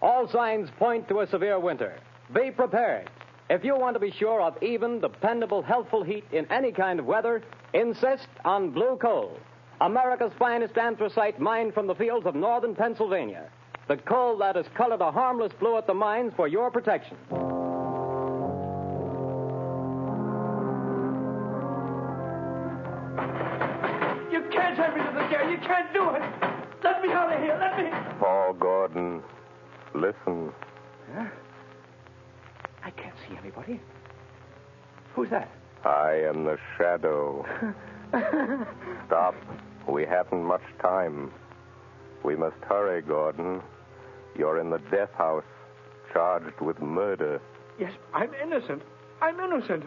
All signs point to a severe winter. Be prepared. If you want to be sure of even, dependable, healthful heat in any kind of weather, insist on Blue Coal, America's finest anthracite mined from the fields of northern Pennsylvania. The coal that is colored a harmless blue at the mines for your protection. You can't have me to the jail. You can't do it. Let me out of here. Let me. Paul Gordon, listen. Huh? I can't see anybody. Who's that? I am the shadow. Stop. We haven't much time. We must hurry, Gordon. You're in the death house, charged with murder. Yes, I'm innocent. I'm innocent.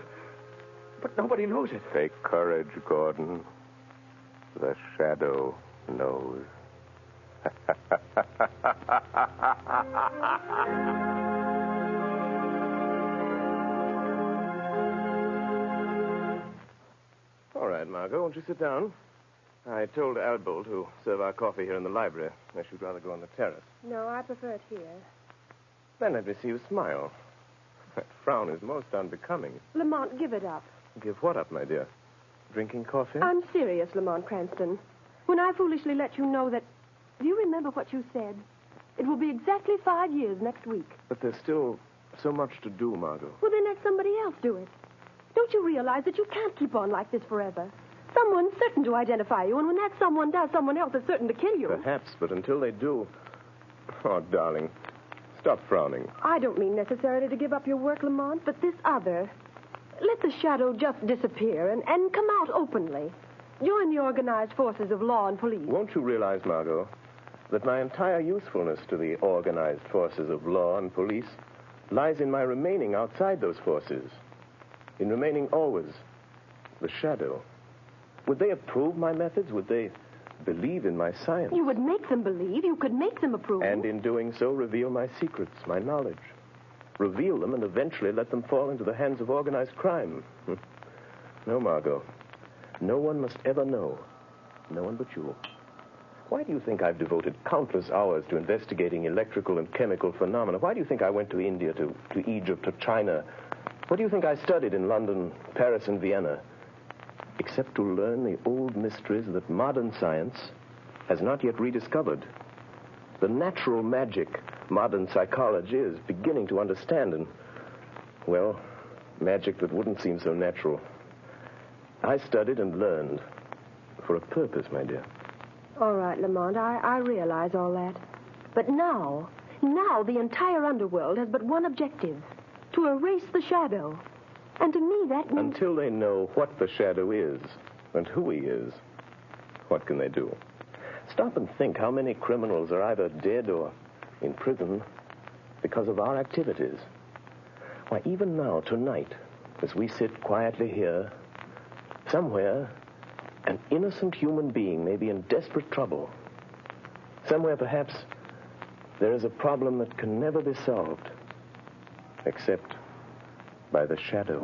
But nobody knows it. Take courage, Gordon. The shadow knows. All right, Margot, won't you sit down? I told Albo to serve our coffee here in the library, unless you'd rather go on the terrace. No, I prefer it here. Then let me see you smile. That frown is most unbecoming. Lamont, give it up. Give what up, my dear? Drinking coffee? I'm serious, Lamont Cranston. When I foolishly let you know that... Do you remember what you said? It will be exactly 5 years next week. But there's still so much to do, Margot. Well, then let somebody else do it. Don't you realize that you can't keep on like this forever? Someone's certain to identify you, and when that someone does, someone else is certain to kill you. Perhaps, but until they do... Oh, darling, stop frowning. I don't mean necessarily to give up your work, Lamont, but this other. Let the shadow just disappear and come out openly. Join the organized forces of law and police. Won't you realize, Margot, that my entire usefulness to the organized forces of law and police lies in my remaining outside those forces, in remaining always the shadow? Would they approve my methods? Would they believe in my science? You would make them believe. You could make them approve. And in doing so, reveal my secrets, my knowledge. Reveal them and eventually let them fall into the hands of organized crime. No, Margot. No one must ever know. No one but you. Why do you think I've devoted countless hours to investigating electrical and chemical phenomena? Why do you think I went to India, to Egypt, to China? What do you think I studied in London, Paris, and Vienna? Except to learn the old mysteries that modern science has not yet rediscovered. The natural magic modern psychology is beginning to understand, and, well, magic that wouldn't seem so natural. I studied and learned for a purpose, my dear. All right, Lamont, I realize all that. But now the entire underworld has but one objective, to erase the shadow. And to me, that means... Until they know what the shadow is and who he is, what can they do? Stop and think how many criminals are either dead or in prison because of our activities. Why, even now, tonight, as we sit quietly here, somewhere, an innocent human being may be in desperate trouble. Somewhere, perhaps, there is a problem that can never be solved, except by the shadow.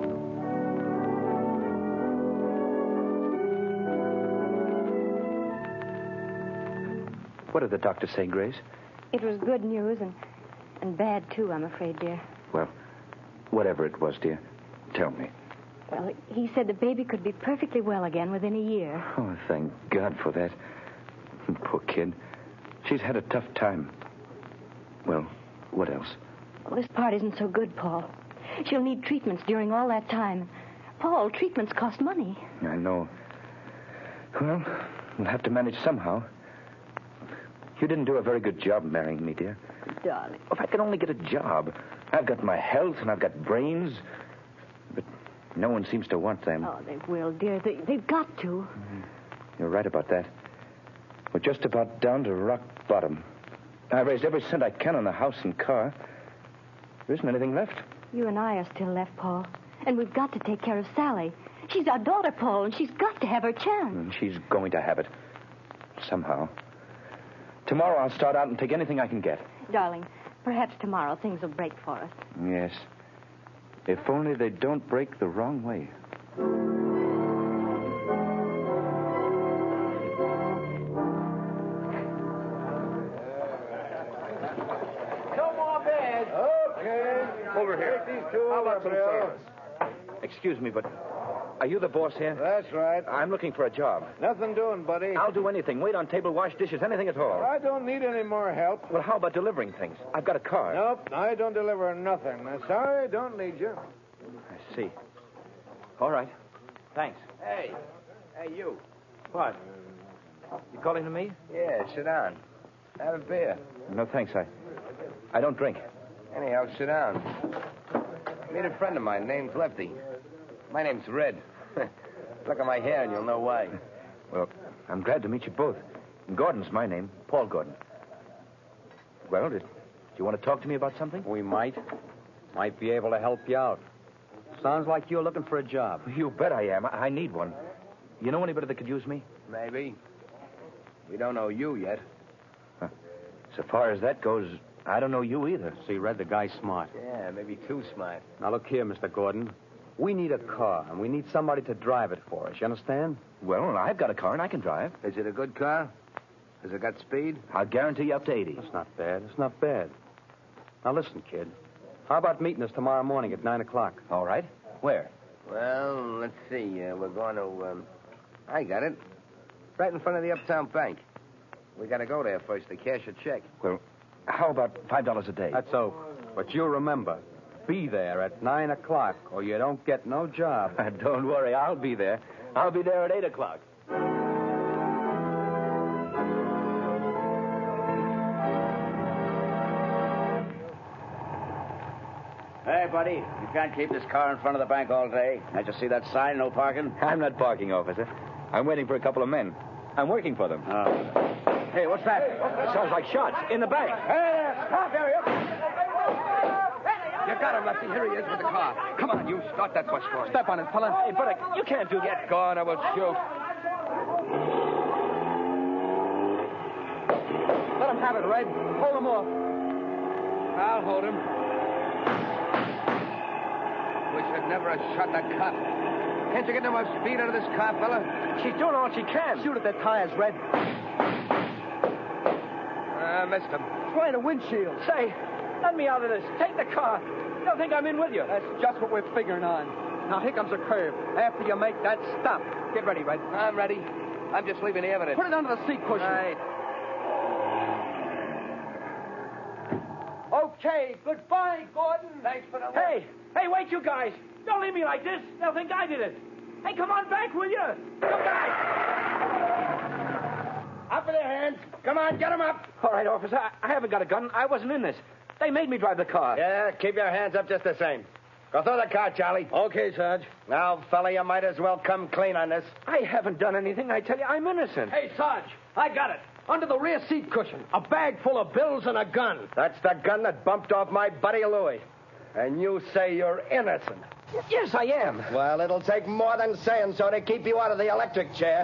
What did the doctor say, Grace? It was good news and bad, too, I'm afraid, dear. Well, whatever it was, dear, tell me. Well, he said the baby could be perfectly well again within a year. Oh, thank God for that. Poor kid. She's had a tough time. Well, what else? Well, this part isn't so good, Paul. She'll need treatments during all that time. Paul, treatments cost money. I know. Well, we'll have to manage somehow. You didn't do a very good job marrying me, dear. Darling. If I could only get a job. I've got my health and I've got brains. But no one seems to want them. Oh, they will, dear. They've got to. You're right about that. We're just about down to rock bottom. I raised every cent I can on the house and car. There isn't anything left. You and I are still left, Paul. And we've got to take care of Sally. She's our daughter, Paul, and she's got to have her chance. And she's going to have it. Somehow. Tomorrow I'll start out and take anything I can get. Darling, perhaps tomorrow things will break for us. Yes. If only they don't break the wrong way. No more beds. Okay. Over here. Take these two How over, about some Bill. service? Excuse me, but are you the boss here? That's right. I'm looking for a job. Nothing doing, buddy. I'll do anything. Wait on table, wash dishes, anything at all. I don't need any more help. Well, how about delivering things? I've got a car. Nope, I don't deliver nothing. Sorry, don't need you. I see. All right. Thanks. Hey, you. What? You calling to me? Yeah, sit down. Have a beer. No, thanks. I don't drink. Anyhow, sit down. Meet a friend of mine, name's Lefty. My name's Red. Look at my hair and you'll know why. Well, I'm glad to meet you both. Gordon's my name, Paul Gordon. Well, do you want to talk to me about something? We might. Might be able to help you out. Sounds like you're looking for a job. You bet I am. I need one. You know anybody that could use me? Maybe. We don't know you yet. So far as that goes, I don't know you either. See, Red, the guy's smart. Yeah, maybe too smart. Now, look here, Mr. Gordon. We need a car, and we need somebody to drive it for us. You understand? Well, I've got a car, and I can drive. Is it a good car? Has it got speed? I'll guarantee you up to 80. That's not bad. It's not bad. Now, listen, kid. How about meeting us tomorrow morning at 9 o'clock? All right. Where? Well, let's see. We're going to, I got it. Right in front of the Uptown Bank. We got to go there first to cash a check. Well, how about $5 a day? That's so. But you remember, be there at 9 o'clock, or you don't get no job. Don't worry, I'll be there. I'll be there at 8 o'clock. Hey, buddy, you can't keep this car in front of the bank all day. Can't you see that sign, no parking? I'm not parking, officer. I'm waiting for a couple of men. I'm working for them. Hey, what's that? It sounds like shots in the bank. Hey, stop there, You got him, Lefty. Here he is with the car. Come on, you start that bus for us. Step on it, fella. Hey, buddy, you can't do that. Go on, I will shoot. Let him have it, Red. Hold him off. I'll hold him. We should never have shot that cop. Can't you get no more speed out of this car, fella? She's doing all she can. Shoot at their tires, Red. I missed him. Trying a windshield. Say, let me out of this. Take the car. Don't think I'm in with you. That's just what we're figuring on. Now, here comes a curve. After you make that stop, get ready, Red. I'm ready. I'm just leaving the evidence. Put it under the seat cushion. Right. Okay, goodbye, Gordon. Thanks for the... Hey, wait, you guys. Don't leave me like this. They'll think I did it. Hey, come on back, will you? You guys. Up with their hands. Come on, get them up. All right, officer. I haven't got a gun. I wasn't in this. They made me drive the car. Yeah, keep your hands up just the same. Go through the car, Charlie. Okay, Sarge. Now, fella, you might as well come clean on this. I haven't done anything. I tell you, I'm innocent. Hey, Sarge, I got it. Under the rear seat cushion. A bag full of bills and a gun. That's the gun that bumped off my buddy Louie. And you say you're innocent. Yes, I am. Well, it'll take more than saying so to keep you out of the electric chair.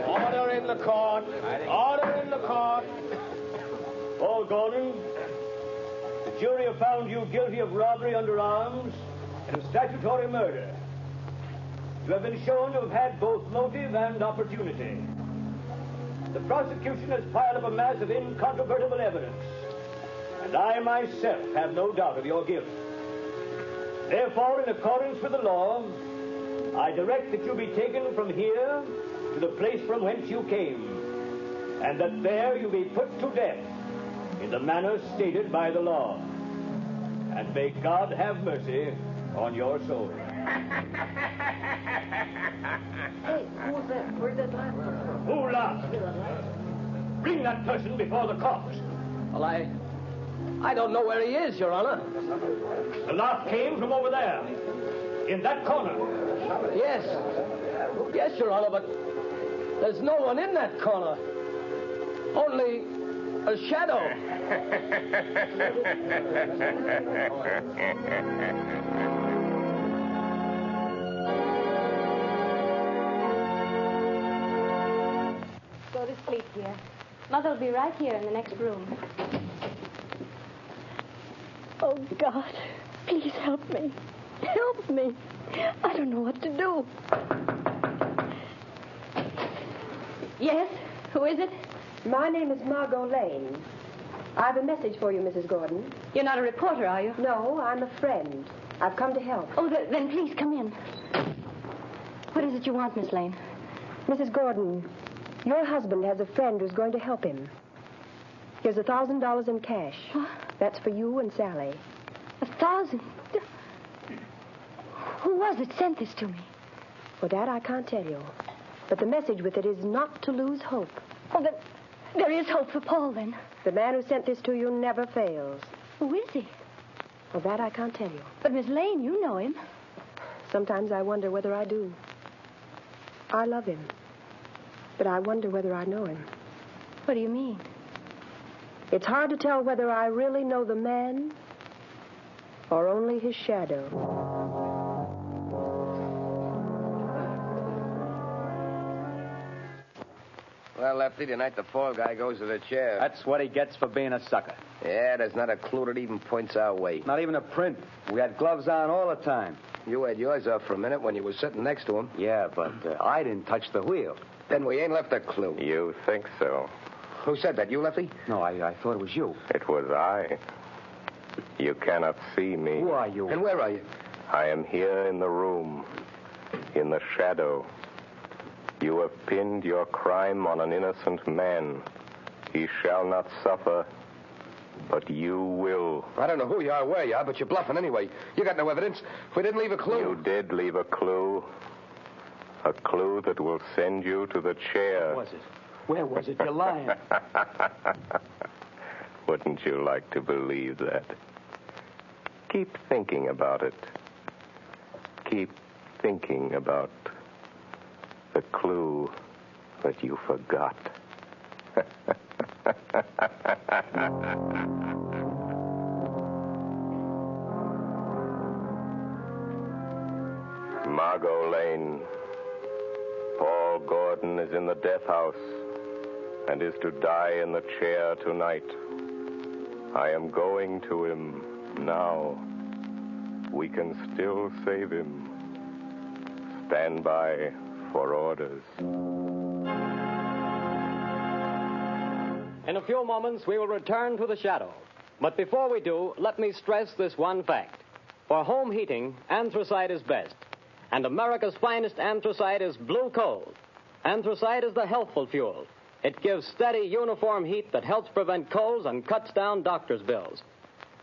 Order in the court. Order in the court. Paul Gordon, the jury have found you guilty of robbery under arms and of statutory murder. You have been shown to have had both motive and opportunity. The prosecution has piled up a mass of incontrovertible evidence, and I myself have no doubt of your guilt. Therefore, in accordance with the law, I direct that you be taken from here to the place from whence you came, and that there you be put to death in the manner stated by the law. And may God have mercy on your soul. Hey, who was that? Where'd that laugh come from? Who laughed? Bring that person before the cops. Well, I don't know where he is, Your Honor. The laugh came from over there, in that corner. Yes. Yes, Your Honor, but there's no one in that corner. Only A shadow. Go to sleep, dear. Mother'll be right here in the next room. Oh, God. Please help me. Help me. I don't know what to do. Yes? Who is it? My name is Margot Lane. I have a message for you, Mrs. Gordon. You're not a reporter, are you? No, I'm a friend. I've come to help. Oh, then please come in. What is it you want, Miss Lane? Mrs. Gordon, your husband has a friend who's going to help him. Here's $1,000 in cash. What? That's for you and Sally. 1,000? Who was it sent this to me? Well, that I can't tell you. But the message with it is not to lose hope. Oh, then there is hope for Paul, then. The man who sent this to you never fails. Who is he? Well, that I can't tell you. But, Miss Lane, you know him. Sometimes I wonder whether I do. I love him. But I wonder whether I know him. What do you mean? It's hard to tell whether I really know the man or only his shadow. Well, Lefty, tonight the fall guy goes to the chair. That's what he gets for being a sucker. Yeah, there's not a clue that even points our way. Not even a print. We had gloves on all the time. You had yours off for a minute when you were sitting next to him. Yeah, but I didn't touch the wheel. Then we ain't left a clue. You think so? Who said that? You, Lefty? No, I thought it was you. It was I. You cannot see me. Who are you? And where are you? I am here in the room, in the shadow. You have pinned your crime on an innocent man. He shall not suffer, but you will. I don't know who you are, where you are, but you're bluffing anyway. You got no evidence. We didn't leave a clue. You did leave a clue. A clue that will send you to the chair. Where was it? Where was it? You're lying. Wouldn't you like to believe that? Keep thinking about it. Keep thinking about the clue that you forgot. Margot Lane. Paul Gordon is in the death house and is to die in the chair tonight. I am going to him now. We can still save him. Stand by for orders. In a few moments, we will return to the shadow. But before we do, let me stress this one fact. For home heating, anthracite is best. And America's finest anthracite is blue coal. Anthracite is the healthful fuel. It gives steady, uniform heat that helps prevent colds and cuts down doctor's bills.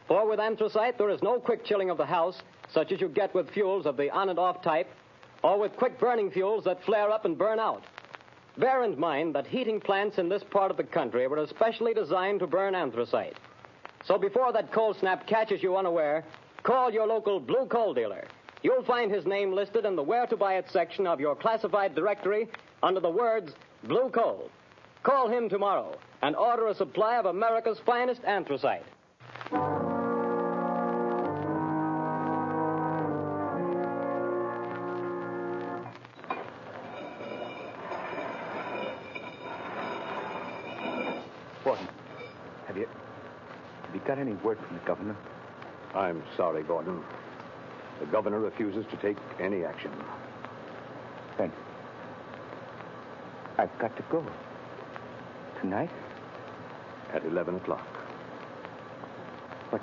For with anthracite, there is no quick chilling of the house, such as you get with fuels of the on and off type, or with quick-burning fuels that flare up and burn out. Bear in mind that heating plants in this part of the country were especially designed to burn anthracite. So before that cold snap catches you unaware, call your local blue coal dealer. You'll find his name listed in the Where to Buy It section of your classified directory under the words Blue Coal. Call him tomorrow and order a supply of America's finest anthracite. Gordon, have you got any word from the governor? I'm sorry, Gordon. The governor refuses to take any action. Then I've got to go. Tonight? At 11 o'clock. What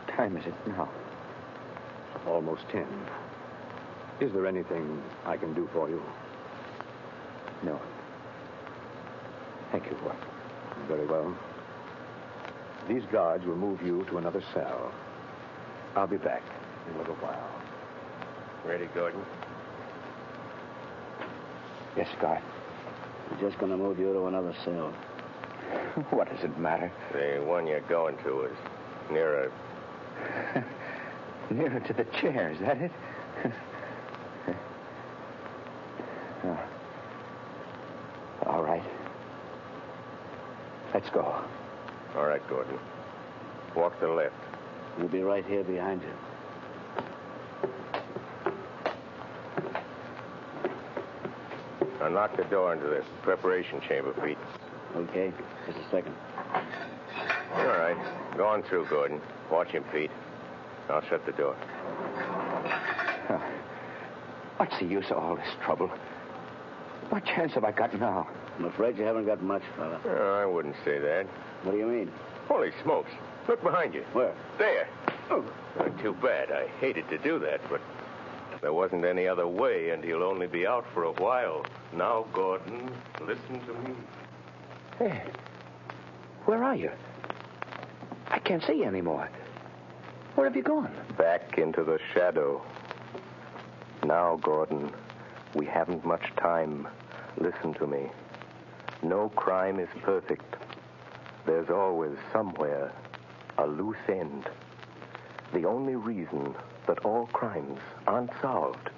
time is it now? Almost 10. Is there anything I can do for you? No. Thank you, Gordon. Very well. These guards will move you to another cell. I'll be back in a little while. Ready, Gordon? Yes, guard. We're just going to move you to another cell. What does it matter? The one you're going to is nearer. Nearer to the chair, is that it? Oh. All right. Let's go. All right, Gordon. Walk to the left. We'll be right here behind you. Now knock the door into the preparation chamber, Pete. Okay, just a second. All right. Go on through, Gordon. Watch him, Pete. I'll shut the door. What's the use of all this trouble? What chance have I got now? I'm afraid you haven't got much, fella. Oh, I wouldn't say that. What do you mean? Holy smokes. Look behind you. Where? There. Oh. Too bad. I hated to do that, but there wasn't any other way, and he'll only be out for a while. Now, Gordon, listen to me. Hey, where are you? I can't see you anymore. Where have you gone? Back into the shadow. Now, Gordon, we haven't much time. Listen to me. No crime is perfect. There's always somewhere a loose end. The only reason that all crimes aren't solved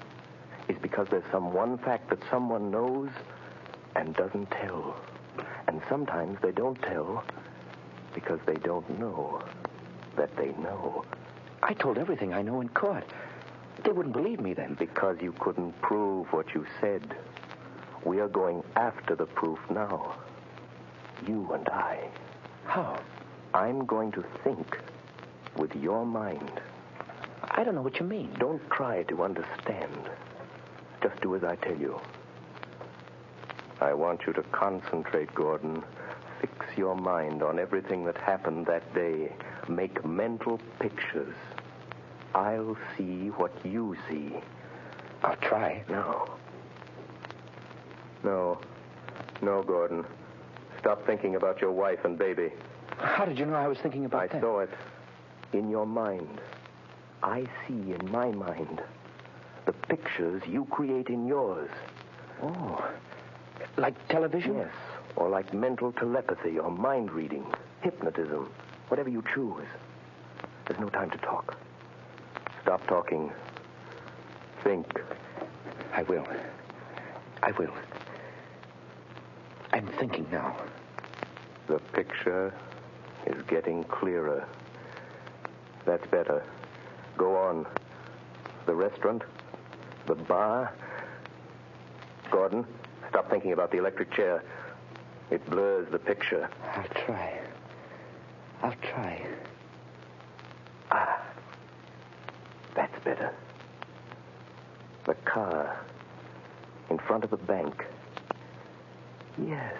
is because there's some one fact that someone knows and doesn't tell. And sometimes they don't tell because they don't know that they know. I told everything I know in court. They wouldn't believe me then. Because you couldn't prove what you said. We are going after the proof now. You and I. How? I'm going to think with your mind. I don't know what you mean. Don't try to understand. Just do as I tell you. I want you to concentrate, Gordon. Fix your mind on everything that happened that day. Make mental pictures. I'll see what you see. I'll try. No, Gordon. Stop thinking about your wife and baby. How did you know I was thinking about that? I saw it in your mind. I see in my mind the pictures you create in yours. Oh, like television? Yes, or like mental telepathy or mind reading, hypnotism, whatever you choose. There's no time to talk. Stop talking. Think. I will. I'm thinking now. The picture is getting clearer. That's better. Go on. The restaurant? The bar? Gordon, stop thinking about the electric chair. It blurs the picture. I'll try. That's better. The car in front of the bank. Yes,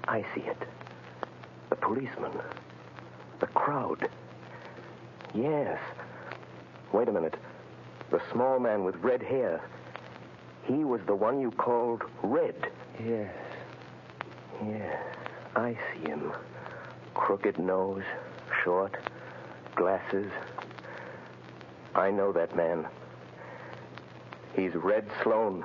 I see it. The policeman. The crowd. Yes. Wait a minute. The small man with red hair. He was the one you called Red. Yes. Yes, I see him. Crooked nose, short, glasses. I know that man. He's Red Sloan.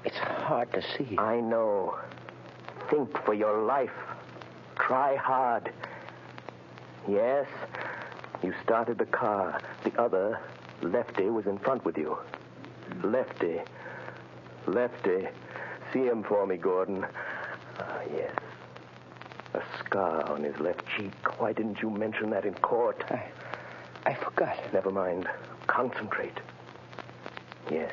It's hard to see. I know. Think for your life. Try hard. Yes, you started the car. The other, Lefty, was in front with you. Lefty. See him for me, Gordon. Ah, yes. A scar on his left cheek. Why didn't you mention that in court? I forgot. Never mind. Concentrate. Yes.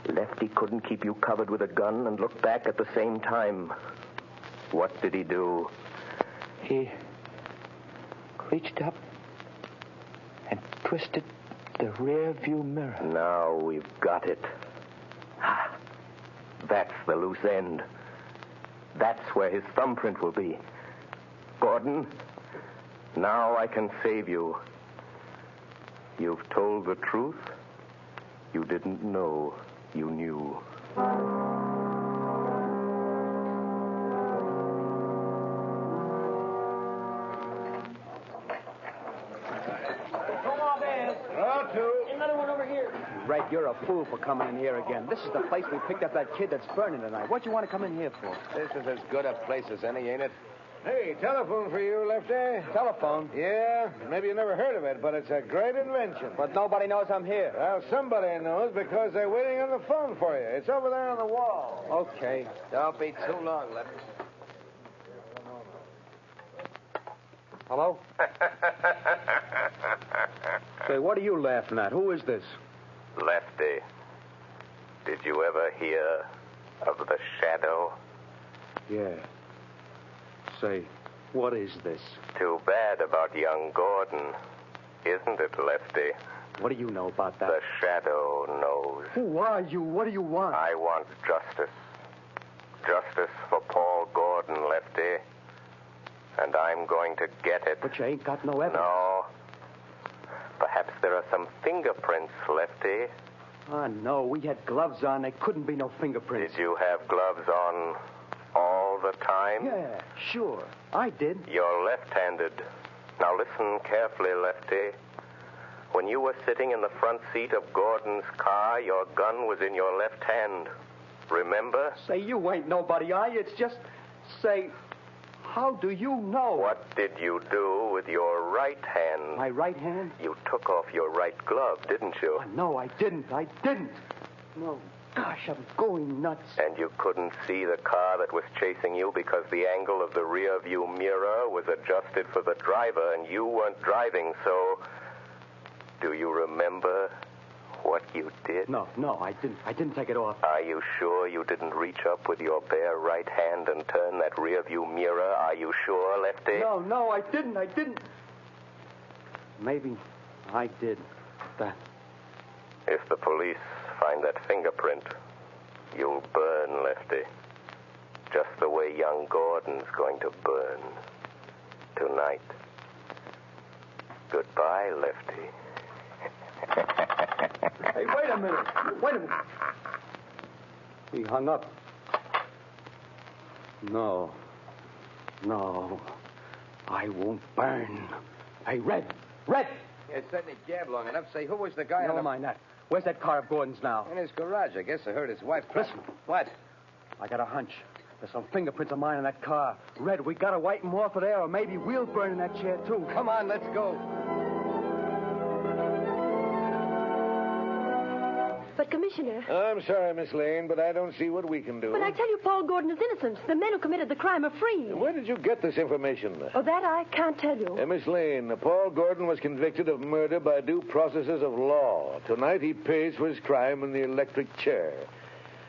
Lefty couldn't keep you covered with a gun and look back at the same time. What did he do? He reached up and twisted the rear view mirror. Now we've got it. That's the loose end. That's where his thumbprint will be. Gordon, now I can save you. You've told the truth. You didn't know you knew. Another one over here. Red, you're a fool for coming in here again. This is the place we picked up that kid that's burning tonight. What do you want to come in here for? This is as good a place as any, ain't it? Hey, telephone for you, Lefty. Telephone? Yeah, maybe you never heard of it, but it's a great invention. But nobody knows I'm here. Well, somebody knows because they're waiting on the phone for you. It's over there on the wall. Okay. Don't be too long, Lefty. Hello? Say, what are you laughing at? Who is this? Lefty, did you ever hear of the shadow? Yeah. Say, what is this? Too bad about young Gordon, isn't it, Lefty? What do you know about that? The shadow knows. Who are you? What do you want? I want justice. Justice for Paul Gordon, Lefty. And I'm going to get it. But you ain't got no evidence. No. Perhaps there are some fingerprints, Lefty. Ah, no. We had gloves on. There couldn't be no fingerprints. Did you have gloves on all the time? Yeah, sure. I did. You're left-handed. Now listen carefully, Lefty. When you were sitting in the front seat of Gordon's car, your gun was in your left hand. Remember? Say, you ain't nobody, are you? It's just... Say, how do you know? What did you do with your right hand? My right hand? You took off your right glove, didn't you? No, I didn't. I didn't. No. Gosh, I'm going nuts. And you couldn't see the car that was chasing you because the angle of the rear view mirror was adjusted for the driver and you weren't driving, so... Do you remember what you did? No, I didn't. I didn't take it off. Are you sure you didn't reach up with your bare right hand and turn that rear view mirror? Are you sure, Lefty? No, I didn't. Maybe I did that. If the police find that fingerprint, you'll burn, Lefty. Just the way young Gordon's going to burn tonight. Goodbye, Lefty. Hey, wait a minute. He hung up. No, I won't burn. Hey, Red! You're setting a jab long enough. Say, who was the guy Never mind that. Where's that car of Gordon's now? In his garage. I guess I heard his wife. Listen. What? I got a hunch. There's some fingerprints of mine in that car. Red, we gotta wipe them off of there, or maybe we'll burn in that chair, too. Come on, let's go. But, Commissioner... I'm sorry, Miss Lane, but I don't see what we can do. But I tell you, Paul Gordon is innocent. The men who committed the crime are free. Where did you get this information? Oh, that I can't tell you. Miss Lane, Paul Gordon was convicted of murder by due processes of law. Tonight he pays for his crime in the electric chair.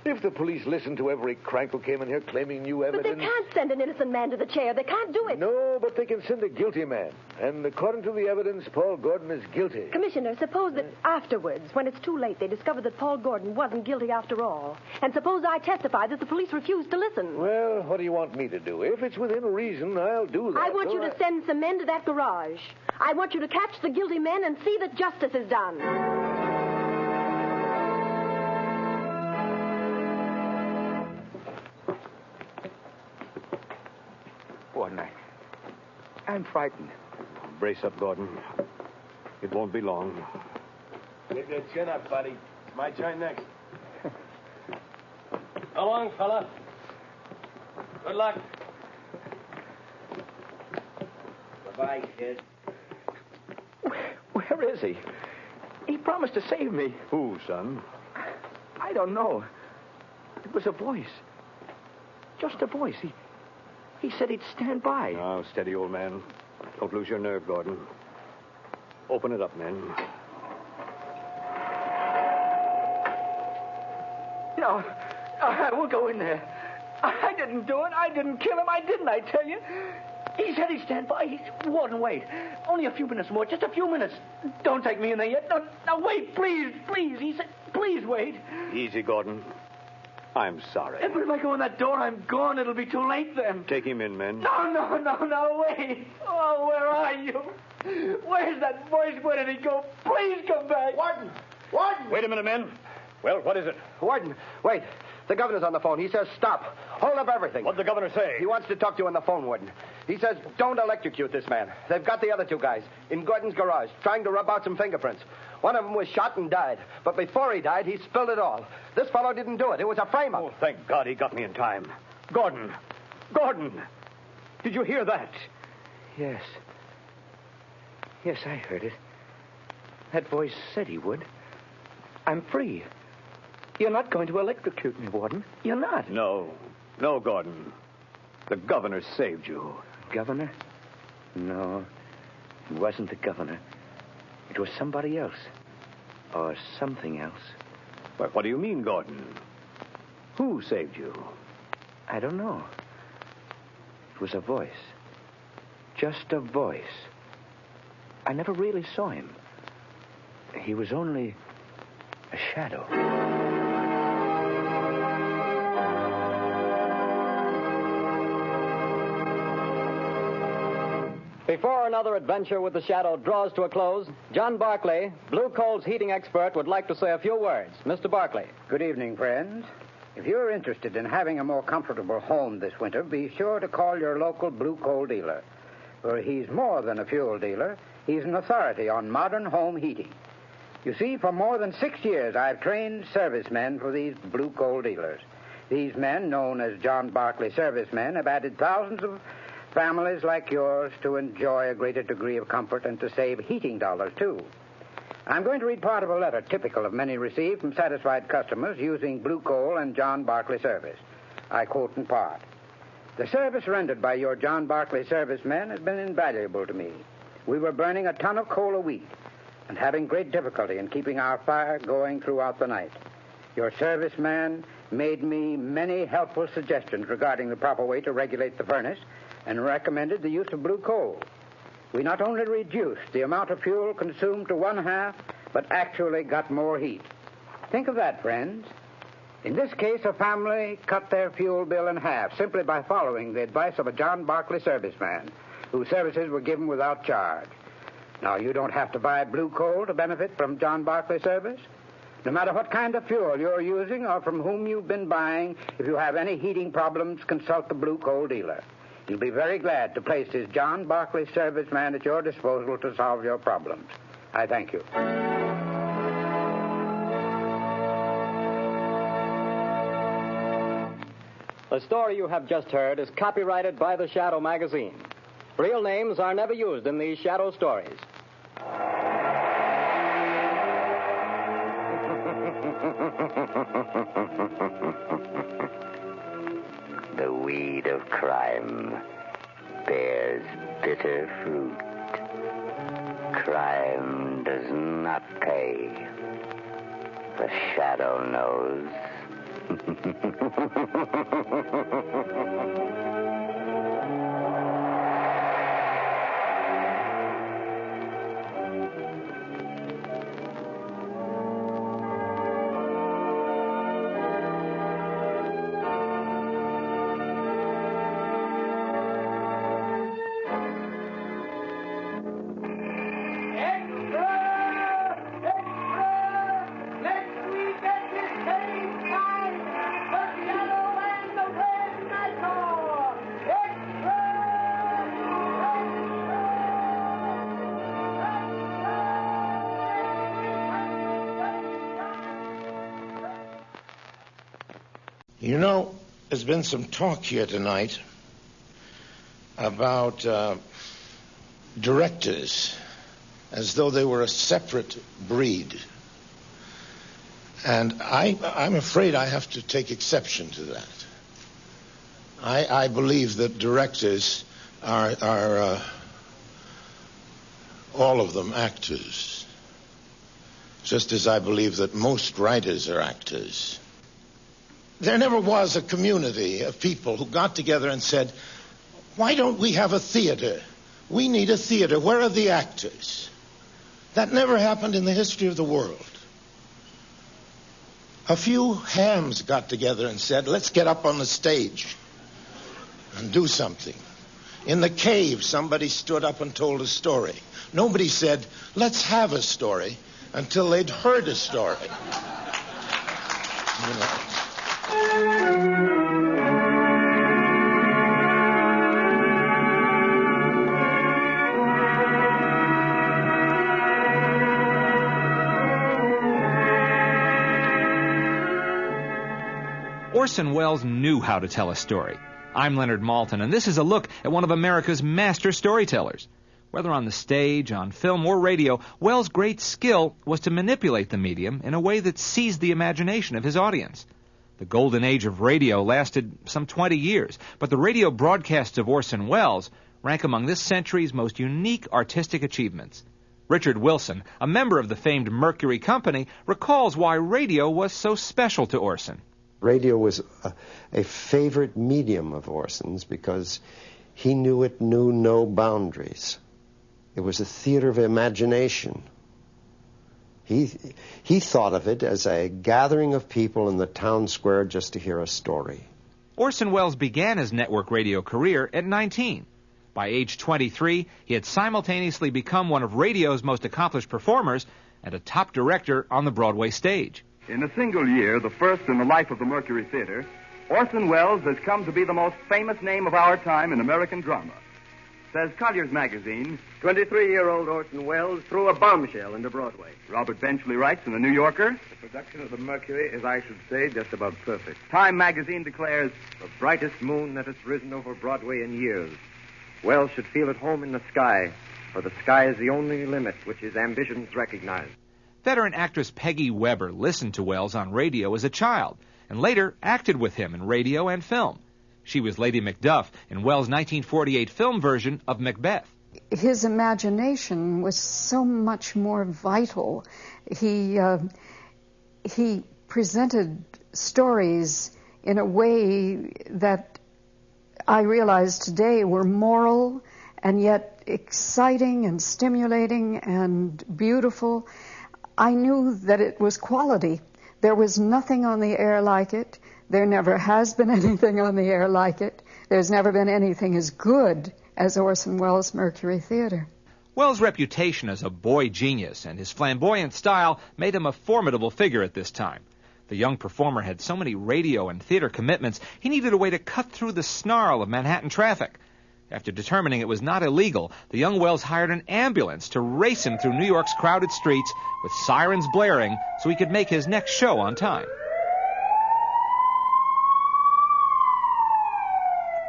If the police listen to every crank who came in here claiming new evidence... But they can't send an innocent man to the chair. They can't do it. No, but they can send a guilty man. And according to the evidence, Paul Gordon is guilty. Commissioner, suppose that afterwards, when it's too late, they discover that Paul Gordon wasn't guilty after all. And suppose I testify that the police refuse to listen. Well, what do you want me to do? If it's within reason, I'll do that. I want you to send some men to that garage. I want you to catch the guilty men and see that justice is done. Gordon, I'm frightened. Brace up, Gordon. It won't be long. Get your chin up, buddy. It's my turn next. So long, fella. Good luck. Goodbye, kid. Where is he? He promised to save me. Who, son? I don't know. It was a voice. Just a voice. He said he'd stand by. Now, steady, old man. Don't lose your nerve, Gordon. Open it up, men. No, I won't go in there. I didn't do it. I didn't kill him. I didn't, I tell you. He said he'd stand by. Warden, wait. Only a few minutes more. Just a few minutes. Don't take me in there yet. No, wait, please. He said, please wait. Easy, Gordon. I'm sorry. But if I go in that door, I'm gone. It'll be too late then. Take him in, men. No, wait. Oh, where are you? Where's that voice? Where did he go? Please come back. Warden! Wait a minute, men. Well, what is it? Warden, wait. The governor's on the phone. He says stop. Hold up everything. What'd the governor say? He wants to talk to you on the phone, Warden. He says don't electrocute this man. They've got the other two guys in Gordon's garage trying to rub out some fingerprints. One of them was shot and died. But before he died, he spilled it all. This fellow didn't do it. It was a frame-up. Oh, thank God he got me in time. Gordon! Did you hear that? Yes. Yes, I heard it. That voice said he would. I'm free. You're not going to electrocute me, Warden. You're not. No, Gordon. The governor saved you. Governor? No, it wasn't the governor. It was somebody else. Or something else. But what do you mean, Gordon? Who saved you? I don't know. It was a voice. Just a voice. I never really saw him. He was only a shadow. Before another adventure with the Shadow draws to a close, John Barclay, Blue Coal's heating expert, would like to say a few words. Mr. Barclay. Good evening, friends. If you're interested in having a more comfortable home this winter, be sure to call your local Blue Coal dealer. For he's more than a fuel dealer. He's an authority on modern home heating. You see, for more than 6 years, I've trained servicemen for these Blue Coal dealers. These men, known as John Barclay servicemen, have added thousands of families like yours to enjoy a greater degree of comfort and to save heating dollars, too. I'm going to read part of a letter typical of many received from satisfied customers using Blue Coal and John Barclay service. I quote in part. The service rendered by your John Barclay servicemen has been invaluable to me. We were burning a ton of coal a week and having great difficulty in keeping our fire going throughout the night. Your serviceman made me many helpful suggestions regarding the proper way to regulate the furnace and recommended the use of Blue Coal. We not only reduced the amount of fuel consumed to 1/2, but actually got more heat. Think of that, friends. In this case, a family cut their fuel bill in half simply by following the advice of a John Barclay serviceman, whose services were given without charge. Now, you don't have to buy Blue Coal to benefit from John Barclay service. No matter what kind of fuel you're using or from whom you've been buying, if you have any heating problems, consult the Blue Coal dealer. He'll be very glad to place his John Barclay serviceman at your disposal to solve your problems. I thank you. The story you have just heard is copyrighted by the Shadow magazine. Real names are never used in these Shadow stories. The weed of crime bears bitter fruit. Crime does not pay. The Shadow knows. You know, there's been some talk here tonight about directors, as though they were a separate breed. And I'm afraid I have to take exception to that. I believe that directors are all of them actors, just as I believe that most writers are actors. There never was a community of people who got together and said, why don't we have a theater? We need a theater. Where are the actors? That never happened in the history of the world. A few hams got together and said, let's get up on the stage and do something. In the cave, somebody stood up and told a story. Nobody said, let's have a story, until they'd heard a story. You know. Orson Welles knew how to tell a story. I'm Leonard Maltin, and this is a look at one of America's master storytellers. Whether on the stage, on film, or radio, Wells' great skill was to manipulate the medium in a way that seized the imagination of his audience. The golden age of radio lasted some 20 years, but the radio broadcasts of Orson Welles rank among this century's most unique artistic achievements. Richard Wilson, a member of the famed Mercury Company, recalls why radio was so special to Orson. Radio was a favorite medium of Orson's because he knew it knew no boundaries. It was a theater of imagination. He thought of it as a gathering of people in the town square just to hear a story. Orson Welles began his network radio career at 19. By age 23, he had simultaneously become one of radio's most accomplished performers and a top director on the Broadway stage. In a single year, the first in the life of the Mercury Theater, Orson Welles has come to be the most famous name of our time in American drama. Says Collier's Magazine, 23-year-old Orson Welles threw a bombshell into Broadway. Robert Benchley writes in The New Yorker, the production of the Mercury is, I should say, just about perfect. Time Magazine declares, the brightest moon that has risen over Broadway in years. Wells should feel at home in the sky, for the sky is the only limit which his ambitions recognize. Veteran actress Peggy Weber listened to Wells on radio as a child and later acted with him in radio and film. She was Lady Macduff in Wells' 1948 film version of Macbeth. His imagination was so much more vital. He presented stories in a way that I realize today were moral and yet exciting and stimulating and beautiful. I knew that it was quality. There was nothing on the air like it. There never has been anything on the air like it. There's never been anything as good as Orson Welles' Mercury Theater. Welles' reputation as a boy genius and his flamboyant style made him a formidable figure at this time. The young performer had so many radio and theater commitments, he needed a way to cut through the snarl of Manhattan traffic. After determining it was not illegal, the young Welles hired an ambulance to race him through New York's crowded streets with sirens blaring so he could make his next show on time.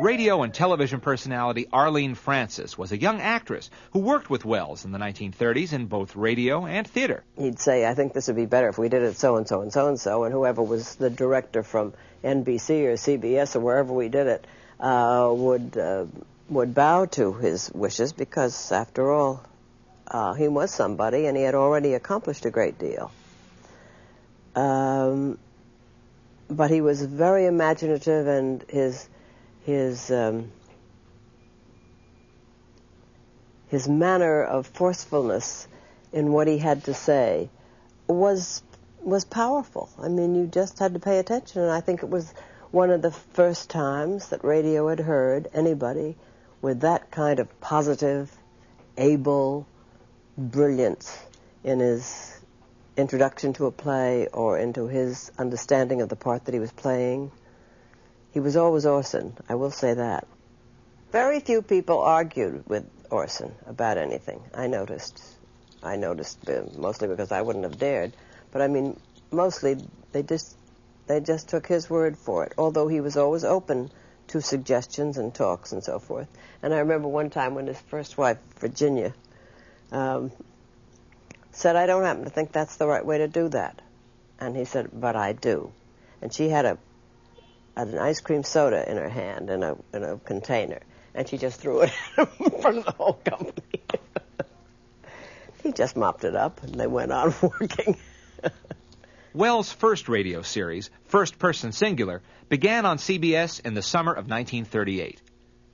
Radio and television personality Arlene Francis was a young actress who worked with Welles in the 1930s in both radio and theater. He'd say, I think this would be better if we did it so-and-so and so-and-so, and whoever was the director from NBC or CBS or wherever we did it would bow to his wishes because, after all, he was somebody and he had already accomplished a great deal. But he was very imaginative, and his manner of forcefulness in what he had to say was powerful. I mean, you just had to pay attention, and I think it was one of the first times that radio had heard anybody with that kind of positive, able brilliance in his introduction to a play or into his understanding of the part that he was playing. He was always Orson, I will say that. Very few people argued with Orson about anything, I noticed. Mostly because I wouldn't have dared. But I mean, mostly they just took his word for it, although he was always open to suggestions and talks and so forth. And I remember one time when his first wife, Virginia, said, I don't happen to think that's the right way to do that. And he said, but I do. And she had an ice cream soda in her hand in a container, and she just threw it in front of the whole company. He just mopped it up, and they went on working. Welles' first radio series, First Person Singular, began on CBS in the summer of 1938.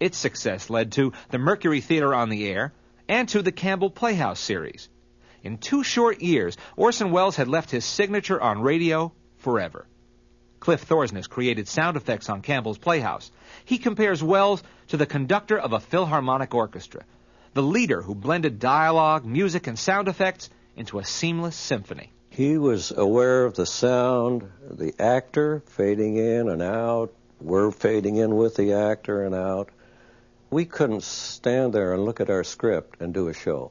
Its success led to the Mercury Theater on the Air and to the Campbell Playhouse series. In 2 short years, Orson Welles had left his signature on radio forever. Cliff Thorsness created sound effects on Campbell's Playhouse. He compares Welles to the conductor of a philharmonic orchestra, the leader who blended dialogue, music, and sound effects into a seamless symphony. He was aware of the sound, the actor fading in and out. We're fading in with the actor and out. We couldn't stand there and look at our script and do a show.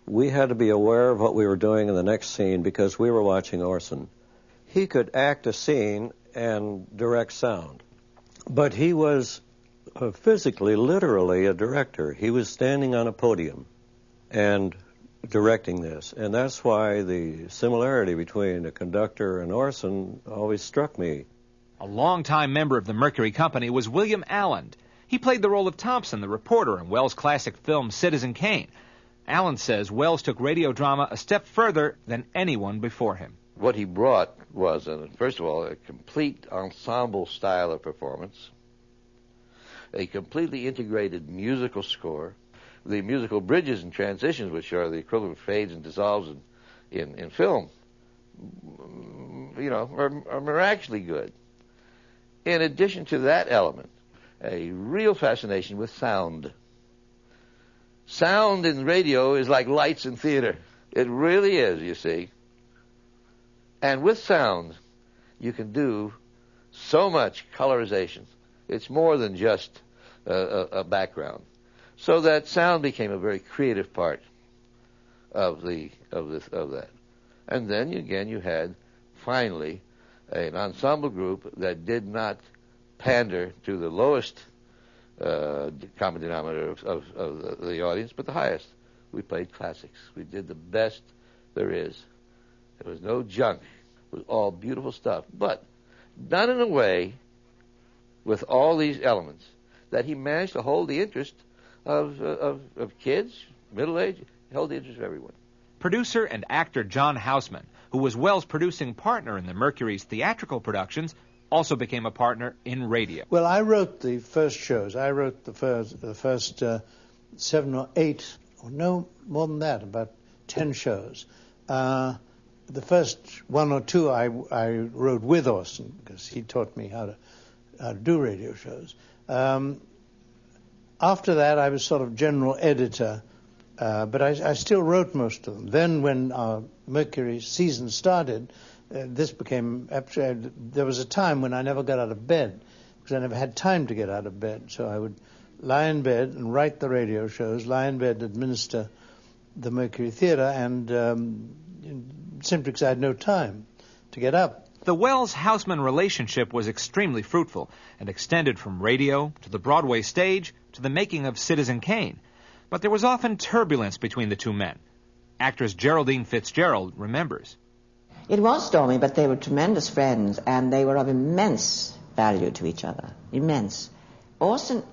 We had to be aware of what we were doing in the next scene because we were watching Orson. He could act a scene and direct sound, but he was physically, literally a director. He was standing on a podium and directing this. And that's why the similarity between a conductor and Orson always struck me. A longtime member of the Mercury Company was William Allen. He played the role of Thompson, the reporter, in Wells' classic film Citizen Kane. Allen says Wells took radio drama a step further than anyone before him. What he brought was, first of all, a complete ensemble style of performance, a completely integrated musical score, the musical bridges and transitions, which are the equivalent of fades and dissolves in film, are miraculously good. In addition to that element, a real fascination with sound. Sound in radio is like lights in theater. It really is, you see. And with sound, you can do so much colorization. It's more than just a background. So that sound became a very creative part of that. And then again, you had finally an ensemble group that did not pander to the lowest common denominator of the audience, but the highest. We played classics. We did the best there is. There was no junk. It was all beautiful stuff, but done in a way with all these elements that he managed to hold the interest of kids, middle-aged, held the interest of everyone. Producer and actor John Houseman, who was Wells' producing partner in the Mercury's theatrical productions, also became a partner in radio. Well, I wrote the first shows. I wrote the first 7 or 8, or no more than that, about 10 shows. The first 1 or 2 I wrote with Orson, because he taught me how to do radio shows. After that, I was sort of general editor, but I still wrote most of them. Then when our Mercury season started, this became... There was a time when I never got out of bed, because I never had time to get out of bed. So I would lie in bed and write the radio shows, lie in bed, administer the Mercury Theater, and simply because I had no time to get up. The Wells-Houseman relationship was extremely fruitful and extended from radio to the Broadway stage to the making of Citizen Kane. But there was often turbulence between the two men. Actress Geraldine Fitzgerald remembers. It was stormy, but they were tremendous friends, and they were of immense value to each other. Immense. Orson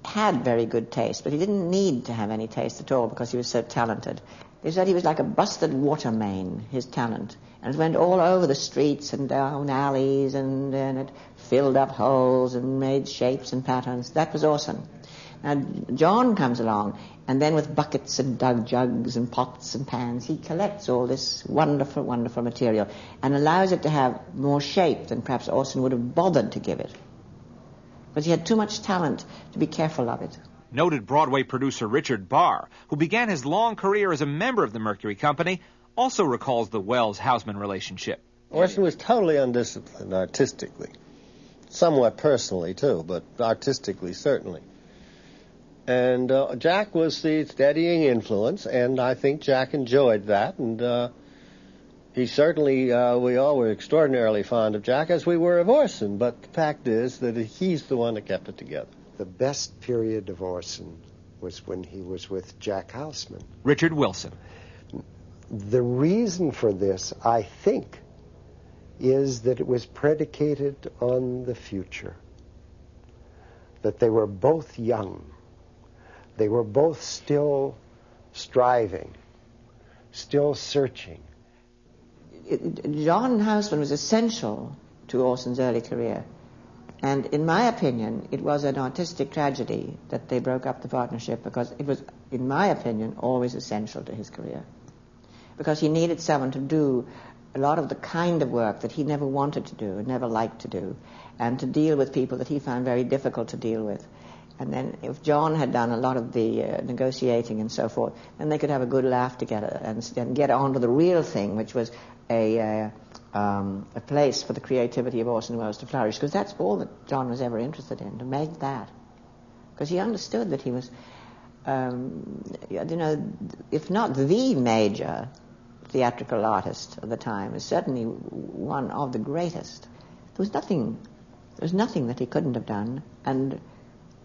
had very good taste, but he didn't need to have any taste at all because he was so talented. They said he was like a busted water main, his talent. And it went all over the streets and down alleys, and it filled up holes and made shapes and patterns. That was Orson. Now, John comes along, and then with buckets and jugs and pots and pans, he collects all this wonderful, wonderful material and allows it to have more shape than perhaps Orson would have bothered to give it. But he had too much talent to be careful of it. Noted Broadway producer Richard Barr, who began his long career as a member of the Mercury Company, also recalls the Wells-Houseman relationship. Orson was totally undisciplined artistically. Somewhat personally, too, but artistically, certainly. And Jack was the steadying influence, and I think Jack enjoyed that, and he certainly, we all were extraordinarily fond of Jack, as we were of Orson, but the fact is that he's the one that kept it together. The best period of Orson was when he was with Jack Houseman. Richard Wilson. The reason for this, I think, is that it was predicated on the future. That they were both young. They were both still striving, still searching. John Houseman was essential to Orson's early career. And in my opinion, it was an artistic tragedy that they broke up the partnership, because it was, in my opinion, always essential to his career. Because he needed someone to do a lot of the kind of work that he never wanted to do and never liked to do, and to deal with people that he found very difficult to deal with. And then if John had done a lot of the negotiating and so forth, then they could have a good laugh together and get on to the real thing, which was a place for the creativity of Orson Welles to flourish, because that's all that John was ever interested in, to make that. Because he understood that he was, if not the major theatrical artist of the time, is certainly one of the greatest. There was nothing that he couldn't have done, and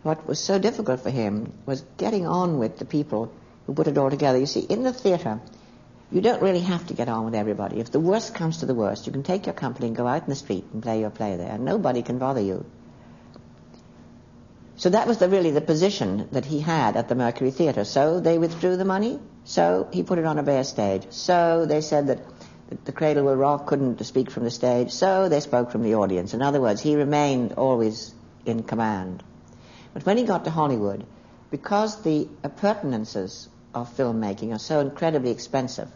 what was so difficult for him was getting on with the people who put it all together. You see, in the theater, you don't really have to get on with everybody. If the worst comes to the worst, you can take your company and go out in the street and play your play there, and nobody can bother you. So that was really the position that he had at the Mercury Theatre. So they withdrew the money, so he put it on a bare stage. So they said that the Cradle Will Rock couldn't speak from the stage, so they spoke from the audience. In other words, he remained always in command. But when he got to Hollywood, because the appurtenances of filmmaking are so incredibly expensive,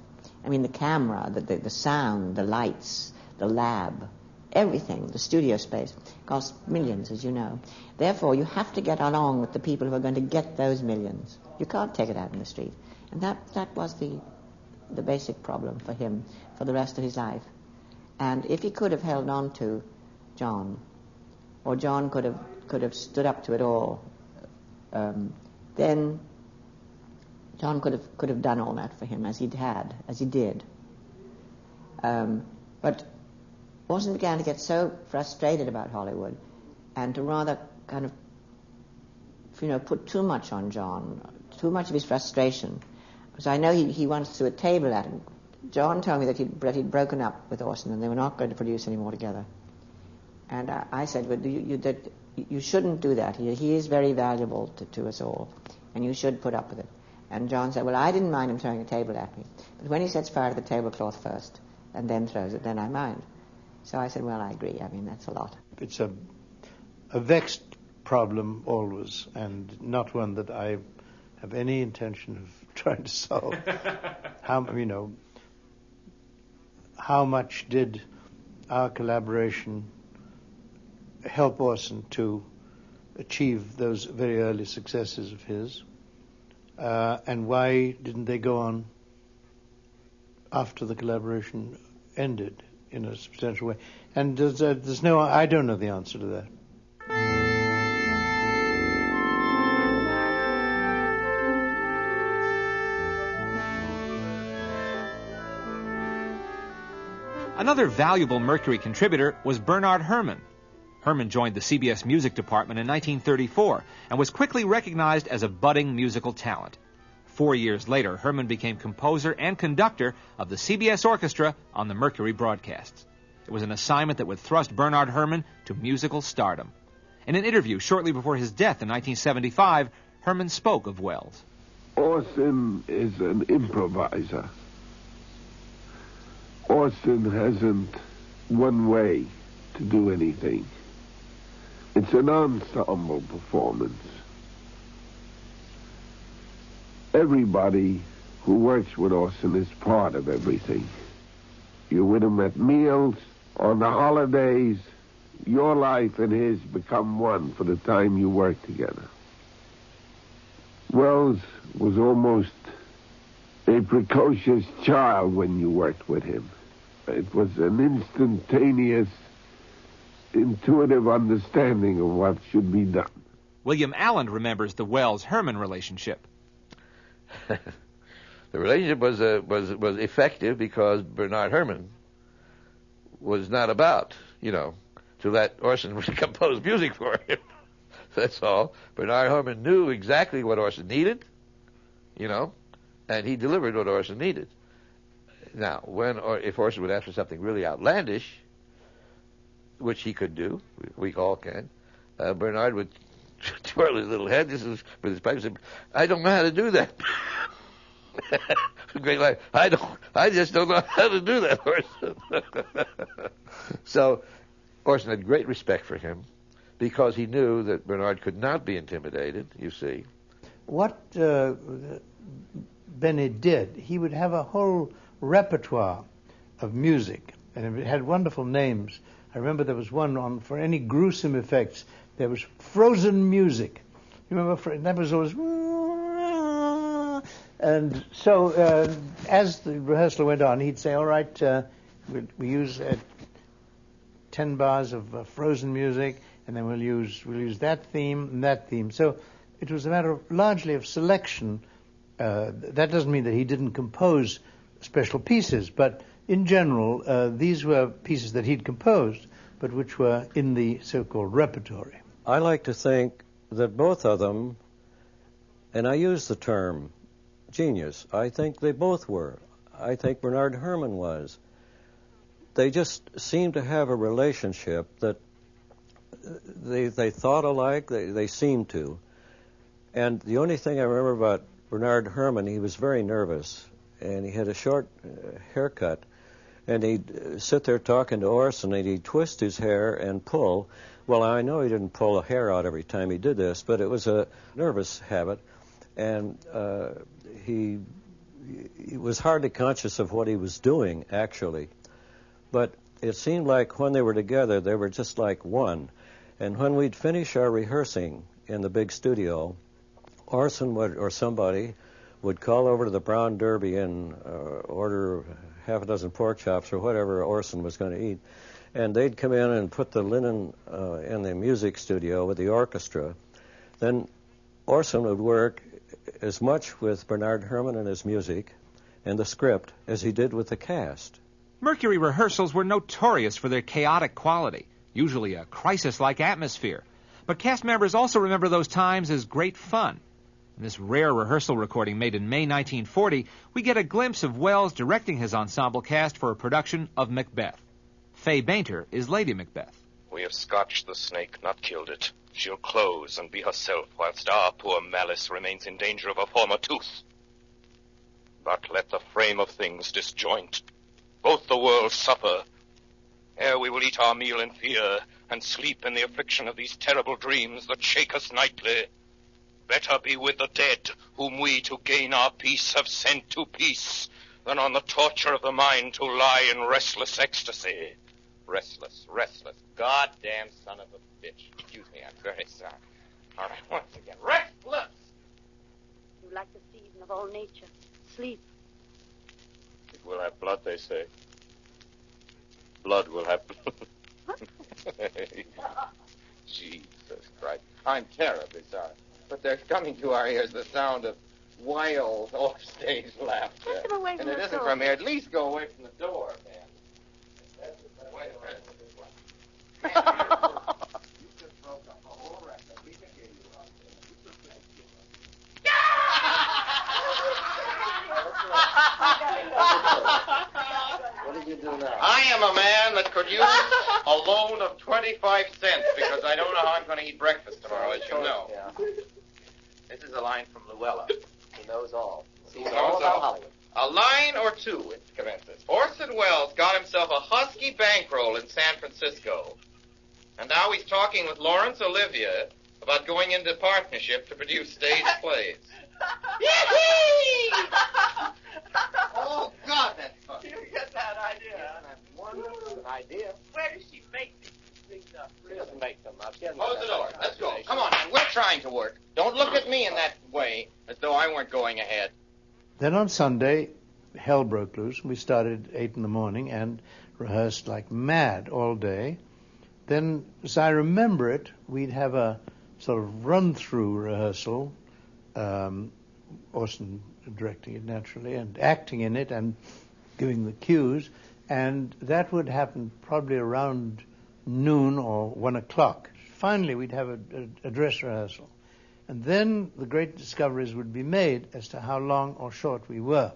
I mean the camera, the sound, the lights, the lab, everything, the studio space, costs millions, as you know. Therefore, you have to get along with the people who are going to get those millions. You can't take it out in the street. And that was the basic problem for him for the rest of his life. And if he could have held on to John, or John could have stood up to it all, then John could have done all that for him as he did. But Orson began to get so frustrated about Hollywood, and to rather kind of, put too much on John, too much of his frustration. Because I know he once threw a table at him. John told me that he'd broken up with Orson and they were not going to produce any more together. And I said, well, you shouldn't do that. He is very valuable to us all, and you should put up with it. And John said, well, I didn't mind him throwing a table at me, but when he sets fire to the tablecloth first and then throws it, then I mind. So I said, well, I agree. I mean, that's a lot. It's a vexed problem always, and not one that I have any intention of trying to solve. How much did our collaboration help Orson to achieve those very early successes of his? And why didn't they go on after the collaboration ended in a substantial way? And I don't know the answer to that. Another valuable Mercury contributor was Bernard Herrmann. Herrmann joined the CBS music department in 1934 and was quickly recognized as a budding musical talent. 4 years later, Herrmann became composer and conductor of the CBS Orchestra on the Mercury broadcasts. It was an assignment that would thrust Bernard Herrmann to musical stardom. In an interview shortly before his death in 1975, Herrmann spoke of Wells. Orson is an improviser. Orson hasn't one way to do anything. It's an ensemble performance. Everybody who works with Orson is part of everything. You're with him at meals, on the holidays. Your life and his become one for the time you work together. Wells was almost a precocious child when you worked with him. It was an instantaneous, intuitive understanding of what should be done. William Allen remembers the Wells-Herrmann relationship. The relationship was effective because Bernard Herrmann was not about, to let Orson compose music for him. That's all. Bernard Herrmann knew exactly what Orson needed, and he delivered what Orson needed. Now, if Orson would ask for something really outlandish, which he could do, we all can, Bernard would twirl his little head with his pipe and say, I don't know how to do that. Great line. I just don't know how to do that, Orson. So Orson had great respect for him because he knew that Bernard could not be intimidated, you see. What Benny did, he would have a whole repertoire of music, and it had wonderful names. I remember there was one for any gruesome effects. There was frozen music. You remember? That was always... And so as the rehearsal went on, he'd say, all right, we use 10 bars of frozen music, and then we'll use that theme and that theme. So it was a matter largely of selection. That doesn't mean that he didn't compose special pieces, but in general, these were pieces that he'd composed, but which were in the so-called repertory. I like to think that both of them, and I use the term genius, I think they both were. I think Bernard Herrmann was. They just seemed to have a relationship that they thought alike, they seemed to. And the only thing I remember about Bernard Herrmann, he was very nervous, and he had a short haircut, and he'd sit there talking to Orson, and he'd twist his hair and pull. Well, I know he didn't pull a hair out every time he did this, but it was a nervous habit, and he was hardly conscious of what he was doing, actually. But it seemed like when they were together, they were just like one. And when we'd finish our rehearsing in the big studio, Orson would, or somebody would call over to the Brown Derby and order half a dozen pork chops or whatever Orson was going to eat. And they'd come in and put the linen in the music studio with the orchestra. Then Orson would work as much with Bernard Herrmann and his music and the script as he did with the cast. Mercury rehearsals were notorious for their chaotic quality, usually a crisis-like atmosphere. But cast members also remember those times as great fun. In this rare rehearsal recording made in May 1940, we get a glimpse of Wells directing his ensemble cast for a production of Macbeth. Fay Bainter is Lady Macbeth. We have scotched the snake, not killed it. She'll close and be herself, whilst our poor Malice remains in danger of a former tooth. But let the frame of things disjoint. Both the worlds suffer. Ere we will eat our meal in fear, and sleep in the affliction of these terrible dreams that shake us nightly. Better be with the dead, whom we to gain our peace have sent to peace, than on the torture of the mind to lie in restless ecstasy. Restless, goddamn son of a bitch. Excuse me, I'm very sorry. All right, once again, restless! You like the season of all nature. Sleep. It will have blood, they say. Blood will have blood. Jesus Christ. I'm terribly sorry. But there's coming to our ears the sound of wild, off-stage laughter. Push them away from and it the isn't door. from here. At least go away from the door, man. Wait a minute. You just broke up a whole record. We can hear you out there. What did you do now? I am a man that could use a loan of 25 cents because I don't know how I'm going to eat breakfast tomorrow, as you know. Yeah. This is a line from Luella. He knows all. He knows all. A line or two, it commences. Orson Welles got himself a husky bankroll in San Francisco. And now he's talking with Laurence Olivier about going into partnership to produce stage plays. Oh, God, that's funny. You get that idea? That's wonderful idea. Where does she make these things up? She doesn't make them up. Close the door. Let's go. Come on, man. We're trying to work. Don't look at me in that way, as though I weren't going ahead. Then on Sunday, hell broke loose. We started at 8 in the morning and rehearsed like mad all day. Then, as I remember it, we'd have a sort of run-through rehearsal, Orson directing it naturally, and acting in it and giving the cues, and that would happen probably around noon or 1 o'clock. Finally, we'd have a dress rehearsal. And then the great discoveries would be made as to how long or short we were.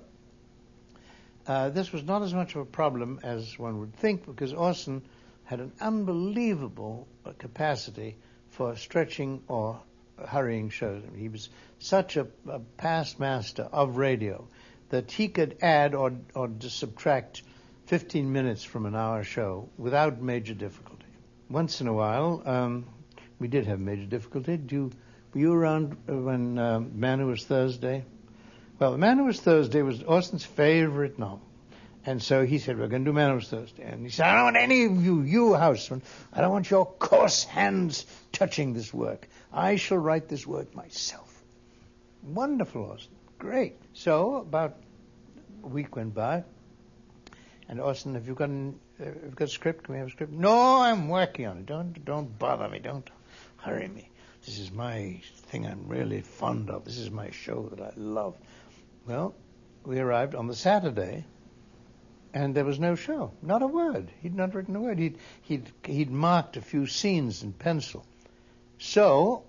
This was not as much of a problem as one would think, because Orson had an unbelievable capacity for stretching or hurrying shows. I mean, he was such a past master of radio that he could add or subtract 15 minutes from an hour show without major difficulty. Once in a while, we did have major difficulty. Were you around when Man Who Was Thursday? Well, The Man Who Was Thursday was Orson's favorite novel. And so he said, we're going to do Man Who Was Thursday. And he said, I don't want any of you housemen, I don't want your coarse hands touching this work. I shall write this work myself. Wonderful, Orson. Great. So about a week went by. And Orson, have you got a script? Can we have a script? No, I'm working on it. Don't bother me. Don't hurry me. This is my thing I'm really fond of. This is my show that I love. Well, we arrived on the Saturday, and there was no show. Not a word. He'd not written a word. He'd marked a few scenes in pencil. So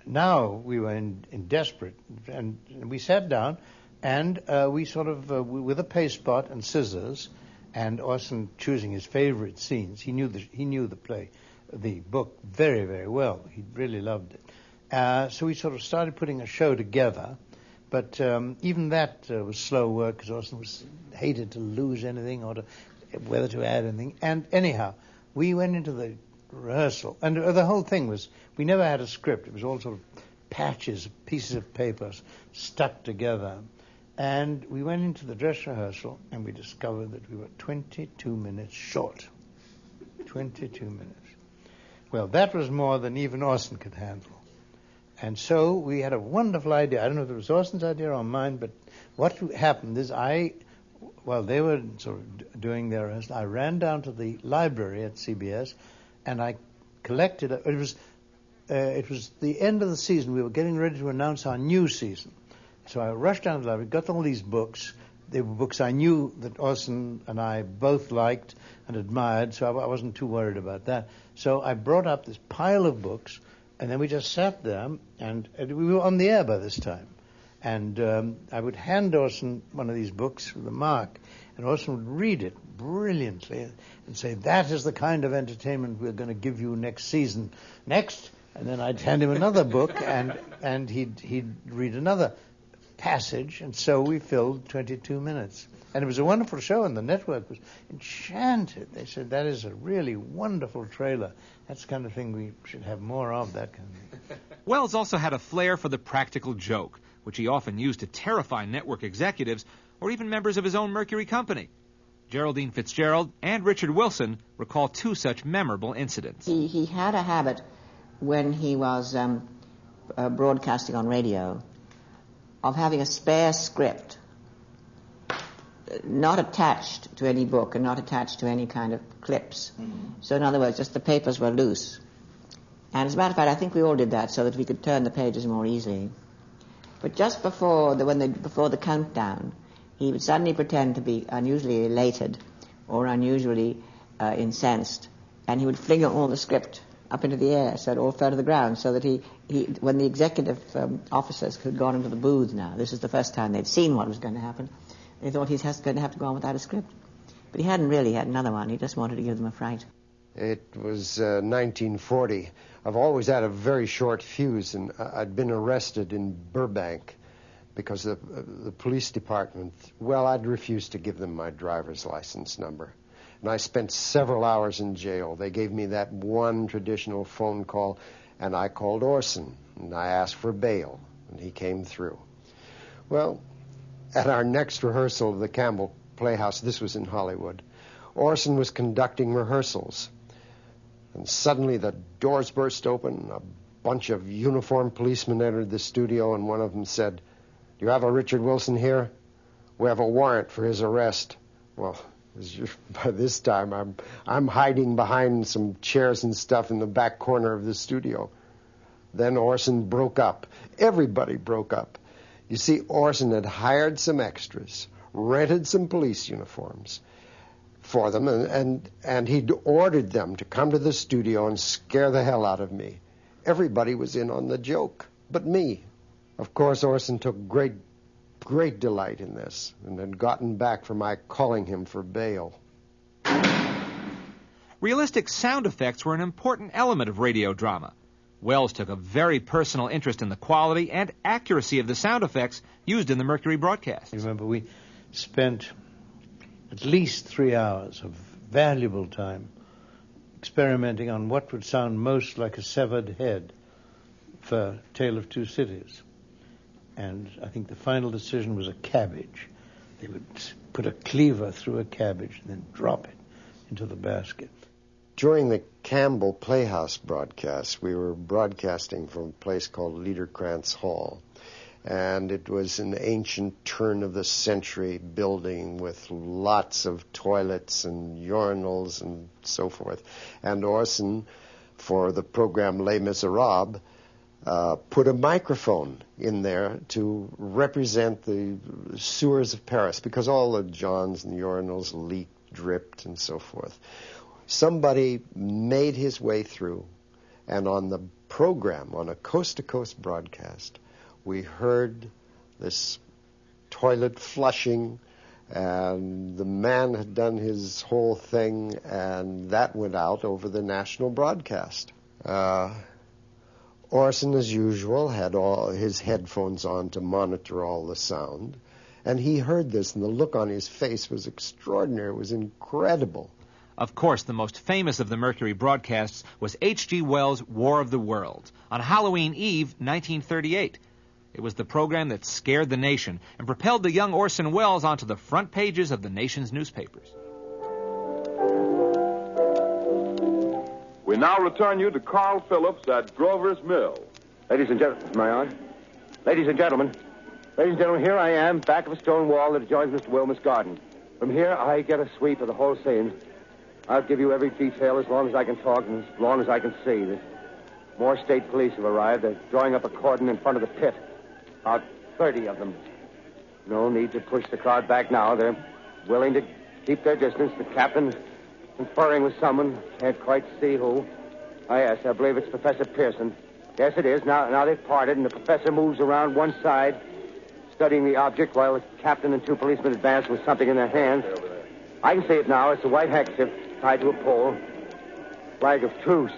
now we were in desperate, and we sat down, and we sort of, with a paste pot and scissors, and Orson choosing his favorite scenes. He knew the book very, very well. He really loved it. So we sort of started putting a show together, but even that was slow work because Orson hated to lose anything or whether to add anything. And anyhow, we went into the rehearsal, and the whole thing was, we never had a script. It was all sort of patches, pieces of paper stuck together. And we went into the dress rehearsal, and we discovered that we were 22 minutes short. 22 minutes. Well, that was more than even Orson could handle. And so we had a wonderful idea. I don't know if it was Orson's idea or mine, but what happened is while they were sort of doing their rehearsal, I ran down to the library at CBS, and I collected, it was the end of the season. We were getting ready to announce our new season. So I rushed down to the library, got all these books. They were books I knew that Orson and I both liked and admired, so I wasn't too worried about that. So I brought up this pile of books, and then we just sat there, and we were on the air by this time. And I would hand Orson one of these books with a mark, and Orson would read it brilliantly and say, "That is the kind of entertainment we're going to give you next season. Next." And then I'd hand him another book, and he'd read another passage, and so we filled 22 minutes. And it was a wonderful show, and the network was enchanted. They said, "That is a really wonderful trailer. That's the kind of thing we should have more of, that kind of thing." Wells also had a flair for the practical joke, which he often used to terrify network executives or even members of his own Mercury company. Geraldine Fitzgerald and Richard Wilson recall two such memorable incidents. He had a habit when he was broadcasting on radio of having a spare script, not attached to any book and not attached to any kind of clips. So in other words, just the papers were loose. And as a matter of fact, I think we all did that so that we could turn the pages more easily. But just before the countdown, he would suddenly pretend to be unusually elated or unusually incensed, and he would fling all the script up into the air so it all fell to the ground, so that when the executive officers had gone into the booth now, this is the first time they'd seen what was going to happen, they thought he's going to have to go on without a script. But he hadn't really had another one. He just wanted to give them a fright. It was 1940. I've always had a very short fuse, and I'd been arrested in Burbank because the police department, well, I'd refused to give them my driver's license number. And I spent several hours in jail. They gave me that one traditional phone call, and I called Orson, and I asked for bail, and he came through. Well, at our next rehearsal of the Campbell Playhouse, this was in Hollywood, Orson was conducting rehearsals. And suddenly the doors burst open, a bunch of uniformed policemen entered the studio, and one of them said, "Do you have a Richard Wilson here? We have a warrant for his arrest." Well, by this time, I'm hiding behind some chairs and stuff in the back corner of the studio. Then Orson broke up. Everybody broke up. You see, Orson had hired some extras, rented some police uniforms for them, and he'd ordered them to come to the studio and scare the hell out of me. Everybody was in on the joke, but me. Of course, Orson took great delight in this, and had gotten back for my calling him for bail. Realistic sound effects were an important element of radio drama. Wells took a very personal interest in the quality and accuracy of the sound effects used in the Mercury broadcast. Remember, we spent at least 3 hours of valuable time experimenting on what would sound most like a severed head for Tale of Two Cities. And I think the final decision was a cabbage. They would put a cleaver through a cabbage and then drop it into the basket. During the Campbell Playhouse broadcast, we were broadcasting from a place called Liederkrantz Hall. And it was an ancient turn-of-the-century building with lots of toilets and urinals and so forth. And Orson, for the program Les Miserables, put a microphone in there to represent the sewers of Paris, because all the johns and the urinals leaked, dripped, and so forth. Somebody made his way through, and on the program on a coast-to-coast broadcast. We heard this toilet flushing, and the man had done his whole thing, and that went out over the national broadcast. Orson, as usual, had all his headphones on to monitor all the sound, and he heard this, and the look on his face was extraordinary. It was incredible. Of course, the most famous of the Mercury broadcasts was H.G. Wells' War of the Worlds on Halloween Eve, 1938. It was the program that scared the nation and propelled the young Orson Welles onto the front pages of the nation's newspapers. We now return you to Carl Phillips at Grover's Mill. Ladies and gentlemen, am I on? Ladies and gentlemen, here I am, back of a stone wall that adjoins Mr. Wilmer's garden. From here, I get a sweep of the whole scene. I'll give you every detail as long as I can talk and as long as I can see. More state police have arrived. They're drawing up a cordon in front of the pit. About 30 of them. No need to push the crowd back now. They're willing to keep their distance. The captain conferring with someone. Can't quite see who. Oh, yes, I believe it's Professor Pearson. Yes, it is. Now they've parted, and the professor moves around one side, studying the object, while the captain and two policemen advance with something in their hands. I can see it now. It's a white handkerchief tied to a pole. Flag of truce.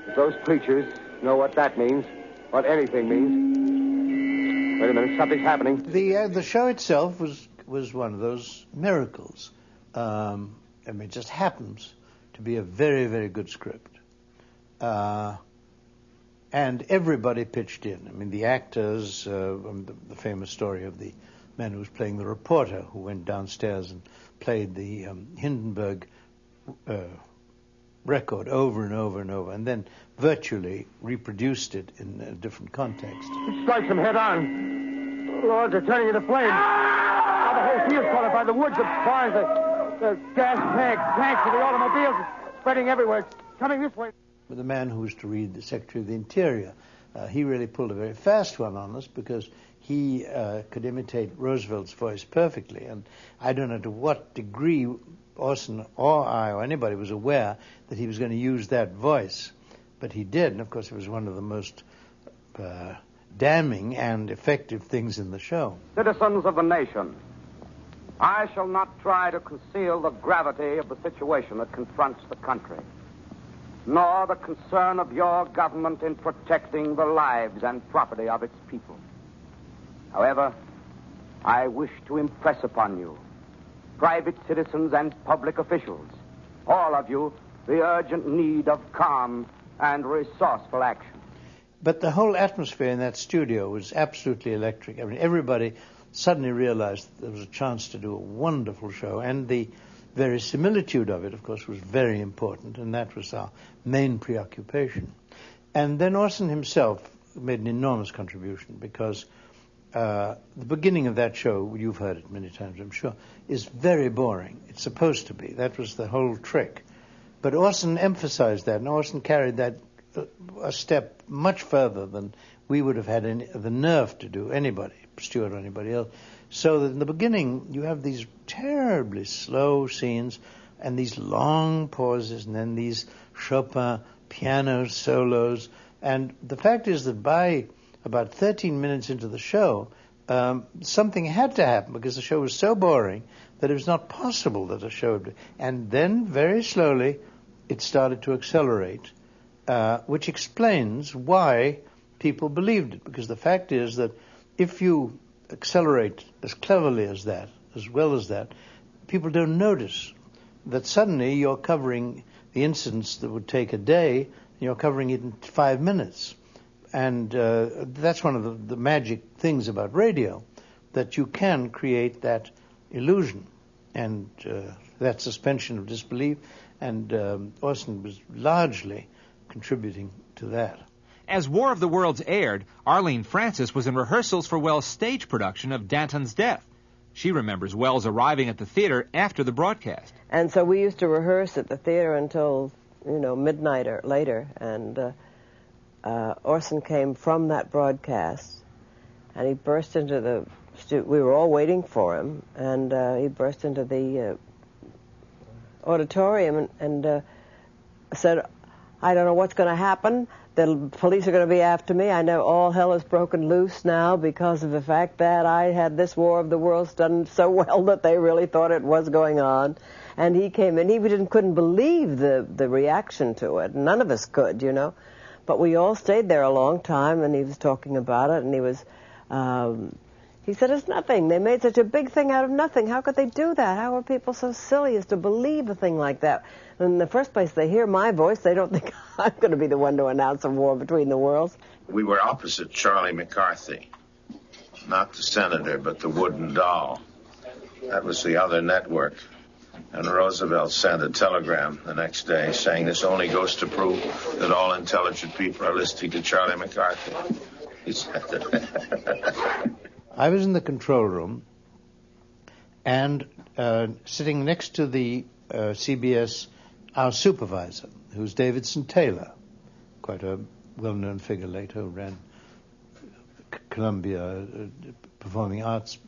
If those preachers know what that means, what anything means. Wait a minute, something's happening. The show itself was one of those miracles. It just happens to be a very, very good script. And everybody pitched in. The actors, the famous story of the man who was playing the reporter who went downstairs and played the Hindenburg record over and over and over, and then virtually reproduced it in a different context. It strikes them head on. Lord, they're turning into flames. Now the whole field's caught up by the woods, the barns, the gas tanks of the automobiles spreading everywhere. It's coming this way. The man who was to read the Secretary of the Interior, he really pulled a very fast one on us because he could imitate Roosevelt's voice perfectly. And I don't know to what degree Orson or I or anybody was aware that he was going to use that voice. But he did, and of course it was one of the most damning and effective things in the show. Citizens of the nation, I shall not try to conceal the gravity of the situation that confronts the country, nor the concern of your government in protecting the lives and property of its people. However, I wish to impress upon you, private citizens and public officials, all of you, the urgent need of calm and resourceful action. But the whole atmosphere in that studio was absolutely electric. Everybody suddenly realized that there was a chance to do a wonderful show, and the verisimilitude of it, of course, was very important, and that was our main preoccupation. And then Orson himself made an enormous contribution because the beginning of that show, you've heard it many times, I'm sure, is very boring. It's supposed to be. That was the whole trick. But Orson emphasized that, and Orson carried that a step much further than we would have had the nerve to do, anybody, Stewart or anybody else. So that in the beginning, you have these terribly slow scenes and these long pauses and then these Chopin piano solos. And the fact is that by about 13 minutes into the show, something had to happen because the show was so boring that it was not possible that a show would be. And then, very slowly, it started to accelerate, which explains why people believed it. Because the fact is that if you accelerate as cleverly as that, as well as that, people don't notice that suddenly you're covering the incidents that would take a day, and you're covering it in 5 minutes. And that's one of the magic things about radio, that you can create that illusion and that suspension of disbelief, and Orson was largely contributing to that. As War of the Worlds aired, Arlene Francis was in rehearsals for Wells' stage production of Danton's Death. She remembers Wells arriving at the theater after the broadcast. And so we used to rehearse at the theater until, midnight or later, and Orson came from that broadcast, and he burst into the we were all waiting for him, and he burst into the auditorium and said, I don't know what's going to happen. The police are going to be after me. I know all hell has broken loose now because of the fact that I had this War of the Worlds done so well that they really thought it was going on. And he came in. He couldn't believe the reaction to it. None of us could, you know. But we all stayed there a long time, and he was talking about it, and he was... he said, it's nothing. They made such a big thing out of nothing. How could they do that? How are people so silly as to believe a thing like that? In the first place, they hear my voice. They don't think I'm going to be the one to announce a war between the worlds. We were opposite Charlie McCarthy. Not the senator, but the wooden doll. That was the other network. And Roosevelt sent a telegram the next day saying this only goes to prove that all intelligent people are listening to Charlie McCarthy. He said that. I was in the control room, and sitting next to the CBS, our supervisor, who's Davidson Taylor, quite a well-known figure later, who ran Columbia Performing Arts.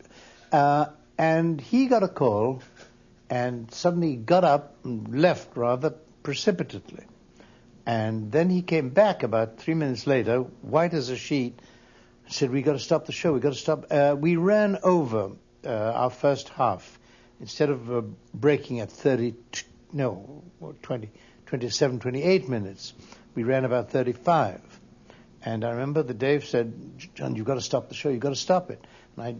And he got a call and suddenly got up and left rather precipitately. And then he came back about 3 minutes later, white as a sheet, said, we got to stop the show, we got to stop. We ran over our first half. Instead of breaking at 27, 28 minutes, we ran about 35. And I remember that Dave said, John, you've got to stop the show, you've got to stop it. And I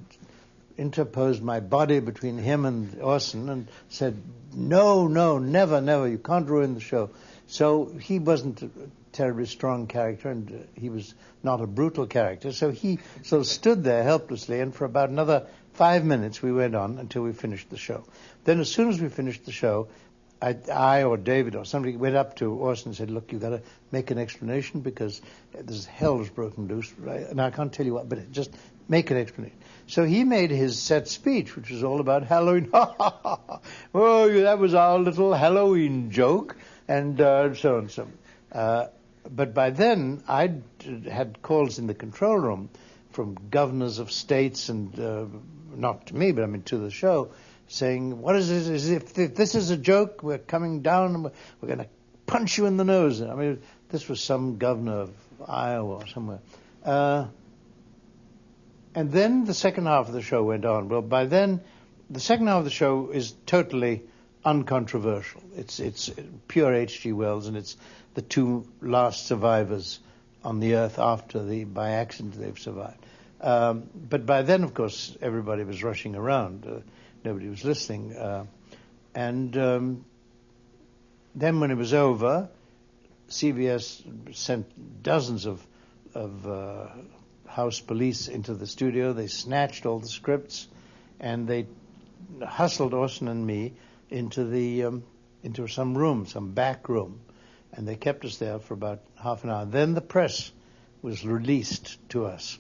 interposed my body between him and Orson and said, no, never, you can't ruin the show. So he wasn't a terribly strong character, and he was not a brutal character. So he sort of stood there helplessly, and for about another 5 minutes we went on until we finished the show. Then as soon as we finished the show, I or David or somebody went up to Orson and said, look, you've got to make an explanation because this hell has broken loose. Right? And I can't tell you what, but just make an explanation. So he made his set speech, which was all about Halloween. Oh, that was our little Halloween joke, and so on. So. But by then, I'd had calls in the control room from governors of states and, not to me, but I mean to the show, saying, what is this? If this is a joke, we're coming down and we're going to punch you in the nose. I mean, this was some governor of Iowa or somewhere. And then the second half of the show went on. Well, by then, the second half of the show is totally uncontroversial. It's pure H.G. Wells, and it's the two last survivors on the earth after by accident they've survived. But by then, of course, everybody was rushing around. Nobody was listening. And then when it was over, CBS sent dozens of house police into the studio. They snatched all the scripts, and they hustled Orson and me into some room, some back room, and they kept us there for about half an hour. Then the press was released to us,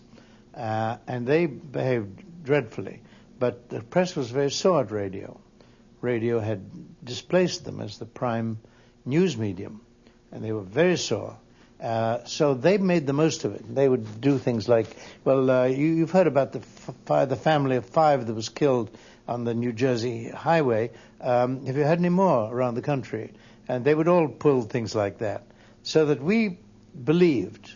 and they behaved dreadfully. But the press was very sore at radio. Radio had displaced them as the prime news medium, and they were very sore. So they made the most of it. They would do things like, well, you've heard about the family of 5 that was killed on the New Jersey highway. Have you heard any more around the country? And they would all pull things like that. So that we believed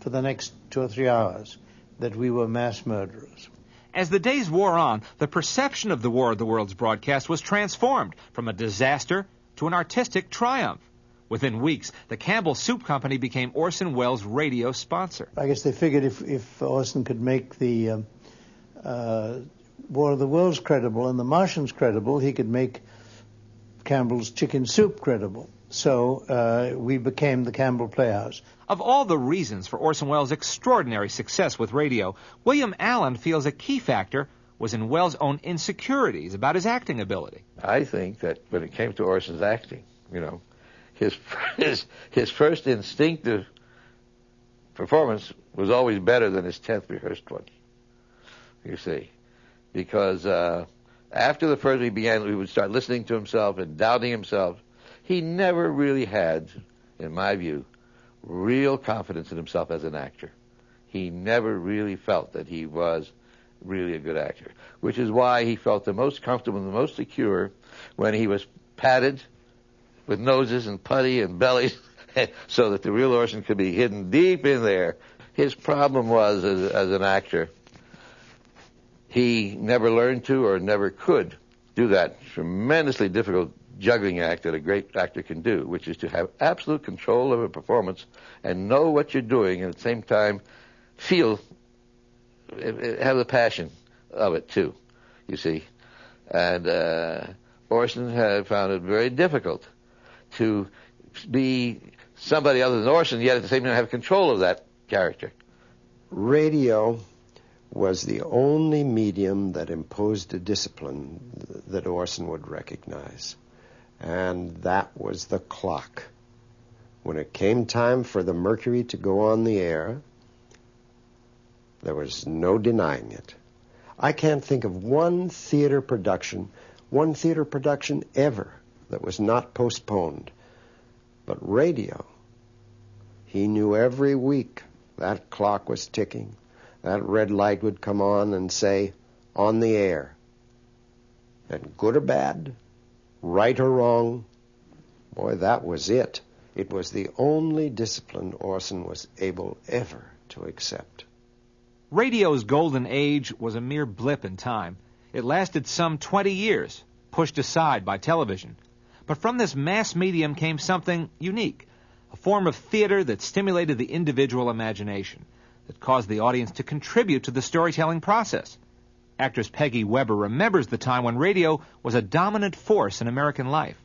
for the next 2 or 3 hours that we were mass murderers. As the days wore on, the perception of the War of the Worlds broadcast was transformed from a disaster to an artistic triumph. Within weeks, the Campbell Soup Company became Orson Welles' radio sponsor. I guess they figured if Orson could make the War of the Worlds credible and the Martians credible, he could make Campbell's Chicken Soup credible. So we became the Campbell Playhouse. Of all the reasons for Orson Welles' extraordinary success with radio, William Allen feels a key factor was in Welles' own insecurities about his acting ability. I think that when it came to Orson's acting, his first instinctive performance was always better than his 10th rehearsed one, you see. Because after the first he would start listening to himself and doubting himself. He never really had, in my view, real confidence in himself as an actor. He never really felt that he was really a good actor, which is why he felt the most comfortable and the most secure when he was padded with noses and putty and bellies so that the real Orson could be hidden deep in there. His problem was, as an actor, he never learned to or never could do that tremendously difficult juggling act that a great actor can do, which is to have absolute control of a performance and know what you're doing, and at the same time have the passion of it too, you see. And Orson had found it very difficult to be somebody other than Orson, yet at the same time have control of that character. Radio was the only medium that imposed a discipline that Orson would recognize. And that was the clock. When it came time for the Mercury to go on the air, there was no denying it. I can't think of one theater production ever that was not postponed. But radio, he knew every week that clock was ticking. That red light would come on and say, on the air. And good or bad, right or wrong, boy, that was it. It was the only discipline Orson was able ever to accept. Radio's golden age was a mere blip in time. It lasted some 20 years, pushed aside by television. But from this mass medium came something unique, a form of theater that stimulated the individual imagination, that caused the audience to contribute to the storytelling process. Actress Peggy Weber remembers the time when radio was a dominant force in American life.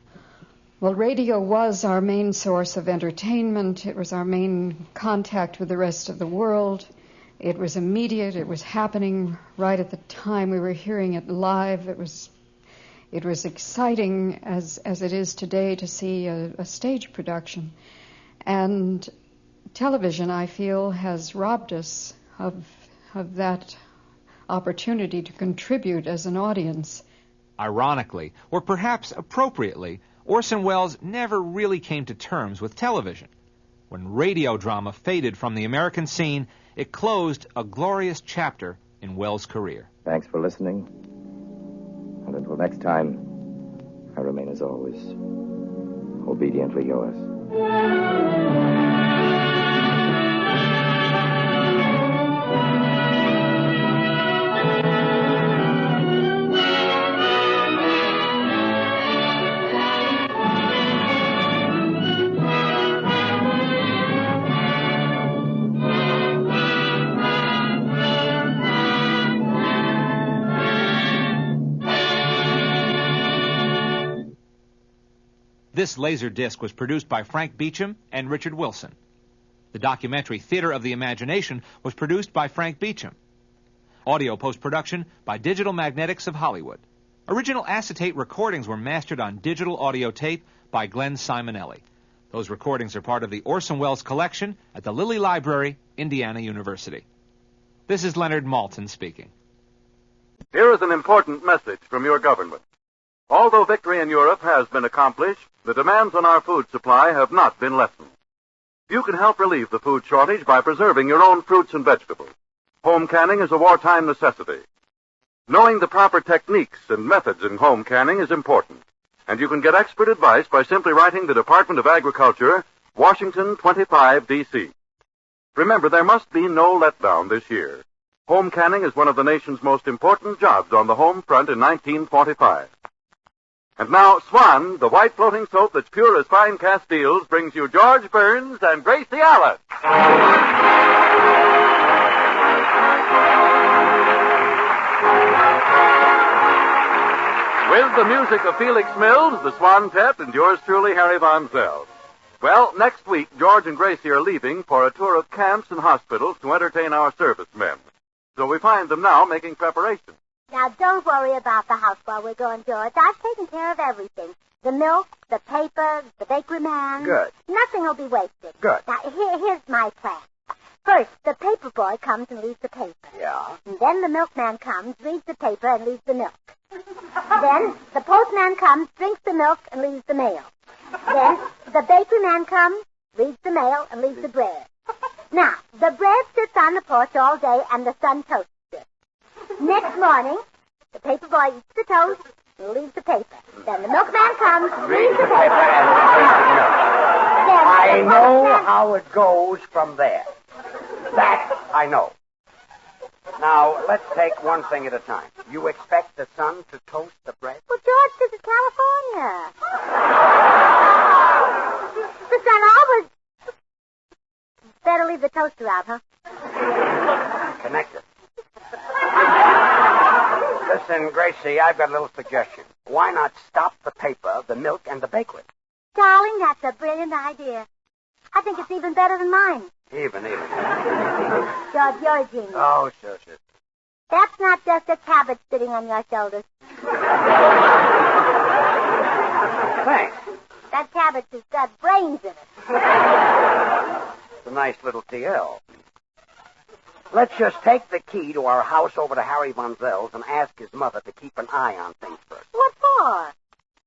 Well, radio was our main source of entertainment. It was our main contact with the rest of the world. It was immediate. It was happening right at the time. We were hearing it live. It was exciting as it is today to see a stage production. And television, I feel, has robbed us of that opportunity to contribute as an audience. Ironically, or perhaps appropriately, Orson Welles never really came to terms with television. When radio drama faded from the American scene, it closed a glorious chapter in Welles' career. Thanks for listening. And until next time, I remain as always, obediently yours. This laser disc was produced by Frank Beecham and Richard Wilson. The documentary Theater of the Imagination was produced by Frank Beecham. Audio post-production by Digital Magnetics of Hollywood. Original acetate recordings were mastered on digital audio tape by Glenn Simonelli. Those recordings are part of the Orson Welles collection at the Lilly Library, Indiana University. This is Leonard Maltin speaking. Here is an important message from your government. Although victory in Europe has been accomplished, the demands on our food supply have not been lessened. You can help relieve the food shortage by preserving your own fruits and vegetables. Home canning is a wartime necessity. Knowing the proper techniques and methods in home canning is important, and you can get expert advice by simply writing the Department of Agriculture, Washington 25, D.C. Remember, there must be no letdown this year. Home canning is one of the nation's most important jobs on the home front in 1945. And now, Swan, the white floating soap that's pure as fine Castiles, brings you George Burns and Gracie Allen. With the music of Felix Mills, the Swan-Tett, and yours truly, Harry Von Zell. Well, next week, George and Gracie are leaving for a tour of camps and hospitals to entertain our servicemen. So we find them now making preparations. Now, don't worry about the house while we're going, George. I've taken care of everything. The milk, the paper, the bakery man. Good. Nothing will be wasted. Good. Now, here's my plan. First, the paper boy comes and leaves the paper. Yeah? And then the milkman comes, reads the paper, and leaves the milk. Then the postman comes, drinks the milk, and leaves the mail. Then the bakery man comes, reads the mail, and leaves the bread. Now, the bread sits on the porch all day, and the sun toasts. Next morning, the paper boy eats the toast and leaves the paper. Then the milkman comes, reads the paper, and then I know how it goes from there. That I know. Now, let's take one thing at a time. You expect the sun to toast the bread? Well, George, this is California. The sun always... Better leave the toaster out, huh? Connected. Listen, Gracie, I've got a little suggestion. Why not stop the paper, the milk, and the bakery? Darling, that's a brilliant idea. I think it's even better than mine. Even. George, you're a genius. Oh, sure. That's not just a cabbage sitting on your shoulders. Thanks. That cabbage has got brains in it. It's a nice little TL. Let's just take the key to our house over to Harry Von Zell's and ask his mother to keep an eye on things first. What for?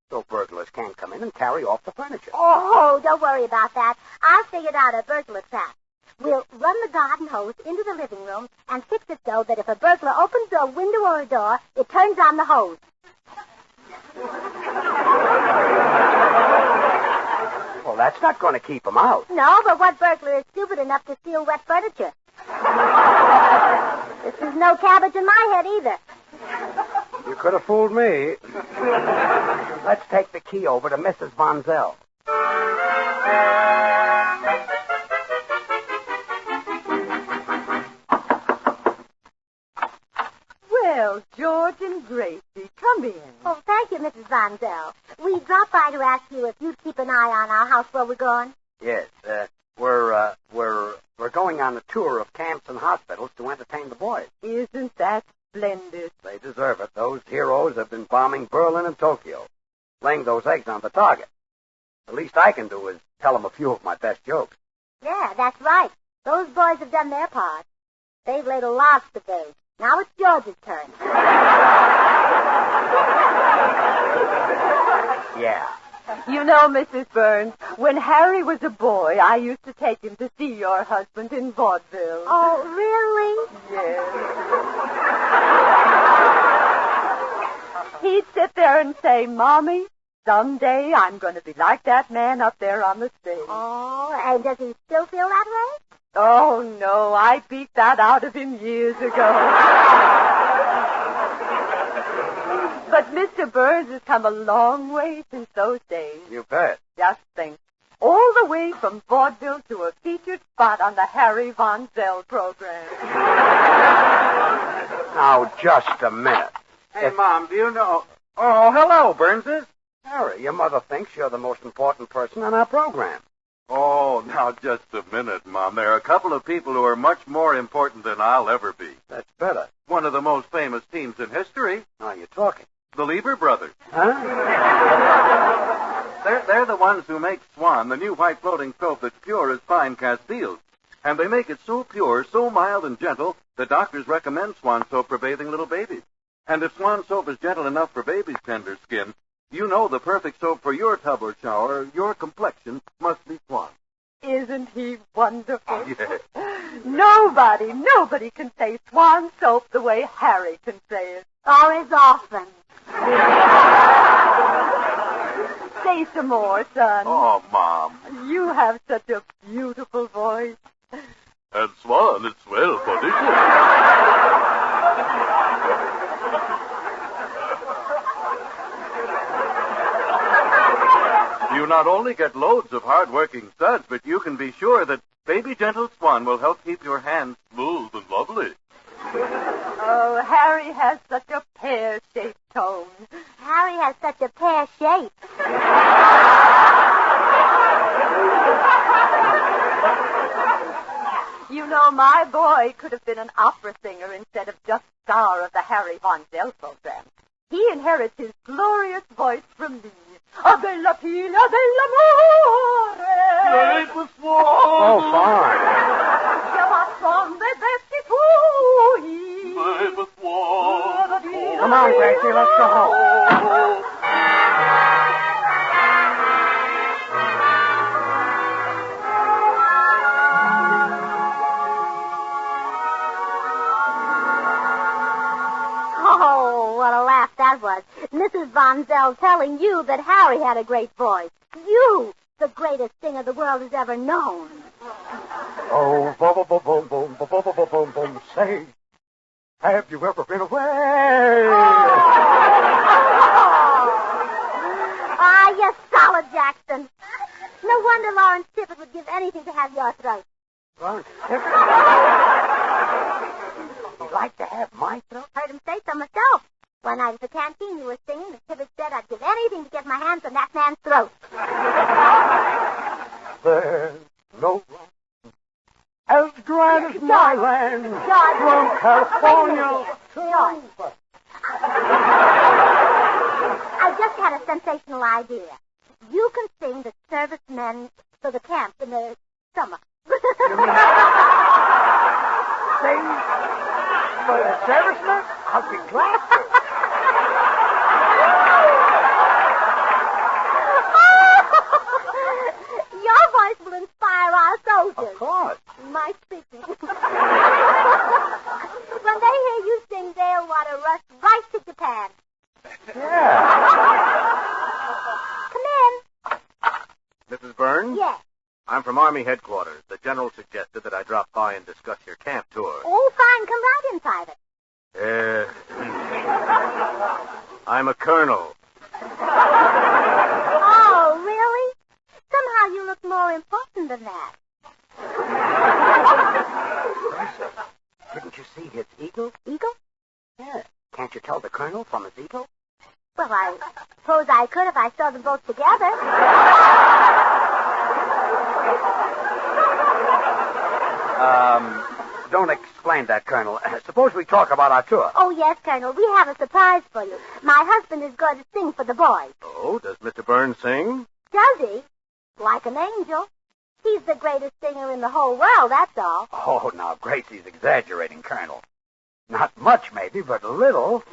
So burglars can't come in and carry off the furniture. Oh, don't worry about that. I figured out a burglar trap. We'll run the garden hose into the living room and fix it so that if a burglar opens a window or a door, it turns on the hose. Well, that's not going to keep them out. No, but what burglar is stupid enough to steal wet furniture? This is no cabbage in my head either. You could have fooled me. Let's take the key over to Mrs. Von Zell. Well, George and Gracie, come in. Oh, thank you, Mrs. Von Zell. We dropped by to ask you if you'd keep an eye on our house while we're gone. Yes, we're going on a tour of camps and hospitals to entertain the boys. Isn't that splendid? They deserve it. Those heroes have been bombing Berlin and Tokyo, laying those eggs on the target. The least I can do is tell them a few of my best jokes. Yeah, that's right. Those boys have done their part. They've laid a lobster bait. Now it's George's turn. Yeah. You know, Mrs. Burns, when Harry was a boy, I used to take him to see your husband in vaudeville. Oh, really? Yes. He'd sit there and say, Mommy, someday I'm going to be like that man up there on the stage. Oh, and does he still feel that way? Oh, no, I beat that out of him years ago. But Mr. Burns has come a long way since those days. You bet. Just think. All the way from vaudeville to a featured spot on the Harry Von Zell program. Now, just a minute. Hey, Mom, do you know... Oh, hello, Burnses. Harry, your mother thinks you're the most important person on our program. Oh, now, just a minute, Mom. There are a couple of people who are much more important than I'll ever be. That's better. One of the most famous teams in history. Now you're talking. The Lever Brothers. Huh? They're the ones who make Swan, the new white floating soap that's pure as fine Castiles. And they make it so pure, so mild and gentle, that doctors recommend Swan soap for bathing little babies. And if Swan soap is gentle enough for baby's tender skin, you know the perfect soap for your tub or shower, your complexion, must be Swan. Isn't he wonderful? Yes. Nobody can say Swan soap the way Harry can say it. Or as often. Say some more, son. Oh, Mom. You have such a beautiful voice. And Swan, it's well for dishes. You not only get loads of hard-working studs, but you can be sure that Baby Gentle Swan will help keep your hands smooth and lovely. Oh, Harry has such a pear-shaped tone. Harry has such a pear shape. You know, my boy could have been an opera singer instead of just star of the Harry Von Zell program. He inherits his glorious voice from me. A bella figlia dell'amore. Oh, fine. Come on, Gracie, let's go home. Oh, what a laugh that was. Mrs. Von Zell telling you that Harry had a great voice. You the greatest singer the world has ever known. Oh, boom, boom, boom, boom, boom, boom, boom, boom, boom, boom, say, have you ever been away? Ah, you're solid, Jackson. No wonder Lawrence Tippett would give anything to have your throat. Lawrence Tippett? You'd like to have my throat? Heard him say so myself. One night at the canteen you were singing, and Tippett said I'd give anything to get my hands on that man's throat. There's no wrong as grand as my land from California. George. I just had a sensational idea. You can sing the servicemen for the camp in the summer. Sing for the servicemen? I'll be glad to. Your voice will inspire our soldiers. Of course. My speaking. When they hear you sing, they'll want to rush right to Japan. Yeah. Come in. Mrs. Burns? Yes. I'm from Army headquarters. The general suggested that I drop by and discuss your camp tour. Oh, fine. Come right in, Private. I'm a colonel. Oh, really? Somehow you look more important than that. Didn't you see his eagle? Eagle? Yeah. Can't you tell the colonel from his eagle? Well, I suppose I could if I saw them both together. Don't explain that, Colonel. Suppose we talk about our tour. Oh, yes, Colonel. We have a surprise for you. My husband is going to sing for the boys. Oh, does Mr. Burns sing? Does he? Like an angel. He's the greatest singer in the whole world, that's all. Oh, now, Gracie's exaggerating, Colonel. Not much, maybe, but a little.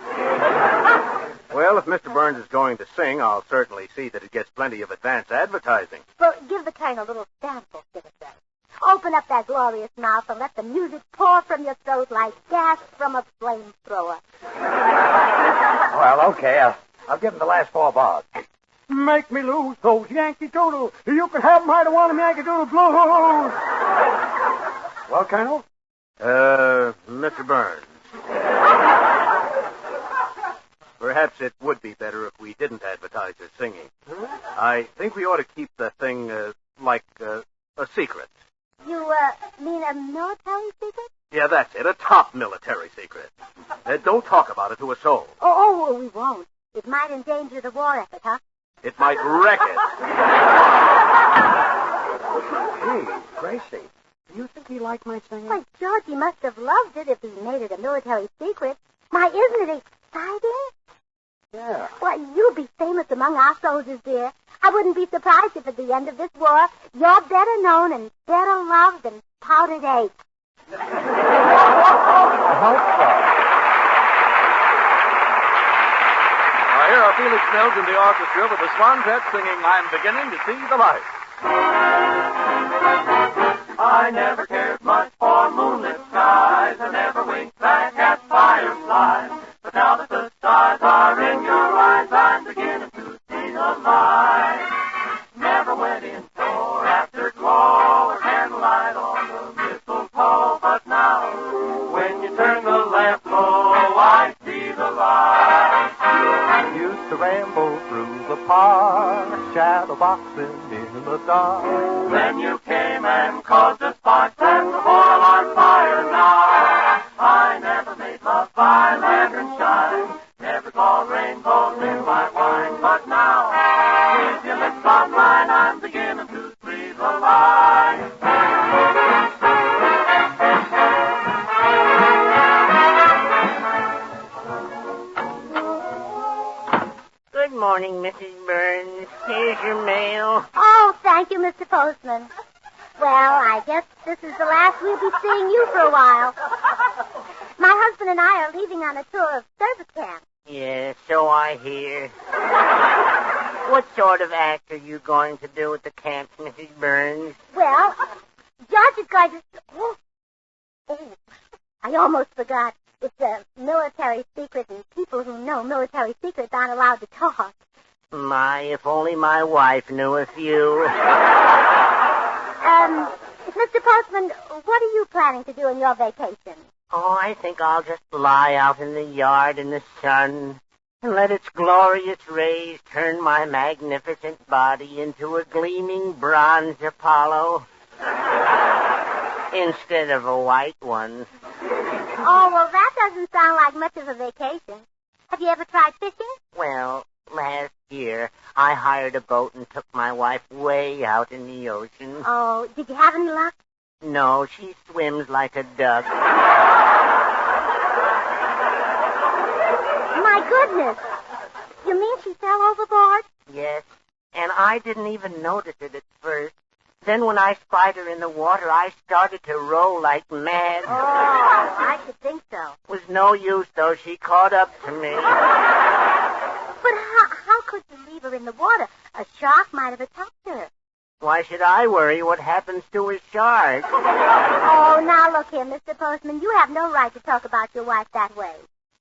Well, if Mr. Burns is going to sing, I'll certainly see that it gets plenty of advance advertising. Well, give the Colonel a little sample, Citizen. Open up that glorious mouth and let the music pour from your throat like gas from a flamethrower. Well, okay. I'll give him the last 4 bars. Make me lose those Yankee Doodle. You can have them right on them Yankee Doodle blues. Well, Colonel? Mr. Burns. Perhaps it would be better if we didn't advertise your singing. I think we ought to keep the thing, like a secret. You, mean a military secret? Yeah, that's it. A top military secret. Don't talk about it to a soul. Oh, we won't. It might endanger the war effort, huh? It might wreck it. Hey, Gracie, do you think he liked my singing? Why, George, he must have loved it if he made it a military secret. Why, isn't it exciting? Yeah. Why, you'll be famous among our soldiers, dear. I wouldn't be surprised if at the end of this war, you're better known and better loved than powdered egg. I hope so. Here are Felix Mills in the orchestra with the Swantet singing I'm Beginning to See the Light. I never cared much for moonlit skies. I never winked back at fireflies. But now that the stars are in your eyes, I'm beginning to see the light. Never went in for afterglow or candlelight on the mistletoe. But now, when you turn the lamp low, I see the light. Used to ramble through the park, shadow boxing in the dark. Then you came and caused a spark and the boil our fire now. I never made love by lantern shine, never saw rainbows in my wine. But now, with your lips on mine, I'm beginning to see the light. Good morning, Mrs. Burns. Here's your mail. Oh, thank you, Mr. Postman. Well, I guess this is the last we'll be seeing you for a while. My husband and I are leaving on a tour of service camp. Yes, so I hear. What sort of act are you going to do at the camp, Mrs. Burns? Well, George is going to... Oh, I almost forgot. It's a military secret, and people who know military secrets aren't allowed to talk. My, if only my wife knew a few. Mr. Postman, what are you planning to do in your vacation? Oh, I think I'll just lie out in the yard in the sun and let its glorious rays turn my magnificent body into a gleaming bronze Apollo instead of a white one. Oh, well, that doesn't sound like much of a vacation. Have you ever tried fishing? Well, last year I hired a boat and took my wife way out in the ocean. Oh, did you have any luck? No, she swims like a duck. My goodness. You mean she fell overboard? Yes, and I didn't even notice it at first. Then when I spied her in the water, I started to roll like mad. Oh, I should think so. Was no use, though. She caught up to me. But how could you leave her in the water? A shark might have attacked her. Why should I worry what happens to a shark? Oh, now look here, Mr. Postman. You have no right to talk about your wife that way.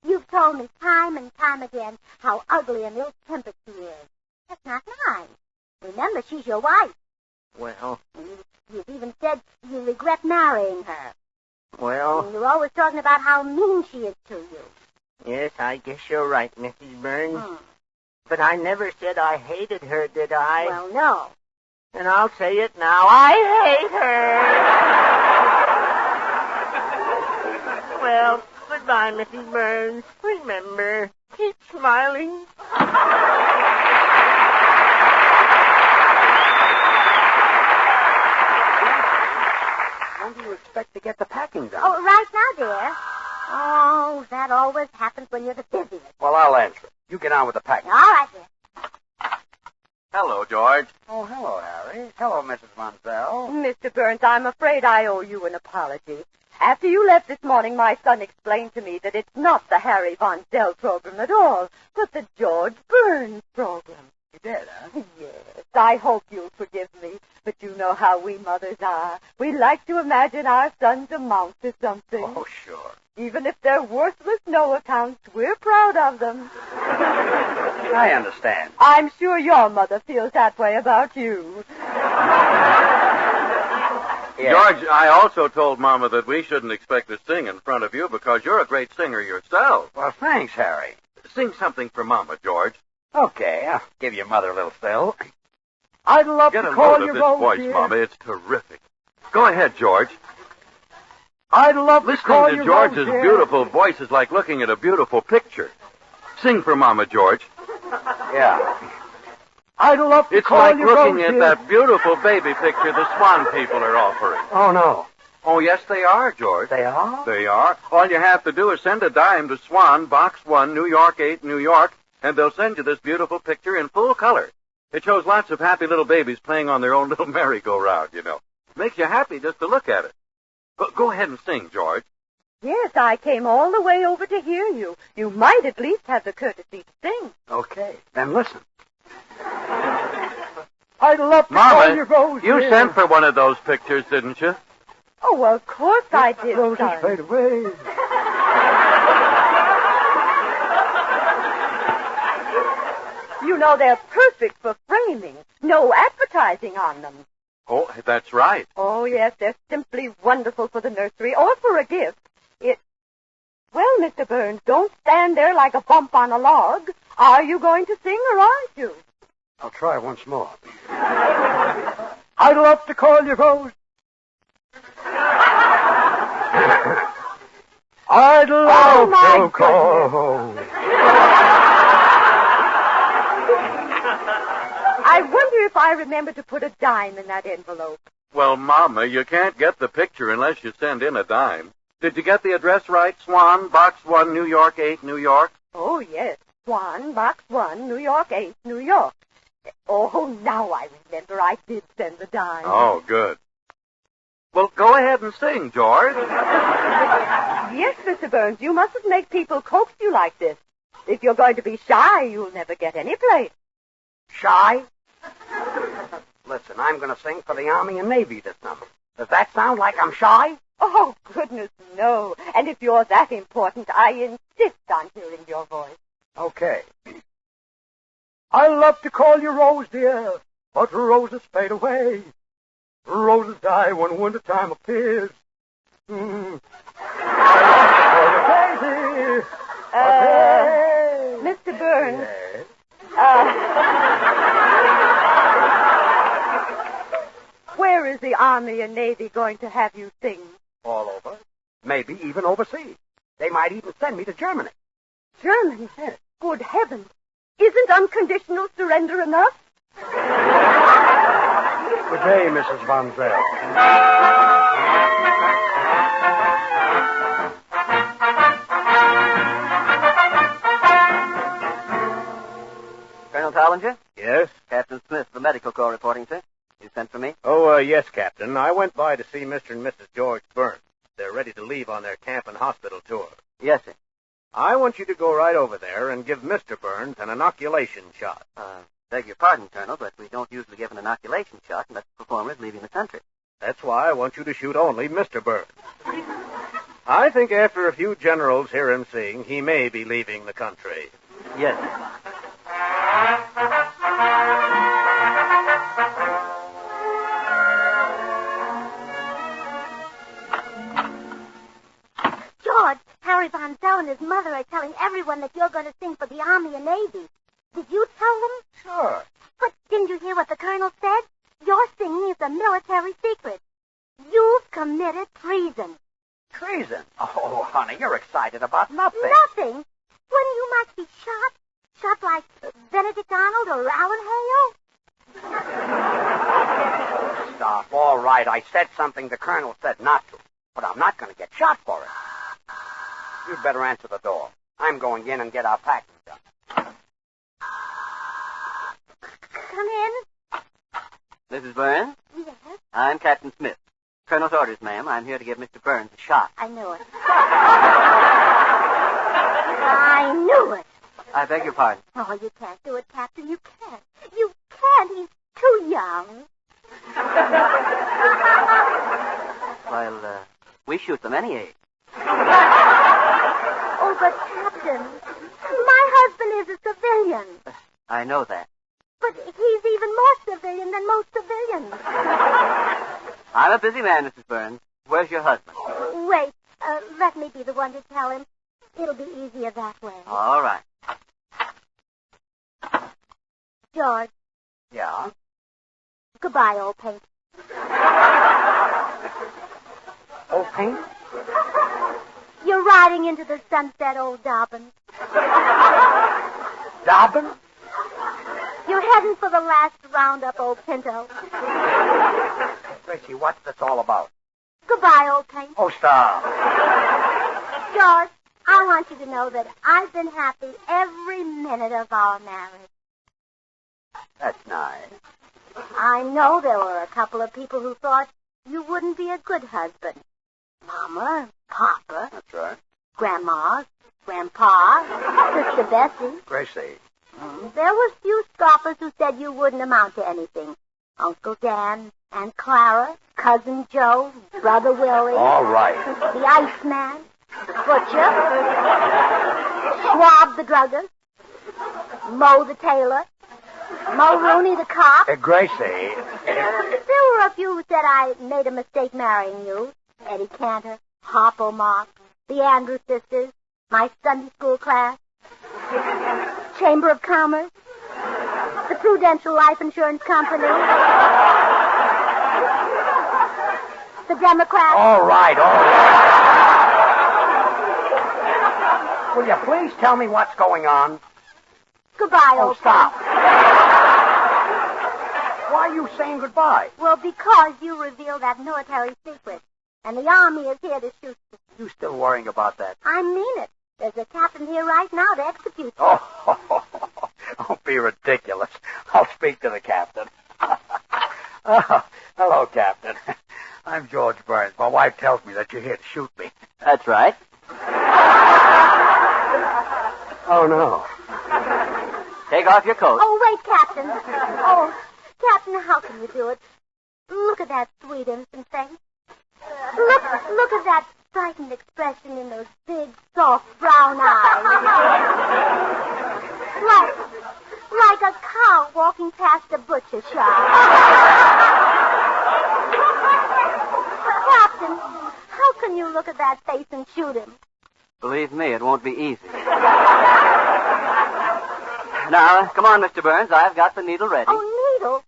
You've told me time and time again how ugly and ill-tempered she is. That's not nice. Remember, she's your wife. Well, You've even said you regret marrying her. well, You're always talking about how mean she is to you. yes, I guess you're right, Mrs. Burns. But I never said I hated her, did I? Well, no. And I'll say it now. I hate her. Well, goodbye, Mrs. Burns. Remember, keep smiling. When do you expect to get the packing done? Oh, right now, dear. Oh, that always happens when you're the busiest. Well, I'll answer it. You get on with the packing. All right, dear. Hello, George. Oh, hello, Harry. Hello, Mrs. Monsell. Mr. Burns, I'm afraid I owe you an apology. After you left this morning, my son explained to me that it's not the Harry Von Zell program at all, but the George Burns program. You did, huh? Yes, I hope you'll forgive me, but you know how we mothers are. We like to imagine our sons amount to something. Oh, sure. Even if they're worthless no-accounts, we're proud of them. I understand. I'm sure your mother feels that way about you. George, I also told Mama that we shouldn't expect to sing in front of you because you're a great singer yourself. Well, thanks, Harry. Sing something for Mama, George. Okay, I'll give you Mother a little fill. I'd love Get to a call note you of this Rose, voice, dear. Mama. It's terrific. Go ahead, George. I'd love to call Listening you to George's Rose, dear. beautiful voice is like looking at a beautiful picture. Sing for Mama, George. Yeah. I'd love to It's call like you looking Rose, at dear. that beautiful baby picture the Swan people are offering. Oh, no. Oh, yes, they are, George. They are? They are. All you have to do is send a dime to Swan, Box 1, New York 8, New York, and they'll send you this beautiful picture in full color. It shows lots of happy little babies playing on their own little merry-go-round, you know. Makes you happy just to look at it. But go ahead and sing, George. Yes, I came all the way over to hear you. You might at least have the courtesy to sing. Okay, then listen. I'd love to call Mama, you Rose, you dear. sent for one of those pictures, didn't you? Oh, well, of course I did, Roses son. fade away. You know, they're perfect for framing. No advertising on them. Oh, that's right. Oh, yes, they're simply wonderful for the nursery or for a gift. Well, Mr. Burns, don't stand there like a bump on a log. Are you going to sing or aren't you? I'll try once more. I'd love to call you Rose. I'd love to call. I wonder if I remember to put a dime in that envelope. Well, Mama, you can't get the picture unless you send in a dime. Did you get the address right? Swan, Box 1, New York 8, New York? Oh, yes. Swan, Box 1, New York 8, New York. Oh, now I remember. I did send the dime. Oh, good. Well, go ahead and sing, George. Yes, Mr. Burns, you mustn't make people coax you like this. If you're going to be shy, you'll never get any place. Shy? Listen, I'm going to sing for the Army and Navy this summer. Does that sound like I'm shy? Oh, goodness, no. And if you're that important, I insist on hearing your voice. Okay. I love to call you Rose, dear, but roses fade away. Roses die when wintertime appears. Daisy. Mr. Burns. Where is the Army and Navy going to have you sing? All over. Maybe even overseas. They might even send me to Germany. Germany? Yes. Good heavens. Isn't unconditional surrender enough? Good day, Mrs. Von Zell. Colonel Tollinger? Yes? Captain Smith, the medical corps reporting, sir. You sent for me? Oh, yes, Captain. I went by to see Mr. and Mrs. George Burns. They're ready to leave on their camp and hospital tour. Yes, sir. I want you to go right over there and give Mr. Burns an inoculation shot. Beg your pardon, Colonel, but we don't usually give an inoculation shot unless the performer is leaving the country. That's why I want you to shoot only Mr. Burns. I think after a few generals hear him sing, he may be leaving the country. Yes, George, Harry Von Zell and his mother are telling everyone that you're going to sing for the Army and Navy. Did you tell them? Sure. But didn't you hear what the colonel said? Your singing is a military secret. You've committed treason. Treason? Oh, honey, you're excited about nothing. Nothing? When you might be shot? Shot like Benedict Arnold or Alan Hale? Stop. All right, I said something the colonel said not to. But I'm not going to get shot for it. You'd better answer the door. I'm going in and get our packing done. Come in. Mrs. Burns? Yes? I'm Captain Smith. Colonel's orders, ma'am. I'm here to give Mr. Burns a shot. I knew it. I knew it. I beg your pardon. Oh, you can't do it, Captain. You can't. You can't. He's too young. Well, we shoot them any age. Oh, but, Captain, my husband is a civilian. I know that. But he's even more civilian than most civilians. I'm a busy man, Mrs. Burns. Where's your husband? Wait. Let me be the one to tell him. It'll be easier that way. All right. George. Yeah? Goodbye, old paint. Old paint? You're riding into the sunset, old Dobbin. Dobbin? You're heading for the last roundup, old Pinto. Gracie, what's this all about? Goodbye, old paint. Oh, stop. George, I want you to know that I've been happy every minute of our marriage. That's nice. I know there were a couple of people who thought you wouldn't be a good husband. Mama, Papa. That's right. Grandma, Grandpa, Sister Bessie. Gracie. There were few scoffers who said you wouldn't amount to anything. Uncle Dan, Aunt Clara, Cousin Joe, Brother Willie. All right. The Iceman, the Butcher, Schwab the druggist, Moe the tailor, Mo Rooney the cop. Gracie. There were a few who said I made a mistake marrying you. Eddie Cantor, Harpo Marx, the Andrews sisters, my Sunday school class, Chamber of Commerce, the Prudential Life Insurance Company, the Democrats. All right. Will you please tell me what's going on? Goodbye, old stop. Why are you saying goodbye? Well, because you revealed that military secret. And the Army is here to shoot you. You still worrying about that? I mean it. There's a captain here right now to execute you. Oh, don't be ridiculous. I'll speak to the captain. Oh, hello, Captain. I'm George Burns. My wife tells me that you're here to shoot me. That's right. Oh, no. Take off your coat. Oh, wait, Captain. Oh, Captain, how can you do it? Look at that sweet, innocent face. Look at that frightened expression in those big, soft, brown eyes. Like a tetanus shot. Captain, how can you look at that face and shoot him? Believe me, it won't be easy. Now, come on, Mr. Burns. I've got the needle ready. Oh, needle?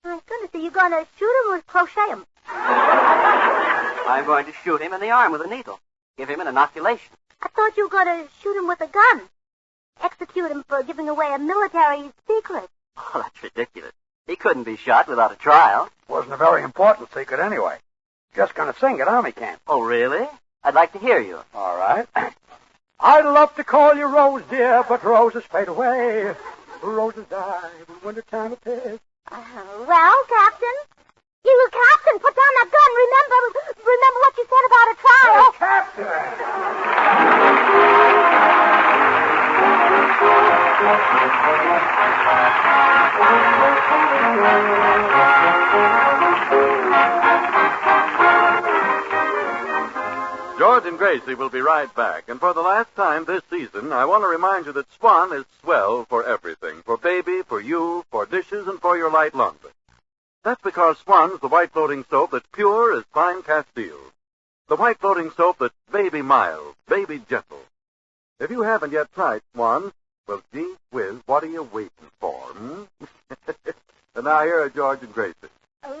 My goodness, are you going to shoot him or crochet him? I'm going to shoot him in the arm with a needle. Give him an inoculation. I thought you were going to shoot him with a gun. Execute him for giving away a military secret. Oh, that's ridiculous. He couldn't be shot without a trial. Wasn't a very important secret anyway. Just going to sing at army camp. Oh, really? I'd like to hear you. All right. I'd love to call you Rose, dear, but roses fade away. Roses die when wintertime appears. Well, Captain? You, Captain, put down that gun. Remember what you said about a trial. Oh, Captain! George and Gracie will be right back. And for the last time this season, I want to remind you that Swan is swell for everything. For baby, for you, for dishes, and for your light laundry. That's because Swan's the white floating soap that's pure as fine Castile. The white floating soap that's baby mild, baby gentle. If you haven't yet tried Swan, well, gee whiz, what are you waiting for, hmm? And now here are George and Gracie.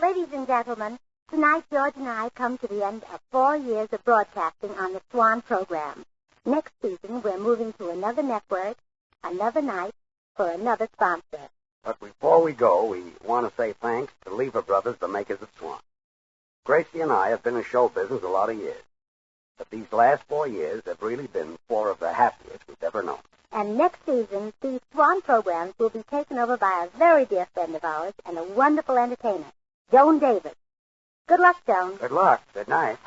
Ladies and gentlemen, tonight George and I come to the end of 4 years of broadcasting on the Swan program. Next season, we're moving to another network, another night, for another sponsor. But before we go, we want to say thanks to Lever Brothers, the makers of Swan. Gracie and I have been in show business a lot of years. But these last 4 years have really been 4 of the happiest we've ever known. And next season, these Swan programs will be taken over by a very dear friend of ours and a wonderful entertainer, Joan Davis. Good luck, Joan. Good luck. Good night.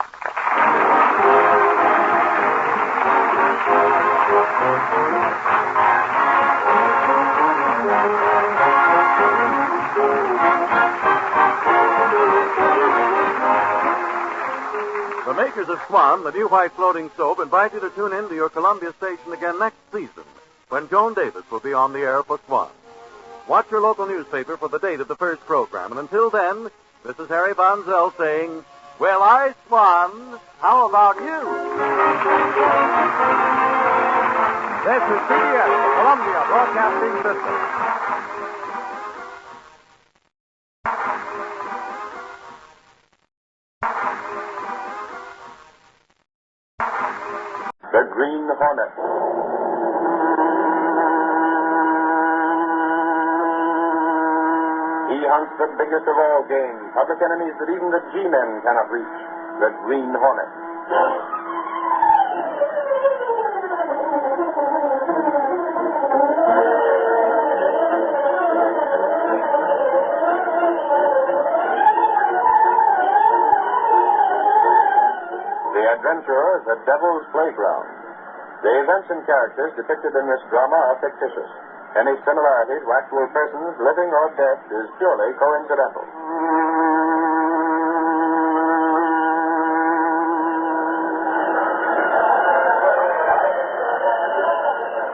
The makers of Swan, the new white floating soap, invite you to tune in to your Columbia station again next season, when Joan Davis will be on the air for Swan. Watch your local newspaper for the date of the first program, and until then, this is Harry Von Zell saying, well, I, Swan, how about you? This is CBS, the Columbia Broadcasting System. The Green Hornet. He hunts the biggest of all game, public enemies that even the G-men cannot reach, the Green Hornet. The adventurer, the Devil's Playground. The events and characters depicted in this drama are fictitious. Any similarity to actual persons, living or dead, is purely coincidental.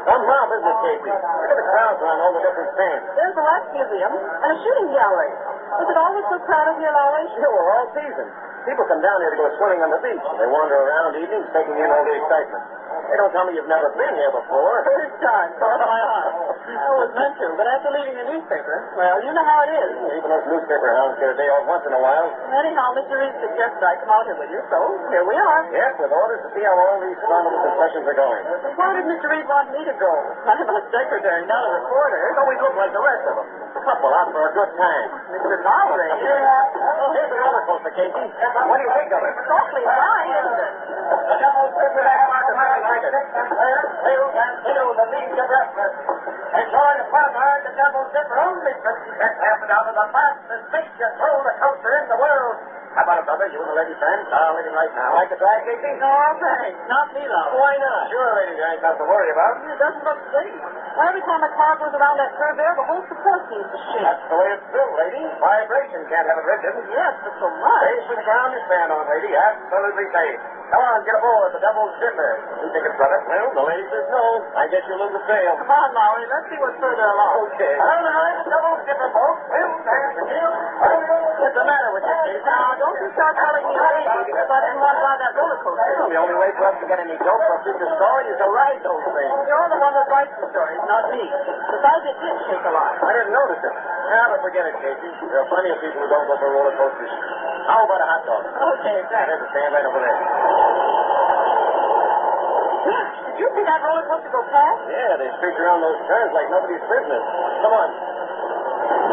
Come now, Mrs. Casey. Look at the crowds around all the different stands. There's a wax museum and a shooting gallery. Is it always so crowded here, Lowry? Sure, all season. People come down here to go swimming on the beach. They wander around evenings, taking in all the excitement. They don't tell me you've never been here before. First time, cross my heart. I was meant to, but after leaving the newspaper, well, you know how it is. Even those newspaper hounds get a day off once in a while. Anyhow, Mr. Reed suggested I come out here with you, so here we are. Yes, with orders to see how all these carnival concessions are going. Why did Mr. Reed want me to go? I'm a secretary, not a reporter. Don't we look like the rest of them? A couple out for a good time. Mr. Lowry. Here's the roller coaster, Casey. What do you think of it? It's awfully fine, isn't it? The Devil's Playground. The League of Wrestlers. Enjoy the fun ride the Devil's Zipper only. Let's have it out of the fastest picture roller coaster in the world. How about it, brother? You and the lady friend? I'll leave him right now. Like the drag, Casey? No, thanks. Not me, Lowry. Why not? Sure, lady, there ain't nothing to worry about. It doesn't look safe. Every time a car goes around that curve there, the whole support seems to shake. That's the way it's built, lady. Vibration can't have it rigid. Yes, but so much. Safe for the ground you stand on, lady. Absolutely safe. Come on, get aboard the Devil's Dipper. You think it's brother? Well, the lady says no. I guess you'll lose the sail. Come on, Lowry. Let's see what's further along. Okay. On the right, the Devil's Dipper, folks. Well, there's the deal. What's the matter with you, Casey? Now, don't you start calling me lazy because I didn't want to ride that roller coaster. Well, the only way for us to get any dope for a future story is to ride those things. You're the one that writes the stories, not me. Besides, it did shake a lot. I didn't notice it. Yeah, but forget it, Casey. There are plenty of people who don't go for roller coasters. How about a hot dog? Okay, thanks. There's a stand right over there. Did you see that roller coaster go past? Yeah, they streak around those turns like nobody's business. Come on.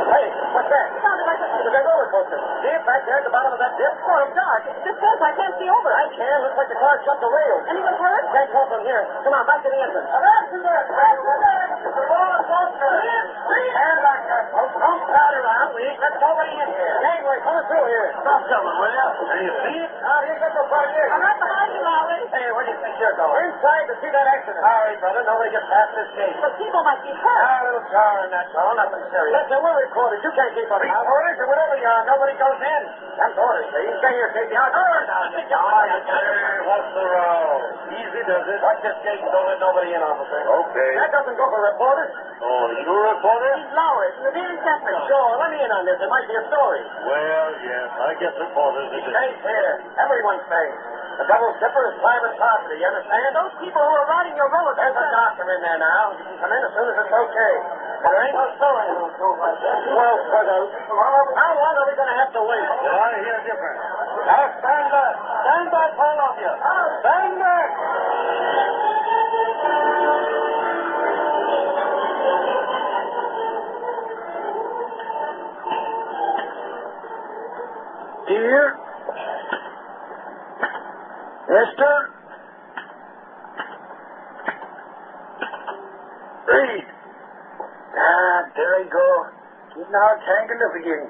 Hey, what's that? It sounded like It's a big roller coaster. See it back there at the bottom of that dip? Oh, it's dark. This says I can't see over. I can. Looks like the car jumped the rails. Anyone hurt? Can't come from here. Come on, back to the entrance. It's a roller coaster. Stand back there, folks. Don't crowd around. We ain't let nobody in here. Gangway, coming through here. Stop coming, will you? Can you see it? Out here, get so far here. I'm right behind you, Lowry. Hey, where do you think you're going? Inside to see that accident. Sorry, brother. Nobody gets past this gate. But people might be hurt. A little jarring, that's all. Nothing serious. Listen, we're reporters. You can't keep us out. Reporters or whatever you are. Nobody goes in. That's orders, see? Stay here, Casey. Out. What's the row? Easy does it. Watch this gate and don't let nobody in, officer. Okay. That doesn't go for reporters. Oh, you a reporter? He's Lowry from the Daily Sentinel. Sure. Let me in on this. It might be a story. Well, yes. I guess reporters He stays here. Everyone stays. The Devil's Dipper is private property. You understand? Those people who are riding your roller There's coaster. a doctor in there now. You can come in as soon as it's okay. And there ain't no story that'll go like that. Well, fellows, how long are we going to have to wait? Well, I hear different. Now, stand back. Stand back, all of you. Stand back. Dear Esther, read. There I go. Getting all tangled up again.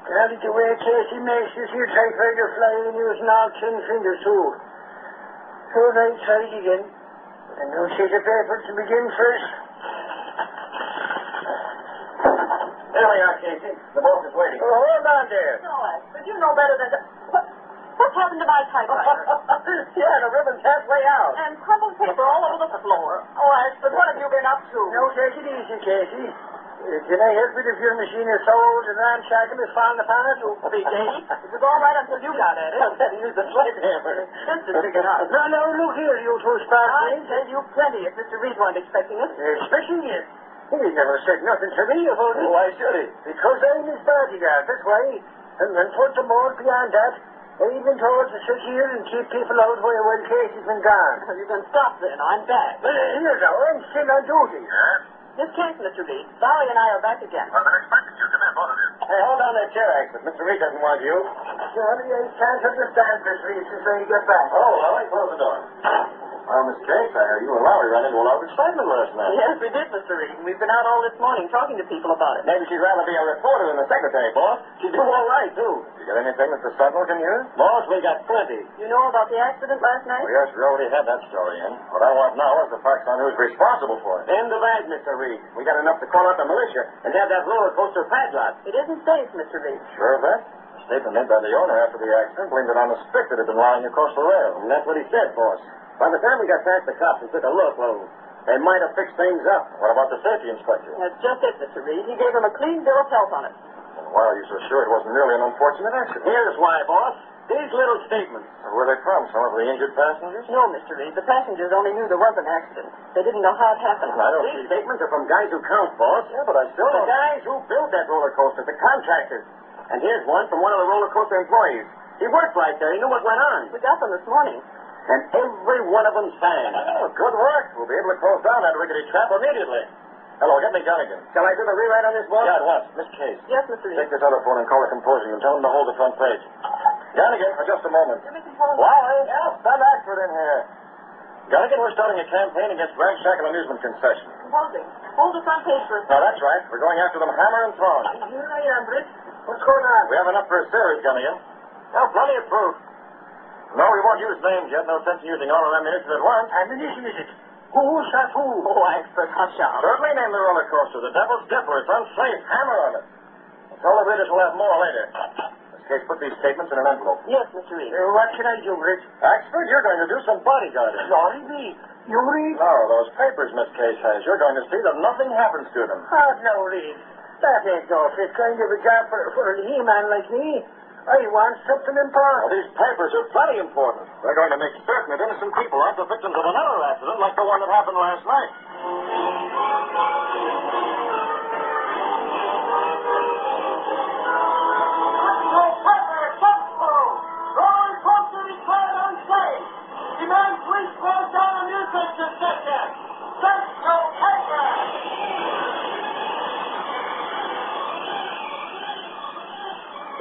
Tell it the way Casey makes this here typewriter fly and using all 10 fingers too. So right, try it again. And no sheet of paper to begin first. There we are, Casey. The boss is waiting. Oh, hold on there. No, but you know better than that. What's happened to my typewriter? Yeah, the ribbon's halfway out. And crumpled paper all over the floor. Oh, but what have you been up to? No, take it easy, Casey. Can I help it if your machine is so old and ramshackle is falling apart? You big ape. It was all right until you got at it. I had to use the sledgehammer. Just to stick it out. No, look here, you two sparklings. I'd tell you plenty if Mr. Reed weren't expecting it. Expecting it? He never said nothing to me about it. Why should he? Because I'm his bodyguard, that's why. And furthermore, beyond that, I've been told to sit here and keep people out while Casey's been gone. You can stop then. I'm back. Here now, I'm still on duty. This can't, Mr. Reed. Valerie and I are back again. I've been expecting you. Come in, both of you. Hey, hold on that chair, exit. Mr. Reed doesn't want you. Johnny, I can't understand this Reed since I get back. Oh, well, I close the door. Well, Miss Case, I heard you and Lowry ran into a lot of excitement last night. Yes, we did, Mr. Reed. We've been out all this morning talking to people about it. Maybe she'd rather be a reporter than a secretary, boss. She'd do all right, too. You got anything that the Sentinel can use? Boss, we got plenty. You know about the accident last night? Well, yes, we already had that story in. What I want now is the facts on who's responsible for it. End of that, Mr. Reed. We got enough to call out the militia and have that roller coaster padlocked. It isn't safe, Mr. Reed. Sure of that? A statement made by the owner after the accident blamed it on a stick that had been lying across the rail. And that's what he said, boss. By the time we got past the cops and took a look, well, they might have fixed things up. What about the safety inspector? That's just it, Mr. Reed. He gave him a clean bill of health on it. And why are you so sure it wasn't really an unfortunate accident? Here's why, boss. These little statements. Where were they from? Some of the injured passengers? No, Mr. Reed. The passengers only knew there was an accident. They didn't know how it happened. These statements are from guys who count, boss. Yeah, but I still don't... The guys who built that roller coaster, the contractors. And here's one from one of the roller coaster employees. He worked right there. He knew what went on. We got them this morning. And every one of them sang. Oh, good work. We'll be able to close down that rickety trap immediately. Hello, get me Gunnigan. Shall I do the rewrite on this, boss? Yeah, at once. Miss Case. Yes, Mr. Reed. Take this other phone and call the composing and tell them to hold the front page. Gunnigan, for just a moment. Lowry, stand Axford in here. Gunnigan, we're starting a campaign against ramshackle amusement concessions. Composing. Hold the front page for a second. No, that's right. We're going after them hammer and tongs. Here I am, Britt. What's going on? We have enough for a series, Gunnigan. Well, plenty of proof. No, we won't use names yet. No sense in using all our ammunition at once. Ammunition, is it? Who shot who? Oh, Axford, hush up. Certainly name the roller coaster. The Devil's Dipper. It's unsafe. Hammer on it. Tell the readers we'll have more later. Miss case, put these statements in an envelope. Yes, Mr. Reed. What should I do, Rich? Axford, you're going to do some bodyguarding. Sorry, me. You read? No, those papers Miss Case has. You're going to see that nothing happens to them. Oh, no, Reed. That ain't no fit kind of a job for a he-man like me. I want something important. Well, these papers are plenty important. They're going to make certain that innocent people aren't the victims of another accident like the one that happened last night.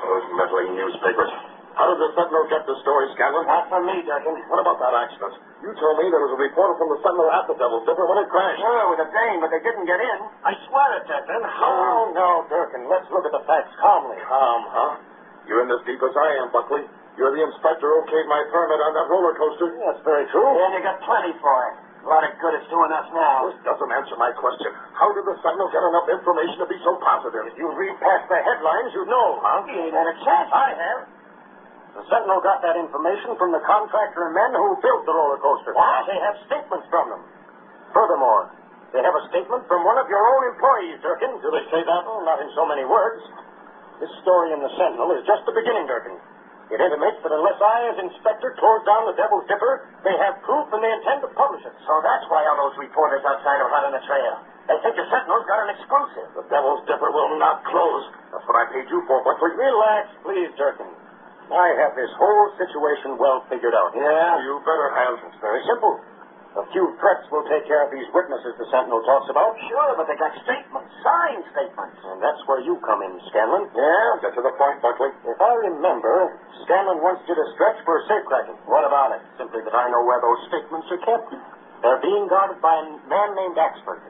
Those meddling newspapers. How did the Sentinel get the story, Scanlon? Not from me, Durkin. What about that accident? You told me there was a reporter from the Sentinel at the Devil's Dipper when it crashed. Sure, with a dame, but they didn't get in. I swear it, Durkin. Oh, no, Durkin. Let's look at the facts calmly. Calm, huh? You're in this deep as I am, Buckley. You're the inspector who okayed my permit on that roller coaster. That's very true. And you got plenty for it. A lot of good it's doing us now. This doesn't answer my question. How did the Sentinel get enough information to be so positive? If you read past the headlines, you'd know, huh? You ain't had a chance. I have. The Sentinel got that information from the contractor and men who built the roller coaster. What? They have statements from them. Furthermore, they have a statement from one of your own employees, Durkin. Do they say that? Oh, not in so many words. This story in the Sentinel is just the beginning, Durkin. It intimates that unless I, as inspector, close down the Devil's Dipper, they have proof and they intend to publish it. So that's why all those reporters outside are hot on the trail. They think the Sentinel's got an exclusive. The Devil's Dipper will not close. That's what I paid you for, Buckley. Relax, please, Durkin. I have this whole situation well figured out. Yeah? You better have. It's very simple. A few threats will take care of these witnesses the Sentinel talks about. Sure, but they got statements, signed statements. And that's where you come in, Scanlon. Yeah? Get to the point, Buckley. If I remember, Scanlon once did a stretch for a safecracking. What about it? Simply that I know where those statements are kept. They're being guarded by a man named Axford.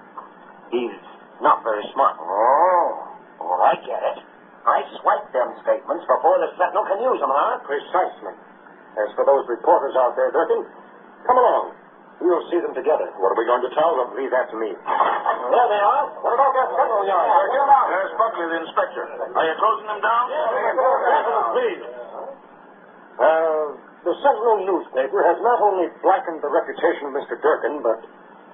He's not very smart. Oh, I get it. I swipe them statements before the Sentinel can use them, huh? Precisely. As for those reporters out there, Durkin, come along. We'll see them together. What are we going to tell them? Leave that to me. There they are. What about that Sentinel yard? There's Buckley, the inspector. Are you closing them down? Please. The Sentinel newspaper has not only blackened the reputation of Mr. Durkin, but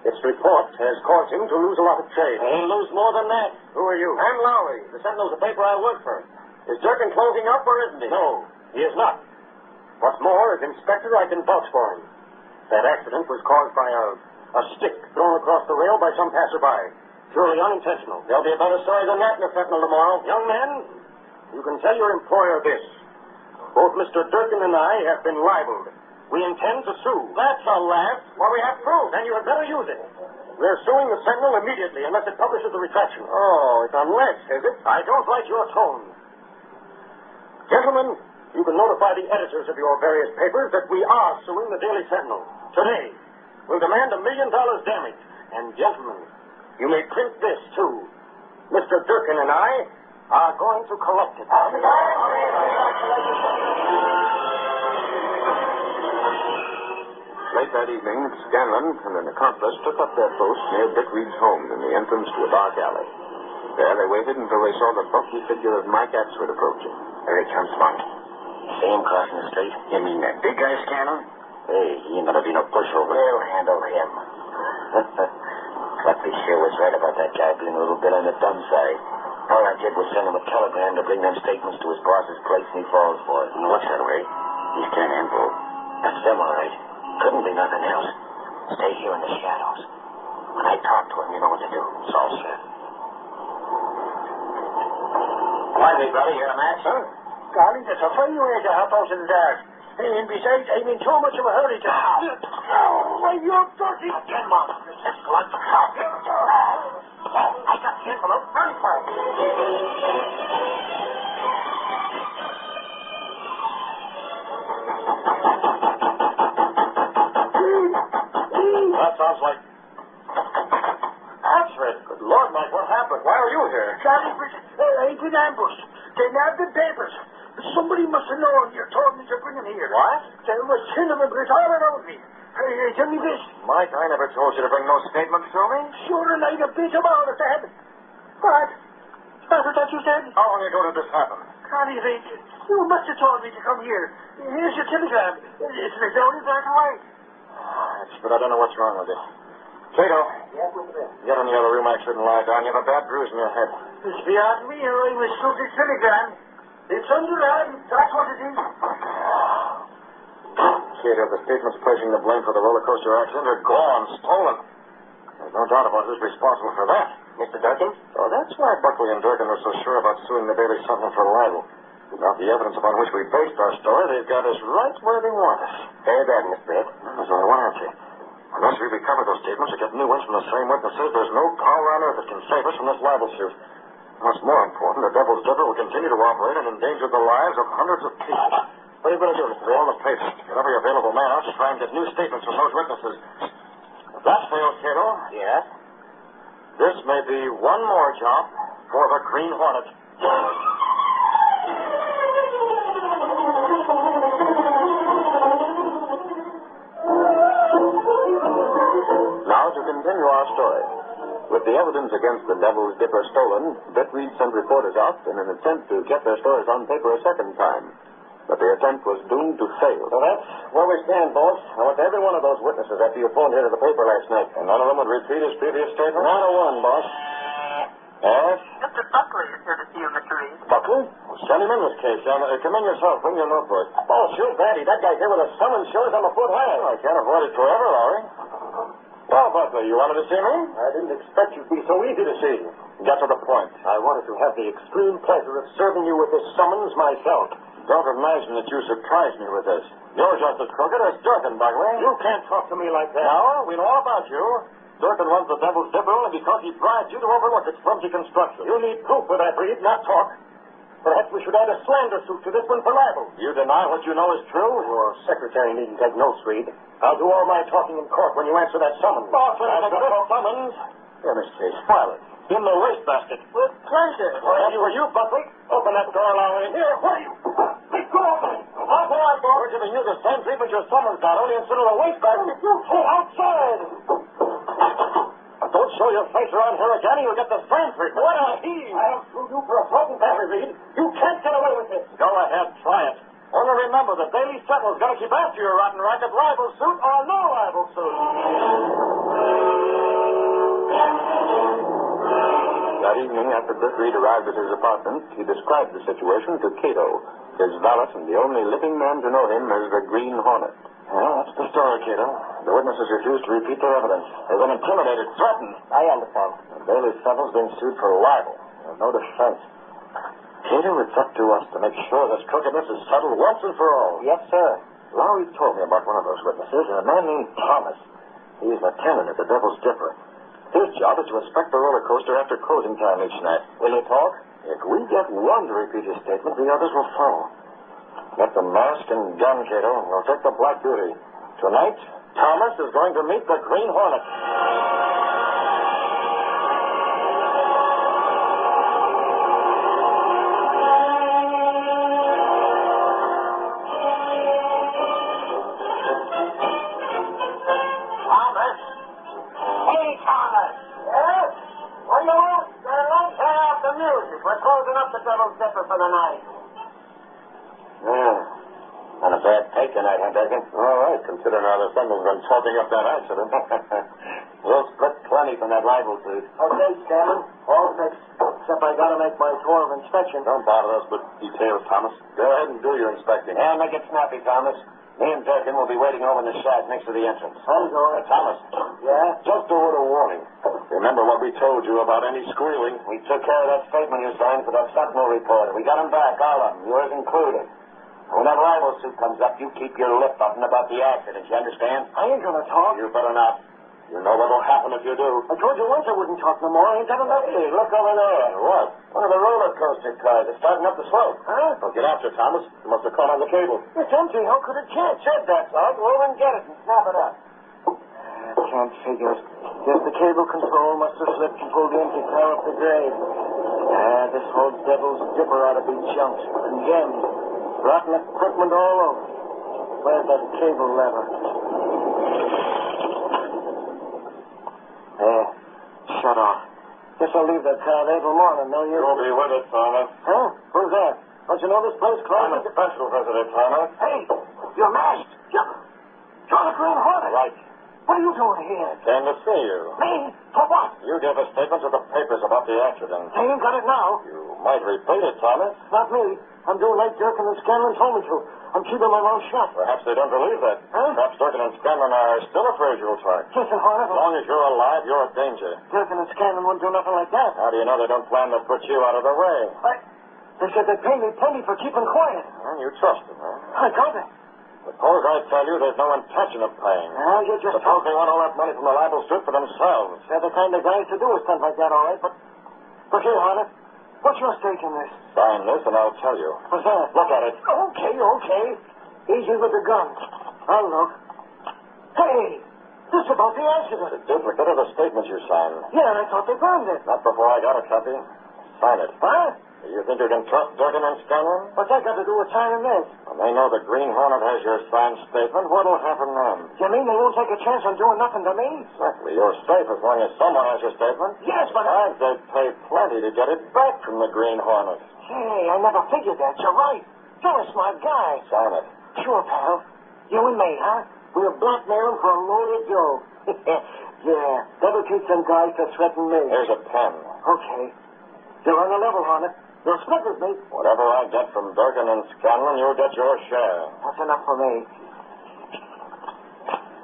its report has caused him to lose a lot of trade. He'll lose more than that. Who are you? I'm Lowry. The Sentinel's a paper I work for. Is Durkin closing up or isn't he? No, he is not. What's more, as inspector, I can vouch for him. That accident was caused by a stick thrown across the rail by some passerby. Purely unintentional. There'll be a better story than that in the Sentinel tomorrow. Young men, you can tell your employer this. Both Mr. Durkin and I have been libeled. We intend to sue. That's a laugh. Well, we have proof, and you had better use it. We're suing the Sentinel immediately unless it publishes a retraction. Oh, it's unless, is it? I don't like your tone. Gentlemen, you can notify the editors of your various papers that we are suing the Daily Sentinel. Today, we'll demand $1 million damage. And, gentlemen, you may print this, too. Mr. Durkin and I are going to collect it. Late that evening, Scanlon and an accomplice took up their post near Dick Reed's home in the entrance to a dark alley. There they waited until they saw the bulky figure of Mike Axford approaching. Here he comes, Mike. See him crossing the street? You mean that big guy, Scanlon? Hey, he ain't gonna be no pushover. We'll handle him. Clutty sure was right about that guy being a little bit on the dumb side. All I did was send him a telegram to bring them statements to his boss's place, and he falls for it. What's that way? He's turned info. That's them, all right. Couldn't be nothing else. Stay here in the shadows. When I talk to him, you know what to do. It's all set. Why, big brother, you're a match? Huh? Golly, that's a funny way to hop out in the dark. And besides, I'm in too much of a hurry to... Oh, why, you're dirty. Again, Mom. That's blood. I got the envelope. Run for it. That sounds like... Axford. Good Lord, Mike, what happened? Why are you here? Golly, I've been ambushed. They nabbed the papers. Somebody must have known you told me to bring them here. What? There was cinnamon grit all around me. Hey, tell me this. Mike, I never told you to bring no statements to me. Sure, and I'd a bit about it, Dad. What? That's what you said? How long ago did this happen? Connie, you must have told me to come here. Here's your telegram. It's in only black and white. But I don't know what's wrong with you. Cato. Yes, Mr. Get in the other room. I shouldn't lie down. You have a bad bruise in your head. It's beyond me. I was told the telegram. It's underlined. That's what it is. Cato, the statements placing the blame for the roller coaster accident are gone, stolen. There's no doubt about who's responsible for that. Mr. Durkin? Oh, that's why Buckley and Durkin were so sure about suing the Daily Sentinel for libel. Without the evidence upon which we based our story, they've got us right where they want us. Very bad, Miss Brett. There's only one answer. Unless we recover those statements or get new ones from the same witnesses, there's no power on earth that can save us from this libel suit. What's more important, the Devil's Dipper will continue to operate and endanger the lives of hundreds of people. What are you going to do, Mr. All the papers. Get every available man out to try and get new statements from those witnesses. If that fails, Cato. Yes? This may be one more job for the Green Hornet. Now to continue our story. With the evidence against the Devil's Dipper stolen, Bitreed sent reporters out in an attempt to get their stories on paper a second time. But the attempt was doomed to fail. So that's where we stand, boss. I went to every one of those witnesses after you phoned here to the paper last night. And none of them would repeat his previous statement? Not a one, boss. Yes? Mr. Buckley is here to see you, Mr. Reed. Buckley? Well, send him in this case. Come in yourself. Bring your notebook. Oh, sure, Daddy. That guy's here with a summons shows I'm a foot high. Oh, I can't avoid it forever, Lowry. Well, Buckley, you wanted to see me? I didn't expect you'd be so easy to see. Get to the point. I wanted to have the extreme pleasure of serving you with this summons myself. Don't imagine that you surprised me with this. You're just as crooked as Durkin, Buckley. You can't talk to me like that. No, we know all about you. Durkin runs the Devil's Dipper only because he bribed you to overlook its clumsy construction. You need proof of that, Reed, not talk. Perhaps we should add a slander suit to this one for libel. You deny what you know is true? Your secretary needn't take notes, Reed. I'll do all my talking in court when you answer that summons. Boss, I've got a summons. Here, Miss Case, file it. In the wastebasket. With pleasure. Well, for you, Buckley. Open that door, Lowry. Here, what are you? Let go of me. Off the line, boss. We're giving you the same treatment your summons got, only instead of the wastebasket. You get outside. Don't show your face around here again, or you'll get the same treatment. What a heave. I'll sue you for a floating battery, Reed. You can't get away with this. Go ahead, try it. Only remember, the Daily Sentinel's going to keep after your rotten racket, libel suit or no libel suit. That evening, after Bitreed arrived at his apartment, he described the situation to Cato, his valet and the only living man to know him as the Green Hornet. Well, that's the story, Cato. The witnesses refused to repeat their evidence. They've been intimidated, threatened. I understand. The Daily Sentinel's being sued for libel. There's no defense. Cato, it's up to us to make sure this crookedness is settled once and for all. Yes, sir. Lowry told me about one of those witnesses, a man named Thomas. He's a tenant at the Devil's Dipper. His job is to inspect the roller coaster after closing time each night. Will he talk? If we get one to repeat his statement, the others will follow. Get the mask and gun, Cato, and we'll take the Black Beauty. Tonight, Thomas is going to meet the Green Hornet. Thomas? Hey, Thomas. Yes? What do you want? Let's turn off the music. We're closing up the Devil's Dipper for the night. Yeah. Not a bad take tonight, huh, Durkin? All right, considering how the Sentinel's been talking up that accident. We'll split plenty from that libel suit. Okay, Scanlon. All fixed. Except I gotta make my tour of inspection. Don't bother us with details, Thomas. Go ahead and do your inspecting. Yeah, make it snappy, Thomas. Me and Durkin will be waiting over in the shack next to the entrance. I'm going. Thomas. Yeah? Just a word of warning. Remember what we told you about any squealing? We took care of that statement you signed for that Sentinel report. We got him back, all of them, yours included. When that libel suit comes up, you keep your lip button about the accident, you understand? I ain't gonna talk. You better not. You know what'll happen if you do. I told you once I wouldn't talk no more. I ain't got enough. Hey, look over there. What? One of the roller coaster cars is starting up the slope. Huh? Well, get after it, Thomas. You must have caught on the cable. It's empty. How could it catch? Said that, so I'll go over and get it and snap it up. I can't figure it. Guess the cable control must have slipped and pulled the empty car up the grade. This whole Devil's Dipper ought to be junked. Condemned. Rotten equipment all over. Where's that cable lever? There. Shut off. Guess I'll leave that car there till morning, no use. You'll be with it, Thomas. Huh? Who's that? Don't you know this place closed? I'm a special visitor, Thomas. Hey, you're masked. You're the Green Hornet. Right. What are you doing here? Came to see you. Me? For what? You gave a statement to the papers about the accident. They ain't got it now. You might repeat it, Thomas. Not me. I'm doing like Durkin and Scanlon told me to. I'm keeping my mouth shut. Perhaps they don't believe that. Huh? Perhaps Durkin and Scanlon are still afraid you'll talk. Listen, Hornet. As long as you're alive, you're a danger. Durkin and Scanlon wouldn't do nothing like that. How do you know they don't plan to put you out of the way? They said they'd pay me plenty for keeping quiet. And you trust them, huh? I got it. Suppose I tell you there's no intention of paying. Well, you just... Suppose they want all that money from the libel suit for themselves. They're the kind of guys to do a stunt like that, all right, but here, Hornet, what's your stake in this? Sign this and I'll tell you. What's that? Look at it. Okay. Easy with the gun. I'll look. Hey, this is about the accident. It's a duplicate of the statement you signed. Yeah, I thought they burned it. Not before I got a copy. Sign it. Huh? Do you think you can trust Durkin and Scanlon? What's that got to do with signing this? When they know the Green Hornet has your signed statement, what'll happen then? You mean they won't take a chance on doing nothing to me? Exactly. You're safe as long as someone has your statement. Yes, but... And they'd pay plenty to get it back from the Green Hornet. Hey, I never figured that. You're right. You're a smart guy. Sign it. Sure, pal. You and me, huh? We'll blackmail him for a load of dough. Yeah, that'll teach some guys to threaten me. Here's a pen. Okay. You're on the level, Hornet. You'll split with me. Whatever I get from Durkin and Scanlon, you'll get your share. That's enough for me.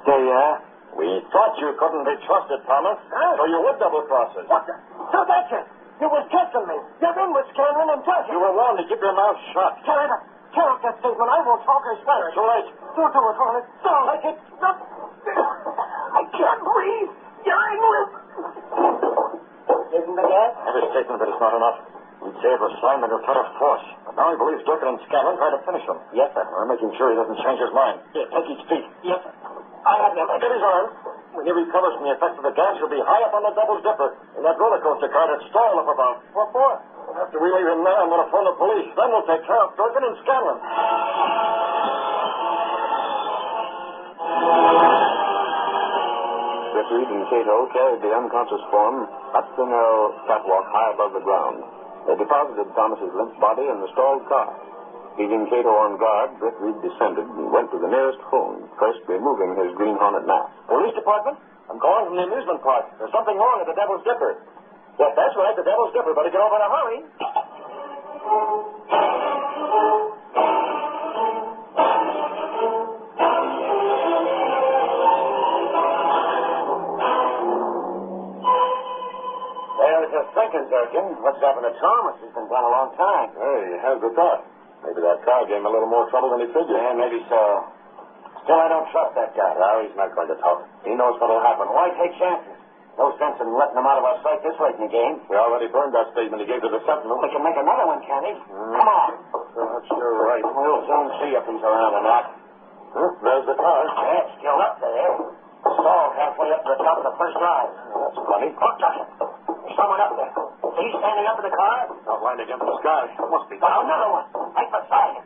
There you are. We thought you couldn't be trusted, Thomas. Huh? So you would double-cross us. What the? So that's it. You was testing me. You're in with Scanlon and Durkin. You were warned to keep your mouth shut. Tear up that statement. I won't talk or swear. Too late. Don't do it, Hornet. Don't like it. I can't breathe. You're in with... Isn't it that? Every statement, but it's not enough. We gave a sign that he'll try to force. But now he believes Durkin and Scanlon tried to finish him. Yes, sir. We're making sure he doesn't change his mind. Here, take each feet. Yes, sir. I have never... Get his arm. When he recovers from the effects of the gas, he'll be high up on the Devil's Dipper in that roller coaster car that's stalled up above. What for? After we leave him there, I'm going to phone the police. Then we'll take care of Durkin and Scanlon. Britt Reed and Cato carried the unconscious form up the narrow catwalk high above the ground. They deposited Thomas's limp body in the stalled car. Leaving Cato on guard, Britt Reed descended and went to the nearest phone, first removing his Green Hornet mask. Police department? I'm calling from the amusement park. There's something wrong at the Devil's Dipper. Yes, that's right, the Devil's Dipper. Better get over in a hurry. There's a thinking, Durkin. What's happened to Thomas? He's been gone a long time. Hey, how's the thought? Maybe that car gave him a little more trouble than he figured. Yeah, maybe so. Still, I don't trust that guy. No, he's not going to talk. He knows what'll happen. Why take chances? No sense in letting him out of our sight this late in the game. We already burned that statement he gave to the Sentinel. We can make another one, can't he? Come on. Perhaps you're right. We'll soon see if he's around or not. Huh? There's the car. Yeah, it's still up there. Stalled halfway up to the top of the first drive. That's funny. Look, Durkin. There's someone up there. Is he standing up in the car? Outlined against the sky. Must be. Oh, another one. Right beside him.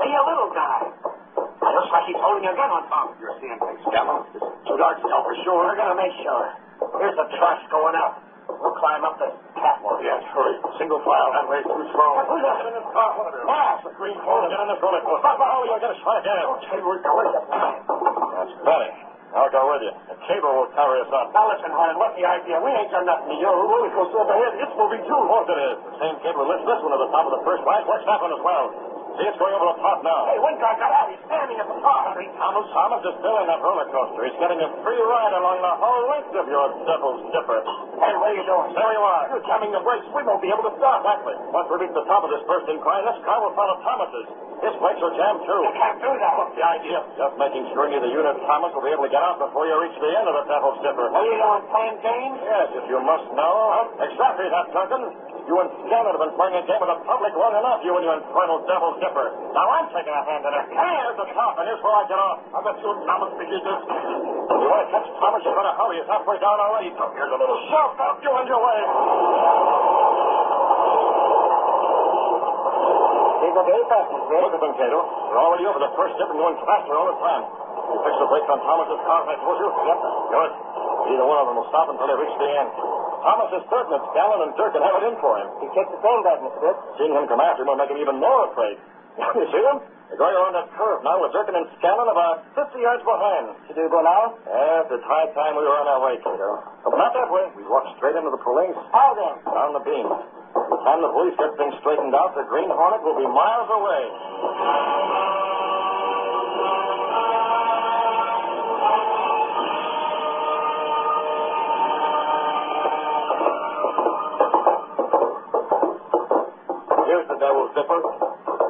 See, a little guy. It looks like he's holding a gun on top. You're seeing things, Campbell. It's too dark to tell for sure. We're going to make sure. Here's the truss going up. We'll climb up the catwalk. Yes, hurry. Single file. That way's too slow. Who's that? Get in this car. What are you? Yes. The Green Hornet. Get in this roller coaster. Oh, you'll get a shot again. Okay, we're going. That's better. I'll go with you. The cable will carry us up. Now listen, Hornet, what's the idea? We ain't done nothing to you. The roller coaster up ahead, it's moving too. Of course it is. The same cable lifts this one to the top of the first rise. Watch that one as well. See, it's going over the top now. Hey, one guy got out. He's standing at the top. Thomas is still in that roller coaster. He's getting a free ride along the whole length of your Devil's Dipper. Hey, what are you doing? There you are. You're jamming the brakes. We won't be able to stop. Exactly. Once we reach the top of this first incline, this car will follow Thomas's. His brakes are jammed, too. You can't do that. What's the idea? Just making sure neither you nor Thomas will be able to get out before you reach the end of the Devil's Dipper. What are you doing, playing games? Yes, if you must know. Exactly that, Durkin. You and Scanlon have been playing a game with the public long enough, you and your infernal Devil's Dipper. Now I'm taking a hand in it. Here's the top, and here's where I get off. I bet you and Thomas begin this. If you want to catch Thomas, you better hurry. He's halfway down already. So here's a little shove. Now you on your way. These are very fast, Miss Ray. Look at them, Cato. They're already over the first dip and going faster all the time. You fixed the brakes on Thomas's car, I told you? Yes, sir. Good. Either one of them will stop until they reach the end. Thomas is certain that Scanlon and Durkin have it in for him. He kicked the same guy, Mr. Dick. Seeing him come after him will make him even more afraid. You see them? They're going around that curve now with Durkin and Scanlon about 50 yards behind. Should we go now? Yes, it's high time we were on our way, Cato. But not that way. We walked straight into the police. How then? Down the beam. By the time the police get things straightened out, the Green Hornet will be miles away. Here's the devil's dipper.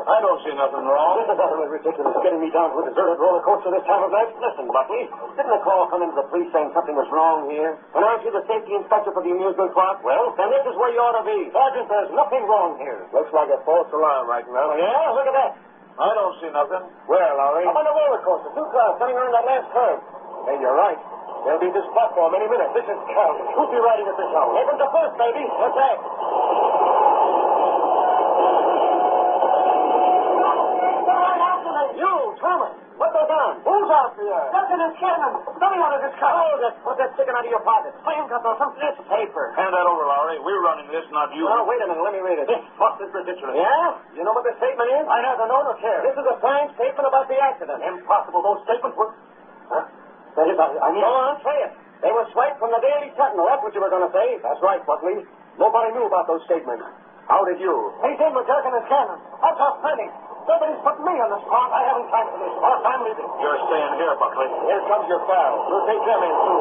I don't see nothing wrong. This is utterly ridiculous, getting me down to a deserted roller coaster this time of night. Listen, Buckley, didn't a call come into the police saying something was wrong here? And aren't you the safety inspector for the amusement park? Well, then this is where you ought to be. Sergeant, there's nothing wrong here. Looks like a false alarm right now. Yeah, look at that. I don't see nothing. Where, Lowry? Up on the roller coaster. Two cars coming around that last curve. Hey, you're right. There'll be this platform any minute. This is Cal. Who'll be riding at this hour? Open the first, baby. What's that? You, Thomas. What goes on? Who's out there? Durkin and Scanlon. Let me out of this car. Oh, what's that sticking out of your pocket? Flame cut or something. It's paper. Hand that over, Lowry. We're running this, not you. Oh, wait a minute. Let me read it. This fuss is ridiculous. Yeah? You know what the statement is? I neither know nor care. This is a signed statement about the accident. Impossible. Those statements were... Huh? That is, I mean... Go on, say it. They were swiped from the Daily Sentinel. That's what you were going to say. That's right, Buckley. Nobody knew about those statements. How did you? He's in with Durkin and Scanlon. That's outstanding. Nobody's put me on the spot. I haven't time for this. Boss, I'm leaving. You're staying here, Buckley. Here comes your pal. We'll take them in, too.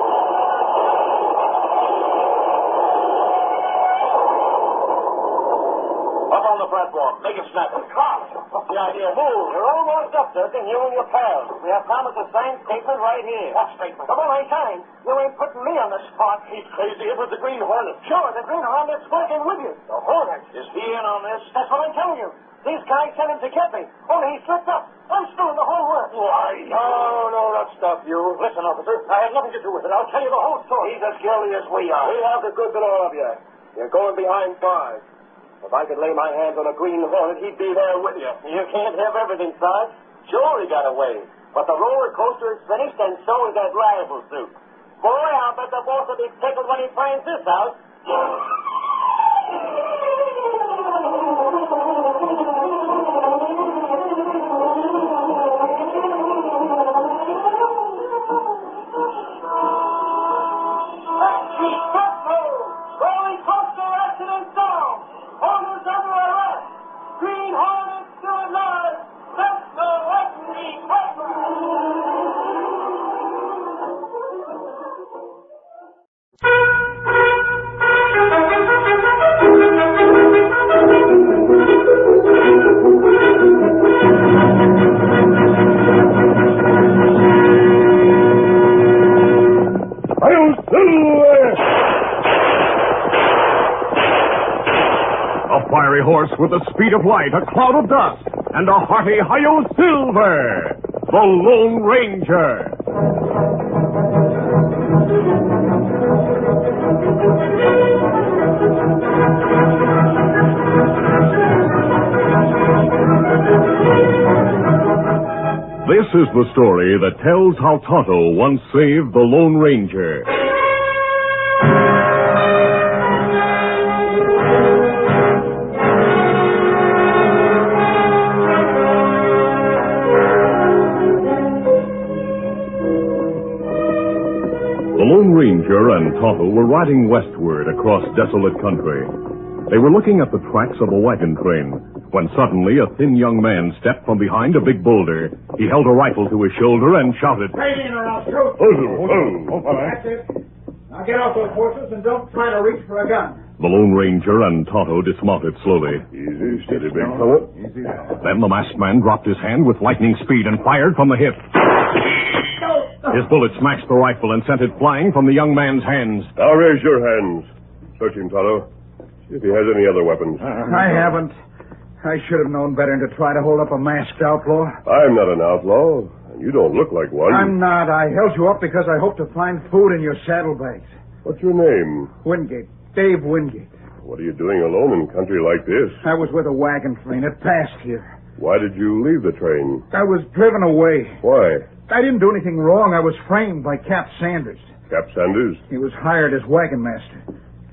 Up on the platform. Make it snap. Cops! What's the idea? Move. You're almost up, Durkin. You and your pals. We have Thomas's signed statement right here. What statement? Come on, I signed. You ain't putting me on the spot. He's crazy. It was the Green Hornet. Sure, the Green Hornet's working with you. The Hornet? Is he in on this? That's what I'm telling you. These guys sent him to get me. Only he slipped up. I'm still in the whole work. Why? No, that stuff, you. Listen, officer, I have nothing to do with it. I'll tell you the whole story. He's as guilty as we are. We have the goods on all of you. You're going behind bars. If I could lay my hands on a Green Hornet, he'd be there with you. You can't have everything, Sarge. Sure, he got away. But the roller coaster is finished, and so is that rifle suit. Boy, I'll bet the boss will be tickled when he finds this out. Horse with the speed of light, a cloud of dust, and a hearty hi-yo silver, the Lone Ranger. This is the story that tells how Tonto once saved the Lone Ranger. The Lone Ranger and Tonto were riding westward across desolate country. They were looking at the tracks of a wagon train when suddenly a thin young man stepped from behind a big boulder. He held a rifle to his shoulder and shouted, Right in or I'll shoot. That's it. Now get off those horses and don't try to reach for a gun. The Lone Ranger and Tonto dismounted slowly. Easy, steady, big fellow. Easy now. Then the masked man dropped his hand with lightning speed and fired from the hip. His bullet smashed the rifle and sent it flying from the young man's hands. Now raise your hands. Search him, Tonto. See if he has any other weapons. I haven't. I should have known better than to try to hold up a masked outlaw. I'm not an outlaw, and you don't look like one. I'm not. I held you up because I hoped to find food in your saddlebags. What's your name? Wingate. Dave Wingate. What are you doing alone in country like this? I was with a wagon train. It passed here. Why did you leave the train? I was driven away. Why? I didn't do anything wrong. I was framed by Cap Sanders. Cap Sanders? He was hired as wagon master.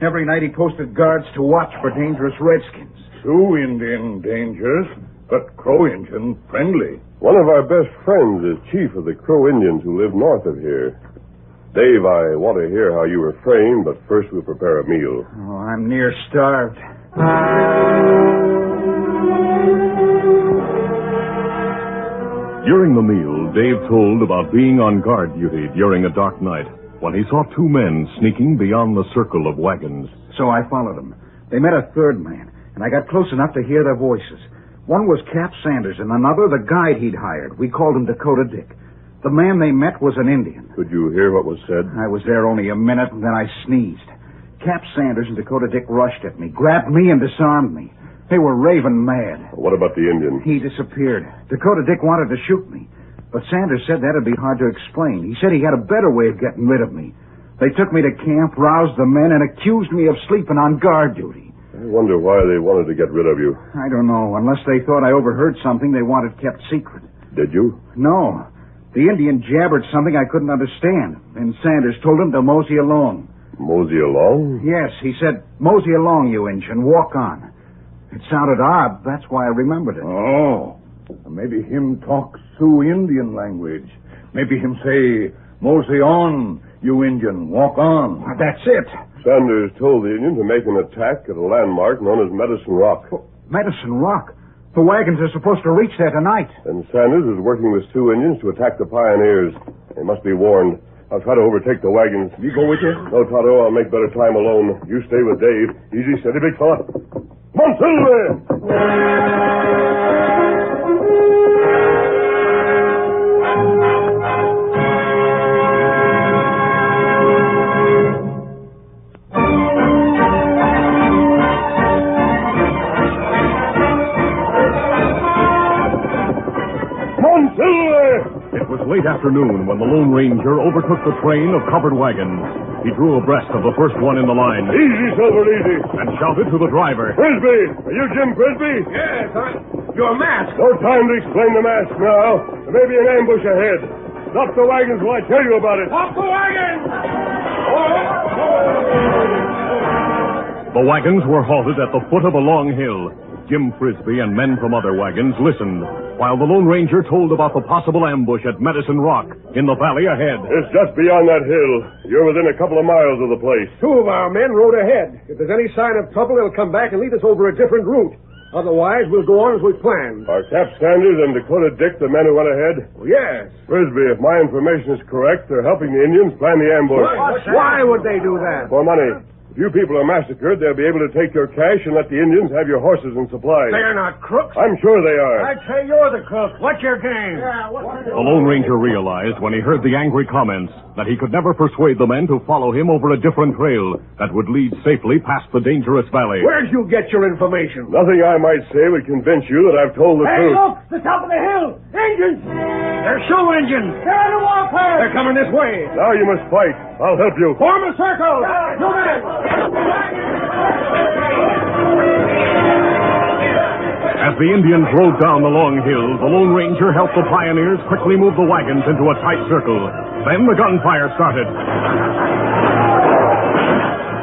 Every night he posted guards to watch for dangerous redskins. Sioux Indian dangerous, but Crow Indian friendly. One of our best friends is chief of the Crow Indians who live north of here. Dave, I want to hear how you were framed, but first we'll prepare a meal. Oh, I'm near starved. During the meal, Dave told about being on guard duty during a dark night when he saw two men sneaking beyond the circle of wagons. So I followed them. They met a third man, and I got close enough to hear their voices. One was Cap Sanders, and another the guide he'd hired. We called him Dakota Dick. The man they met was an Indian. Could you hear what was said? I was there only a minute, and then I sneezed. Cap Sanders and Dakota Dick rushed at me, grabbed me, and disarmed me. They were raving mad. What about the Indian? He disappeared. Dakota Dick wanted to shoot me, but Sanders said that'd be hard to explain. He said he had a better way of getting rid of me. They took me to camp, roused the men, and accused me of sleeping on guard duty. I wonder why they wanted to get rid of you. I don't know. Unless they thought I overheard something they wanted kept secret. Did you? No. The Indian jabbered something I couldn't understand, and Sanders told him to mosey along. Mosey along? Yes, he said, mosey along, you Injun, walk on. It sounded odd. That's why I remembered it. Oh, maybe him talk Sioux Indian language. Maybe him say, mosey on, you Indian, walk on. That's it. Sanders told the Indian to make an attack at a landmark known as Medicine Rock. Medicine Rock? The wagons are supposed to reach there tonight. And Sanders is working with Sioux Indians to attack the pioneers. They must be warned. I'll try to overtake the wagons. You go with you? No, Tonto, I'll make better time alone. You stay with Dave. Easy, steady, big fella. Come on, Silver! Late afternoon when the Lone Ranger overtook the train of covered wagons. He drew abreast of the first one in the line. Easy, Silver, easy. And shouted to the driver. Frisbee! Are you Jim Frisbee? Yes, your mask. No time to explain the mask now. There may be an ambush ahead. Stop the wagons while I tell you about it. Stop the wagons! The wagons were halted at the foot of a long hill. Jim Frisbee and men from other wagons listened, while the Lone Ranger told about the possible ambush at Medicine Rock in the valley ahead. It's just beyond that hill. You're within a couple of miles of the place. Two of our men rode ahead. If there's any sign of trouble, they'll come back and lead us over a different route. Otherwise, we'll go on as we planned. Are Cap Sanders and Dakota Dick the men who went ahead? Well, yes. Frisbee, if my information is correct, they're helping the Indians plan the ambush. Why would they do that? For money. If you people are massacred, they'll be able to take your cash and let the Indians have your horses and supplies. They're not crooks. I'm sure they are. I'd say you're the crook. What's your game? The Lone Ranger realized when he heard the angry comments that he could never persuade the men to follow him over a different trail that would lead safely past the dangerous valley. Where'd you get your information? Nothing I might say would convince you that I've told the truth. Hey, look! The top of the hill! Engines! They're Sioux engines! They're on the warpath! They're coming this way! Now you must fight. I'll help you. Form a circle! You men! As the Indians rode down the long hill, the Lone Ranger helped the pioneers quickly move the wagons into a tight circle. Then the gunfire started.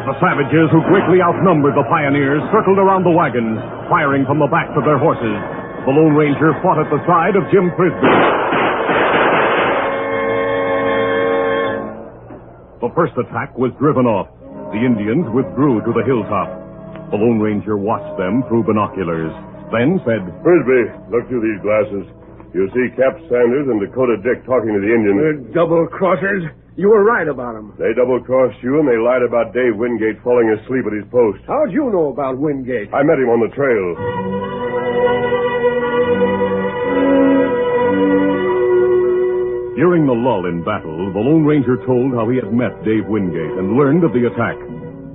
The savages, who greatly outnumbered the pioneers, circled around the wagons, firing from the backs of their horses. The Lone Ranger fought at the side of Jim Frisbee. The first attack was driven off. The Indians withdrew to the hilltop. The Lone Ranger watched them through binoculars, then said, Frisbee, look through these glasses. You'll see Cap Sanders and Dakota Dick talking to the Indians. Double-crossers. You were right about them. They double-crossed you, and they lied about Dave Wingate falling asleep at his post. How'd you know about Wingate? I met him on the trail. During the lull in battle, the Lone Ranger told how he had met Dave Wingate and learned of the attack.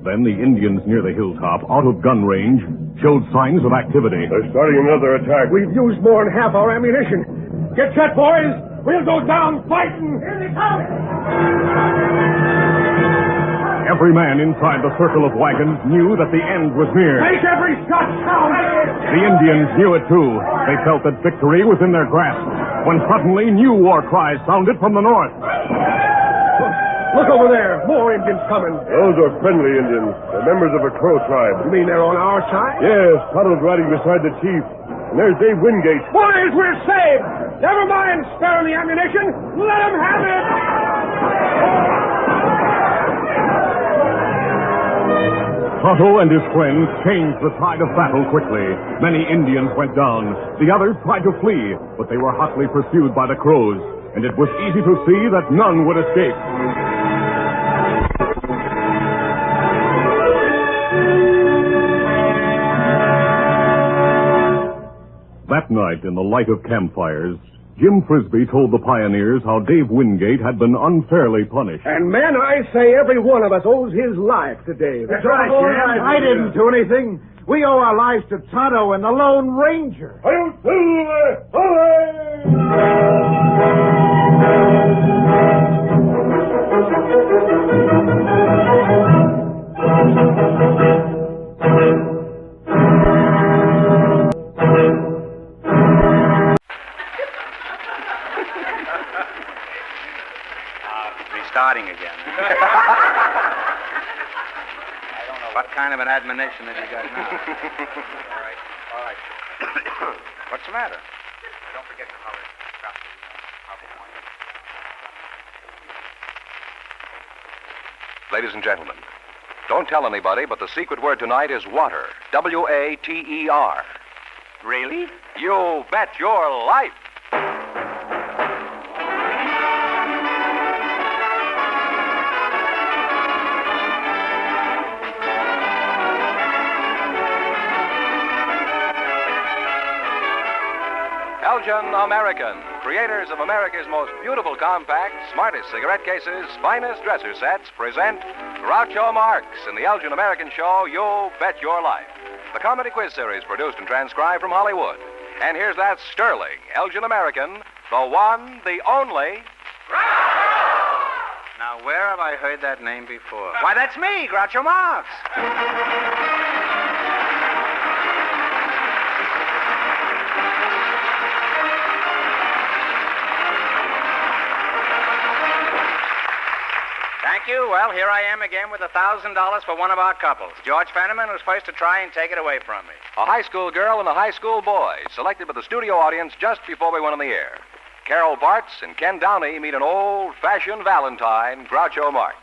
Then the Indians near the hilltop, out of gun range, showed signs of activity. They're starting another attack. We've used more than half our ammunition. Get set, boys! We'll go down fighting! Here they come! Every man inside the circle of wagons knew that the end was near. Make every shot count! The Indians knew it, too. They felt that victory was in their grasp, when suddenly new war cries sounded from the north. Look over there. More Indians coming. Those are friendly Indians. They're members of a Crow tribe. You mean they're on our side? Yes, Tonto's riding beside the chief. And there's Dave Wingate. Boys, we're saved. Never mind sparing the ammunition. Let them have it. Tonto and his friends changed the tide of battle quickly. Many Indians went down. The others tried to flee, but they were hotly pursued by the Crows, and it was easy to see that none would escape. That night, in the light of campfires, Jim Frisbee told the pioneers how Dave Wingate had been unfairly punished. And men, I say every one of us owes his life to Dave. That's right, Jim. I didn't do anything. We owe our lives to Tonto and the Lone Ranger. Starting again. I don't know. What kind of an admonition have you got now? All right. What's the matter? Don't forget to color. Ladies and gentlemen, don't tell anybody, but the secret word tonight is water. W-A-T-E-R. Really? You bet your life. Elgin American, creators of America's most beautiful compact, smartest cigarette cases, finest dresser sets, present Groucho Marx in the Elgin American show, You Bet Your Life. The comedy quiz series produced and transcribed from Hollywood. And here's that sterling Elgin American, the one, the only... Now, where have I heard that name before? Why, that's me, Groucho Marx. Thank you. Well, here I am again with $1,000 for one of our couples. George Fenneman was first to try and take it away from me. A high school girl and a high school boy, selected by the studio audience just before we went on the air. Carol Bartz and Ken Downey meet an old-fashioned Valentine, Groucho Marx.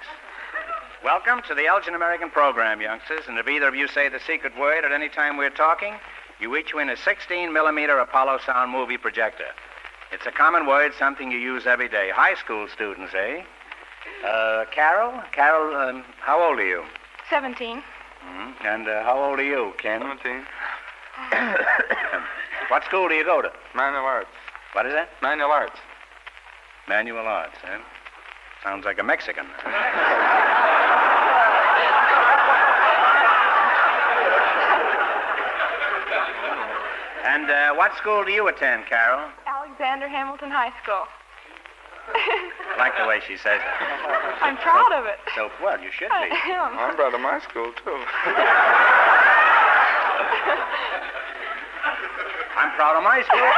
Welcome to the Elgin American program, youngsters. And if either of you say the secret word at any time we're talking, you each win a 16-millimeter Apollo sound movie projector. It's a common word, something you use every day. High school students, eh? Carol, how old are you? 17. And how old are you, Ken? 17. What school do you go to? Manual arts. What is that? Manual arts. Manual arts, eh? Sounds like a Mexican. And what school do you attend, Carol? Alexander Hamilton High School. I like the way she says it. I'm proud of it. So, well, you should be. I am. I'm proud of my school, too. I'm proud of my school.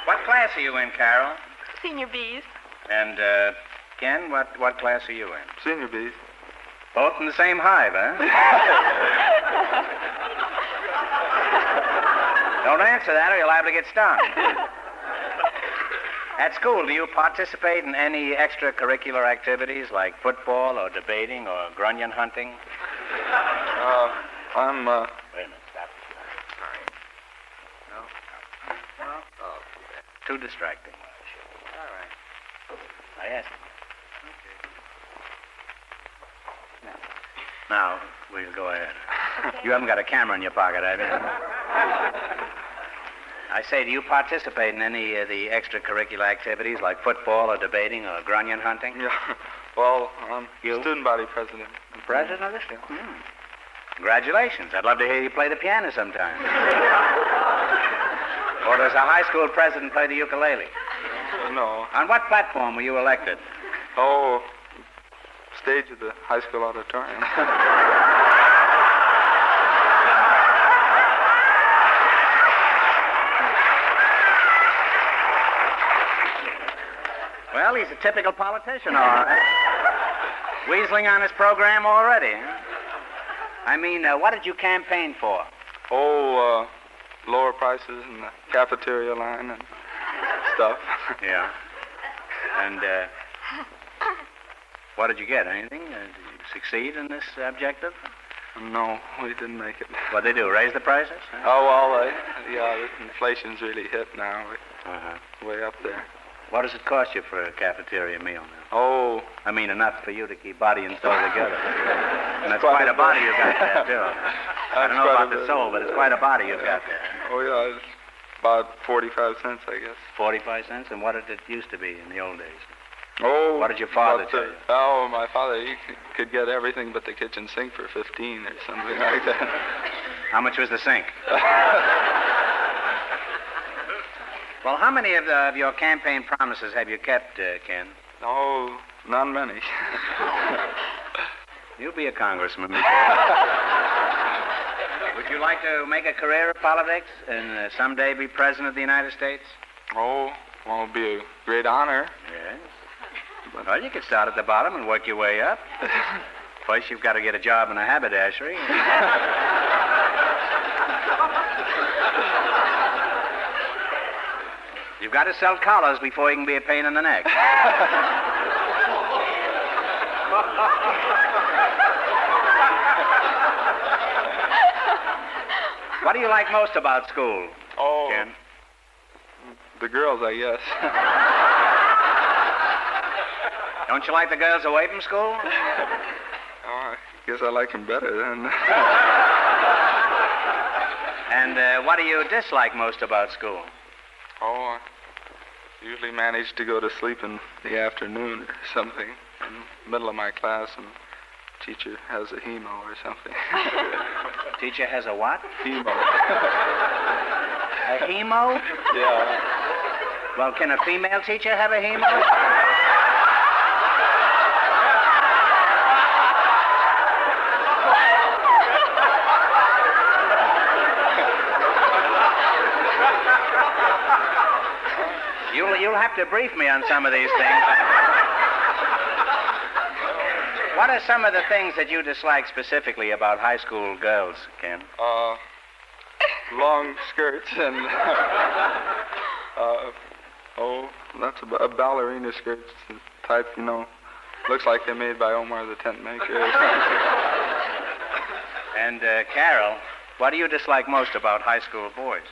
What class are you in, Carol? Senior B's. And, Ken, what class are you in? Senior B's. Both in the same hive, huh? Don't answer that or you're liable to get stung. At school, do you participate in any extracurricular activities like football or debating or grunion hunting? I'm, Wait a minute, stop. Sorry. No? Oh, too distracting. All right. I asked him. Okay. Now, we'll go ahead. Okay. You haven't got a camera in your pocket, have you? I say, do you participate in any of the extracurricular activities like football or debating or grunion hunting? Yeah. Well, I'm student body president. President of this? Yeah. Congratulations. I'd love to hear you play the piano sometime. Or does a high school president play the ukulele? No. On what platform were you elected? Oh, stage of the high school auditorium. Well, he's a typical politician, all right. Weaseling on his program already, huh? I mean, what did you campaign for? Oh, lower prices in the cafeteria line and stuff. Yeah. And, what did you get? Anything? Did you succeed in this objective? No, we didn't make it. What'd they do, raise the prices? Huh? Oh, well, yeah, inflation's really hit now. Way up there. What does it cost you for a cafeteria meal now? Oh. I mean, enough for you to keep body and soul together. And that's quite a body you've got there, too. I don't know about the soul, but it's quite a body you've got there. Oh, yeah, it's about 45 cents, I guess. 45 cents? And what did it used to be in the old days? Oh. What did your father tell you? Oh, my father, he could get everything but the kitchen sink for 15 or something like that. How much was the sink? Well, how many of your campaign promises have you kept, Ken? Oh, not many. You'll be a congressman, Would you like to make a career of politics and someday be president of the United States? Oh, well, it'll be a great honor. Yes. Well, you could start at the bottom and work your way up. First, you've got to get a job in a haberdashery. You've got to sell collars before you can be a pain in the neck. What do you like most about school, Ken? The girls, I guess. Don't you like the girls away from school? Oh, I guess I like them better then. And what do you dislike most about school? Oh, I usually manage to go to sleep in the afternoon or something in the middle of my class, and teacher has a hemo or something. Teacher has a what? Hemo. A hemo? Yeah. Well, can a female teacher have a hemo? You'll have to brief me on some of these things. What are some of the things that you dislike specifically about high school girls, Ken? Long skirts and that's a ballerina skirts type, looks like they're made by Omar the Tent Maker. And Carol, what do you dislike most about high school boys?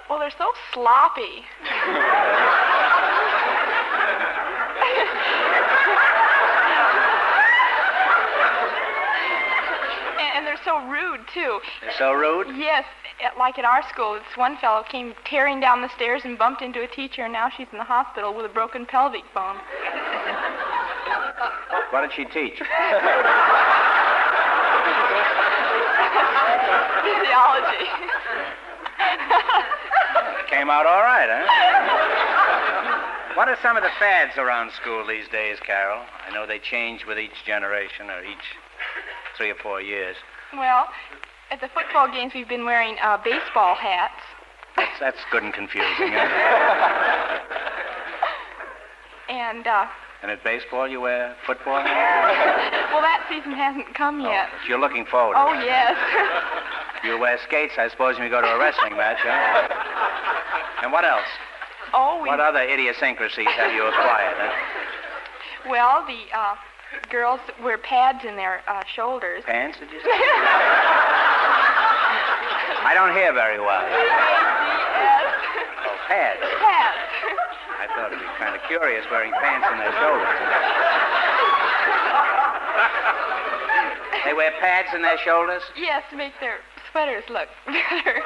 Well, they're so sloppy. And they're so rude, too. They're so rude? Yes. Like at our school, this one fellow came tearing down the stairs and bumped into a teacher, and now she's in the hospital with a broken pelvic bone. What did she teach? Physiology. Came out all right, huh? What are some of the fads around school these days, Carol? I know they change with each generation or each 3 or 4 years. Well, at the football games, we've been wearing baseball hats. That's good and confusing, huh? And at baseball, you wear football hats? Well, that season hasn't come yet. But you're looking forward to Oh, it. yes. You'll wear skates, I suppose, when you go to a wrestling match, huh? And what else? Oh, What other idiosyncrasies have you acquired, huh? Well, the girls wear pads in their shoulders. Pants, did you say? I don't hear very well. P-A-D-S. Oh, pads. Pads. I thought it'd be kind of curious wearing pants in their shoulders. They wear pads in their shoulders? Yes, to make their sweaters look better.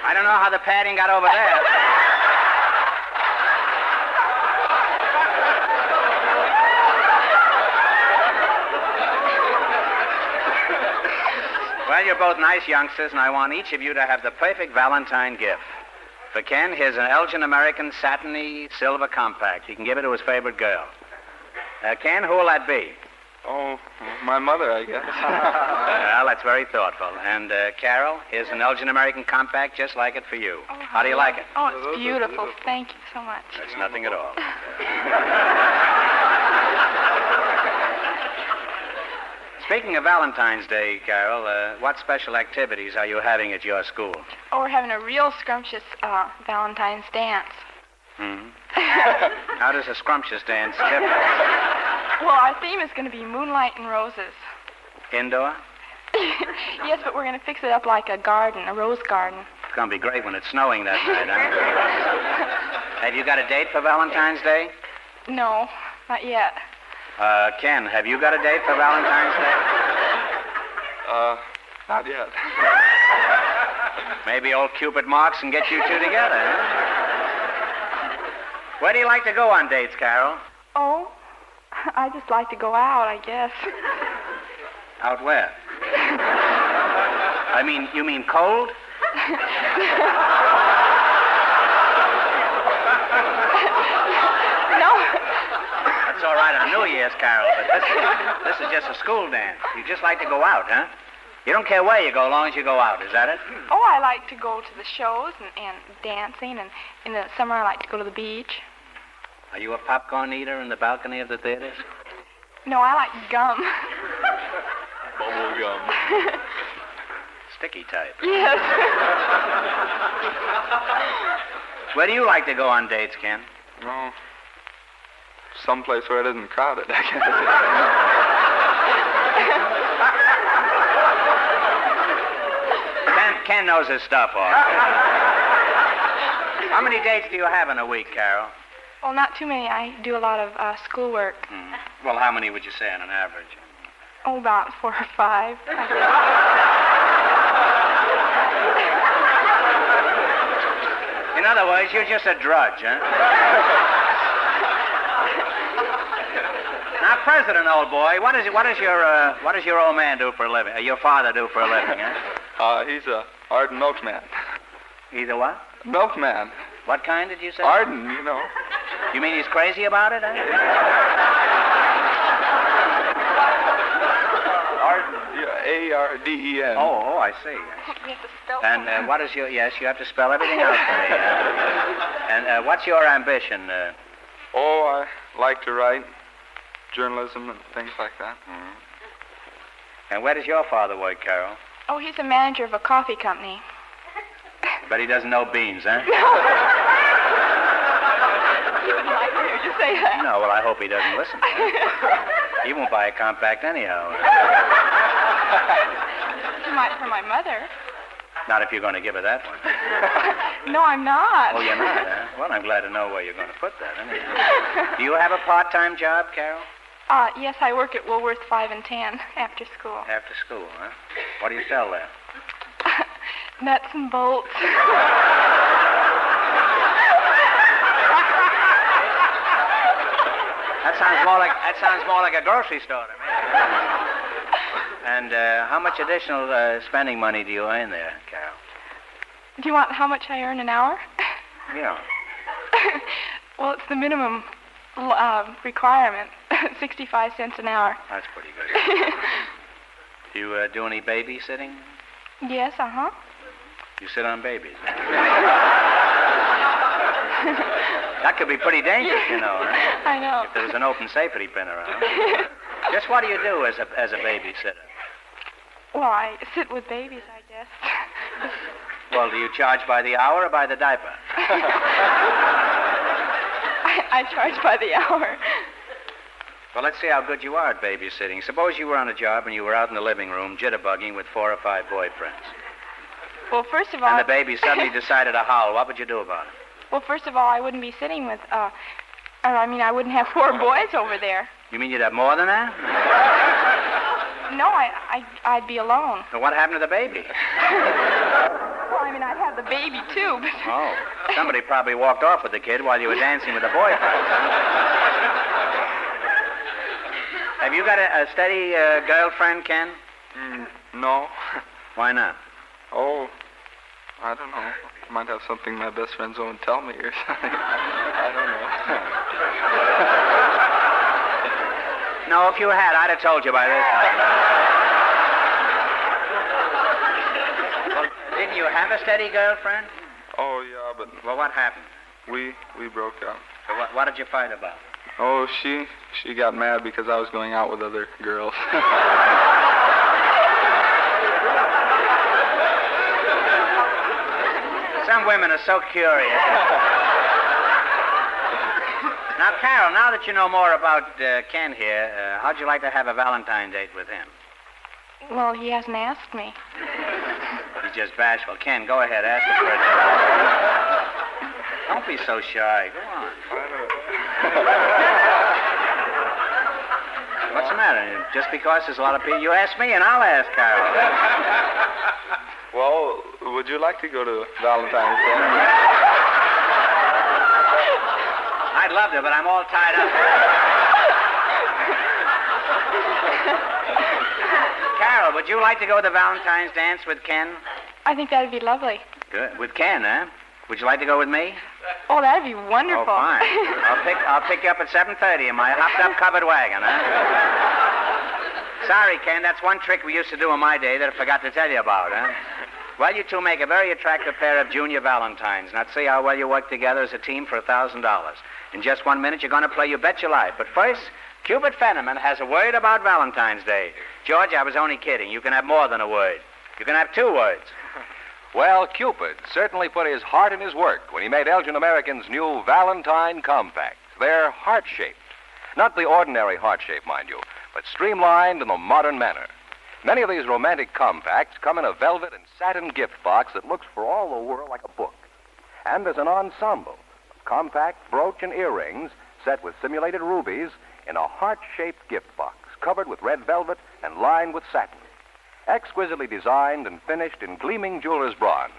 I don't know how the padding got over there. Well, you're both nice youngsters, and I want each of you to have the perfect Valentine gift. For Ken, here's an Elgin American satiny silver compact. He can give it to his favorite girl. Ken, who will that be? Oh, my mother, I guess. Well, that's very thoughtful. And, Carol, here's an Elgin American compact just like it for you. Oh, how do you like it? Oh, it's beautiful. Thank you so much. That's nothing at all. Speaking of Valentine's Day, Carol, what special activities are you having at your school? Oh, we're having a real scrumptious Valentine's dance. Hmm. How does a scrumptious dance differ? Well, our theme is going to be moonlight and roses. Indoor? Yes, but we're going to fix it up like a garden, a rose garden. It's going to be great when it's snowing that night, huh? Have you got a date for Valentine's Day? No, not yet. Ken, have you got a date for Valentine's Day? Not yet. Maybe old Cupid Marks can get you two together, huh? Where do you like to go on dates, Carol? Oh, I just like to go out, I guess. Out where? You mean cold? No. That's all right on New Year's, Carol, but this is just a school dance. You just like to go out, huh? You don't care where you go, as long as you go out. Is that it? Oh, I like to go to the shows and dancing, and in the summer I like to go to the beach. Are you a popcorn eater in the balcony of the theaters? No, I like gum. Bubble gum. Sticky type. Yes. Where do you like to go on dates, Ken? No. Someplace where it isn't crowded, I guess. Ken knows his stuff, all right. How many dates do you have in a week, Carol? Well, not too many. I do a lot of schoolwork. Well, how many would you say on an average? Oh, about 4 or 5. In other words, you're just a drudge, huh? Now, President, old boy, what does your old man do for a living? Your father do for a living, huh? He's a Arden milkman. He's a what? Milkman. What kind did you say? Arden, you know. You mean he's crazy about it, huh? Arden, yeah, A-R-D-E-N. Oh, I see. You have to spell And what is your... Yes, you have to spell everything out for me. And what's your ambition? Oh, I like to write journalism and things like that. Mm-hmm. And where does your father work, Carol? Oh, he's a manager of a coffee company. But he doesn't know beans, huh? He wouldn't like to hear you say that. No, well, I hope he doesn't listen. He won't buy a compact anyhow. He might for my mother. Not if you're going to give her that one. No, I'm not. Oh, you're not, huh? Well, I'm glad to know where you're going to put that, anyhow. Do you have a part-time job, Carol? Yes, I work at Woolworth 5 and 10 after school. After school, huh? What do you sell there? Nuts and bolts. That sounds more like a grocery store to me. And how much additional spending money do you earn there, Carol? Do you want how much I earn an hour? Yeah. Well, it's the minimum requirement, 65 cents an hour. That's pretty good. Do you do any babysitting? Yes, uh-huh. You sit on babies. That could be pretty dangerous, you know. Right? I know. If there was an open safety pin around. Just what do you do as a babysitter? Well, I sit with babies, I guess. Well, do you charge by the hour or by the diaper? I charge by the hour. Well, let's see how good you are at babysitting. Suppose you were on a job and you were out in the living room jitterbugging with 4 or 5 boyfriends. Well, first of all... And the baby suddenly decided to howl. What would you do about it? Well, first of all, I wouldn't be sitting with, I wouldn't have 4 boys over there. You mean you'd have more than that? No, I'd be alone. Well, what happened to the baby? Well, I'd have the baby, too, but... Oh, somebody probably walked off with the kid while you were dancing with the boyfriend. Have you got a steady girlfriend, Ken? No. Why not? Oh, I don't know. I might have something my best friends won't tell me or something. I don't know. No, if you had, I'd have told you by this time. Well, didn't you have a steady girlfriend? Oh, yeah, but... Well, what happened? We broke up. So what did you fight about? Oh, she got mad because I was going out with other girls. Some women are so curious. Now, Carol, now that you know more about Ken here, how'd you like to have a Valentine date with him? Well, he hasn't asked me. He's just bashful. Ken, go ahead, ask him for a date. Don't be so shy. Go on. What's the matter? Just because there's a lot of people... You ask me and I'll ask Carol. Well, would you like to go to Valentine's Day? I'd love to, but I'm all tied up. Carol, would you like to go to the Valentine's dance with Ken? I think that'd be lovely. Good. With Ken, huh? Would you like to go with me? Oh, that'd be wonderful. Oh, fine. I'll pick you up at 7:30 in my hopped-up covered wagon, huh? Sorry, Ken, that's one trick we used to do in my day that I forgot to tell you about, huh? Well, you two make a very attractive pair of junior Valentines. Now, see how well you work together as a team for $1,000. In just 1 minute, you're going to play You Bet Your Life. But first, Cupid Fenneman has a word about Valentine's Day. George, I was only kidding. You can have more than a word. You can have 2 words. Well, Cupid certainly put his heart in his work when he made Elgin American's new Valentine Compact. They're heart-shaped. Not the ordinary heart shape, mind you, but streamlined in a modern manner. Many of these romantic compacts come in a velvet and satin gift box that looks for all the world like a book. And there's an ensemble of compact brooch and earrings set with simulated rubies in a heart-shaped gift box covered with red velvet and lined with satin. Exquisitely designed and finished in gleaming jeweler's bronze,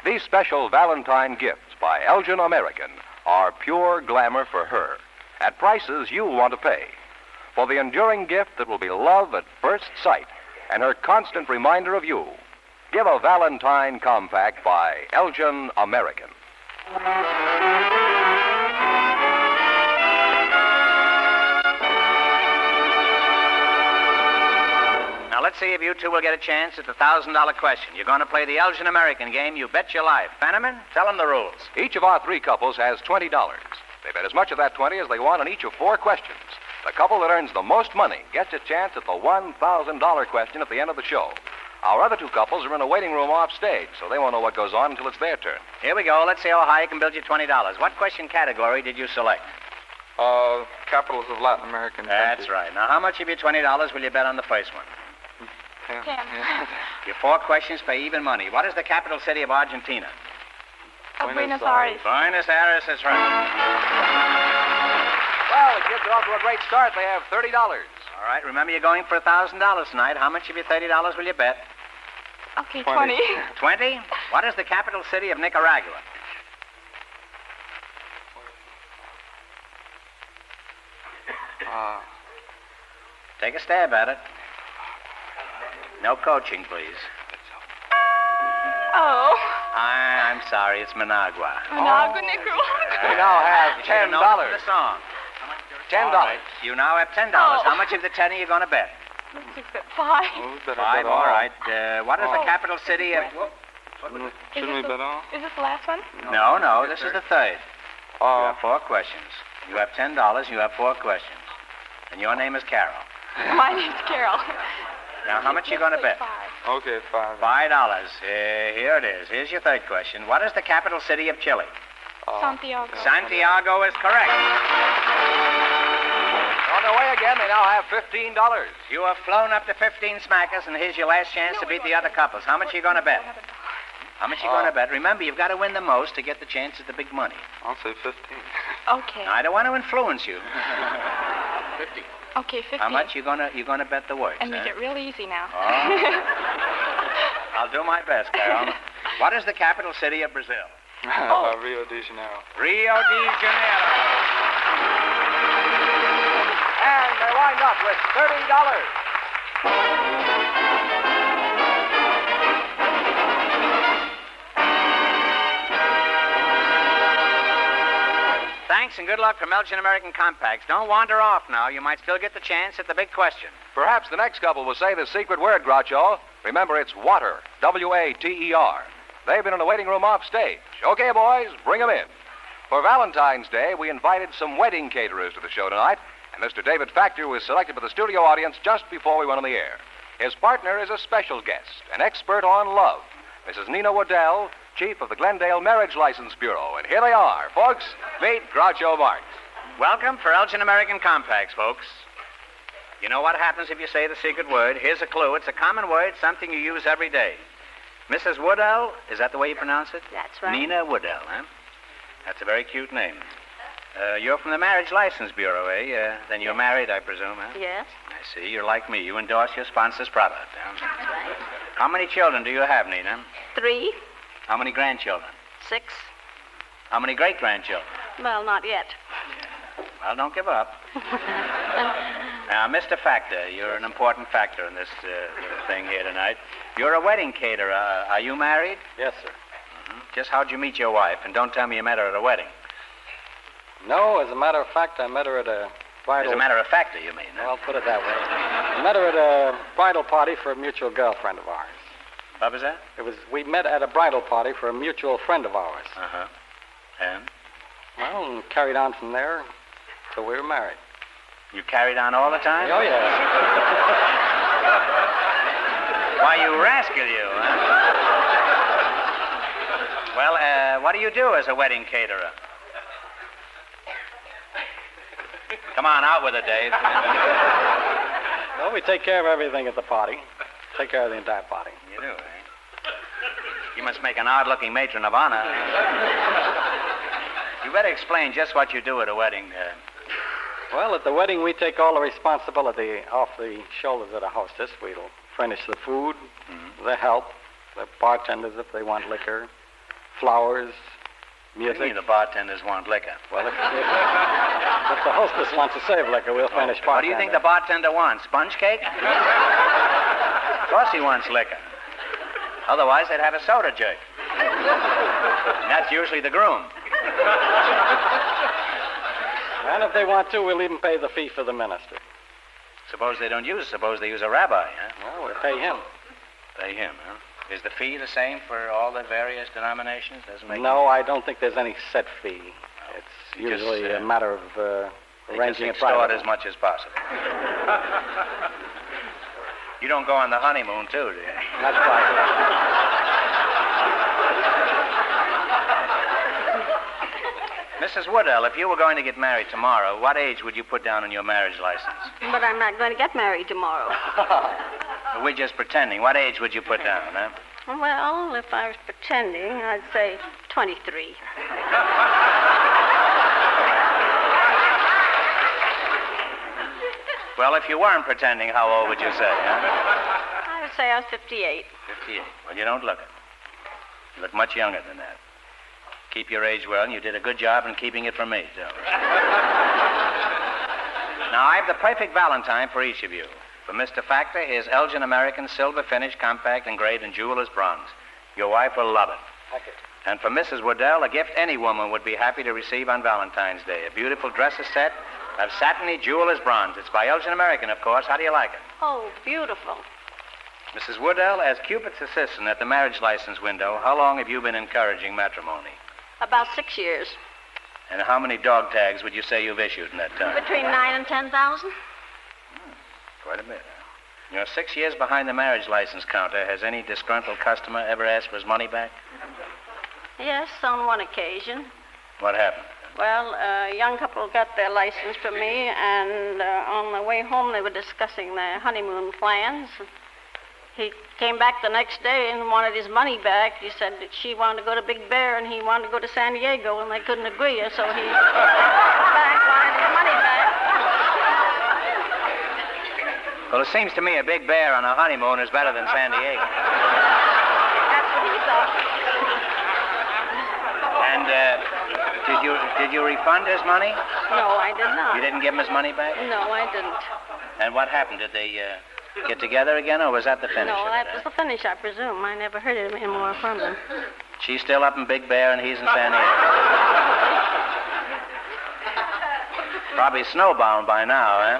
these special Valentine gifts by Elgin American are pure glamour for her at prices you'll want to pay. For the enduring gift that will be love at first sight and her constant reminder of you, give a Valentine Compact by Elgin American. Now, let's see if you two will get a chance at the $1,000 question. You're going to play the Elgin American game, You Bet Your Life. Fenneman, tell them the rules. Each of our 3 couples has $20. They bet as much of that 20 as they want on each of 4 questions. The couple that earns the most money gets a chance at the $1,000 question at the end of the show. Our other 2 couples are in a waiting room off stage, so they won't know what goes on until it's their turn. Here we go. Let's see how high you can build your $20. What question category did you select? Capitals of Latin American countries. That's right. Now, how much of your $20 will you bet on the first one? 10. Your 4 questions pay even money. What is the capital city of Argentina? Buenos Aires. Buenos Aires is right. Well, the kids are off to a great start. They have $30. All right. Remember, you're going for $1,000 tonight. How much of your $30 will you bet? Okay, 20. 20? What is the capital city of Nicaragua? Take a stab at it. No coaching, please. Oh. I'm sorry. It's Managua. Managua, Nicaragua. We now have $10. The song. $10. Right. You now have $10. Oh. How much of the 10 are you going to bet? 5. Oh, we better 5. bet All all. right. What is the capital city of? Shouldn't we bet all? Is this the last one? No. This is the third. You have 4 questions. You have $10. You have 4 questions. And your name is Carol. My name's Carol. Now, how much are you going to bet? 5. Okay, $5. $5. Here it is. Here's your third question. What is the capital city of Chile? Santiago. Santiago is correct. On their way again, they now have $15. You have flown up to 15 smackers, and here's your last chance to beat the other couples. How much are you going to bet? How much are you going to bet? Remember, you've got to win the most to get the chance at the big money. I'll say 15. Okay. Now, I don't want to influence you. 50. Okay, 15. How much you gonna bet the words? And make it real easy now. Oh. I'll do my best, Carol. What is the capital city of Brazil? Rio de Janeiro. Rio de Janeiro. And they wind up with $30. Thanks and good luck from Elgin American Compacts. Don't wander off now. You might still get the chance at the big question. Perhaps the next couple will say the secret word, Groucho. Remember, it's water. W-A-T-E-R. They've been in the waiting room off stage. Okay, boys, bring them in. For Valentine's Day, we invited some wedding caterers to the show tonight, and Mr. David Factor was selected by the studio audience just before we went on the air. His partner is a special guest, an expert on love, Mrs. Nina Waddell, chief of the Glendale Marriage License Bureau. And here they are, folks. Meet Groucho Marx. Welcome for Elgin American Compacts, folks. You know what happens if you say the secret word? Here's a clue. It's a common word, something you use every day. Mrs. Waddell, is that the way you pronounce it? That's right. Nina Waddell, huh? That's a very cute name. You're from the Marriage License Bureau, eh? Then you're married, I presume, huh? Yes. I see. You're like me. You endorse your sponsor's product, huh? That's right. How many children do you have, Nina? 3. How many grandchildren? 6. How many great-grandchildren? Well, not yet. Well, don't give up. Now, Mr. Factor, you're an important factor in this thing here tonight. You're a wedding caterer. Are you married? Yes, sir. Mm-hmm. Just how'd you meet your wife? And don't tell me you met her at a wedding. No, as a matter of fact, I met her at a bridal... As a matter of fact, you mean? Well, I'll put it that way. I met her at a bridal party for a mutual girlfriend of ours. What was that? We met at a bridal party for a mutual friend of ours. Uh-huh. And? Well, and carried on from there till we were married. You carried on all the time? Oh, yes. Why, you rascal, you, huh? Well, what do you do as a wedding caterer? Come on, out with it, Dave. Well, we take care of everything at the party. Take care of the entire party. You do, eh? You must make an odd-looking matron of honor. You better explain just what you do at a wedding. Well, at the wedding, we take all the responsibility off the shoulders of the hostess. We'll furnish the food, the help, the bartenders if they want liquor, flowers, music. What do you mean the bartenders want liquor? Well, if the hostess wants to save liquor, we'll furnish bartenders. What do you think the bartender wants? Sponge cake? Of course he wants liquor. Otherwise, they'd have a soda jerk. And that's usually the groom. And if they want to, we'll even pay the fee for the minister. Suppose they use a rabbi, huh? Well, we'll pay him. Pay him, huh? Is the fee the same for all the various denominations? No, I don't think there's any set fee. It's usually a matter of arranging it privately. Extort as much as possible. You don't go on the honeymoon, too, do you? That's right. Mrs. Waddell, if you were going to get married tomorrow, what age would you put down on your marriage license? But I'm not going to get married tomorrow. We're just pretending. What age would you put down, huh? Well, if I was pretending, I'd say 23. Well, if you weren't pretending, how old would you say, huh? I would say I was 58. 58. Well, you don't look it. You look much younger than that. Keep your age well, and you did a good job in keeping it from me, too. Now, I have the perfect Valentine for each of you. For Mr. Factor, here's Elgin American Silver Finish Compact engraved in jeweler's bronze. Your wife will love it. Thank you. And for Mrs. Waddell, a gift any woman would be happy to receive on Valentine's Day. A beautiful dresser set of satiny jeweler's bronze. It's by Elgin American, of course. How do you like it? Oh, beautiful. Mrs. Waddell, as Cupid's assistant at the marriage license window, how long have you been encouraging matrimony? About 6 years. And how many dog tags would you say you've issued in that time? Between 9 and 10,000. Quite a bit, huh? You're 6 years behind the marriage license counter. Has any disgruntled customer ever asked for his money back? Yes, on one occasion. What happened? Well, a young couple got their license from me, and on the way home they were discussing their honeymoon plans. He came back the next day and wanted his money back. He said that she wanted to go to Big Bear and he wanted to go to San Diego, and they couldn't agree, so he wanted his money back. Well, it seems to me a Big Bear on a honeymoon is better than San Diego. That's what he thought. And did you refund his money? No, I did not. You didn't give him his money back? No, I didn't. And what happened? Did they get together again, or was that the finish? No, that was the finish, I presume. I never heard any more from them. She's still up in Big Bear, and he's in San Diego. Probably snowbound by now, eh?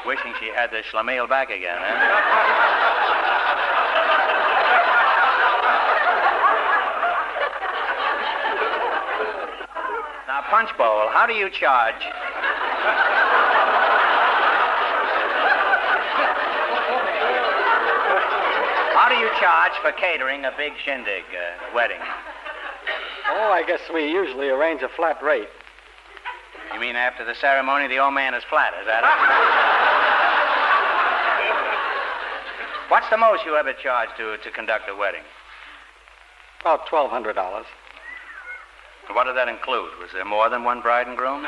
Wishing she had the schlemiel back again, eh? Now, Punch Bowl, how do you charge? How do you charge for catering a big shindig wedding? Oh, I guess we usually arrange a flat rate. You mean after the ceremony, the old man is flat, is that it? What's the most you ever charged to conduct a wedding? About $1,200. What did that include? Was there more than one bride and groom?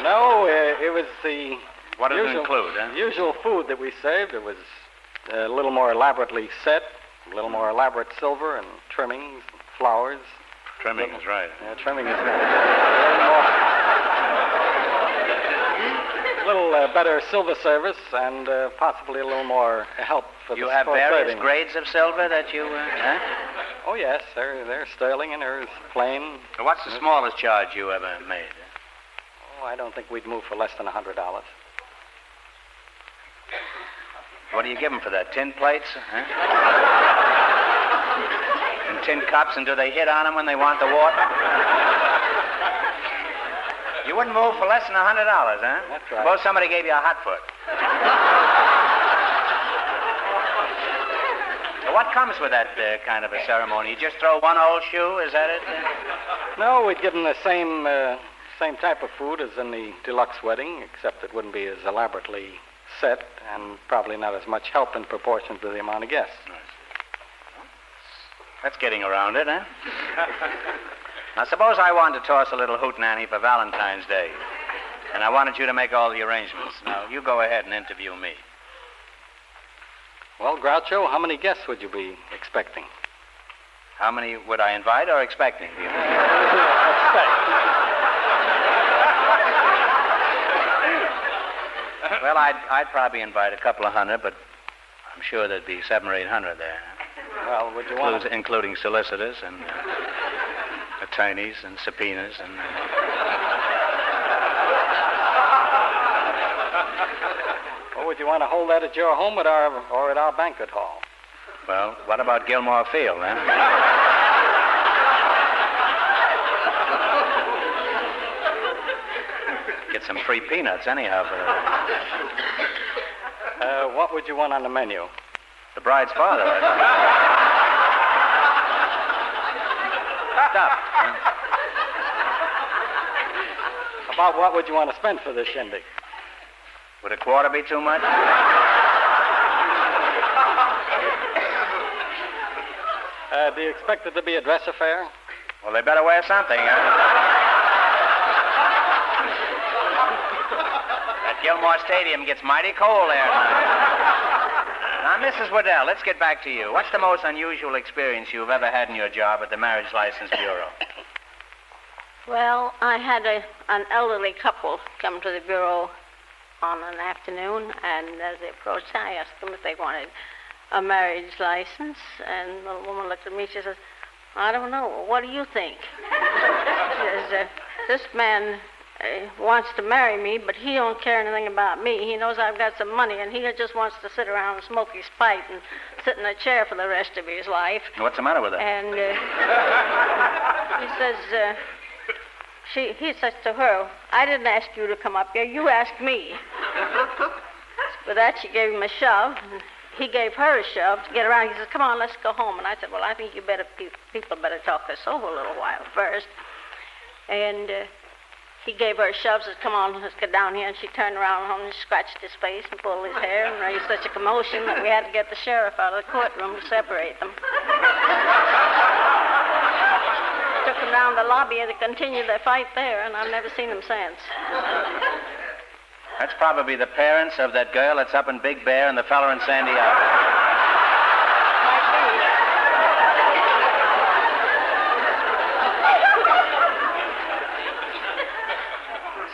No, it was the What did it include, huh? usual food that we served. It was a little more elaborately set, a little more elaborate silver and trimmings, flowers. Trimming is right. Yeah, trimming is right. A little better silver service and possibly a little more help for You the have various serving. grades of silver that you, huh? Oh, yes, they're sterling and they're plain. So what's the smallest charge you ever made? Oh, I don't think we'd move for less than $100. What do you give them for that? Tin plates? Huh? And tin cups, and do they hit on them when they want the water? You wouldn't move for less than $100, huh? That's right. Suppose somebody gave you a hot foot. So what comes with that kind of a ceremony? You just throw one old shoe, is that it? No, we'd give them the same type of food as in the deluxe wedding, except it wouldn't be as elaborately set and probably not as much help in proportion to the amount of guests. That's getting around it, huh? Now, suppose I wanted to toss a little hootenanny for Valentine's Day, and I wanted you to make all the arrangements. Now, you go ahead and interview me. Well, Groucho, how many guests would you be expecting? How many would I invite or expecting? Do you mean? Well, I'd probably invite a couple of hundred, but I'm sure there'd be 700 or 800 there. Well, would you want to... Including solicitors and attorneys and subpoenas and... Well, would you want to hold that at your home or at our banquet hall? Well, what about Gilmore Field, huh? Get some free peanuts anyhow for what would you want on the menu? the bride's father. Stop. About what would you want to spend for this shindig? Would a quarter be too much? Do you expect it to be a dress affair? Well, they better wear something, That Gilmore Stadium gets mighty cold there. Now, Mrs. Waddell, let's get back to you. What's the most unusual experience you've ever had in your job at the Marriage License Bureau? Well, I had an elderly couple come to the bureau on an afternoon, and as they approached, I asked them if they wanted a marriage license, and the woman looked at me. She says, "I don't know. What do you think?" She says, "This man wants to marry me, but he don't care anything about me. He knows I've got some money, and he just wants to sit around and smoke his pipe and sit in a chair for the rest of his life." What's the matter with that? And he says, he says to her, "I didn't ask you to come up here. You asked me." With that, she gave him a shove, and he gave her a shove to get around. He says, "Come on, let's go home." And I said, "Well, I think people better talk this over a little while first." And he gave her a shove, says, "Come on, let's get down here." And she turned around and scratched his face and pulled his hair and raised such a commotion that we had to get the sheriff out of the courtroom to separate them. Took them down the lobby and they continued their fight there, and I've never seen them since. That's probably the parents of that girl that's up in Big Bear and the fella in San Diego.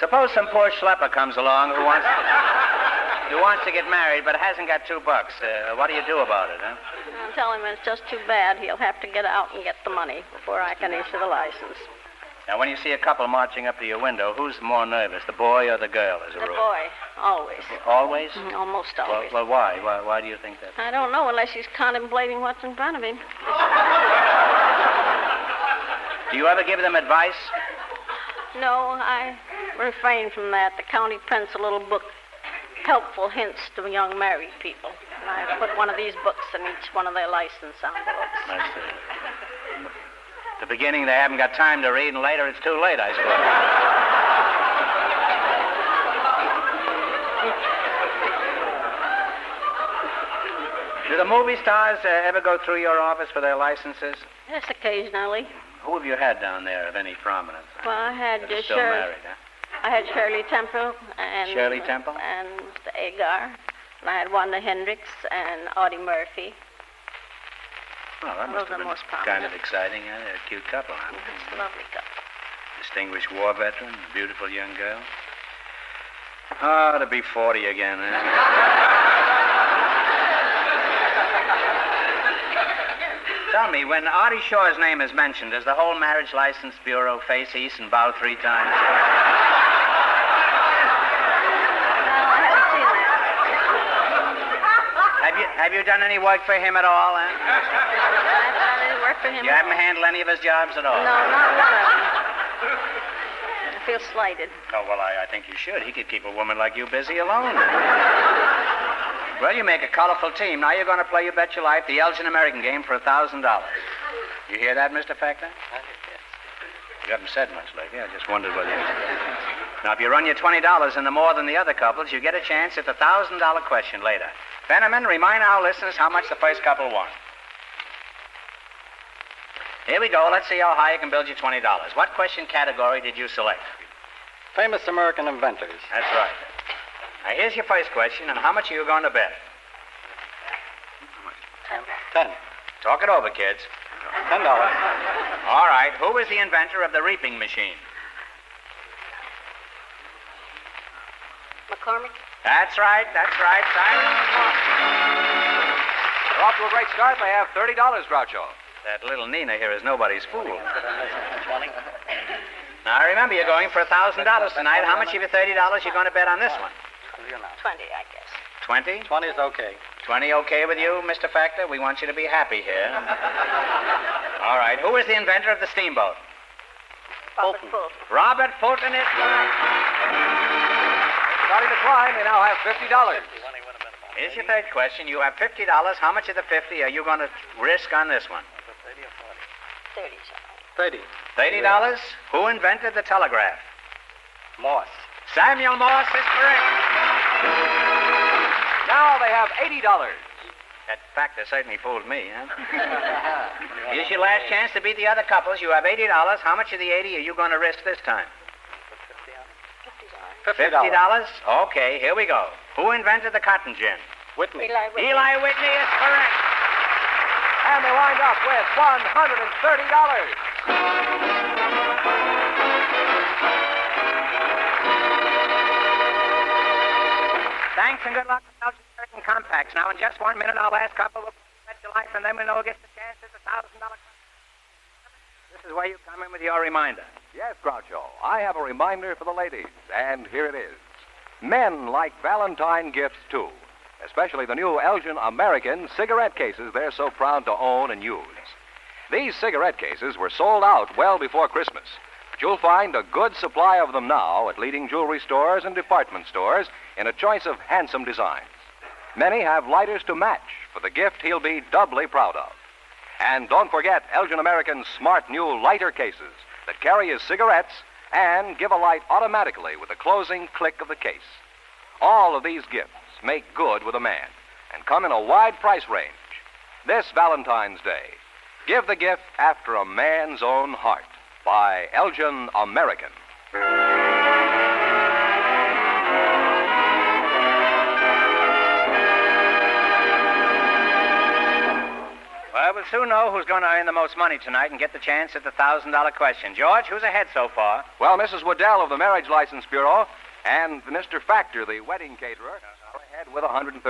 Suppose some poor schlepper comes along who wants to get married but hasn't got $2. What do you do about it, huh? I'll tell him it's just too bad. He'll have to get out and get the money before I can issue the license. Now, when you see a couple marching up to your window, who's more nervous, the boy or the girl, as a The rule? boy, always. Always? Almost always. Well, why? Why do you think that? I don't know unless he's contemplating what's in front of him. Do you ever give them advice? No, I refrain from that. The county prints a little book, Helpful Hints to Young Married People. And I put one of these books in each one of their license envelopes. I see. At the beginning, they haven't got time to read, and later it's too late, I suppose. Do the movie stars ever go through your office for their licenses? Yes, occasionally. Who have you had down there of any prominence? Well, I had That are still Shirley. married, huh? I had Shirley Temple and Shirley Temple? and Mr. Agar. And I had Wanda Hendricks and Audie Murphy. Well, that Those must have are been most kind prominent. of exciting, huh? They're a cute couple, huh? It's a lovely couple. Distinguished war veteran, beautiful young girl. Oh, to be 40 again, huh? Tell me, when Artie Shaw's name is mentioned, does the whole Marriage License Bureau face east and bow 3 times? Have you done any work for him at all, huh? I haven't done any work for him. You haven't handled any of his jobs at all? No, not one of them. I feel slighted. Oh, well, I think you should. He could keep a woman like you busy alone. Well, you make a colorful team. Now you're going to play You Bet Your Life, the Elgin American game, for $1,000. You hear that, Mr. Factor? You haven't said much lately. I just wondered whether you... Now, if you run your $20 into more than the other couples, you get a chance at the $1,000 question later. Fenneman, remind our listeners how much the first couple won. Here we go. Let's see how high you can build your $20. What question category did you select? Famous American inventors. That's right. Now, here's your first question, and how much are you going to bet? 10. Talk it over, kids. $10. All right. Who was the inventor of the reaping machine? McCormick? That's right. Simon. They're off to a great start. They have $30, Groucho. That little Nina here is nobody's fool. Now, remember, you're going for $1,000 tonight. How much of your $30 you're going to bet on this one? 20, I guess. 20? 20 is okay. 20 okay with you, Mr. Factor? We want you to be happy here. All right. Who is the inventor of the steamboat? Fulton. Robert Fulton is correct. Starting to climb, they now have $50. Here's your third question. You have $50. How much of the 50 are you going to risk on this one? 30. $30? Who invented the telegraph? Morse. Samuel Morse is correct. Now they have $80. That factor certainly fooled me, huh? Here's your last chance to beat the other couples. You have $80. How much of the 80 are you going to risk this time? $50. Okay, here we go. Who invented the cotton gin? Whitney. Eli Whitney is correct. And they wind up with $130. Thanks and good luck with Elgin American Compacts. Now, in just 1 minute, our last couple will bet your life, and then we know who gets the chance at the $1,000. This is where you come in with your reminder. Yes, Groucho. I have a reminder for the ladies, and here it is. Men like Valentine gifts, too, especially the new Elgin American cigarette cases they're so proud to own and use. These cigarette cases were sold out well before Christmas, but you'll find a good supply of them now at leading jewelry stores and department stores in a choice of handsome designs. Many have lighters to match for the gift he'll be doubly proud of. And don't forget Elgin American's smart new lighter cases that carry his cigarettes and give a light automatically with the closing click of the case. All of these gifts make good with a man and come in a wide price range. This Valentine's Day, give the gift after a man's own heart by Elgin American. Well, we'll soon know who's going to earn the most money tonight and get the chance at the $1,000 question. George, who's ahead so far? Well, Mrs. Waddell of the Marriage License Bureau and Mr. Factor, the wedding caterer, are ahead with $130.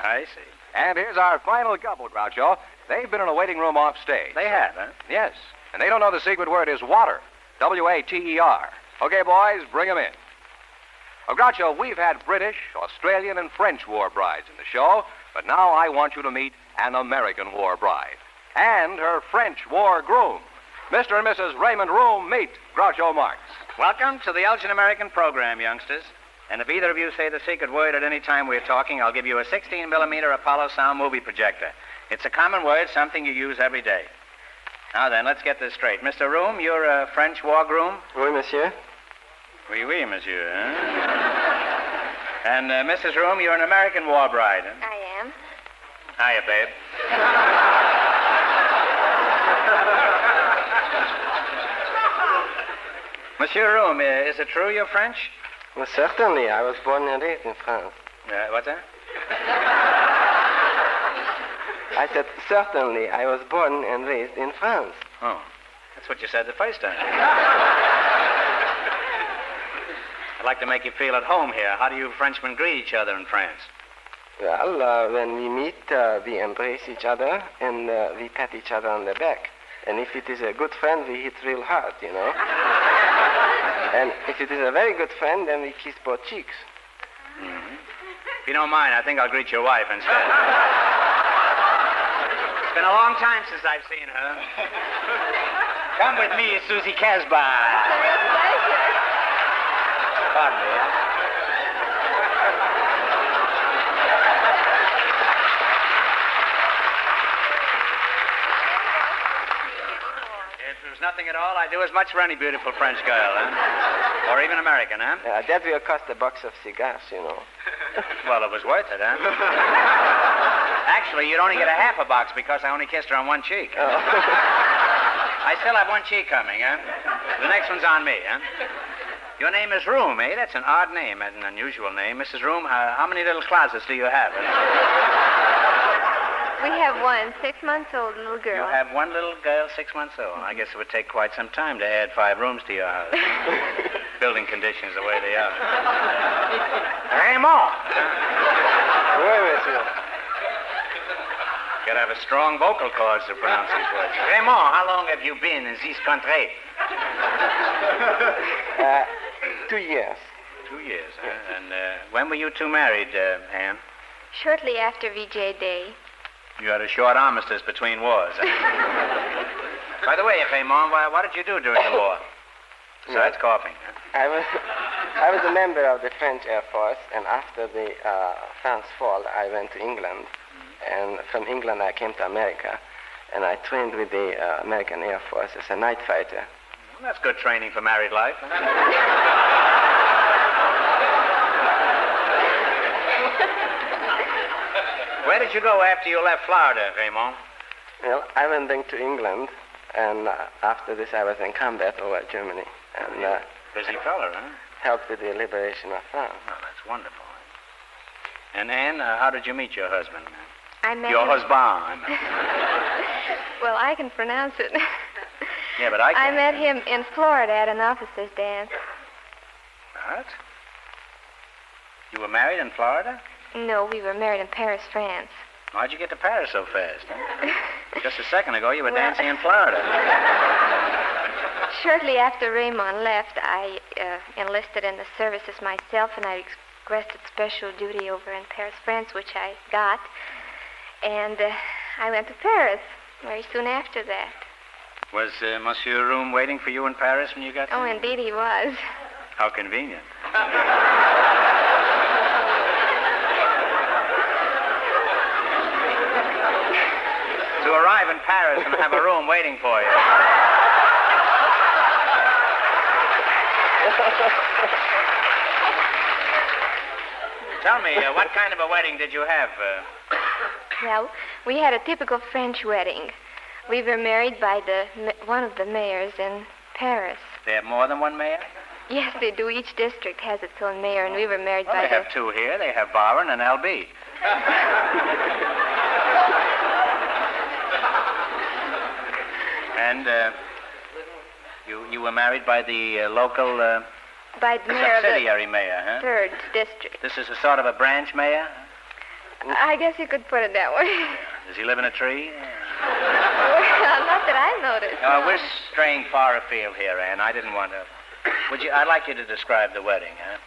I see. And here's our final couple, Groucho. They've been in a waiting room off stage. They have, huh? Yes. And they don't know the secret word is water. Water. Okay, boys, bring 'em in. Oh, Groucho, we've had British, Australian, and French war brides in the show, but now I want you to meet an American war bride and her French war groom. Mr. and Mrs. Raymond Room, meet Groucho Marx. Welcome to the Elgin American program, youngsters. And if either of you say the secret word at any time we're talking, I'll give you a 16-millimeter Apollo sound movie projector. It's a common word, something you use every day. Now then, let's get this straight. Mr. Room, you're a French war groom? Oui, monsieur. Oui, oui, monsieur. Huh? And Mrs. Room, you're an American war bride. Huh? I am. Hiya, babe. Monsieur Room, is it true you're French? Well, certainly. I was born and raised in France. What's that? I said, certainly. I was born and raised in France. Oh, that's what you said the first time. I'd like to make you feel at home here. How do you Frenchmen greet each other in France? Well, when we meet, we embrace each other and we pat each other on the back. And if it is a good friend, we hit real hard, you know. And if it is a very good friend, then we kiss both cheeks. Mm-hmm. If you don't mind, I think I'll greet your wife instead. It's been a long time since I've seen her. Come with me, Susie Casbah. Pardon me. If there's nothing at all, I'd do as much for any beautiful French girl, huh? Or even American, huh? That will cost a box of cigars, you know. Well, it was worth it, huh? Actually, you'd only get a half a box because I only kissed her on one cheek. Oh. I still have one cheek coming, huh? The next one's on me, huh? Your name is Room, eh? That's an odd name, an unusual name. Mrs. Room, how many little closets do you have? We have one 6-month-old little girl. You have one little girl, 6 months old. I guess it would take quite some time to add 5 rooms to your house. Building conditions the way they are. Raymond! Oui, monsieur. Gotta have a strong vocal cords to pronounce these words. Raymond, how long have you been in this country? 2 years. 2 years, huh? Yes. And when were you two married, Anne? Shortly after VJ Day. You had a short armistice between wars, huh? By the way, Raymond, what did you do during the war? Besides coughing, huh? I was a member of the French Air Force, and after the France fall, I went to England. And from England, I came to America, and I trained with the American Air Force as a night fighter. Well, that's good training for married life. Where did you go after you left Florida, Raymond? Well, I went back to England, and after this, I was in combat over Germany. And busy fella, huh? Helped with the liberation of France. Oh, that's wonderful. And Anne, how did you meet your husband? I met your him... husband. Well, I can pronounce it. Yeah, but I can't. I met him in Florida at an officers' dance. What? You were married in Florida? No, we were married in Paris, France. How'd you get to Paris so fast, huh? Just a second ago, you were dancing in Florida. Shortly after Raymond left, I enlisted in the services myself, and I requested special duty over in Paris, France, which I got. And I went to Paris very soon after that. Was Monsieur Room waiting for you in Paris when you got there? Oh, indeed he was. How convenient. To arrive in Paris and have a room waiting for you. Tell me, what kind of a wedding did you have? Well, we had a typical French wedding. We were married by one of the mayors in Paris. They have more than one mayor? Yes, they do. Each district has its own mayor, and we were married by they have 2 here. They have Byron and LB. And you were married by the local by the mayor subsidiary mayor, huh? 3rd district. This is a sort of a branch mayor? I guess you could put it that way. Does he live in a tree? Well, not that I noticed. We're straying far afield here, Anne. I didn't want to. I'd like you to describe the wedding, huh?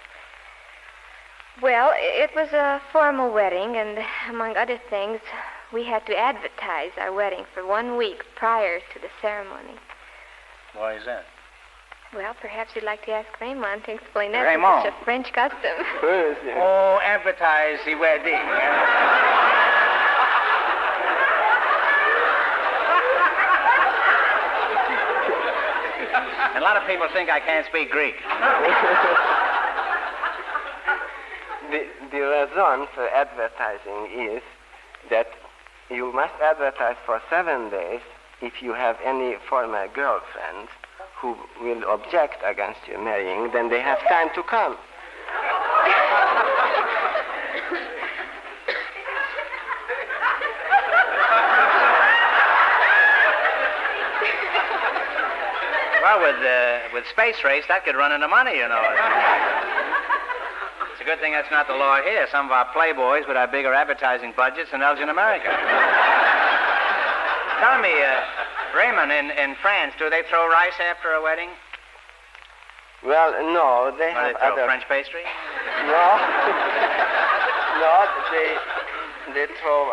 Well, it was a formal wedding, and among other things, we had to advertise our wedding for 1 week prior to the ceremony. Why is that? Well, perhaps you'd like to ask Raymond to explain that. Raymond. It's such a French custom. Oh, advertise the wedding. A lot of people think I can't speak Greek. The reason for advertising is that you must advertise for 7 days if you have any former girlfriends who will object against you marrying, then they have time to come. Well, with space race, that could run into money, you know. It's a good thing that's not the law here. Some of our playboys would have bigger advertising budgets than Elgin America. Tell me, Raymond, in France, do they throw rice after a wedding? Well, no, they have other... French pastry? No. No, they throw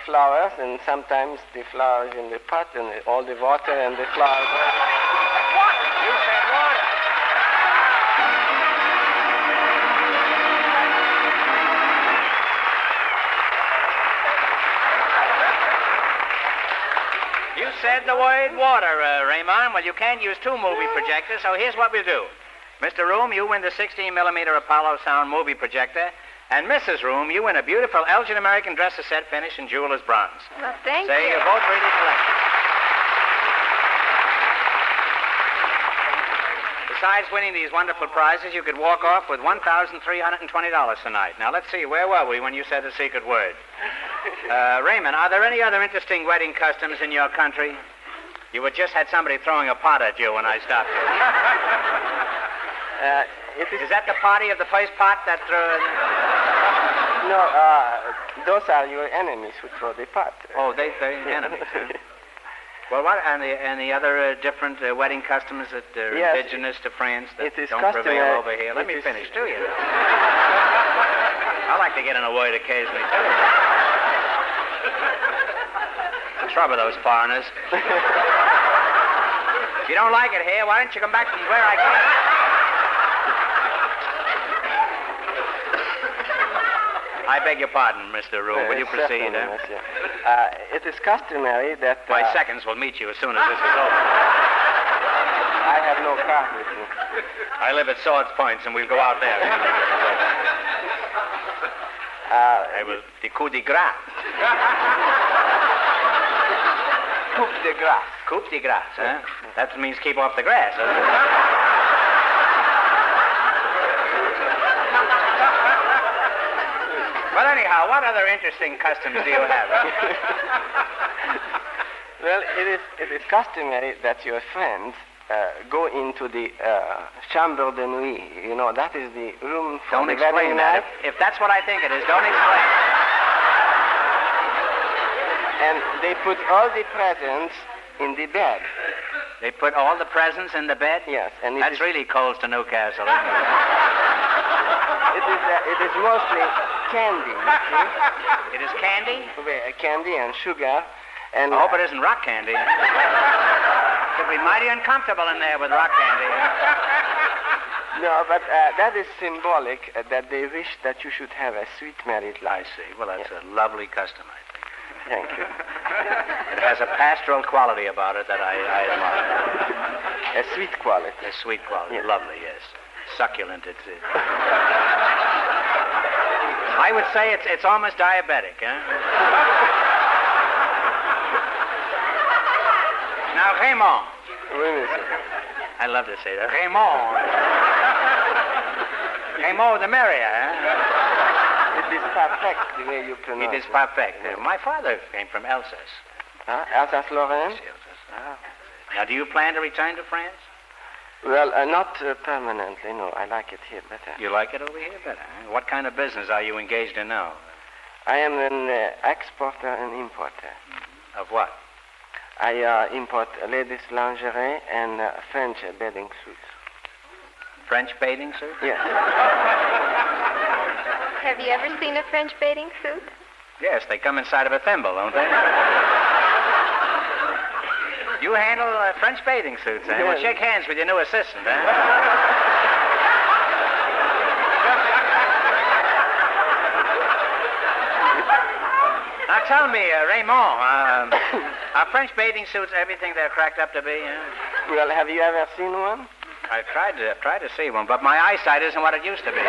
flowers, and sometimes the flowers in the pot, and all the water and the flowers... You said water. You said the word water, Raymond. Well, you can't use 2 movie projectors, so here's what we'll do. Mr. Room, you win the 16-millimeter Apollo sound movie projector, and Mrs. Room, you win a beautiful Elgin American dresser set finish in jeweler's bronze. Well, thank you. Say, you're both really collected. Besides winning these wonderful prizes, you could walk off with $1,320 tonight. Now, let's see, where were we when you said the secret word? Raymond, are there any other interesting wedding customs in your country? You had just had somebody throwing a pot at you when I stopped you. Is that the party of the first pot that threw... No, those are your enemies who throw the pot. Oh, they're enemies. Well, what and the other different wedding customs that are indigenous to France that don't prevail over here? Let me finish, too, you know. I like to get in a word occasionally, too. The trouble with those foreigners. If you don't like it here, why don't you come back from where I came? I beg your pardon, Mr. Rule. Will you proceed? It is customary that... My seconds will meet you as soon as this is over. I have no car with me. I live at Swords Points, and we'll go out there. I will... The coup de grace. Coup de grace. Coup de grace, huh? That means keep off the grass, doesn't it? Well, anyhow, what other interesting customs do you have? Well, it is customary that your friends go into the chambre de nuit. You know, that is the room for Don't the explain wedding that. night. If that's what I think it is, don't explain. And they put all the presents in the bed. They put all the presents in the bed? Yes. And that's really close to Newcastle, isn't it? It is mostly candy, you see. It is candy? Candy and sugar. And I hope it isn't rock candy. It'll be mighty uncomfortable in there with rock candy. No, but that is symbolic, that they wish that you should have a sweet married life. I see. Well, that's a lovely custom, I think. Thank you. It has a pastoral quality about it that I admire. A sweet quality. A sweet quality. Yes. Lovely, yes. Succulent, it's... I would say it's almost diabetic, huh? Now, Raymond. I love to say that. Raymond. Raymond the Merrier, huh? It is perfect the way you pronounce it. It is perfect. My father came from Alsace. Alsace-Lorraine? Yes, Alsace. Now, do you plan to return to France? Well, not permanently, no. I like it here better. You like it over here better, huh? What kind of business are you engaged in now? I am an exporter and importer. Of what? I import ladies' lingerie and French bathing suits. French bathing suit? Yes. Have you ever seen a French bathing suit? Yes, they come inside of a thimble, don't they? You handle French bathing suits, eh? Well, shake hands with your new assistant, eh? Now tell me, Raymond, are French bathing suits everything they're cracked up to be? Well, have you ever seen one? I've tried to see one, but my eyesight isn't what it used to be.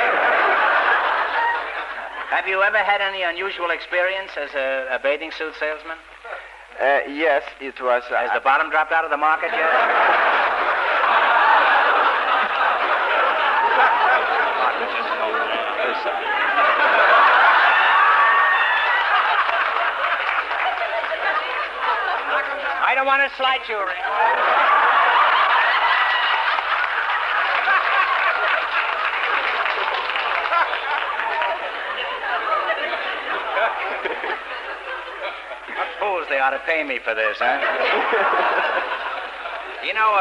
Have you ever had any unusual experience as a bathing suit salesman? Yes, it was... Has the bottom dropped out of the market yet? I don't want to slight you, Raymond. Fools, they ought to pay me for this, huh? You know,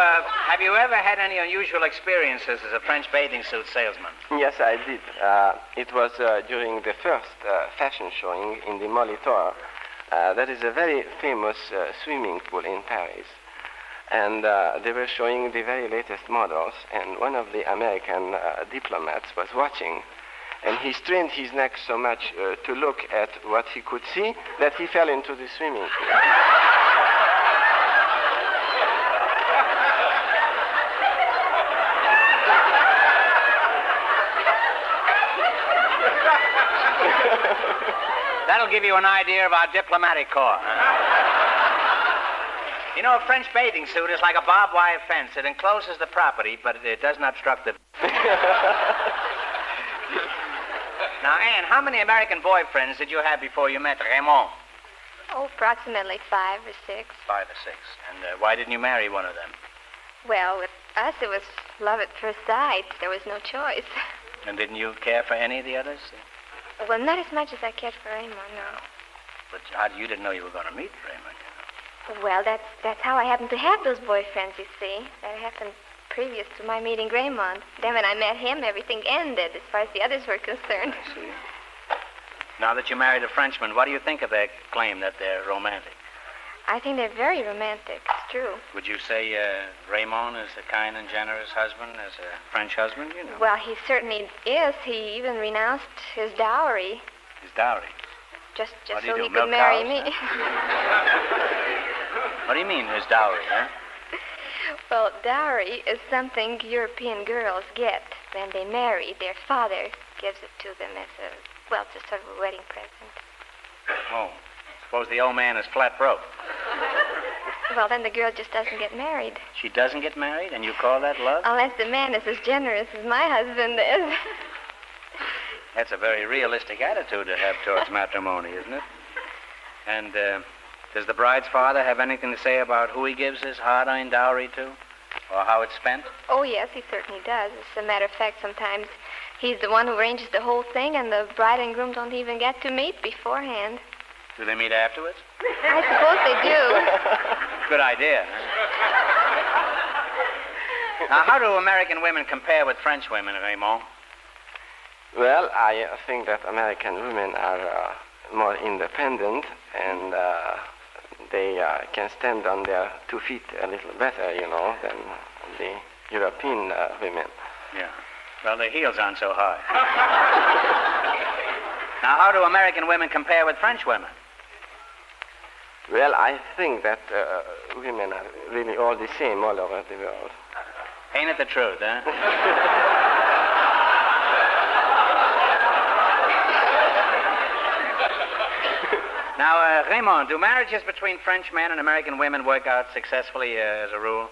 have you ever had any unusual experiences as a French bathing suit salesman? Yes, I did. It was during the first fashion showing in the Molitor. That is a very famous swimming pool in Paris. And they were showing the very latest models, and one of the American diplomats was watching. And he strained his neck so much to look at what he could see that he fell into the swimming pool. That'll give you an idea of our diplomatic corps. You know, a French bathing suit is like a barbed wire fence. It encloses the property, but it doesn't obstruct the... Now, Anne, how many American boyfriends did you have before you met Raymond? Oh, approximately 5 or 6. 5 or 6. And why didn't you marry one of them? Well, with us, it was love at first sight. There was no choice. And didn't you care for any of the others? Well, not as much as I cared for Raymond, no. But you didn't know you were going to meet Raymond, you know. Well, that's how I happened to have those boyfriends, you see. That happened previous to my meeting Raymond. Then when I met him, everything ended as far as the others were concerned. I see. Now that you married a Frenchman, what do you think of their claim that they're romantic? I think they're very romantic. It's true. Would you say Raymond is a kind and generous husband as a French husband, you know? Well, he certainly is. He even renounced his dowry. His dowry? Just so he could marry me. What do you mean, his dowry, huh? Well, dowry is something European girls get when they marry. Their father gives it to them as just sort of a wedding present. Oh, suppose the old man is flat broke. Well, then the girl just doesn't get married. She doesn't get married, and you call that love? Unless the man is as generous as my husband is. That's a very realistic attitude to have towards matrimony, isn't it? And, does the bride's father have anything to say about who he gives his hard-earned dowry to? Or how it's spent? Oh, yes, he certainly does. As a matter of fact, sometimes he's the one who arranges the whole thing, and the bride and groom don't even get to meet beforehand. Do they meet afterwards? I suppose they do. Good idea. Now, how do American women compare with French women, Raymond? Well, I think that American women are more independent, and they can stand on their 2 feet a little better, you know, than the European women. Yeah. Well, their heels aren't so high. Now, how do American women compare with French women? Well, I think that women are really all the same all over the world. Ain't it the truth, huh? Now, Raymond, do marriages between French men and American women work out successfully as a rule?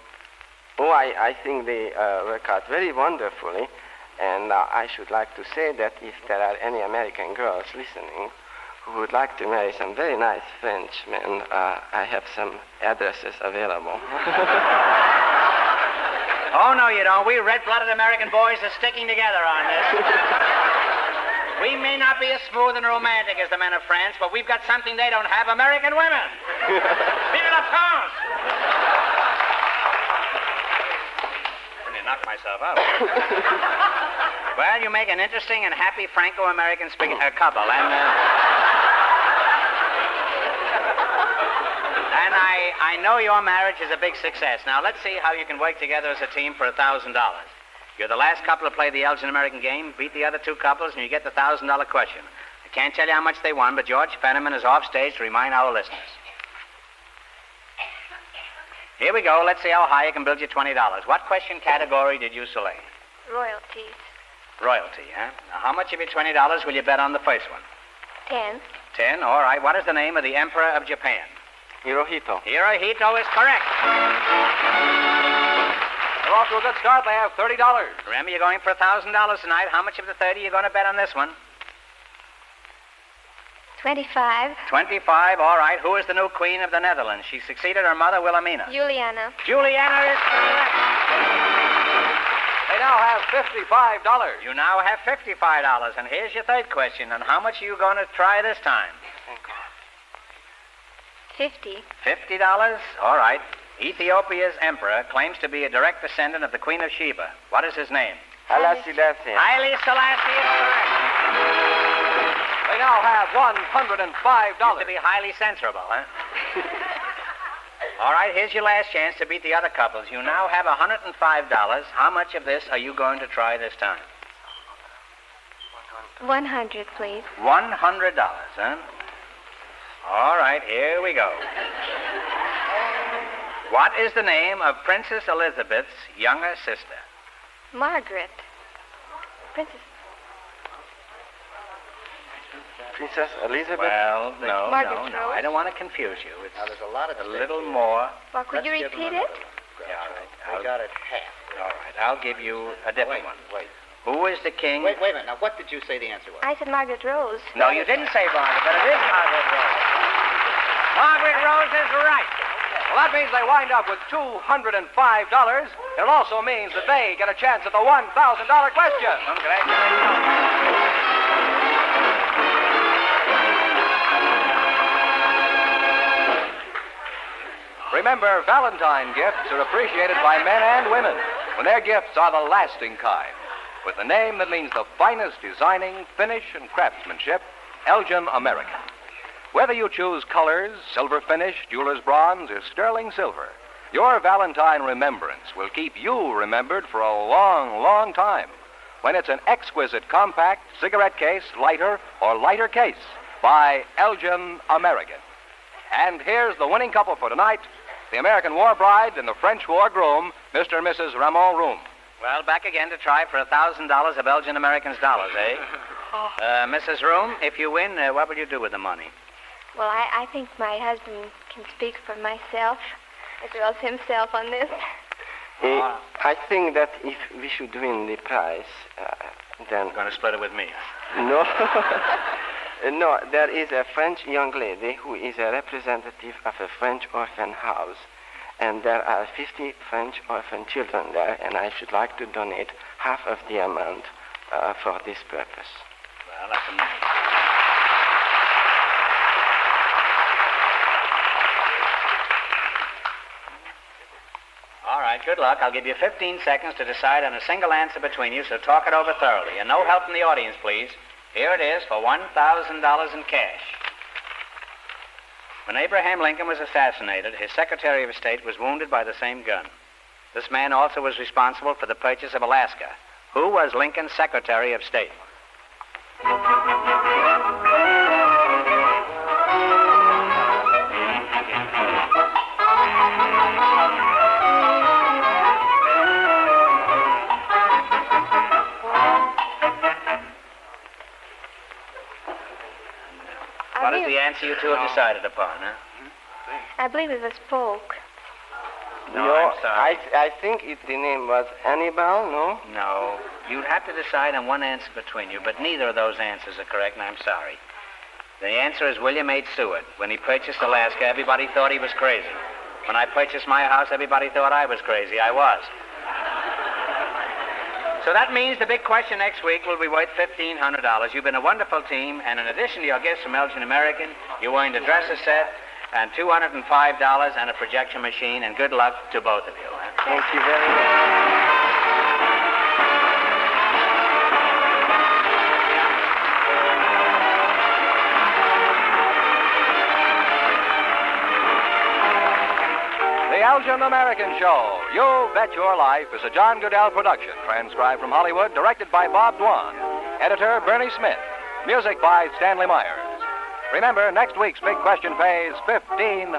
Oh, I think they work out very wonderfully. And I should like to say that if there are any American girls listening who would like to marry some very nice French men, I have some addresses available. Oh, no, you don't. We red-blooded American boys are sticking together on this. We may not be as smooth and romantic as the men of France, but we've got something they don't have, American women. Vive la France! I knocked myself out. Well, you make an interesting and happy Franco-American couple, and I know your marriage is a big success. Now, let's see how you can work together as a team for $1,000. You're the last couple to play the Elgin American game, beat the other two couples, and you get the $1,000 question. I can't tell you how much they won, but George Fenneman is off stage to remind our listeners. Here we go. Let's see how high I can build you $20. What question category did you select? Royalties. Royalty, huh? Now, how much of your $20 will you bet on the first one? 10. 10, all right. What is the name of the Emperor of Japan? Hirohito. Hirohito is correct. They're off to a good start. They have $30. Remember, you're going for $1,000 tonight. How much of the 30 are you going to bet on this one? 25. 25, all right. Who is the new queen of the Netherlands? She succeeded her mother, Wilhelmina. Juliana. Juliana is correct. They now have $55. You now have $55. And here's your third question. And how much are you going to try this time? 50. $50? All right. Ethiopia's emperor claims to be a direct descendant of the Queen of Sheba. What is his name? Haile Selassie. Haile Selassie is correct. They now have $105. Used to be highly censorable, huh? All right, here's your last chance to beat the other couples. You now have $105. How much of this are you going to try this time? 100, please. $100, huh? All right, here we go. What is the name of Princess Elizabeth's younger sister? Margaret. Princess Elizabeth? Well, no. Rose? I don't want to confuse you. It's Now, there's a lot at a stake little here. more. Well, could you Let's give repeat them it? another. Yeah, all right. We got it half. All right, I'll give you a different one. Wait. Who is the king? Wait a minute. Now, what did you say the answer was? I said Margaret Rose. No, you didn't say Margaret, but it is Margaret Rose. Margaret Rose is right. Well, that means they wind up with $205. It also means that they get a chance at the $1,000 question. Congratulations. Remember, Valentine gifts are appreciated by men and women when their gifts are the lasting kind. With a name that means the finest designing, finish, and craftsmanship, Elgin American. Whether you choose colors, silver finish, jeweler's bronze, or sterling silver, your Valentine remembrance will keep you remembered for a long, long time when it's an exquisite compact cigarette case, lighter, or lighter case by Elgin American. And here's the winning couple for tonight, the American war bride and the French war groom, Mr. and Mrs. Ramon Room. Well, back again to try for $1,000 of Elgin American's dollars, eh? Mrs. Room, if you win, what will you do with the money? Well, I think my husband can speak for myself as well as himself on this. I think that if we should win the prize, then... You're going to split it with me? No. No, there is a French young lady who is a representative of a French orphan house. And there are 50 French orphan children there, and I should like to donate half of the amount for this purpose. Well, that's enough. All right, good luck. I'll give you 15 seconds to decide on a single answer between you, so talk it over thoroughly. And no help from the audience, please. Here it is for $1,000 in cash. When Abraham Lincoln was assassinated, his Secretary of State was wounded by the same gun. This man also was responsible for the purchase of Alaska. Who was Lincoln's Secretary of State? What is the answer you two have decided upon, huh? I believe it was Polk. No, I'm sorry. I think the name was Hannibal, no? No. You'd have to decide on one answer between you, but neither of those answers are correct, and I'm sorry. The answer is William H. Seward. When he purchased Alaska, everybody thought he was crazy. When I purchased my house, everybody thought I was crazy. I was. So that means the big question next week will be worth $1,500. You've been a wonderful team, and in addition to your gifts from Elgin American, you earned a dresser set and $205 and a projection machine, and good luck to both of you. Thank you very much. The Elgin American Show, You Bet Your Life, is a John Goodell production, transcribed from Hollywood, directed by Bob Dwan. Editor, Bernie Smith. Music by Stanley Myers. Remember, next week's big question pays $1,500.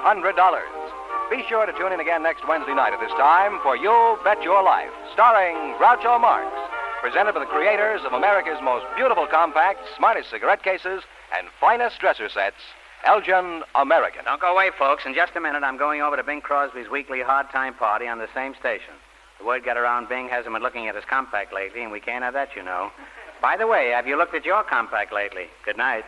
Be sure to tune in again next Wednesday night at this time for You Bet Your Life, starring Groucho Marx, presented by the creators of America's most beautiful compacts, smartest cigarette cases, and finest dresser sets, Elgin American. Don't go away, folks. In just a minute, I'm going over to Bing Crosby's weekly hard time party on the same station. The word got around Bing hasn't been looking at his compact lately, and we can't have that, you know. By the way, have you looked at your compact lately? Good night.